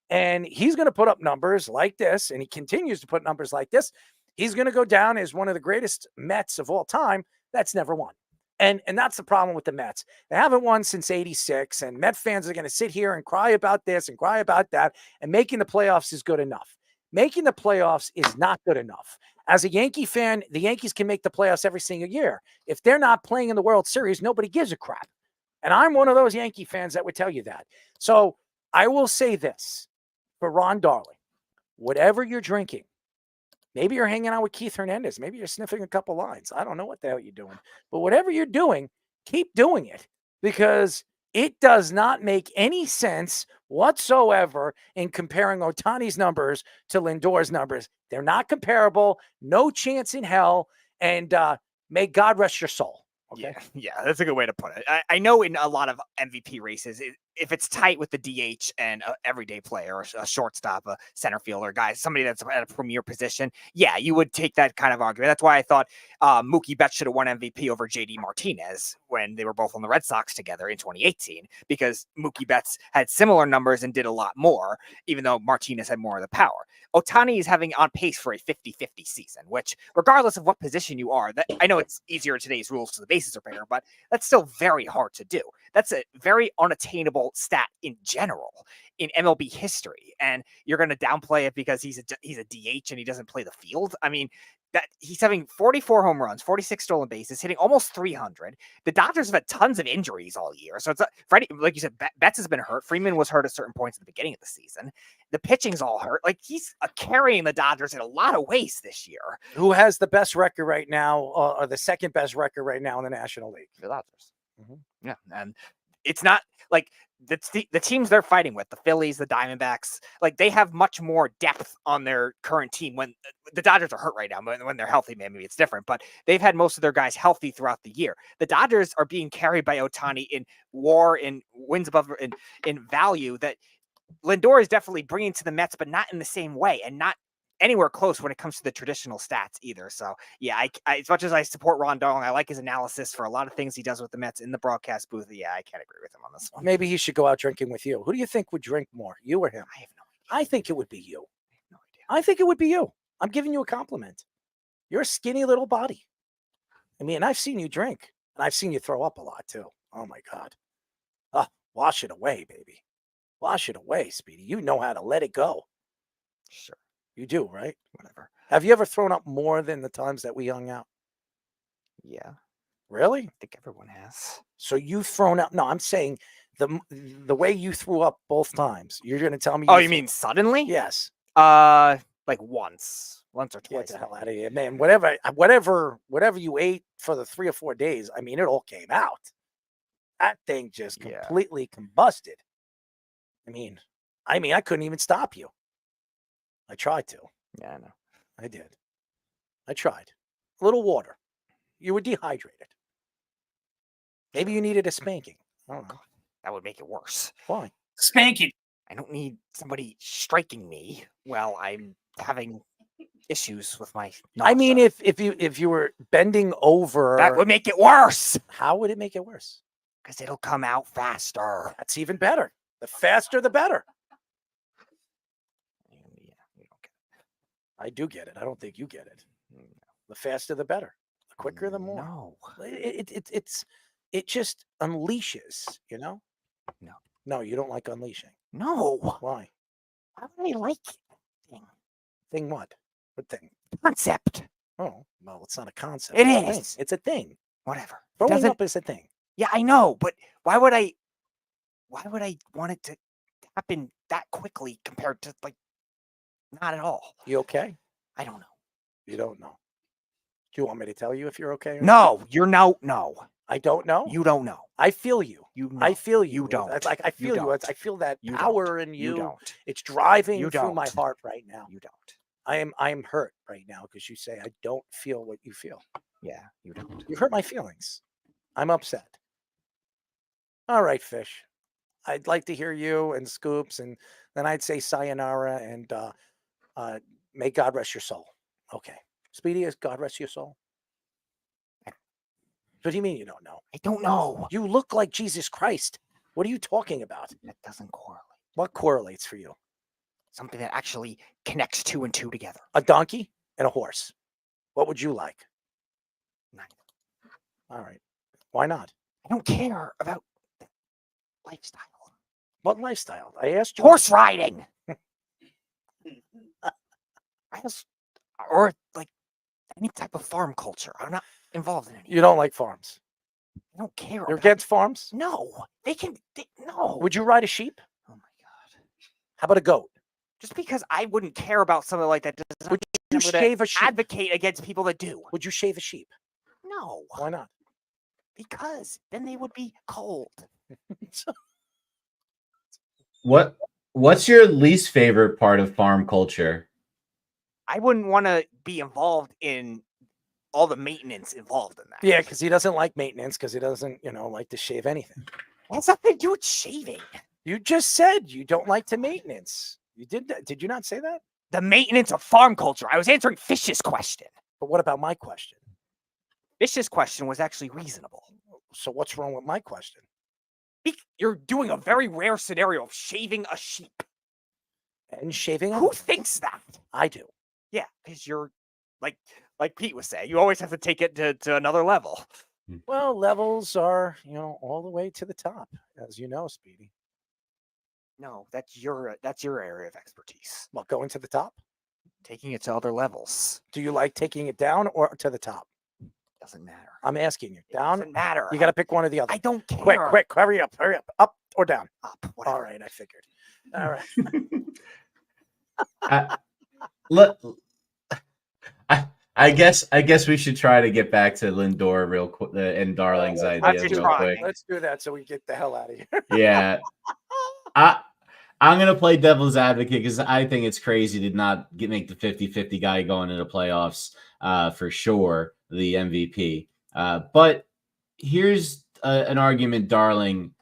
And he's going to put up numbers like this, and he continues to put numbers like this. He's going to go down as one of the greatest Mets of all time that's never won. And that's the problem with the Mets. They haven't won since 86, and Met fans are going to sit here and cry about this and cry about that, and making the playoffs is good enough. Making the playoffs is not good enough. As a Yankee fan, the Yankees can make the playoffs every single year. If they're not playing in the World Series, nobody gives a crap. And I'm one of those Yankee fans that would tell you that. So I will say this for Ron Darling: whatever you're drinking, maybe you're hanging out with Keith Hernandez, maybe you're sniffing a couple lines. I don't know what the hell you're doing. But whatever you're doing, keep doing it, because it does not make any sense whatsoever in comparing Ohtani's numbers to Lindor's numbers. They're not comparable. No chance in hell. And may God rest your soul. Okay? Yeah, that's a good way to put it. I know in a lot of MVP races, if it's tight with the DH and an everyday player, a shortstop, a center fielder, guy, somebody that's at a premier position, yeah, you would take that kind of argument. That's why I thought Mookie Betts should have won MVP over JD Martinez when they were both on the Red Sox together in 2018, because Mookie Betts had similar numbers and did a lot more, even though Martinez had more of the power. Ohtani is having on pace for a 50-50 season, which, regardless of what position you are, that I know it's easier in today's rules to the bases are bigger, but that's still very hard to do. That's a very unattainable stat in general in MLB history, and you're going to downplay it because he's a DH and he doesn't play the field. I mean, that he's having 44 home runs, 46 stolen bases, hitting almost 300. The Dodgers have had tons of injuries all year. So it's Freddie, like you said, Betts has been hurt. Freeman was hurt at certain points at the beginning of the season. The pitching's all hurt. Like, he's carrying the Dodgers in a lot of ways this year. Who has the best record right now, or the second best record right now in the National League? The Dodgers. Mm-hmm. Yeah. And it's not like the teams they're fighting with, the Phillies, the Diamondbacks, like, they have much more depth on their current team. When the Dodgers are hurt right now, when they're healthy, maybe it's different, but they've had most of their guys healthy throughout the year. The Dodgers are being carried by Ohtani in WAR, in wins above, in value, that Lindor is definitely bringing to the Mets, but not in the same way, and not anywhere close when it comes to the traditional stats either. So yeah, I as much as I support Ron Darling, I like his analysis for a lot of things he does with the Mets in the broadcast booth. Yeah, I can't agree with him on this one. Maybe he should go out drinking with you. Who do you think would drink more, you or him? I have no idea. I think it would be you. I have no idea. I think it would be you. I'm giving you a compliment. You're a skinny little body. I mean, I've seen you drink, and I've seen you throw up a lot too. Oh my God. Wash it away, baby. Wash it away, Speedy. You know how to let it go. Sure. You do, right? Whatever. Have you ever thrown up more than the times that we hung out? Yeah. Really? I think everyone has. So you've thrown up. No, I'm saying the way you threw up both times. You're going to tell me. Oh, you mean suddenly? Yes. Like once or twice. Get the hell out of here, man. Whatever you ate for the 3 or 4 days, I mean, it all came out. That thing just completely combusted. I mean, I couldn't even stop you. I tried to. Yeah, I know. I did. I tried. A little water. You were dehydrated. Maybe you needed a spanking. I don't know. That would make it worse. Why? Spanking. I don't need somebody striking me while I'm having issues with my I mean, if you were bending over, that would make it worse. How would it make it worse? Because it'll come out faster. That's even better. The faster, the better. Yeah, you don't get it. I do get it. I don't think you get it. The faster, the better. The quicker, the more. No. It just unleashes, you know? No. No, you don't like unleashing. No. Why? Why would I like thing? Thing what? What thing? Concept. Oh, well, it's not a concept. It It's a is. thing. It's a thing. Whatever. Throwing Doesn't- up is a thing. Yeah, I know, but why would I want it to happen that quickly compared to like not at all? You okay? I don't know. You don't know. Do you want me to tell you if you're okay? Or No, you're no. I don't know. You don't know. I feel you. You know. I feel you. You don't. It's like I feel you. don't. I feel that You power don't. in You you. don't. It's driving You through my don't. heart right now. You don't. I am hurt right now because you say I don't feel what you feel. Yeah, you don't. You hurt my feelings. I'm upset. All right, Fish. I'd like to hear you and Scoops, and then I'd say sayonara and may God rest your soul. Okay. Speedy, is God rest your soul? What do you mean you don't know? I don't know. You look like Jesus Christ. What are you talking about? That doesn't correlate. What correlates for you? Something that actually connects 2 and 2 together. A donkey and a horse. What would you like? Neither. All right. Why not? I don't care about that lifestyle. What lifestyle? I asked you. Horse riding. Or like any type of farm culture. I'm not involved in any. You don't like farms. I don't care. You're about- against farms? No, they can. No. Would you ride a sheep? Oh my god. How about a goat? Just because I wouldn't care about something like that doesn't Would you mean I'm gonna shave a sheep? advocate against people that do. Would you shave a sheep? No, Why not? because then they would be cold. What's your least favorite part of farm culture? I wouldn't want to be involved in all the maintenance involved in that. Yeah, because he doesn't like maintenance because he doesn't, like to shave anything. What's nothing to do with shaving? You just said you don't like to maintenance. You did that. Did you not say that? The maintenance of farm culture. I was answering Fish's question. But what about my question? Fish's question was actually reasonable. So what's wrong with my question? You're doing a very rare scenario of shaving a sheep. And shaving Who a... thinks that? I do. Yeah, because you're like Pete was saying, you always have to take it to another level. Well, levels are, all the way to the top, as you know, Speedy. No, that's your area of expertise. Well, going to the top? Taking it to other levels. Do you like taking it down or to the top? Doesn't matter. I'm asking you. Down? Doesn't matter. You got to pick one or the other. I don't care. Quick, hurry up. Up or down? Up. Whatever. All right, I figured. All right. Look, I guess we should try to get back to Lindor real quick and Darling's idea real quick. Let's do that so we get the hell out of here. Yeah. I'm going to play devil's advocate because I think it's crazy to not make the 50-50 guy going into the playoffs for sure, the MVP. But here's an argument Darling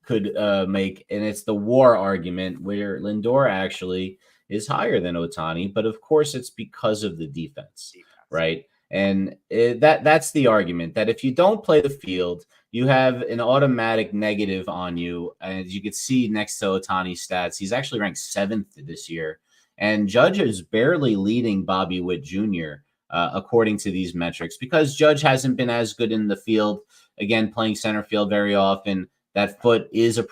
could make, and it's the WAR argument where Lindor actually is higher than Ohtani, but of course it's because of the defense. Right? And that's the argument, that if you don't play the field, you have an automatic negative on you. And as you can see next to Ohtani's stats, he's actually ranked 7th this year. And Judge is barely leading Bobby Witt Jr., according to these metrics, because Judge hasn't been as good in the field. Again, playing center field very often. That foot is a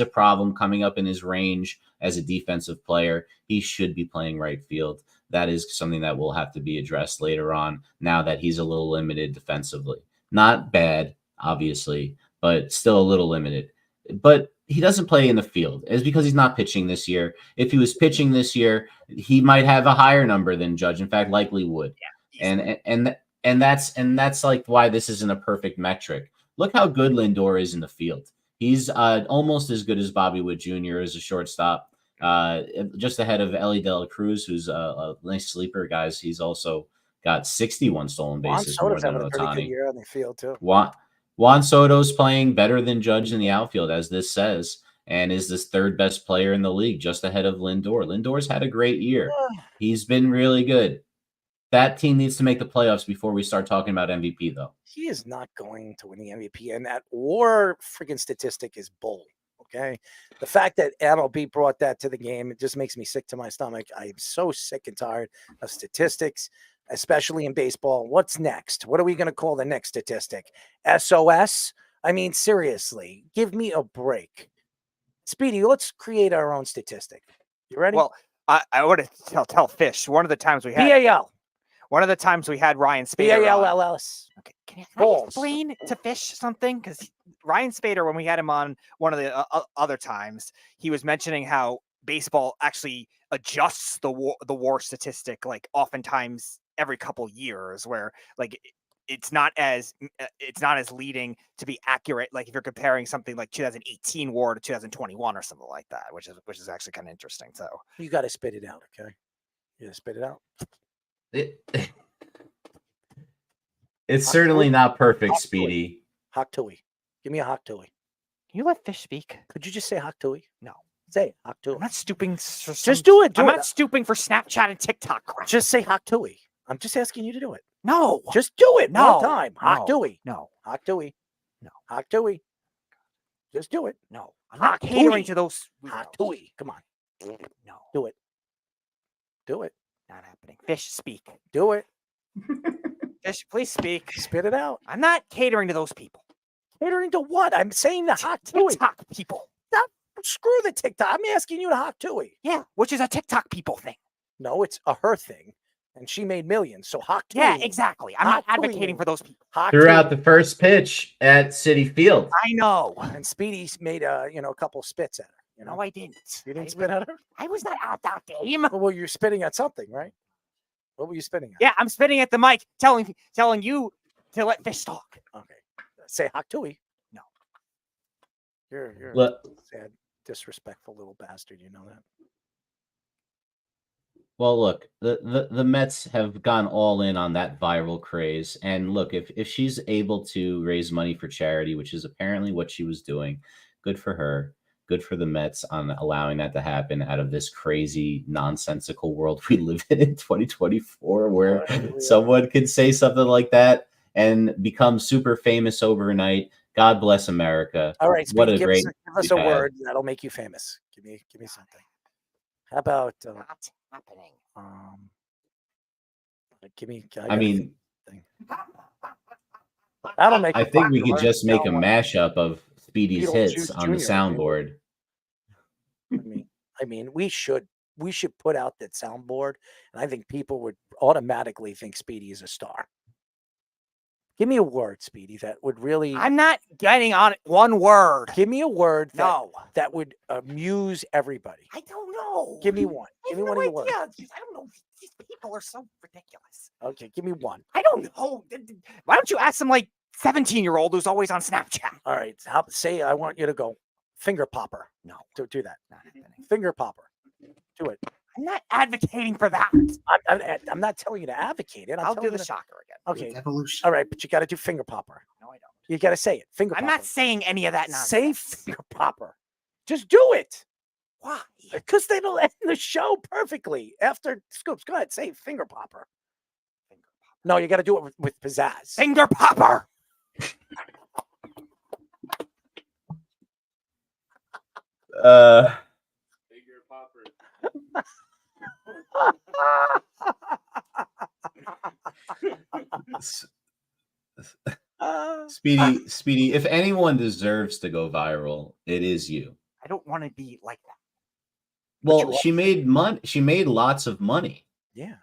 problem coming up in his range as a defensive player. He should be playing right field. That is something that will have to be addressed later on, now that he's a little limited defensively. Not bad, obviously, but still a little limited. But he doesn't play in the field. It's because he's not pitching this year. If he was pitching this year, he might have a higher number than Judge. In fact, likely would. Yeah, and that's like why this isn't a perfect metric. Look how good Lindor is in the field. He's almost as good as Bobby Witt Jr. as a shortstop. Just ahead of Ellie De La Cruz, who's a nice sleeper, guys. He's also got 61 stolen bases. Juan Soto's more than having a pretty good Ohtani. year on the field too. Juan Soto's playing better than Judge in the outfield, as this says, and is this third best player in the league, just ahead of Lindor. Lindor's had a great year. He's been really good. That team needs to make the playoffs before we start talking about MVP, though. He is not going to win the MVP, and that WAR freaking statistic is bull. Okay, the fact that MLB brought that to the game, it just makes me sick to my stomach. I am so sick and tired of statistics, especially in baseball. What's next? What are we going to call the next statistic? SOS? I mean, seriously, give me a break. Speedy, let's create our own statistic. You ready? Well, I want to tell Fish. One of the times we had BAL. One of the times we had Ryan Spader. BALLS. Okay, can I explain to Fish something? Because Ryan Spader, when we had him on one of the other times, he was mentioning how baseball actually adjusts the WAR statistic, like oftentimes every couple years, where like it's not as leading to be accurate. Like if you're comparing something like 2018 WAR to 2021 or something like that, which is actually kind of interesting. So you got to spit it out, okay? You got to spit it out. It's certainly not perfect, Speedy. Hawk Tui. Give me a Hawk Tui. Can you let Fish speak? Could you just say Hawk Tui? No. Say it, Hawk Tui. I'm not stooping for Just do it. I'm not stooping for Snapchat and TikTok crap. Just say Hawk Tui. I'm just asking you to do it. No. Just do it. No. One time. Hawk Tui. No. Hawk Tui. No. Hawk Tui. Just do it. No. I'm not catering to those. Hawk Tui. Come on. No. Do it. Do it. Not happening. Fish, speak. Do it. Fish, please speak. Spit it out. I'm not catering to those people. Catering to what? I'm saying the Hawk Tui. TikTok people. Screw the TikTok. I'm asking you to Hawk Tui. Yeah, which is a TikTok people thing. No, it's a her thing. And she made millions. So Hawk Tui. Yeah, exactly. I'm not advocating for those people. Threw out the first pitch at Citi Field. I know. And Speedy made a couple spits at her. You know? No, I didn't. You didn't spit at her? I was not at that game. Well, you're spitting at something, right? What were you spitting at? Yeah, I'm spitting at the mic, telling you to let Fish talk. Okay. Say Hawk Tui. No. You're Look. a sad, disrespectful little bastard. You know that? Well, look, the Mets have gone all in on that viral craze. And look, if she's able to raise money for charity, which is apparently what she was doing, good for her. Good for the Mets on allowing that to happen out of this crazy, nonsensical world we live in 2024, where someone could say something like that and become super famous overnight. God bless America. All right, what a give great us a word that'll make you famous. Give me something. How about not happening? Give me. I mean, that'll make. I think we could just make a No, mashup of Speedy's hits on the soundboard. I mean, we should put out that soundboard, and I think people would automatically think Speedy is a star. Give me a word, Speedy, that would really. I'm not getting on it. One word. Give me a word that would amuse everybody. I don't know. Give me one. Give me one of your words. I don't know. These people are so ridiculous. Okay, give me one. I don't know. Why don't you ask some like 17-year-old who's always on Snapchat? All right. Say I want you to go finger popper. No. Do that. Not happening. Finger popper. Do it. I'm not advocating for that. I'm not telling you to advocate it. I'll do the shocker again. Okay. Evolution. All right, but you got to do finger popper. No, I don't. You got to say it. Finger popper. I'm not saying any of that nonsense. Say finger popper. Just do it. Why? Because they don't end the show perfectly. After Scoops, go ahead. Say finger popper. No, you got to do it with pizzazz. Finger popper. Finger popper. Speedy, if anyone deserves to go viral, it is you. I don't want to be like that. Well, she made money. She made lots of money. Yeah.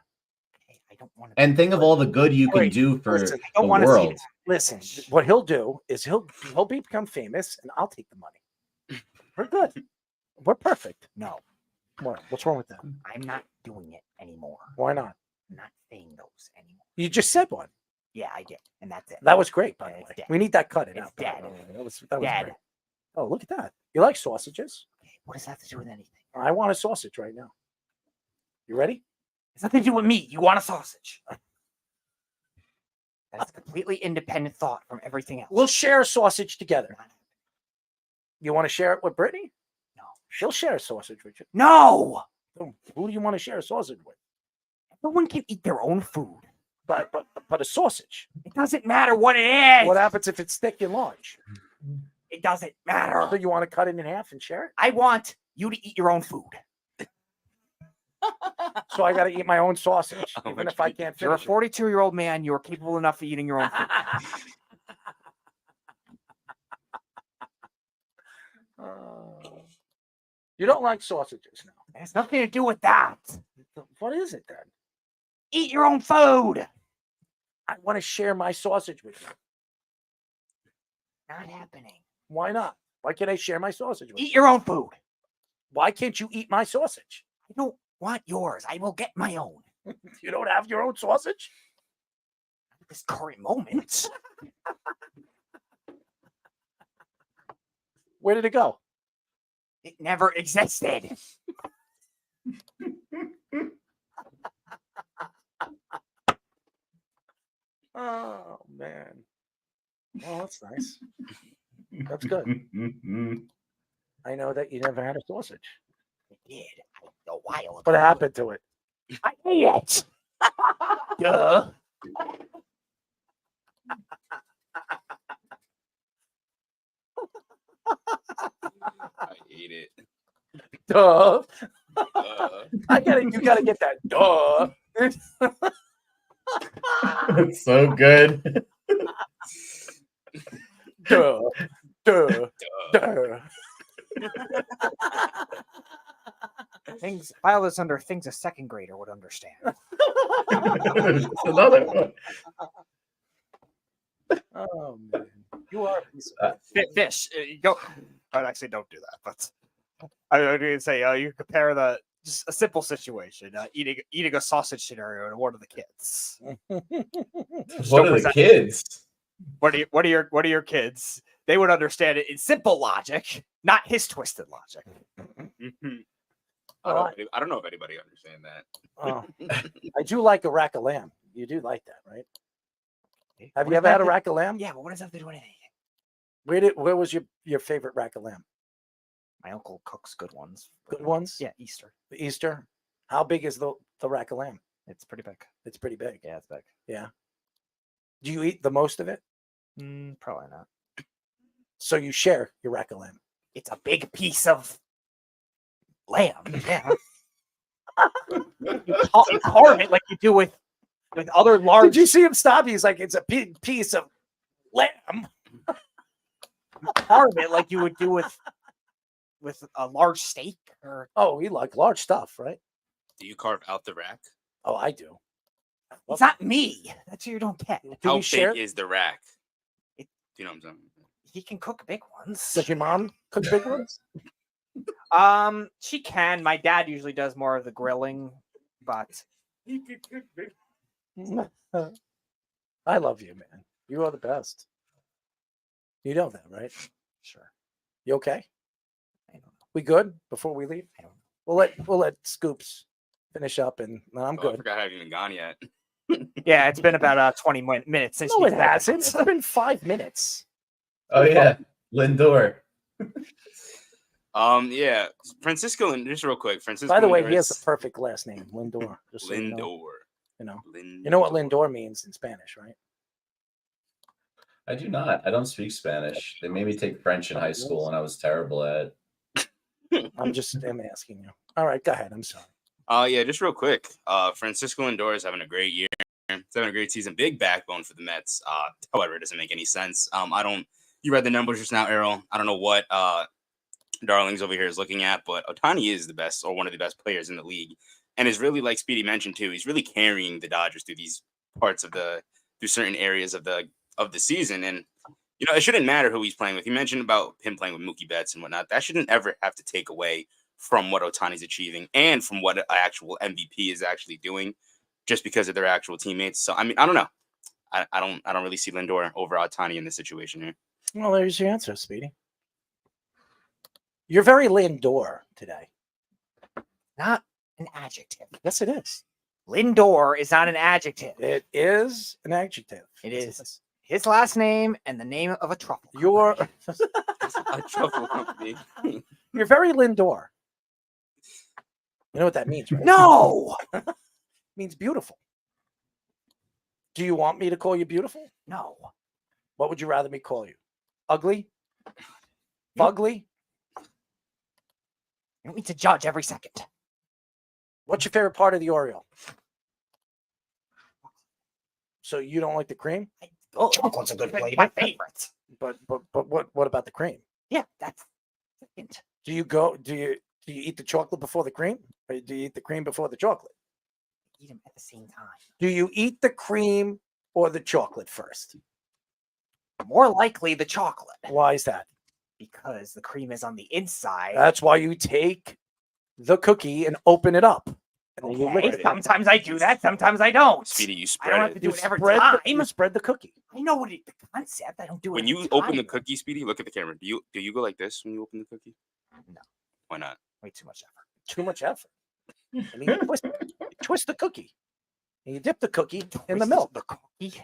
I don't want And think of all the good you can do for listen, the world. Listen, what he'll do is he'll become famous, and I'll take the money. We're good. We're perfect. No. What's wrong with that? I'm not doing it anymore. Why not? I'm not saying those anymore. You just said one. Yeah, I did, and that's it. That was great, by the way. dead. We need that cut. It's dead. That was Dead. great. Oh, look at that. You like sausages? What does that have to do with anything? I want a sausage right now. You ready? It's nothing to do with me. You want a sausage. That's a completely independent thought from everything else. We'll share a sausage together. You want to share it with Brittany? No. She'll share a sausage with you. No! Who do you want to share a sausage with? Everyone can eat their own food. But a sausage. It doesn't matter what it is. What happens if it's thick and large? It doesn't matter. So you want to cut it in half and share it? I want you to eat your own food. So I got to eat my own sausage, even if I can't You're a finish 42-year-old man. You're capable enough of eating your own food. You don't like sausages now. It has nothing to do with that. What is it then? Eat your own food. I want to share my sausage with you. Not happening. Why not? Why can't I share my sausage with you? Eat your own food. Why can't you eat my sausage? I don't want yours. I will get my own. You don't have your own sausage? At this current moment. Where did it go? It never existed. Oh, man. Well, that's nice. That's good. I know that you never had a sausage. I did. A while ago. What happened to it? I ate it. Duh. I ate it. Duh. You gotta get that. Duh. It's so good. Duh. Duh. Duh. File this under things a second grader would understand. Another one. Oh man, you are a piece of Fish. Go. I'd actually don't do that, but I was going to say you compare just a simple situation, eating a sausage scenario to one of the kids. What are the kids? What are your kids? They would understand it in simple logic, not his twisted logic. I don't know if anybody understands that. Oh, I do like a rack of lamb. You do like that, right? Have you ever had a rack of lamb? Yeah, but what does that have to do with anything? Where was your favorite rack of lamb? My uncle cooks good ones. Good ones? Yeah, Easter. The Easter. How big is the rack of lamb? It's pretty big. It's pretty big. Yeah, it's big. Yeah. Do you eat the most of it? Probably not. So you share your rack of lamb. It's a big piece of lamb. Yeah. You carve it like you do with other large. Did you see him stop? He's like, it's a big piece of lamb. You carve it like you would do with a large steak. Oh, we like large stuff, right? Do you carve out the rack? Oh, I do. It's not me. That's what you don't get. How big is the rack? Do you know what I'm saying? He can cook big ones. Does your mom cook big ones? She can. My dad usually does more of the grilling, but He can cook big. I love you, man. You are the best. You know that, right? Sure. You okay? I don't know. We good before we leave? I don't know. We'll let Scoops finish up, and I'm I good. forgot I haven't even gone yet. Yeah, it's been about 20 minutes since. No, you it hasn't. It's been 5 minutes. Oh yeah, Lindor. Yeah, Francisco, and just real quick, Francisco. By the way, Lindor he has is- the perfect last name, Lindor. Just so Lindor. you know. You know what Lindor means in Spanish, right? I do not. I don't speak Spanish. They made me take French in high school, and I was terrible at it. I'm asking you. All right, go ahead. I'm sorry. Yeah, just real quick. Francisco Lindor is having a great year. He's having a great season. Big backbone for the Mets. However, it doesn't make any sense. You read the numbers just now, Errol. I don't know what Darlings over here is looking at, but Ohtani is the best or one of the best players in the league, and is really, like Speedy mentioned too, he's really carrying the Dodgers through these parts of through certain areas of the season. And it shouldn't matter who he's playing with. You mentioned about him playing with Mookie Betts and whatnot. That shouldn't ever have to take away from what Ohtani's achieving and from what an actual MVP is actually doing, just because of their actual teammates. So I mean, I don't know. I don't really see Lindor over Ohtani in this situation here. Well, there's your answer, Speedy. You're very Lindor today. Not an adjective. Yes, it is. Lindor is not an adjective. It is an adjective. It is his last name and the name of a truffle. You're A truffle company. you're very Lindor. You know what that means, right? No. It means beautiful. Do you want me to call you beautiful? No. What would you rather me call you? Ugly? Fugly? You don't need to judge every second. What's your favorite part of the Oreo? So you don't like the cream? Oh, chocolate's a good flavor. My favorite. But what about the cream? Yeah, that's second. Do you eat the chocolate before the cream? Or do you eat the cream before the chocolate? Eat them at the same time. Do you eat the cream or the chocolate first? More likely the chocolate. Why is that? Because the cream is on the inside. That's why you take the cookie and open it up. And then you lick Okay, it. sometimes I do that. Sometimes I don't. Speedy, you I spread don't have it. to do it every Spread time. you spread the cookie. I know the concept. I don't do it. When you every open the time. cookie, Speedy, look at the camera. Do you go like this when you open the cookie? No. Why not? Way too much effort. Too much effort. I mean, you twist the cookie. And you dip the cookie in the milk. The cookie.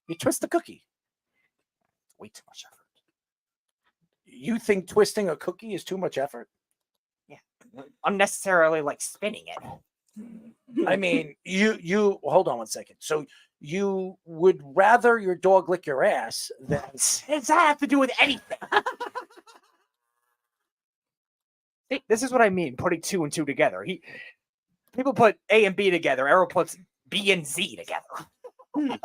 You twist the cookie. Way too much effort. You think twisting a cookie is too much effort? Yeah. Unnecessarily like spinning it. I mean, you hold on one second. So you would rather your dog lick your ass than What does that have to do with anything? See, this is what I mean, putting 2 and 2 together. People put A and B together. Errol puts B and Z together.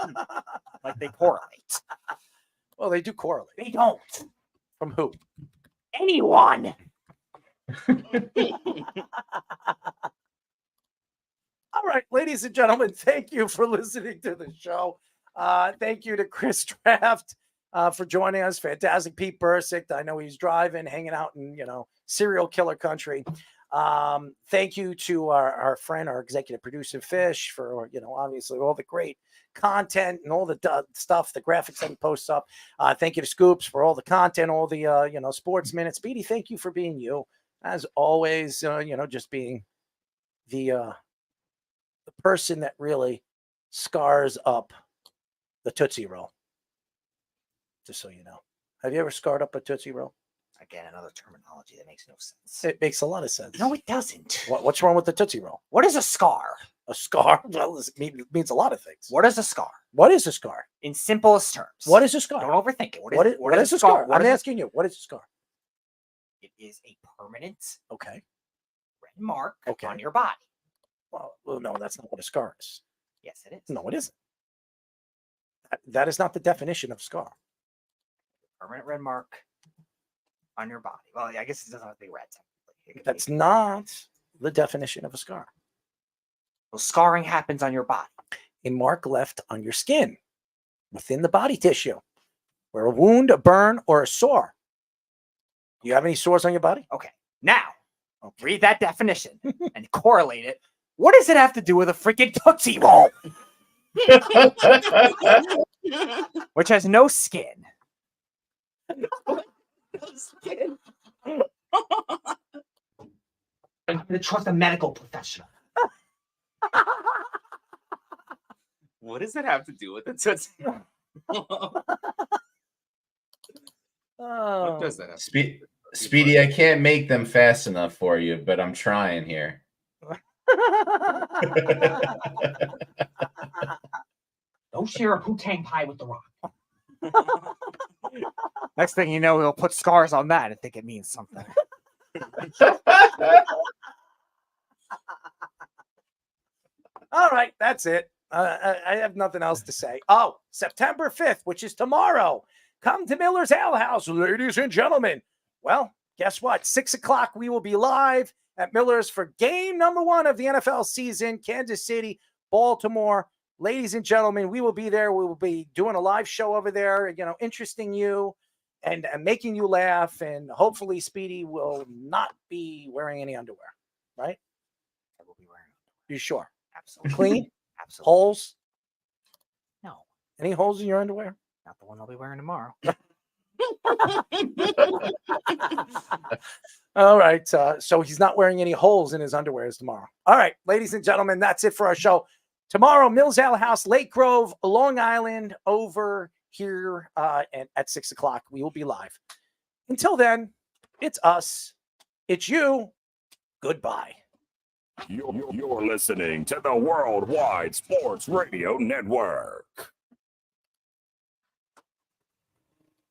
Like they correlate. well, they do correlate. They don't. From who? Anyone. All right, ladies and gentlemen, thank you for listening to the show. Thank you to Chris Draft for joining us. Fantastic. Pete Bercich. I know he's driving, hanging out in, serial killer country. Thank you to our friend, our executive producer, Fish, for, obviously all the great content and all the stuff, the graphics that he posts up. Thank you to Scoops for all the content, all the, sports minutes. Speedy, thank you for being you. As always, just being the person that really scars up the Tootsie Roll. Just so you know. Have you ever scarred up a Tootsie Roll? Again, another terminology that makes no sense. It makes a lot of sense. No, it doesn't. What's wrong with the Tootsie Roll? What is a scar? A scar? Well, it means a lot of things. What is a scar? What is a scar? In simplest terms. What is a scar? Don't overthink it. What is a scar? I'm asking you. What is a scar? It is a permanent Okay. red mark Okay. on your body. Well, no, that's not what a scar is. Yes, it is. No, it isn't. That is not the definition of scar. Permanent red mark on your body. Well, I guess it doesn't have to be red. That's not the definition of a scar. Well, scarring happens on your body. A mark left on your skin, within the body tissue, where a wound, a burn, or a sore. Do you have any sores on your body? Okay. Now, read that definition and correlate it. What does it have to do with a freaking Tootsie Roll? Which has no skin. I'm going to trust a medical professional. What does that have to do with it? What does that have to do? Speedy, I can't make them fast enough for you, but I'm trying here. Don't share a Poo-Tang pie with the Rock. Next thing you know, he'll put scars on that and think it means something. All right, that's it. I have nothing else to say. Oh, September 5th, which is tomorrow. Come to Miller's Ale House, ladies and gentlemen. Well, guess what? 6 o'clock, we will be live at Miller's for game number 1 of the NFL season, Kansas City, Baltimore. Ladies and gentlemen, we will be there. We will be doing a live show over there, interesting you and making you laugh. And hopefully Speedy will not be wearing any underwear, right? I will be wearing underwear. You sure? Absolutely. Clean? Absolutely. Holes? No. Any holes in your underwear? Not the one I'll be wearing tomorrow. All right. So he's not wearing any holes in his underwears tomorrow. All right, ladies and gentlemen, that's it for our show. Tomorrow, Mills Ale House, Lake Grove, Long Island, over here at 6 o'clock. We will be live. Until then, it's us. It's you. Goodbye. You're listening to the Worldwide Sports Radio Network.